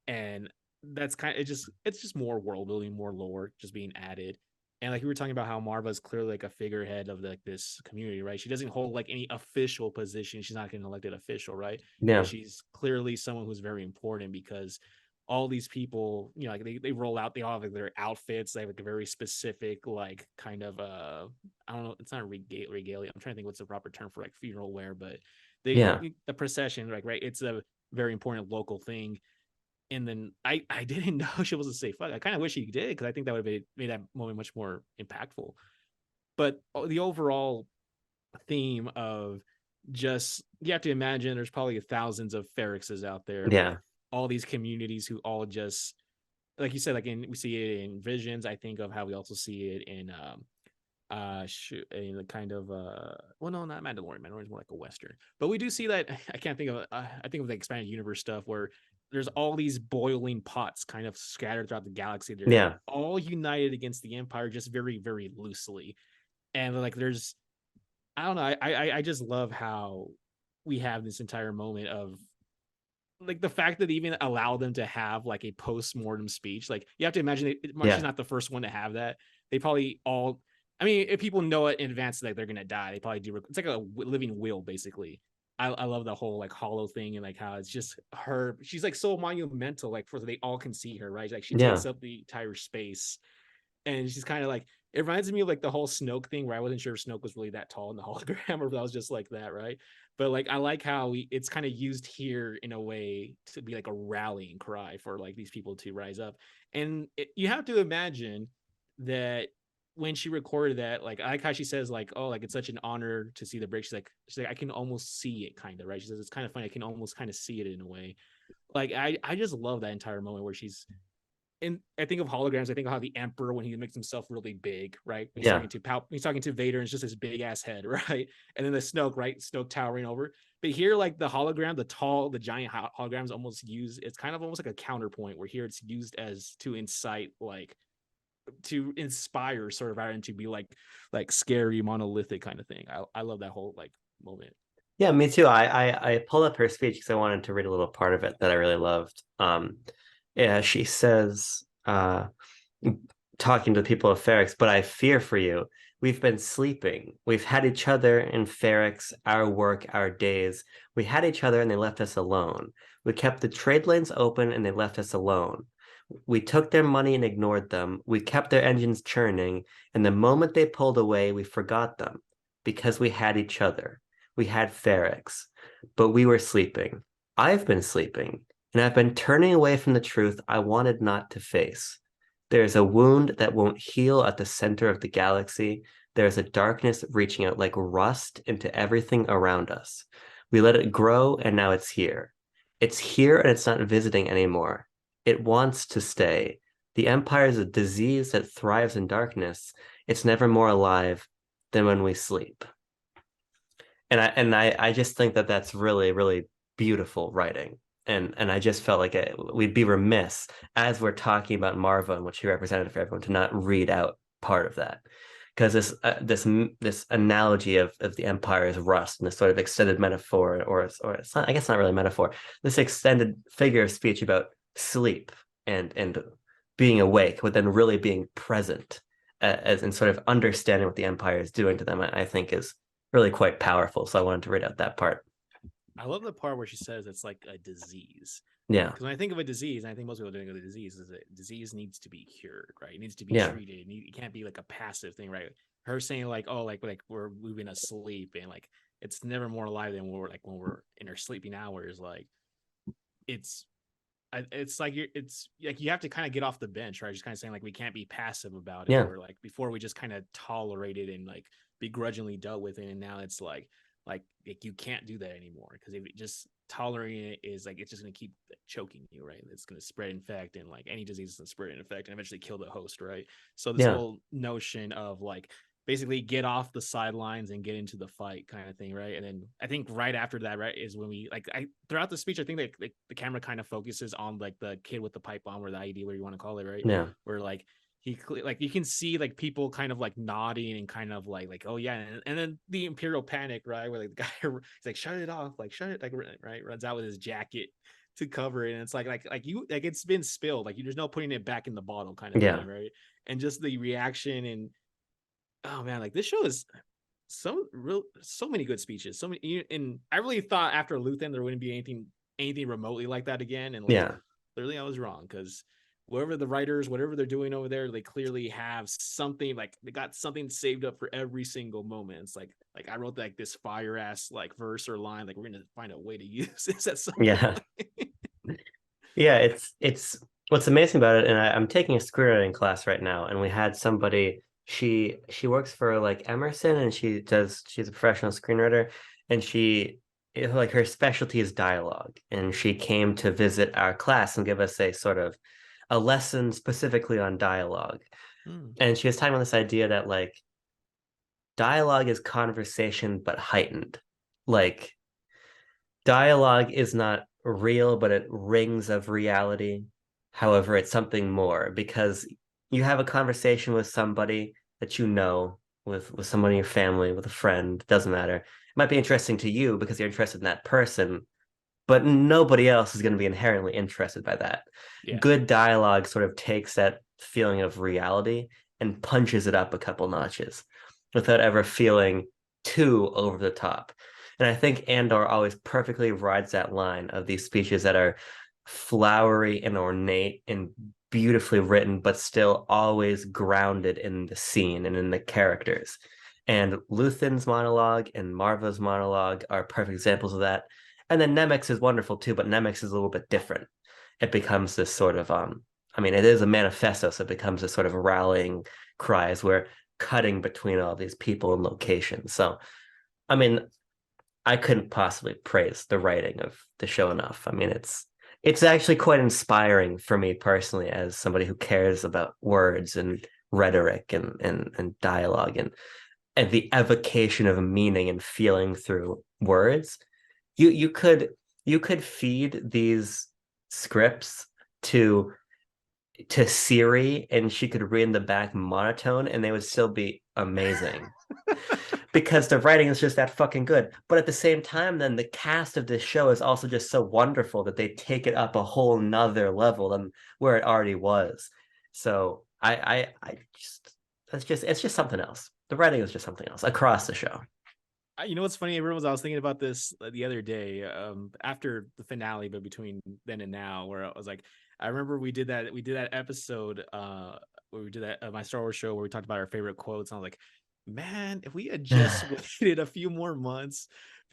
S2: And that's kind of it's just more world building, more lore just being added. And like we were talking about how Marva's clearly like a figurehead of like this community, right? She doesn't hold like any official position. She's not an elected official, right? But
S1: Yeah.
S2: she's clearly someone who's very important because all these people, like they roll out, they all have like their outfits. They have like a very specific, like kind of I don't know, it's not regalia. I'm trying to think what's the proper term for like funeral wear, but
S1: Yeah.
S2: the procession, like right, it's a very important local thing. And then I didn't know she was supposed to say fuck. I kind of wish he did, because I think that would have made that moment much more impactful. But the overall theme of just, you have to imagine there's probably thousands of Ferrixes out there with
S1: Yeah.
S2: all these communities who all just, like you said, like we see it in Visions. I think of how we also see it in in the kind of well, no, not Mandalorian. Mandalorian is more like a western, but we do see that. I can't think of I think of the expanded universe stuff where there's all these boiling pots kind of scattered throughout the galaxy. They're
S1: Yeah.
S2: all united against the Empire, just very very loosely. And like there's, I don't know, I just love how we have this entire moment of like the fact that they even allow them to have like a post-mortem speech. Like you have to imagine she's
S1: Yeah.
S2: not the first one to have that. They probably all, I mean, if people know it in advance that they're gonna die, they probably do. It's like a living will, basically. I love the whole like hollow thing, and like how it's just her. She's like so monumental, like for they all can see her, right? Like she
S1: Yeah.
S2: takes up the entire space, and she's kind of like, it reminds me of like the whole Snoke thing, where I wasn't sure if Snoke was really that tall in the hologram or if that was just like that, right? But like I like how it's kind of used here in a way to be like a rallying cry for like these people to rise up. And you have to imagine that when she recorded that, like I like how she says like, oh, like it's such an honor to see the break. She's like I can almost see it, kind of, right? She says it's kind of funny, I can almost kind of see it in a way. Like I just love that entire moment where she's, and I think of holograms. I think of how the Emperor, when he makes himself really big, right?
S1: Yeah.
S2: He's talking to Vader, and it's just his big ass head, right? And then the Snoke, right? Snoke towering over. But here, like the hologram, the giant holograms almost used. It's kind of almost like a counterpoint, where here it's used as to incite, like to inspire, sort of, and to be like scary, monolithic kind of thing. I love that whole like moment.
S1: Yeah, me too. I pulled up her speech because I wanted to read a little part of it that I really loved. Yeah, she says, talking to the people of Ferrix, but I fear for you. We've been sleeping. We've had each other in Ferrix, our work, our days. We had each other and they left us alone. We kept the trade lanes open and they left us alone. We took their money and ignored them. We kept their engines churning, and the moment they pulled away, we forgot them because we had each other. We had Ferrix, but we were sleeping. I've been sleeping, and I've been turning away from the truth I wanted not to face. There's a wound that won't heal at the center of the galaxy. There's a darkness reaching out like rust into everything around us. We let it grow, and now it's here. It's here, and it's not visiting anymore. It wants to stay. The Empire is a disease that thrives in darkness. It's never more alive than when we sleep. And I just think that that's really, really beautiful writing. And I just felt like we'd be remiss as we're talking about Marva and what she represented for everyone to not read out part of that. Because this analogy of the empire's rust and this sort of extended metaphor, or it's not, I guess not really a metaphor, this extended figure of speech about sleep and being awake, but then really being present as in sort of understanding what the empire is doing to them, I think is really quite powerful. So I wanted to read out that part.
S2: I love the part where she says it's like a disease.
S1: Yeah.
S2: Because when I think of a disease, and I think most people are doing a disease, is a disease needs to be cured, right? It needs to be
S1: Yeah.
S2: treated. It can't be like a passive thing, right? Her saying like, oh, like we're moving asleep and like it's never more alive than when we're in our sleeping hours. Like it's it's like it's like you have to kind of get off the bench, right? Just kind of saying like we can't be passive about it,
S1: Yeah.
S2: where like before we just kind of tolerated and like begrudgingly dealt with it, and now it's like you can't do that anymore because if it just tolerating it is like it's just going to keep choking you, right? It's going to spread infect, and like any disease is going to spread infect and eventually kill the host, right? So this
S1: Yeah.
S2: whole notion of like basically get off the sidelines and get into the fight kind of thing, right? And then I think right after that, right, is when we like I throughout the speech I think like the camera kind of focuses on like the kid with the pipe bomb or the ID, whatever you want to call it, right?
S1: Yeah.
S2: Where like he like you can see like people kind of like nodding and kind of like oh yeah, and then the imperial panic, right, where like the guy he's like shut it off, like shut it, like right, runs out with his jacket to cover it, and it's like you like it's been spilled, like there's no putting it back in the bottle kind of
S1: Yeah.
S2: thing, right? And just the reaction, and oh man, like this show is so many good speeches, so many, and I really thought after Luthen there wouldn't be anything remotely like that again, and like
S1: Yeah.
S2: clearly I was wrong because whoever the writers, whatever they're doing over there, they clearly have something, like they got something saved up for every single moment. It's like I wrote like this fire ass like verse or line, like we're gonna find a way to use this at some
S1: Yeah.
S2: point.
S1: Yeah. It's what's amazing about it, and I'm taking a screenwriting class right now, and we had somebody. She works for like Emerson, and she's a professional screenwriter, and like her specialty is dialogue, and she came to visit our class and give us a sort of a lesson specifically on dialogue.
S2: Hmm.
S1: And she was talking about this idea that like dialogue is conversation but heightened. Like dialogue is not real, but it rings of reality. However, it's something more because you have a conversation with somebody that you know, with someone in your family, with a friend, doesn't matter. It might be interesting to you because you're interested in that person, but nobody else is going to be inherently interested by that.
S2: Yeah.
S1: Good dialogue sort of takes that feeling of reality and punches it up a couple notches without ever feeling too over the top. And I think Andor always perfectly rides that line of these speeches that are flowery and ornate and beautifully written, but still always grounded in the scene and in the characters. And Luthen's monologue and Marva's monologue are perfect examples of that. And then Nemex's is wonderful too, but Nemex's is a little bit different. It becomes this sort of I mean, it is a manifesto, so it becomes a sort of rallying cry as we're cutting between all these people and locations. So I mean, I couldn't possibly praise the writing of the show enough. I mean, it's actually quite inspiring for me personally as somebody who cares about words and rhetoric and dialogue and the evocation of meaning and feeling through words. You could feed these scripts to to Siri and she could read in the back monotone and they would still be amazing because the writing is just that fucking good. But at the same time, then the cast of this show is also just so wonderful that they take it up a whole nother level than where it already was. So I just it's just something else. The writing is just something else across the show.
S2: You know what's funny, everyone? I was thinking about this the other day, after the finale, but between then and now, where I was like, I remember we did that episode, where we did that my Star Wars show where we talked about our favorite quotes. And I was like, man, if we had just waited a few more months,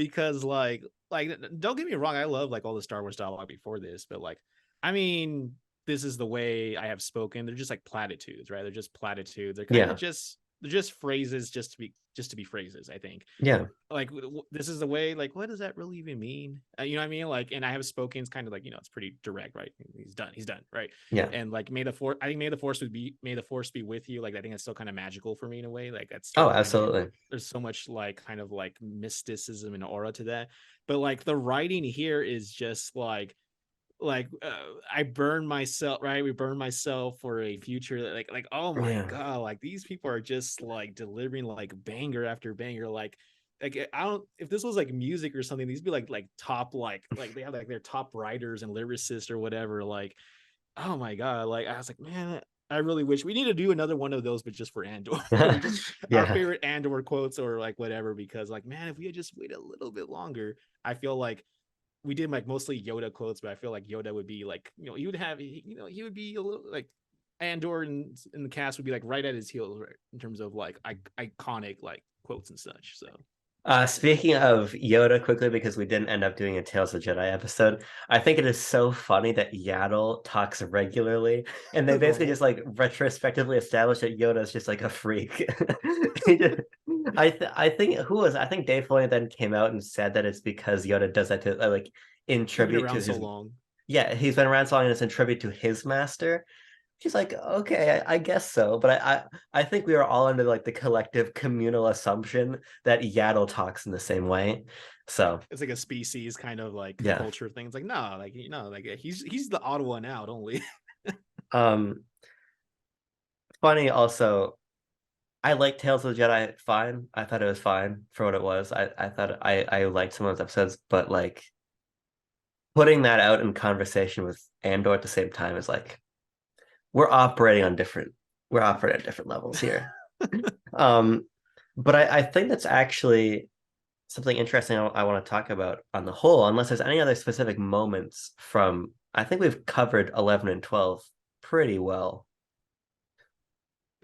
S2: because don't get me wrong, I love like all the Star Wars dialogue before this, but like I mean, this is the way I have spoken. They're just like platitudes, right? They're just platitudes. They're kind of
S1: Yeah,
S2: just they're just phrases just to be phrases, I think.
S1: yeah,
S2: Like this is the way, like what does that really even mean, you know what I mean? Like, and I have spoken, it's kind of like, it's pretty direct, right? He's done, right?
S1: yeah.
S2: And like may the force, I think may the force be with you, like I think it's still kind of magical for me in a way, like that's
S1: Oh,
S2: still kind of,
S1: absolutely.
S2: there's so much like kind of like mysticism and aura to that. But like the writing here is just I burn myself, right? We burn myself for a future that oh my
S1: Yeah.
S2: god, like these people are just like delivering like banger after banger, I don't, if this was like music or something, these be like top, like they have like their top writers and lyricists or whatever, like oh my god, like I was like, man, I really wish we need to do another one of those, but just for Andor. We just our
S1: Yeah.
S2: favorite Andor quotes or like whatever, because like man, if we had just waited a little bit longer, I feel like we did like mostly Yoda quotes, but I feel like Yoda would be like, he would have, he would be a little like Andor in the cast would be like right at his heels, right, in terms of like iconic like quotes and such. So
S1: Speaking of Yoda, quickly, because we didn't end up doing a Tales of Jedi episode, I think it is so funny that Yaddle talks regularly, and they
S2: the
S1: basically
S2: whole
S1: just like retrospectively establish that Yoda is just like a freak. I think who was I think Dave Filoni then came out and said that it's because Yoda does that to like in
S2: he's been
S1: tribute to
S2: around so
S1: his,
S2: long.
S1: yeah, he's been around so long and it's in tribute to his master. She's like, okay, I guess so, but I think we are all under like the collective communal assumption that Yaddle talks in the same way. So
S2: It's like a species kind of like
S1: yeah.
S2: culture thing. It's like no, like like he's the odd one out only.
S1: Um, Funny also, I like Tales of the Jedi fine. I thought it was fine for what it was. I thought I liked some of those episodes, but like putting that out in conversation with Andor at the same time is like we're operating on different we're operating at different levels here. Um, but I think that's actually something interesting I want to talk about on the whole, unless there's any other specific moments from, I think we've covered 11 and 12 pretty well.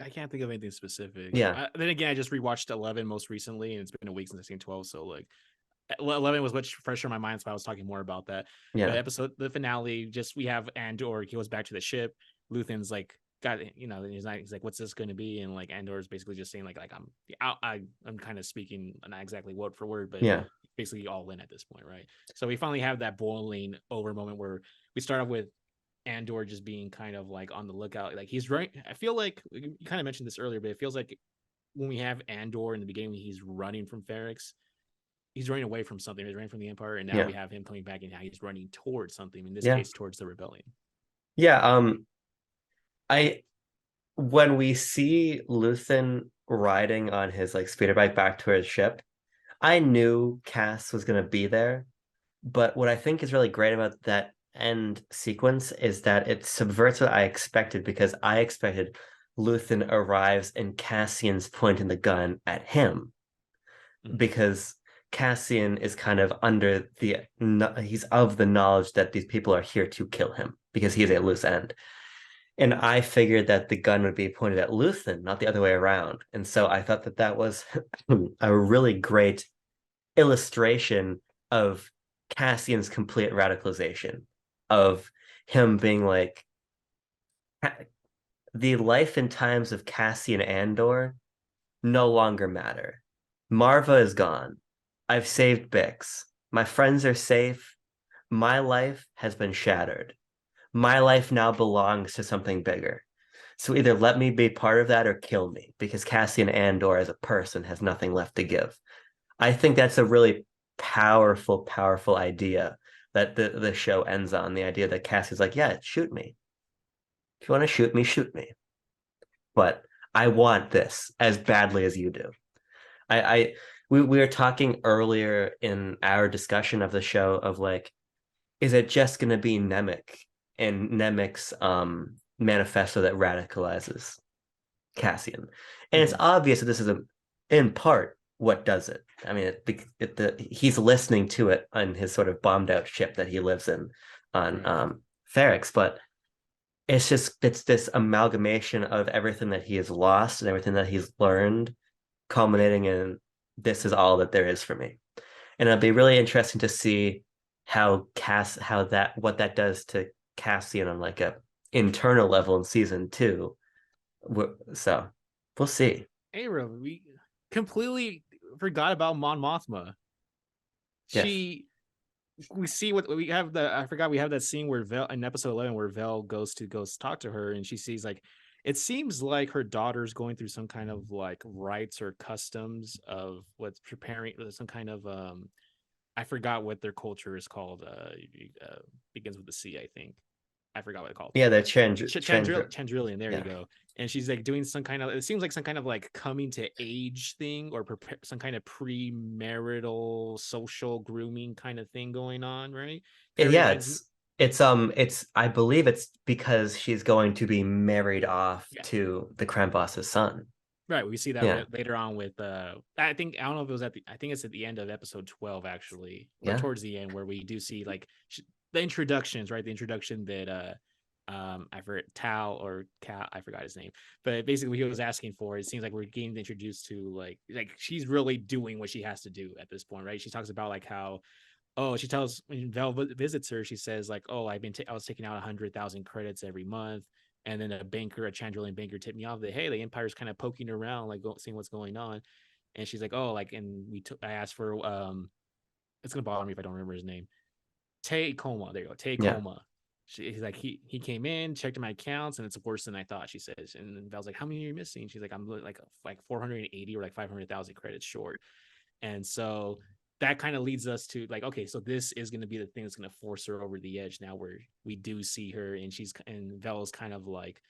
S2: I can't think of anything specific.
S1: Yeah,
S2: Then again, I just rewatched 11 most recently, and it's been a week since I've seen 12. So like 11 was much fresher in my mind, so I was talking more about that. But
S1: yeah,
S2: the finale, just we have Andor. He goes back to the ship. Luthen's like, got he's like, what's this going to be? And like Andor is basically just saying like I'm kind of speaking not exactly word for word, but
S1: yeah,
S2: basically all in at this point, right? So we finally have that boiling over moment where we start off with Andor just being kind of like on the lookout. Like he's right. I feel like you kind of mentioned this earlier, but it feels like when we have Andor in the beginning, he's running from Ferrex, he's running away from something. He's running from the Empire, and now
S1: yeah,
S2: we have him coming back, and now he's running towards something. In this
S1: yeah,
S2: case, towards the rebellion.
S1: yeah. I when we see Luthen riding on his like speeder bike back to his ship, I knew Cass was gonna be there. But what I think is really great about that end sequence is that it subverts what I expected because I expected Luthen arrives and Cassian's pointing the gun at him
S2: Mm-hmm.
S1: because Cassian is kind of under the he's of the knowledge that these people are here to kill him because he's a loose end. And I figured that the gun would be pointed at Luthen, not the other way around. And so I thought that that was a really great illustration of Cassian's complete radicalization, of him being like, the life and times of Cassian Andor no longer matter. Marva is gone. I've saved Bix. My friends are safe. My life has been shattered. My life now belongs to something bigger. So either let me be part of that or kill me, because Cassian Andor as a person has nothing left to give. I think that's a really powerful, powerful idea that the show ends on. The idea that Cassie's like, yeah, shoot me. If you want to shoot me, shoot me. But I want this as badly as you do. I we were talking earlier in our discussion of the show of like, is it just gonna be Nemec and Nemec's manifesto that radicalizes Cassian? And it's
S2: Mm-hmm.
S1: obvious that this is in part what does it. I mean, he's listening to it on his sort of bombed out ship that he lives in on
S2: Right.
S1: Ferrex, but it's this amalgamation of everything that he has lost and everything that he's learned, culminating in this is all that there is for me. and it'll be really interesting to see how that what that does to Cassian on like a internal level in season two. So we'll see.
S2: Abram, we completely forgot about Mon Mothma.
S1: Yes.
S2: She we see what we have the I forgot we have that scene where Vel in episode 11 where Vel goes talk to her and she sees like it seems like her daughter's going through some kind of like rites or customs of what's preparing some kind of I forgot what their culture is called. Begins with the C, I think. I forgot what it's called.
S1: Yeah, the
S2: Chandrillion. There you
S1: yeah.
S2: go. And she's like doing some kind of. It seems like some kind of like coming to age thing, or prepare some kind of premarital social grooming kind of thing going on, right? Kind of
S1: Yeah,
S2: reminds me.
S1: it's I believe it's because she's going to be married off
S2: Yeah,
S1: to the Creme Boss's son.
S2: right. We see that
S1: Yeah.
S2: later on with. I don't know if it was at the. I think it's at the end of episode 12 actually, or
S1: Yeah.
S2: towards the end where we do see like the introductions, right? The introduction that I forget Tal or Cal, I forgot his name, but basically he was asking for. It seems like we're getting introduced to like she's really doing what she has to do at this point, right? She talks about like how she tells when Vel visits her, she says like, oh, I was taking out 100,000 credits every month, and then a Chandrilian banker tipped me off that hey, the Empire's kind of poking around, like seeing what's going on, and she's like, oh, like, and I asked for it's gonna bother me if I don't remember his name, Tay Coma. There you go, Tay
S1: Yeah.
S2: Coma. He's like he came in, checked my accounts, and it's worse than I thought. She says, and Val's like, how many are you missing? She's like, I'm like 480 or like 500,000 credits short. And so that kind of leads us to like, okay, so this is going to be the thing that's going to force her over the edge now, where we do see her, and Vel's kind of like,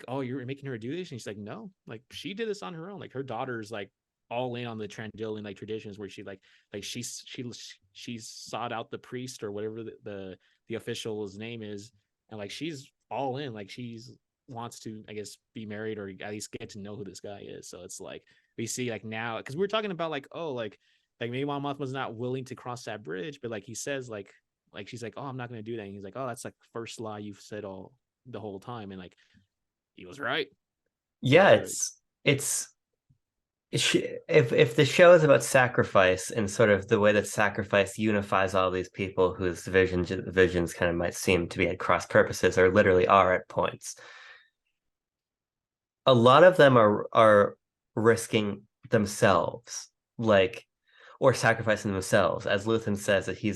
S2: oh, you're making her do this, and she's like, no, like she did this on her own. Like her daughter's like all in on the Trandillian like traditions where she like she sought out the priest or whatever the official's name is, and like she's all in, like she's wants to, I guess, be married or at least get to know who this guy is. So it's like we see like now because we're talking about like, oh, like maybe Mon Mothma's not willing to cross that bridge, but like he says like she's like, oh, I'm not gonna do that. And he's like, oh, that's like the first lie you've said all the whole time, and like he was right. He
S1: Yeah,
S2: was right.
S1: it's if the show is about sacrifice and sort of the way that sacrifice unifies all these people whose visions kind of might seem to be at cross purposes or literally are at points. A lot of them are risking themselves, like or sacrificing themselves. As Luthen says that he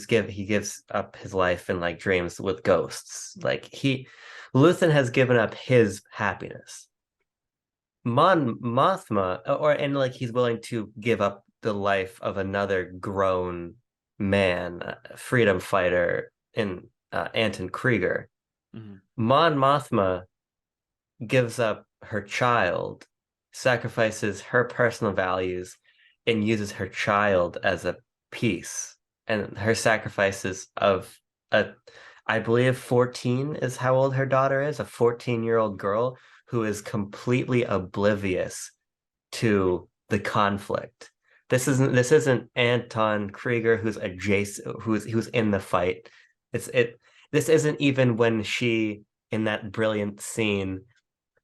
S1: gives up his life in like dreams with ghosts. Like Luthen has given up his happiness. Mon Mothma, or and like he's willing to give up the life of another grown man, freedom fighter in Anton Krieger.
S2: Mm-hmm.
S1: Mon Mothma gives up her child, sacrifices her personal values, and uses her child as a piece. And her sacrifices of a, I believe 14 is how old her daughter is, a 14-year-old girl who is completely oblivious to the conflict. This isn't Anton Krieger who's adjacent who's in the fight. This isn't even when she in that brilliant scene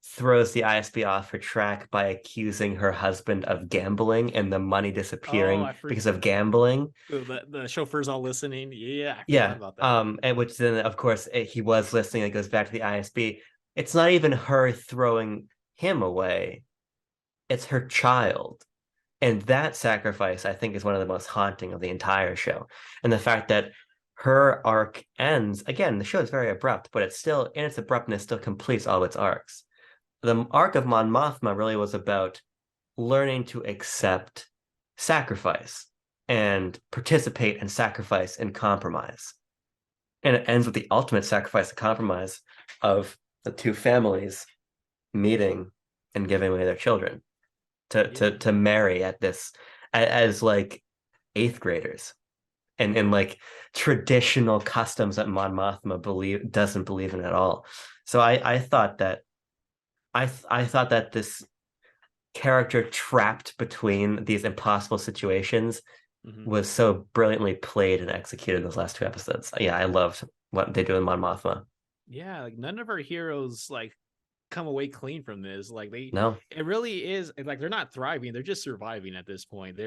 S1: throws the ISB off her track by accusing her husband of gambling and the money
S2: Oh,
S1: disappearing
S2: I forgot
S1: because of gambling.
S2: the chauffeur's all listening. Yeah, I forgot
S1: Yeah.
S2: about that.
S1: And which then of course he was listening. It goes back to the ISB. It's not even her throwing him away. It's her child. And that sacrifice, I think, is one of the most haunting of the entire show. And the fact that her arc ends, again, the show is very abrupt, but it's still, in its abruptness, still completes all its arcs. The arc of Mon Mothma really was about learning to accept sacrifice and participate in sacrifice and compromise. And it ends with the ultimate sacrifice and compromise of the two families meeting and giving away their children
S2: Yeah.
S1: to marry at this as like eighth graders and like traditional customs that Mon Mothma doesn't believe in at all. So I thought that I thought that this character trapped between these impossible situations
S2: Mm-hmm.
S1: was so brilliantly played and executed in those last two episodes. Yeah, I loved what they do in Mon Mothma.
S2: Yeah, like none of our heroes like come away clean from this. Like
S1: No,
S2: it really is like they're not thriving; they're just surviving at this point.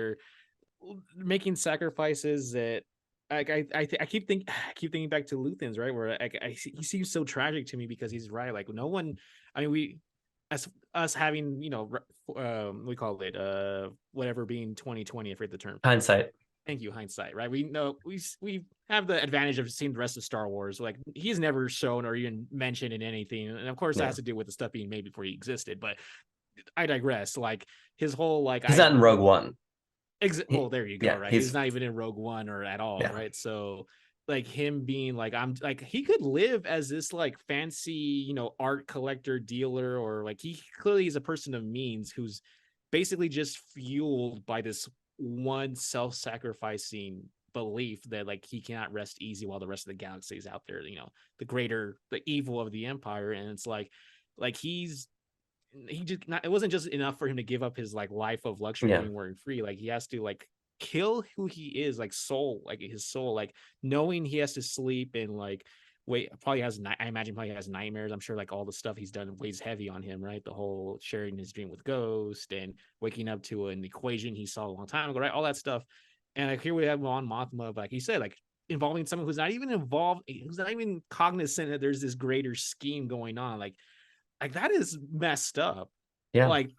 S2: making sacrifices that I I keep thinking back to Luthen's, right, where he seems so tragic to me because he's right. Like no one, I mean, we as us having we call it whatever being 2020, I forget the term.
S1: Hindsight.
S2: Thank you, hindsight, right? We know we have the advantage of seeing the rest of Star Wars. Like he's never shown or even mentioned in anything, and of course that
S1: Yeah.
S2: has to do with the stuff being made before he existed. But I digress. Like his whole like
S1: He's not in Rogue One.
S2: well, there you go,
S1: Yeah,
S2: right? He's
S1: he's
S2: not even in Rogue One or at all,
S1: yeah.
S2: right? So like him being like I'm like he could live as this like fancy, art collector dealer, or like he clearly is a person of means who's basically just fueled by this one self-sacrificing belief that like he cannot rest easy while the rest of the galaxy is out there, the evil of the empire. And it's like he just not, it wasn't just enough for him to give up his like life of luxury
S1: Yeah.
S2: living worry free. Like he has to like kill who he is, like soul, like his soul, like knowing he has to sleep and like wait, probably has I imagine probably has nightmares. I'm sure like all the stuff he's done weighs heavy on him, right? The whole sharing his dream with Ghost and waking up to an equation he saw a long time ago, right? All that stuff. And like here we have Mon Mothma, like he said, like involving someone who's not even involved, who's not even cognizant that there's this greater scheme going on. Like that is messed up.
S1: Yeah.
S2: Like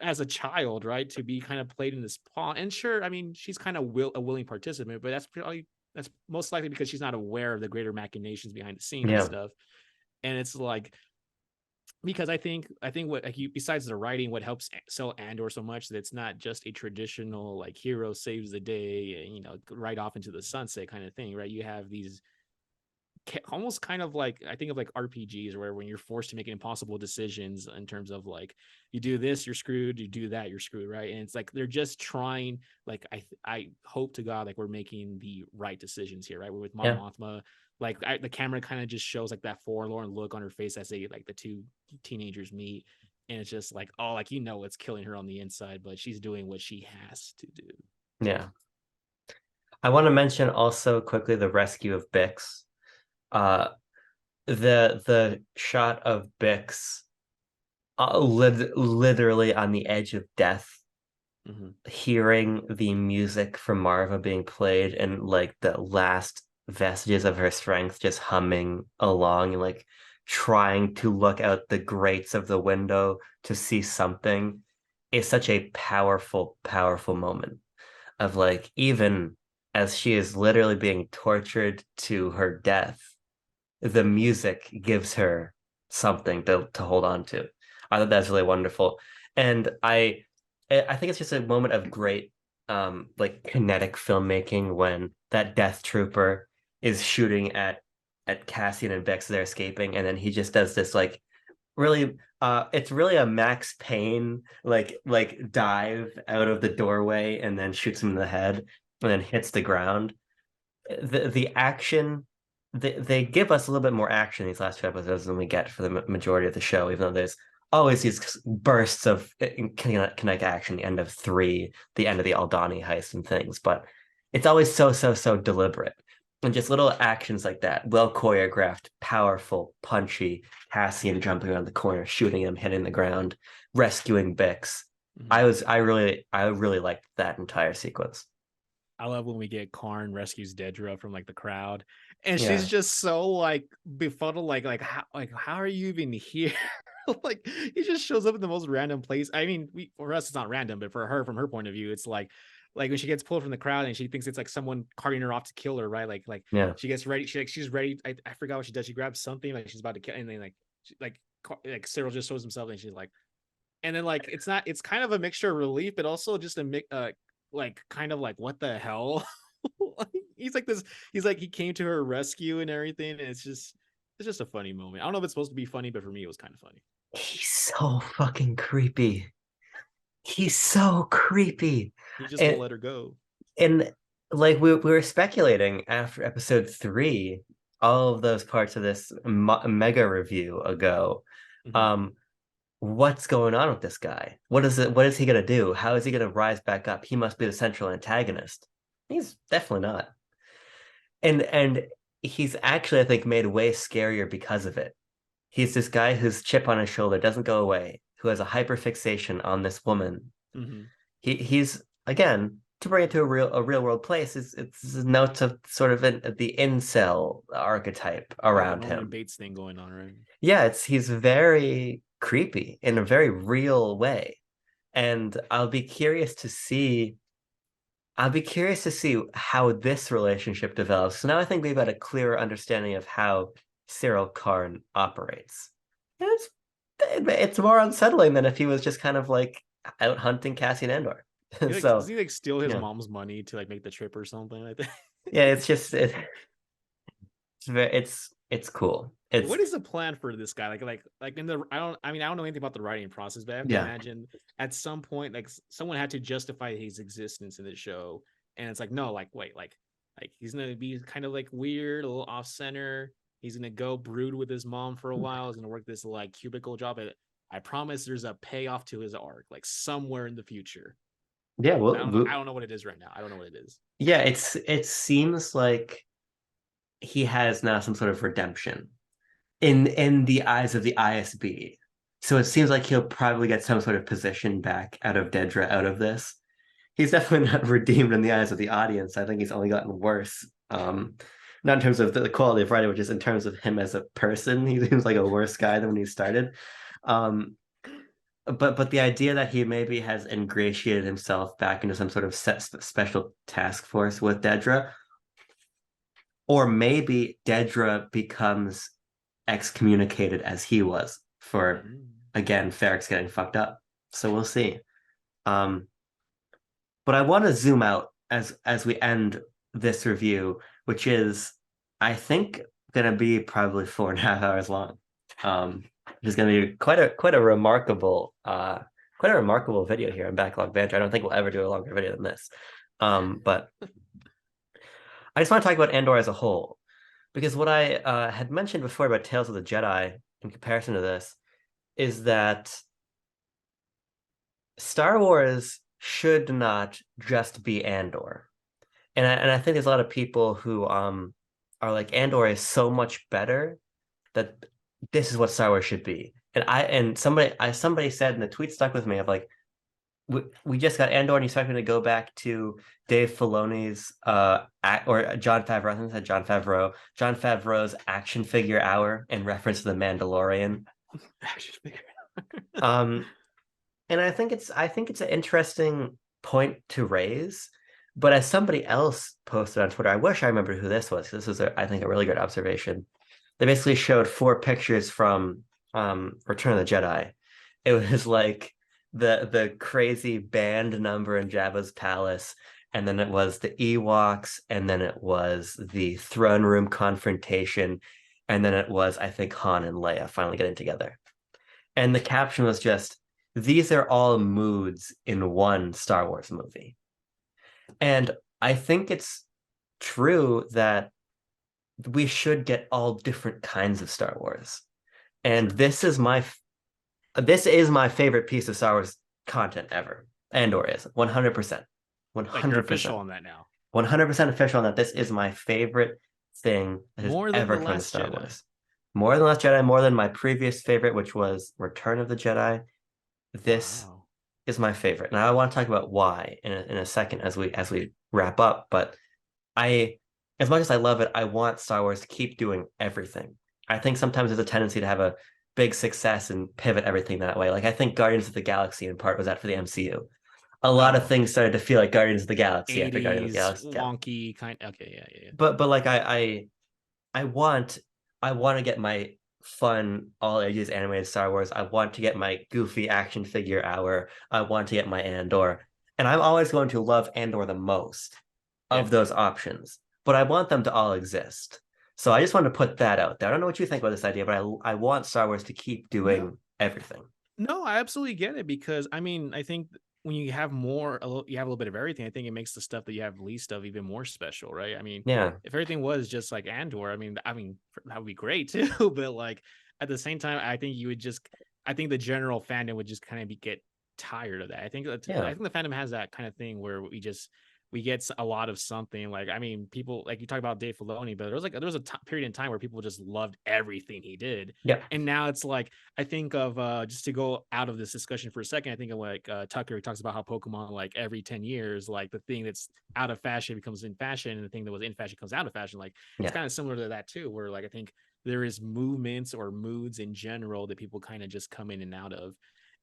S2: as a child, right, to be kind of played in this pawn. And sure, I mean, she's kind of a willing participant, but that's most likely because she's not aware of the greater machinations behind the scenes and
S1: Yeah.
S2: stuff. And it's like because I think what like besides the writing, what helps sell Andor so much that it's not just a traditional like hero saves the day and right off into the sunset kind of thing, right? You have these almost kind of like I think of like RPGs where when you're forced to make impossible decisions in terms of like you do this you're screwed, you do that you're screwed, right? And it's like they're just trying, like I hope to God like we're making the right decisions here, right? With Mon
S1: Yeah.
S2: Mothma, like the camera kind of just shows like that forlorn look on her face as they like the two teenagers meet, and it's just like oh like it's killing her on the inside, but she's doing what she has to do.
S1: Yeah. I want to mention also quickly the rescue of Bix. Uh, the shot of Bix literally on the edge of death,
S2: Mm-hmm.
S1: hearing the music from Marva being played and like the last vestiges of her strength just humming along and like trying to look out the grates of the window to see something is such a powerful, powerful moment of like even as she is literally being tortured to her death, the music gives her something to hold on to. I thought that's really wonderful. And I think it's just a moment of great like kinetic filmmaking when that death trooper is shooting at Cassian and Bex, they're escaping, and then he just does this like really it's really a Max Payne like dive out of the doorway and then shoots him in the head and then hits the ground. The action they give us a little bit more action these last two episodes than we get for the majority of the show, even though there's always these bursts of kinetic action, the end of three, the end of the Aldani heist and things, but it's always so deliberate. And just little actions like that, well choreographed, powerful, punchy, Cassian jumping around the corner, shooting him, hitting the ground, rescuing Bix.
S2: Mm-hmm.
S1: I really liked that entire sequence.
S2: I love when we get Karn rescues Dedra from like the crowd, and she's
S1: Yeah.
S2: just so like befuddled, like how are you even here? Like he just shows up in the most random place. I mean, for us it's not random, but for her, from her point of view, it's like when she gets pulled from the crowd and she thinks it's like someone carting her off to kill her, right? Like
S1: Yeah.
S2: she gets ready, she's ready. I forgot what she does. She grabs something like she's about to kill, and then like Cyril just shows himself, and she's like, and then like it's kind of a mixture of relief, but also just a mix like kind of like what the hell. Like, he's like this he's like he came to her rescue and everything, and it's just a funny moment. I don't know if it's supposed to be funny, but for me it was kind of funny.
S1: He's so fucking creepy. He's so creepy.
S2: He just won't
S1: And
S2: let her go.
S1: and like we were speculating after episode three, all of those parts of this mega review ago.
S2: Mm-hmm.
S1: Um, what's going on with this guy? What is he gonna do? How is he gonna rise back up? He must be the central antagonist. He's definitely not. And he's actually, I think, made way scarier because of it. He's this guy whose chip on his shoulder doesn't go away, who has a hyperfixation on this woman.
S2: Mm-hmm.
S1: He's again to bring it to a real world place, it's notes of sort of the incel archetype
S2: Yeah, the
S1: around
S2: Norman
S1: him.
S2: Bates thing going on, right?
S1: Yeah, it's he's very creepy in a very real way. And I'll be curious to see how this relationship develops. So now I think we've got a clearer understanding of how Cyril Karn operates. And it's more unsettling than if he was just kind of like out hunting Cassian Andor.
S2: Does
S1: So,
S2: he like steal his
S1: yeah.
S2: mom's money to like make the trip or something like that?
S1: Yeah, it's cool. It's
S2: What is the plan for this guy? Like in the I don't know anything about the writing process, but I have to
S1: yeah.
S2: imagine at some point like someone had to justify his existence in the show, and it's like no, like wait, like he's gonna be kind of like weird, a little off center. He's gonna go brood with his mom for a while. He's gonna work this like cubicle job. I promise there's a payoff to his arc, like somewhere in the future.
S1: Yeah,
S2: But
S1: well,
S2: I don't know what it is right now. I don't know what it is.
S1: yeah, it seems like he has now some sort of redemption in the eyes of the ISB. So it seems like he'll probably get some sort of position back out of Dedra out of this. He's definitely not redeemed in the eyes of the audience. I think he's only gotten worse. Not in terms of the quality of writing, which is in terms of him as a person. He seems like a worse guy than when he started. Um, but the idea that he maybe has ingratiated himself back into some sort of special task force with Dedra, or maybe Dedra becomes excommunicated as he was for,
S2: Mm.
S1: again, Ferrex getting fucked up. So we'll see. Um, but I want to zoom out as we end this review, which is, I think, gonna be probably 4.5 hours long. Which is gonna be quite a remarkable video here on Backlog Banter. I don't think we'll ever do a longer video than this. But I just want to talk about Andor as a whole, because what I had mentioned before about Tales of the Jedi in comparison to this is that Star Wars should not just be Andor. And I think there's a lot of people who are like Andor is so much better that this is what Star Wars should be. And somebody said, and the tweet stuck with me of like we just got Andor and you expect me to go back to Dave Filoni's or John Favreau, I think said John Favreau's action figure hour in reference to the Mandalorian.
S2: Action figure.
S1: Um and I think it's an interesting point to raise. But as somebody else posted on Twitter, I wish I remember who this was. This was, I think, a really good observation. They basically showed 4 pictures from Return of the Jedi. It was like the crazy band number in Jabba's palace, and then it was the Ewoks, and then it was the throne room confrontation, and then it was, I think, Han and Leia finally getting together. And the caption was just, "These are all moods in one Star Wars movie." And I think it's true that we should get all different kinds of Star Wars. And
S2: Sure.
S1: this is my favorite piece of Star Wars content ever. Andor is 100%.
S2: Like you're
S1: 100%.
S2: official on that now.
S1: 100% official on that. This is my favorite thing that has
S2: More than
S1: ever
S2: the
S1: come to
S2: Last
S1: Star
S2: Jedi.
S1: Wars. More than Last Jedi, more than my previous favorite, which was Return of the Jedi. This
S2: Wow.
S1: is my favorite. Now I want to talk about why in a second as we wrap up. But I, as much as I love it, I want Star Wars to keep doing everything. I think sometimes there's a tendency to have a big success and pivot everything that way. Like I think Guardians of the Galaxy in part was that for the MCU. A lot of
S2: Oh,
S1: things started to feel like Guardians of the Galaxy after Guardians of the
S2: 80s
S1: Galaxy. Yeah.
S2: wonky kind. Okay, yeah, yeah, yeah.
S1: But like I want I want to get my fun all ages animated Star Wars. I want to get my goofy action figure hour. I want to get my Andor. And I'm always going to love Andor the most
S2: Yeah.
S1: of those options. But I want them to all exist. So I just want to put that out there. I don't know what you think about this idea, but I want Star Wars to keep
S2: No,
S1: doing everything.
S2: no, I absolutely get it because I mean, I think when you have you have a little bit of everything. I think it makes the stuff that you have least of even more special, right? I mean,
S1: Yeah.
S2: if everything was just like Andor, I mean, that would be great too. But like at the same time, I think I think the general fandom would just kind of get tired of that.
S1: Yeah.
S2: I think the fandom has that kind of thing where we just we get a lot of something. Like, I mean, people like you talk about Dave Filoni, but there was a period in time where people just loved everything he did.
S1: Yeah.
S2: And now it's like, I think of just to go out of this discussion for a second, I think of like Tucker, who talks about how Pokemon, like every 10 years, like the thing that's out of fashion becomes in fashion, and the thing that was in fashion comes out of fashion. Like, it's
S1: Yeah.
S2: kind of similar to that too, where like I think there is movements or moods in general that people kind of just come in and out of.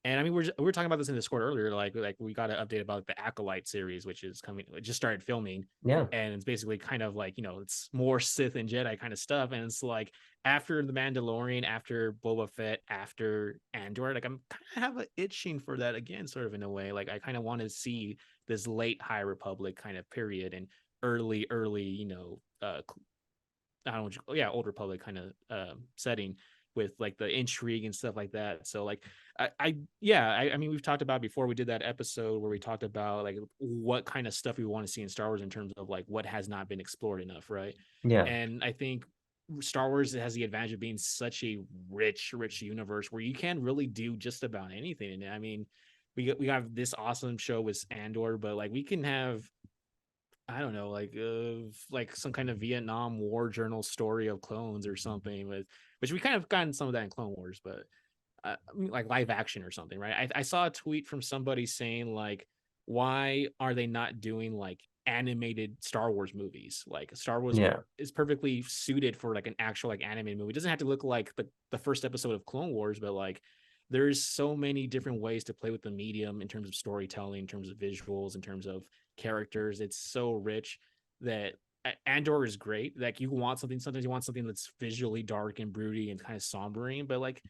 S2: And I mean, we were talking about this in Discord earlier. Like we got an update about the Acolyte series, which is coming. It just started filming,
S1: Yeah.
S2: and it's basically kind of like, it's more Sith and Jedi kind of stuff. And it's like after the Mandalorian, after Boba Fett, after Andor, like I'm kind of have an itching for that again, sort of in a way. Like I kind of want to see this late High Republic kind of period and early, I don't know, yeah, Old Republic kind of setting with like the intrigue and stuff like that. So like I mean, we've talked about before, we did that episode where we talked about like what kind of stuff we want to see in Star Wars in terms of like what has not been explored enough, right?
S1: Yeah.
S2: And I think Star Wars has the advantage of being such a rich universe where you can really do just about anything. And I mean, we have this awesome show with Andor, but like we can have, I don't know, like some kind of Vietnam War journal story of clones or something, with which we kind of gotten some of that in Clone Wars, but I mean, like live action or something, right? I saw a tweet from somebody saying like, why are they not doing like animated Star Wars movies? Like Star Wars
S1: Yeah.
S2: is perfectly suited for like an actual like animated movie. It doesn't have to look like the first episode of Clone Wars, but like there's so many different ways to play with the medium in terms of storytelling, in terms of visuals, in terms of characters. It's so rich that Andor is great. Like you want something, sometimes you want something that's visually dark and broody and kind of sombering, but like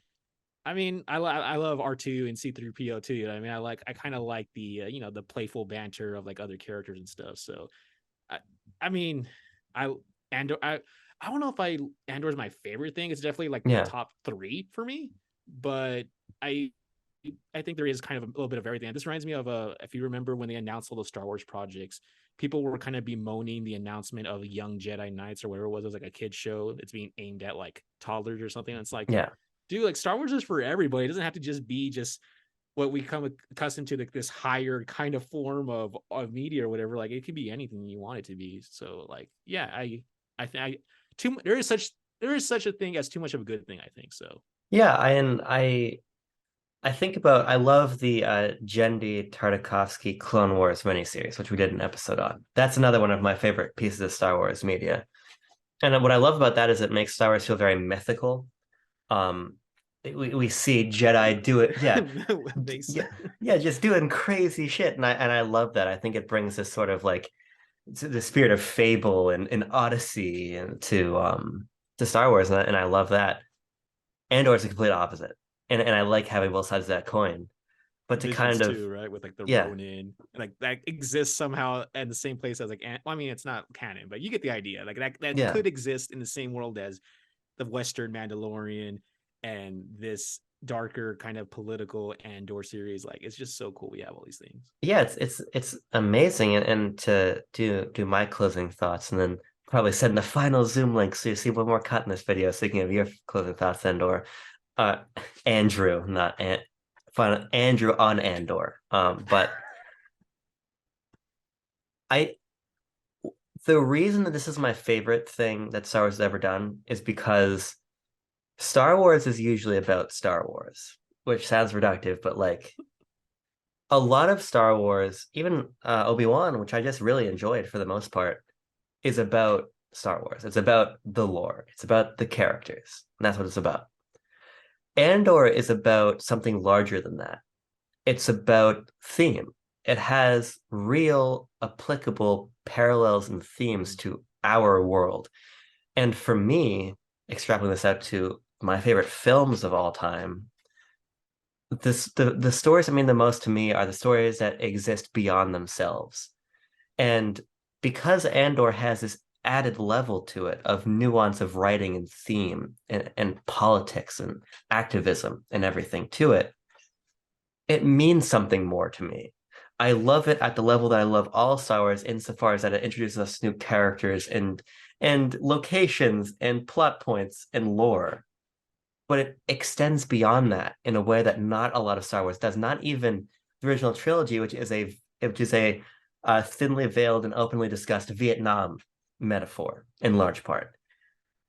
S2: I mean, I love R2 and C3PO too. You know what I mean, I kind of like the the playful banter of like other characters and stuff. So I I mean, I Andor I don't know if Andor is my favorite thing. It's definitely like
S1: Yeah.
S2: top 3 for me, but I I think there is kind of a little bit of everything. This reminds me of if you remember when they announced all the Star Wars projects, people were kind of bemoaning the announcement of Young Jedi Knights or whatever it was. It was like a kid show that's being aimed at like toddlers or something. And it's like,
S1: Yeah.
S2: dude, like Star Wars is for everybody. It doesn't have to just be just what we come accustomed to, like this higher kind of form of media or whatever. Like it could be anything you want it to be. So like, yeah, I think too there is such a thing as too much of a good thing, I think. So
S1: Yeah. I think about, I love the Genndy Tartakovsky Clone Wars miniseries, which we did an episode on. That's another one of my favorite pieces of Star Wars media. And what I love about that is it makes Star Wars feel very mythical. We see Jedi do it. Yeah.
S2: makes
S1: Yeah. Yeah, just doing crazy shit. And I love that. I think it brings this sort of like the spirit of fable and Odyssey and to Star Wars. And I love that. Andor is the complete opposite. And I like having both sides of that coin. But to
S2: Visions
S1: kind of,
S2: too, right? With like the
S1: yeah,
S2: Ronin, like that exists somehow in the same place as like, well, I mean, it's not canon, but you get the idea. Like that
S1: yeah.
S2: could exist in the same world as the Western Mandalorian and this darker kind of political Andor series. Like it's just so cool. We have all these things.
S1: Yeah, it's amazing. And to do my closing thoughts and then probably send the final Zoom link so you see one more cut in this video. Speaking of your closing thoughts, Andor. Uh Andrew, not final Andrew on Andor. But I the reason that this is my favorite thing that Star Wars has ever done is because Star Wars is usually about Star Wars, which sounds reductive, but like a lot of Star Wars, even Obi-Wan, which I just really enjoyed for the most part, is about Star Wars. It's about the lore. It's about the characters. And that's what it's about. Andor is about something larger than that. It's about theme. It has real applicable parallels and themes to our world. And for me, extrapolating this out to my favorite films of all time, the stories that mean the most to me are the stories that exist beyond themselves. And because Andor has this added level to it of nuance of writing and theme and politics and activism and everything to it, it means something more to me. I love it at the level that I love all Star Wars insofar as that it introduces us to new characters and locations and plot points and lore. But it extends beyond that in a way that not a lot of Star Wars does. Not even the original trilogy, which is a thinly veiled and openly discussed Vietnam metaphor in large part.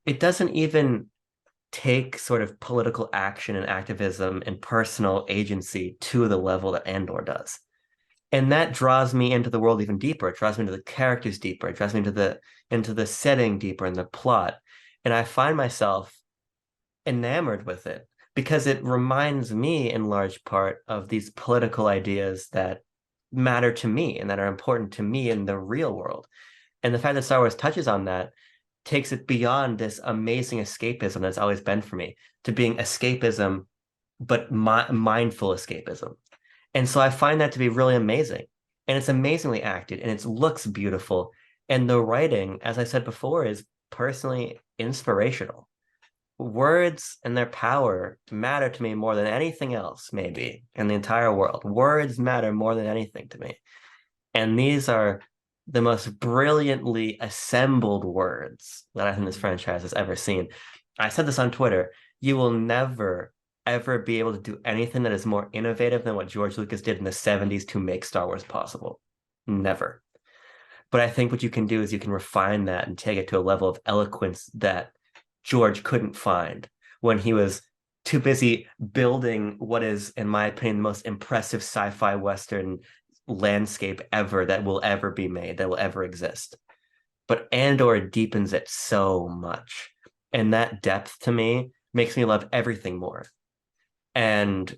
S1: It doesn't even take sort of political action and activism and personal agency to the level that Andor does. And that draws me into the world even deeper. It draws me into the characters deeper. It draws me into the setting deeper and the plot. And I find myself enamored with it because it reminds me in large part of these political ideas that matter to me and that are important to me in the real world. And the fact that Star Wars touches on that takes it beyond this amazing escapism that's always been for me to being escapism, but mindful escapism. And so I find that to be really amazing. And it's amazingly acted and it looks beautiful. And the writing, as I said before, is personally inspirational. Words and their power matter to me more than anything else, maybe, in the entire world. Words matter more than anything to me. And these are the most brilliantly assembled words that I think this franchise has ever seen. I said this on Twitter. You will never, ever be able to do anything that is more innovative than what George Lucas did in the 70s to make Star Wars possible. Never. But I think what you can do is you can refine that and take it to a level of eloquence that George couldn't find when he was too busy building what is, in my opinion, the most impressive sci-fi Western landscape ever that will ever be made, that will ever exist. But Andor deepens it so much. And that depth to me makes me love everything more. And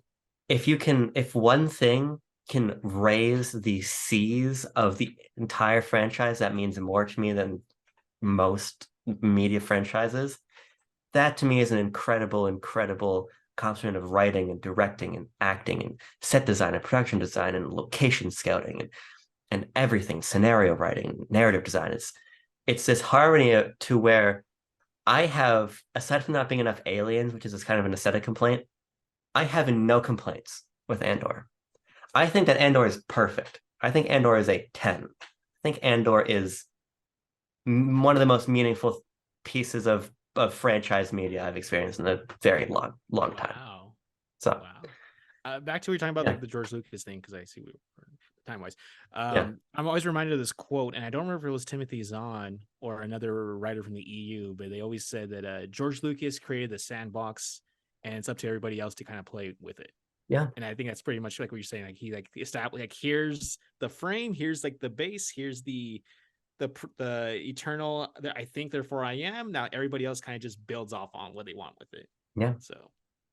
S1: if one thing can raise the seas of the entire franchise, that means more to me than most media franchises. That to me is an incredible, incredible accomplishment of writing and directing and acting and set design and production design and location scouting and everything, scenario writing, narrative design. It's this harmony to where I have, aside from not being enough aliens, which is this kind of an aesthetic complaint, I have no complaints with Andor. I think that Andor is perfect. I think Andor is a 10. I think Andor is one of the most meaningful pieces of franchise media I've experienced in a very long time.
S2: Wow.
S1: So,
S2: Back to what you're talking about,
S1: yeah,
S2: like the George Lucas thing, because I see we time wise.
S1: yeah,
S2: I'm always reminded of this quote, and I don't remember if it was Timothy Zahn or another writer from the EU, but they always said that George Lucas created the sandbox, and it's up to everybody else to kind of play with it.
S1: yeah,
S2: And I think that's pretty much like what you're saying. Like he like established, like here's the frame, here's like the base, here's the eternal. I think therefore I am. Now everybody else kind of just builds off on what they want with it.
S1: yeah.
S2: So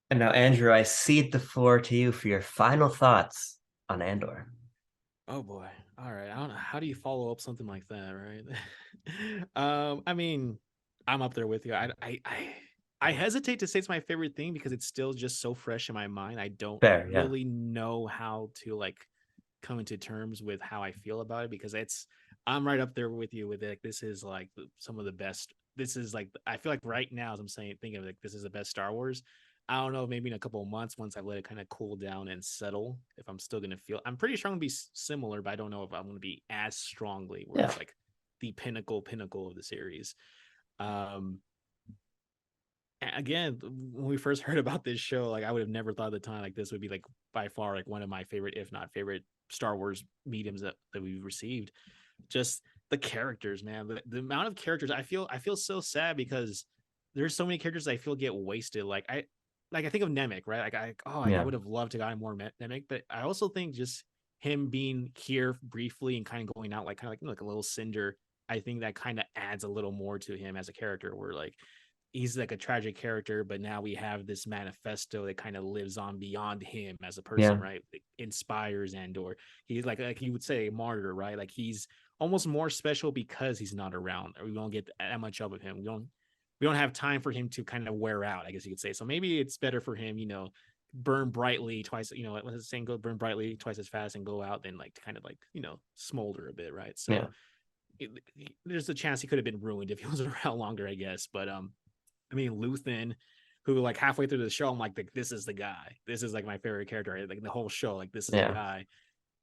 S1: And now, Andrew, I cede the floor to you for your final thoughts on Andor.
S2: oh boy. All right. I don't know. How do you follow up something like that, right? I mean, I'm up there with you. I hesitate to say it's my favorite thing because it's still just so fresh in my mind. I don't
S1: Fair, yeah,
S2: really know how to like come into terms with how I feel about it because I'm right up there with you with it. Like this is like some of the best. This is like I feel like right now as I'm saying thinking of like this is the best Star Wars. I don't know, maybe in a couple of months once I let it kind of cool down and settle, if I'm still gonna feel. I'm pretty sure I'm gonna be similar, but I don't know if I'm gonna be as strongly where
S1: yeah,
S2: it's like the pinnacle of the series. Um, Again, when we first heard about this show, like I would have never thought at the time like this would be like by far like one of my favorite, if not favorite, Star Wars mediums that we've received. Just the characters, man. The amount of characters I feel so sad because there's so many characters I feel get wasted. I think of Nemec, right? I
S1: yeah,
S2: would have loved to got more Nemec, but I also think just him being here briefly and kind of going out like kind of like a little cinder. I think that kind of adds a little more to him as a character. Where like he's like a tragic character, but now we have this manifesto that kind of lives on beyond him as a person,
S1: yeah,
S2: right? It inspires Andor. He's like you would say a martyr, right? Like he's almost more special because he's not around. Or we don't get that much of him. We don't have time for him to kind of wear out, I guess you could say. So maybe it's better for him, burn brightly twice, what's the saying, go burn brightly twice as fast and go out than like to kind of like, smolder a bit, right?
S1: yeah,
S2: So there's a chance he could have been ruined if he was around longer, I guess. But I mean, Luthen, who like halfway through the show, I'm like, this is the guy. This is like my favorite character, right? Like the whole show, like this is the
S1: yeah,
S2: guy.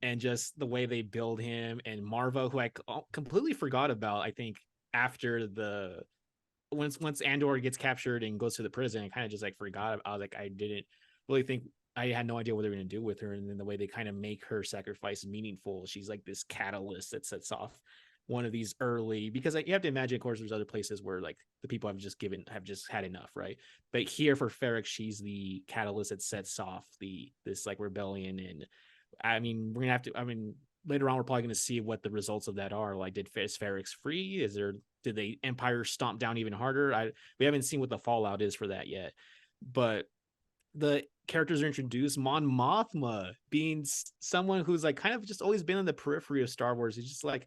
S2: And just the way they build him and Marva, who I completely forgot about. I think after once Andor gets captured and goes to the prison, I kind of just like forgot. I was like, I didn't really think I had no idea what they were going to do with her, and then the way they kind of make her sacrifice meaningful. She's like this catalyst that sets off one of these early, because like you have to imagine, of course, there's other places where like the people have just had enough, right? But here for Ferric, she's the catalyst that sets off this like rebellion. And I mean, we're gonna have to. I mean, later on, we're probably gonna see what the results of that are. Like, is Ferrix free? Did the Empire stomp down even harder? We haven't seen what the fallout is for that yet, but the characters are introduced. Mon Mothma being someone who's like kind of just always been in the periphery of Star Wars. He's just like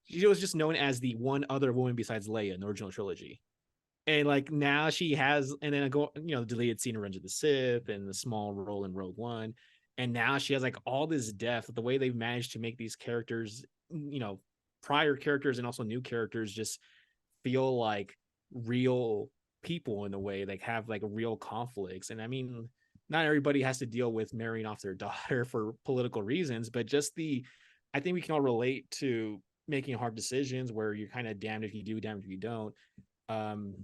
S2: she was just known as the one other woman besides Leia in the original trilogy. And like now she has, and then I go, deleted scene in Revenge of the Sith and the small role in Rogue One. And now she has like all this depth. The way they've managed to make these characters, prior characters and also new characters just feel like real people in a way, like have like real conflicts. And I mean, not everybody has to deal with marrying off their daughter for political reasons, but just I think we can all relate to making hard decisions where you're kind of damned if you do, damned if you don't. um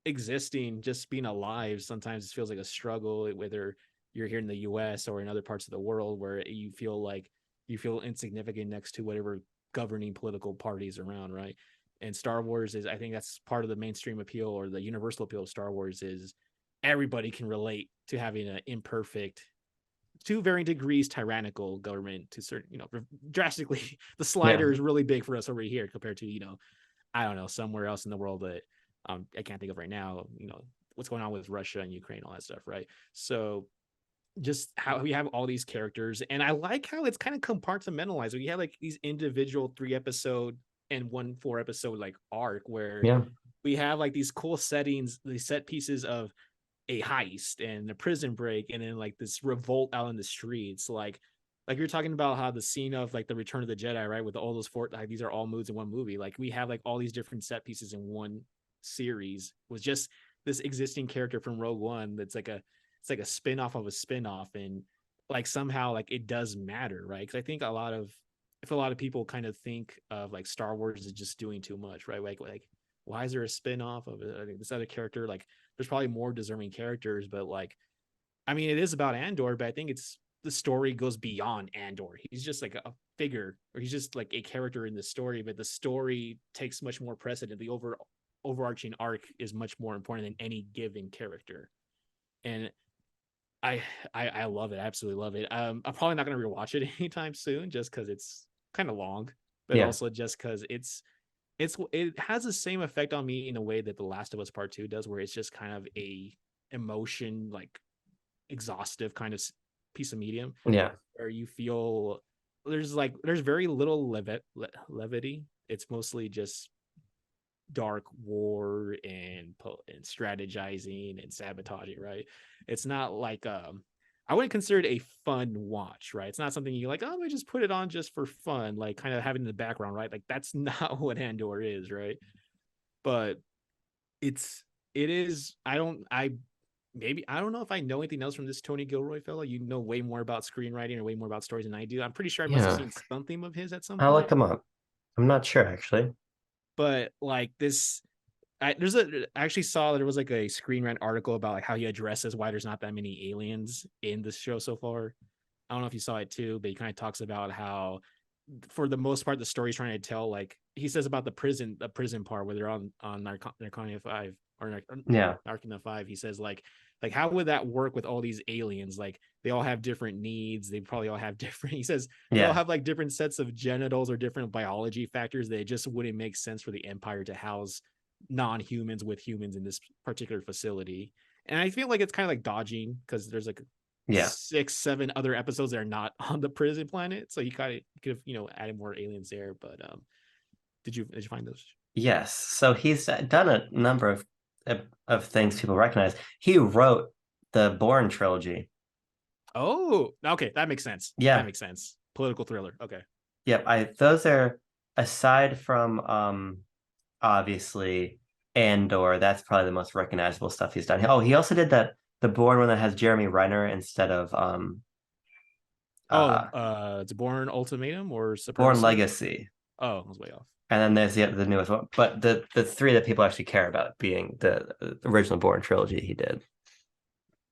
S2: Existing, just being alive, sometimes it feels like a struggle, whether you're here in the US or in other parts of the world, where you feel insignificant next to whatever governing political parties around, right? And Star Wars is, I think that's part of the mainstream appeal or the universal appeal of Star Wars, is everybody can relate to having an imperfect, to varying degrees tyrannical government, to certain, drastically the slider
S1: Yeah.
S2: is really big for us over here compared to, I don't know, somewhere else in the world that I can't think of right now, what's going on with Russia and Ukraine, all that stuff, right? So just how we have all these characters, and I like how it's kind of compartmentalized. We have like these individual 3 episode and 1 4 episode like arc where
S1: Yeah.
S2: we have like these cool settings, these set pieces of a heist and a prison break, and then like this revolt out in the streets, like you're talking about how the scene of like the Return of the Jedi, right, with all those like these are all moods in one movie. Like we have like all these different set pieces in one series, was just this existing character from Rogue One that's like a spin-off of a spin-off. And like somehow like it does matter, right? Because I think if a lot of people kind of think of like Star Wars is just doing too much, right? Like why is there a spin-off of it? I think this other character, like there's probably more deserving characters, but like I mean it is about Andor, but I think it's the story goes beyond Andor. He's just like a figure, or he's just like a character in the story, but the story takes much more precedent. The overarching arc is much more important than any given character. And I love it. I absolutely love it. I'm probably not going to rewatch it anytime soon, just because it's kind of long, but
S1: Yeah.
S2: also just because it has the same effect on me in a way that The Last of Us Part Two does, where it's just kind of a emotion like exhaustive kind of piece of medium,
S1: Yeah.
S2: where you feel there's very little levity. It's mostly just dark war and strategizing and sabotaging, right? It's not like I wouldn't consider it a fun watch, right? It's not something you like, oh, I just put it on just for fun, like kind of having in the background, right? Like that's not what Andor is, right? But it is. I don't know if I know anything else from this Tony Gilroy fellow. You know way more about screenwriting or way more about stories than I do. I'm pretty sure I must have
S1: Yeah.
S2: seen something of his at some
S1: I'll look
S2: point.
S1: him up. I'm not sure actually.
S2: But like this, I actually saw that there was like a Screen Rant article about like how he addresses why there's not that many aliens in the show so far. I don't know if you saw it too, but he kind of talks about how, for the most part, the story's trying to tell. Like he says about the prison part where they're on Narconia 5 or
S1: Yeah.
S2: Narconia 5. He says like how would that work with all these aliens? Like they all have different needs. They probably all have different. He says they all
S1: Yeah.
S2: have like different sets of genitals or different biology factors that it just wouldn't make sense for the Empire to house non-humans with humans in this particular facility. And I feel like it's kind of like dodging, because there's like
S1: Yeah.
S2: 6 7 other episodes that are not on the prison planet, so you could have added more aliens there. But did you find those?
S1: Yes. So he's done a number of things people recognize. He wrote the Bourne trilogy.
S2: Oh, okay, that makes sense. That
S1: Yeah.
S2: makes sense. Political thriller. Okay.
S1: Yep. I those are, aside from obviously Andor, that's probably the most recognizable stuff he's done. Oh, he also did the Bourne one that has Jeremy Renner instead of
S2: Oh,
S1: uh
S2: it's Born Ultimatum or
S1: Bourne
S2: Supremacy.
S1: Legacy.
S2: Oh, I was way off.
S1: And then there's the newest one. But the three that people actually care about being the original Bourne trilogy he did.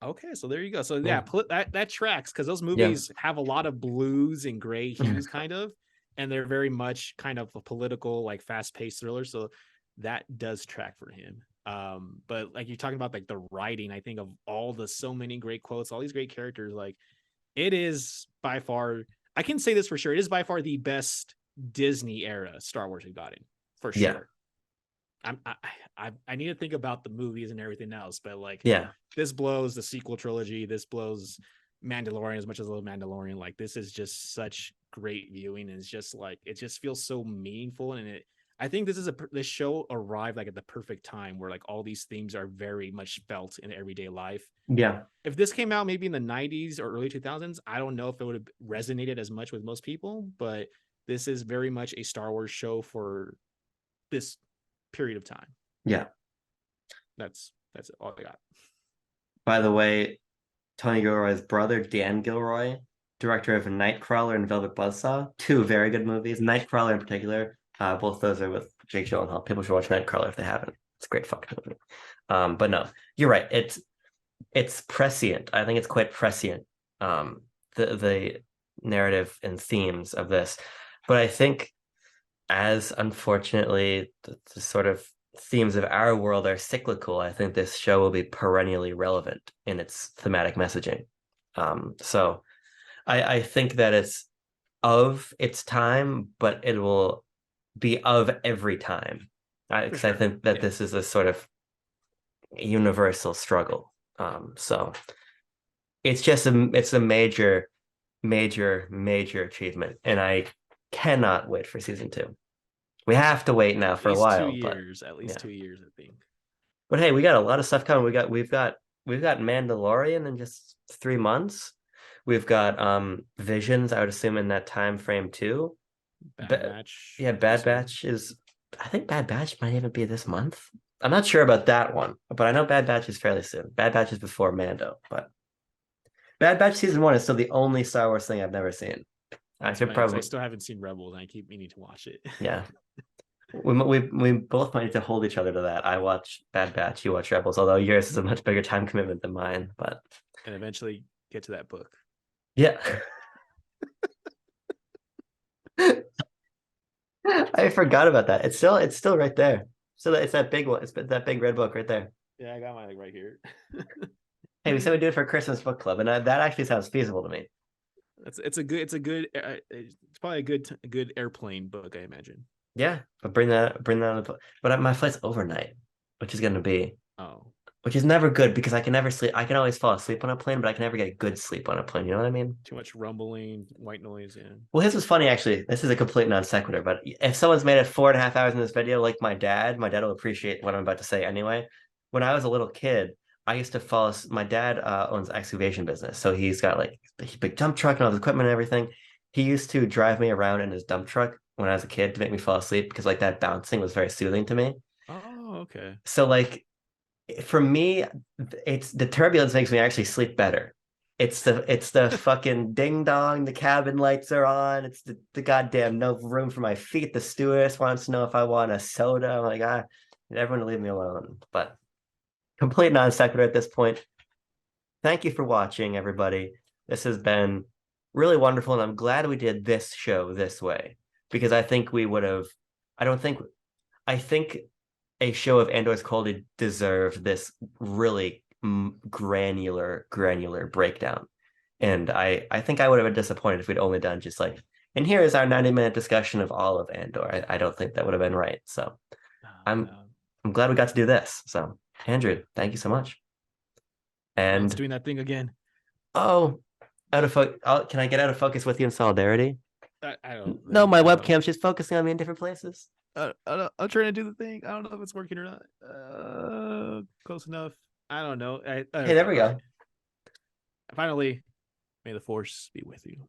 S2: Okay, so there you go. So yeah,
S1: Yeah.
S2: that tracks because those
S1: Yeah.
S2: movies have a lot of blues and gray hues, kind of, and they're very much kind of a political, like fast-paced thriller. So that does track for him. But like you're talking about like the writing, I think of all the so many great quotes, all these great characters, like it is by far, I can say this for sure, it is by far the best Disney era Star Wars has gotten, for
S1: Yeah.
S2: sure. I need to think about the movies and everything else, but like
S1: Yeah.
S2: this blows the sequel trilogy. This blows Mandalorian as much as I love Mandalorian. Like this is just such great viewing, and it's just like it just feels so meaningful. And it, I think this show arrived like at the perfect time where like all these themes are very much felt in everyday life.
S1: Yeah.
S2: If this came out maybe in the 90s or early 2000s, I don't know if it would have resonated as much with most people, but this is very much a Star Wars show for this period of time.
S1: Yeah.
S2: That's all I got.
S1: By the way, Tony Gilroy's brother, Dan Gilroy, director of Nightcrawler and Velvet Buzzsaw, two very good movies. Nightcrawler in particular, both those are with Jake Gyllenhaal. People should watch Nightcrawler if they haven't. It's a great fucking movie. But no, you're right. It's prescient. I think it's quite prescient. The narrative and themes of this, but I think as unfortunately the sort of themes of our world are cyclical, I think this show will be perennially relevant in its thematic messaging. So I think that it's of its time, but it will be of every time.
S2: For
S1: Because I
S2: sure.
S1: think that
S2: Yeah.
S1: this is a sort of universal struggle. So it's a major achievement, and I cannot wait for season two. We have to wait now
S2: At
S1: for a
S2: least two
S1: while, but
S2: years. At least
S1: yeah.
S2: 2 years, I think.
S1: But hey, we got a lot of stuff coming. We've got Mandalorian in just 3 months. We've got Visions, I would assume in that time frame too.
S2: Bad
S1: But
S2: Batch
S1: yeah,
S2: pretty
S1: Bad
S2: soon.
S1: Batch is I think Bad Batch might even be this month. I'm not sure about that one, but I know Bad Batch is fairly soon. Bad Batch is before Mando, but Bad Batch season one is still the only Star Wars thing I've never seen. I
S2: That's
S1: should
S2: funny because I
S1: probably
S2: still haven't seen Rebels and I keep meaning to watch it.
S1: yeah. We both might need to hold each other to that. I watch Bad Batch, you watch Rebels, although yours is a much bigger time commitment than mine. But
S2: And eventually get to that book.
S1: yeah, I forgot about that. It's still right there. So it's that big one. It's that big red book right there.
S2: Yeah, I got mine like right here.
S1: Hey, we said we do it for Christmas book club, and that actually sounds feasible to me.
S2: It's a good it's probably a good airplane book, I imagine.
S1: Yeah, but bring that on the but my flight's overnight, which is gonna be
S2: Oh,
S1: which is never good because I can never sleep. I can always fall asleep on a plane, but I can never get good sleep on a plane. You know what I mean?
S2: too much rumbling, white noise. Yeah.
S1: Well, this was funny actually. This is a complete non sequitur, but if someone's made it 4.5 hours in this video, like my dad will appreciate what I'm about to say anyway. When I was a little kid, I used to fall. My dad owns excavation business, so he's got like a big dump truck and all the equipment and everything. He used to drive me around in his dump truck when I was a kid to make me fall asleep because like that bouncing was very soothing to me.
S2: Oh, okay.
S1: So like for me, it's the turbulence makes me actually sleep better. It's the fucking ding dong, the cabin lights are on. It's the goddamn no room for my feet. The stewardess wants to know if I want a soda. I'm like, everyone leave me alone. But complete non sequitur at this point. Thank you for watching, everybody. This has been really wonderful, and I'm glad we did this show this way because I think we would have. I don't think. I think a show of Andor's quality deserved this really granular breakdown. And I think I would have been disappointed if we'd only done just like, and here is our 90-minute discussion of all of Andor. I don't think that would have been right. So I'm
S2: No.
S1: I'm glad we got to do this. So Andrew, thank you so much.
S2: Oh, it's
S1: And
S2: doing that thing again.
S1: oh, out of focus. Can I get out of focus with you in solidarity?
S2: I don't
S1: No,
S2: think
S1: my webcam's just focusing on me in different places.
S2: I'm trying to do the thing. I don't know if it's working or not. Close enough. I don't know.
S1: Hey, there we
S2: Okay.
S1: go.
S2: Finally, may the force be with you.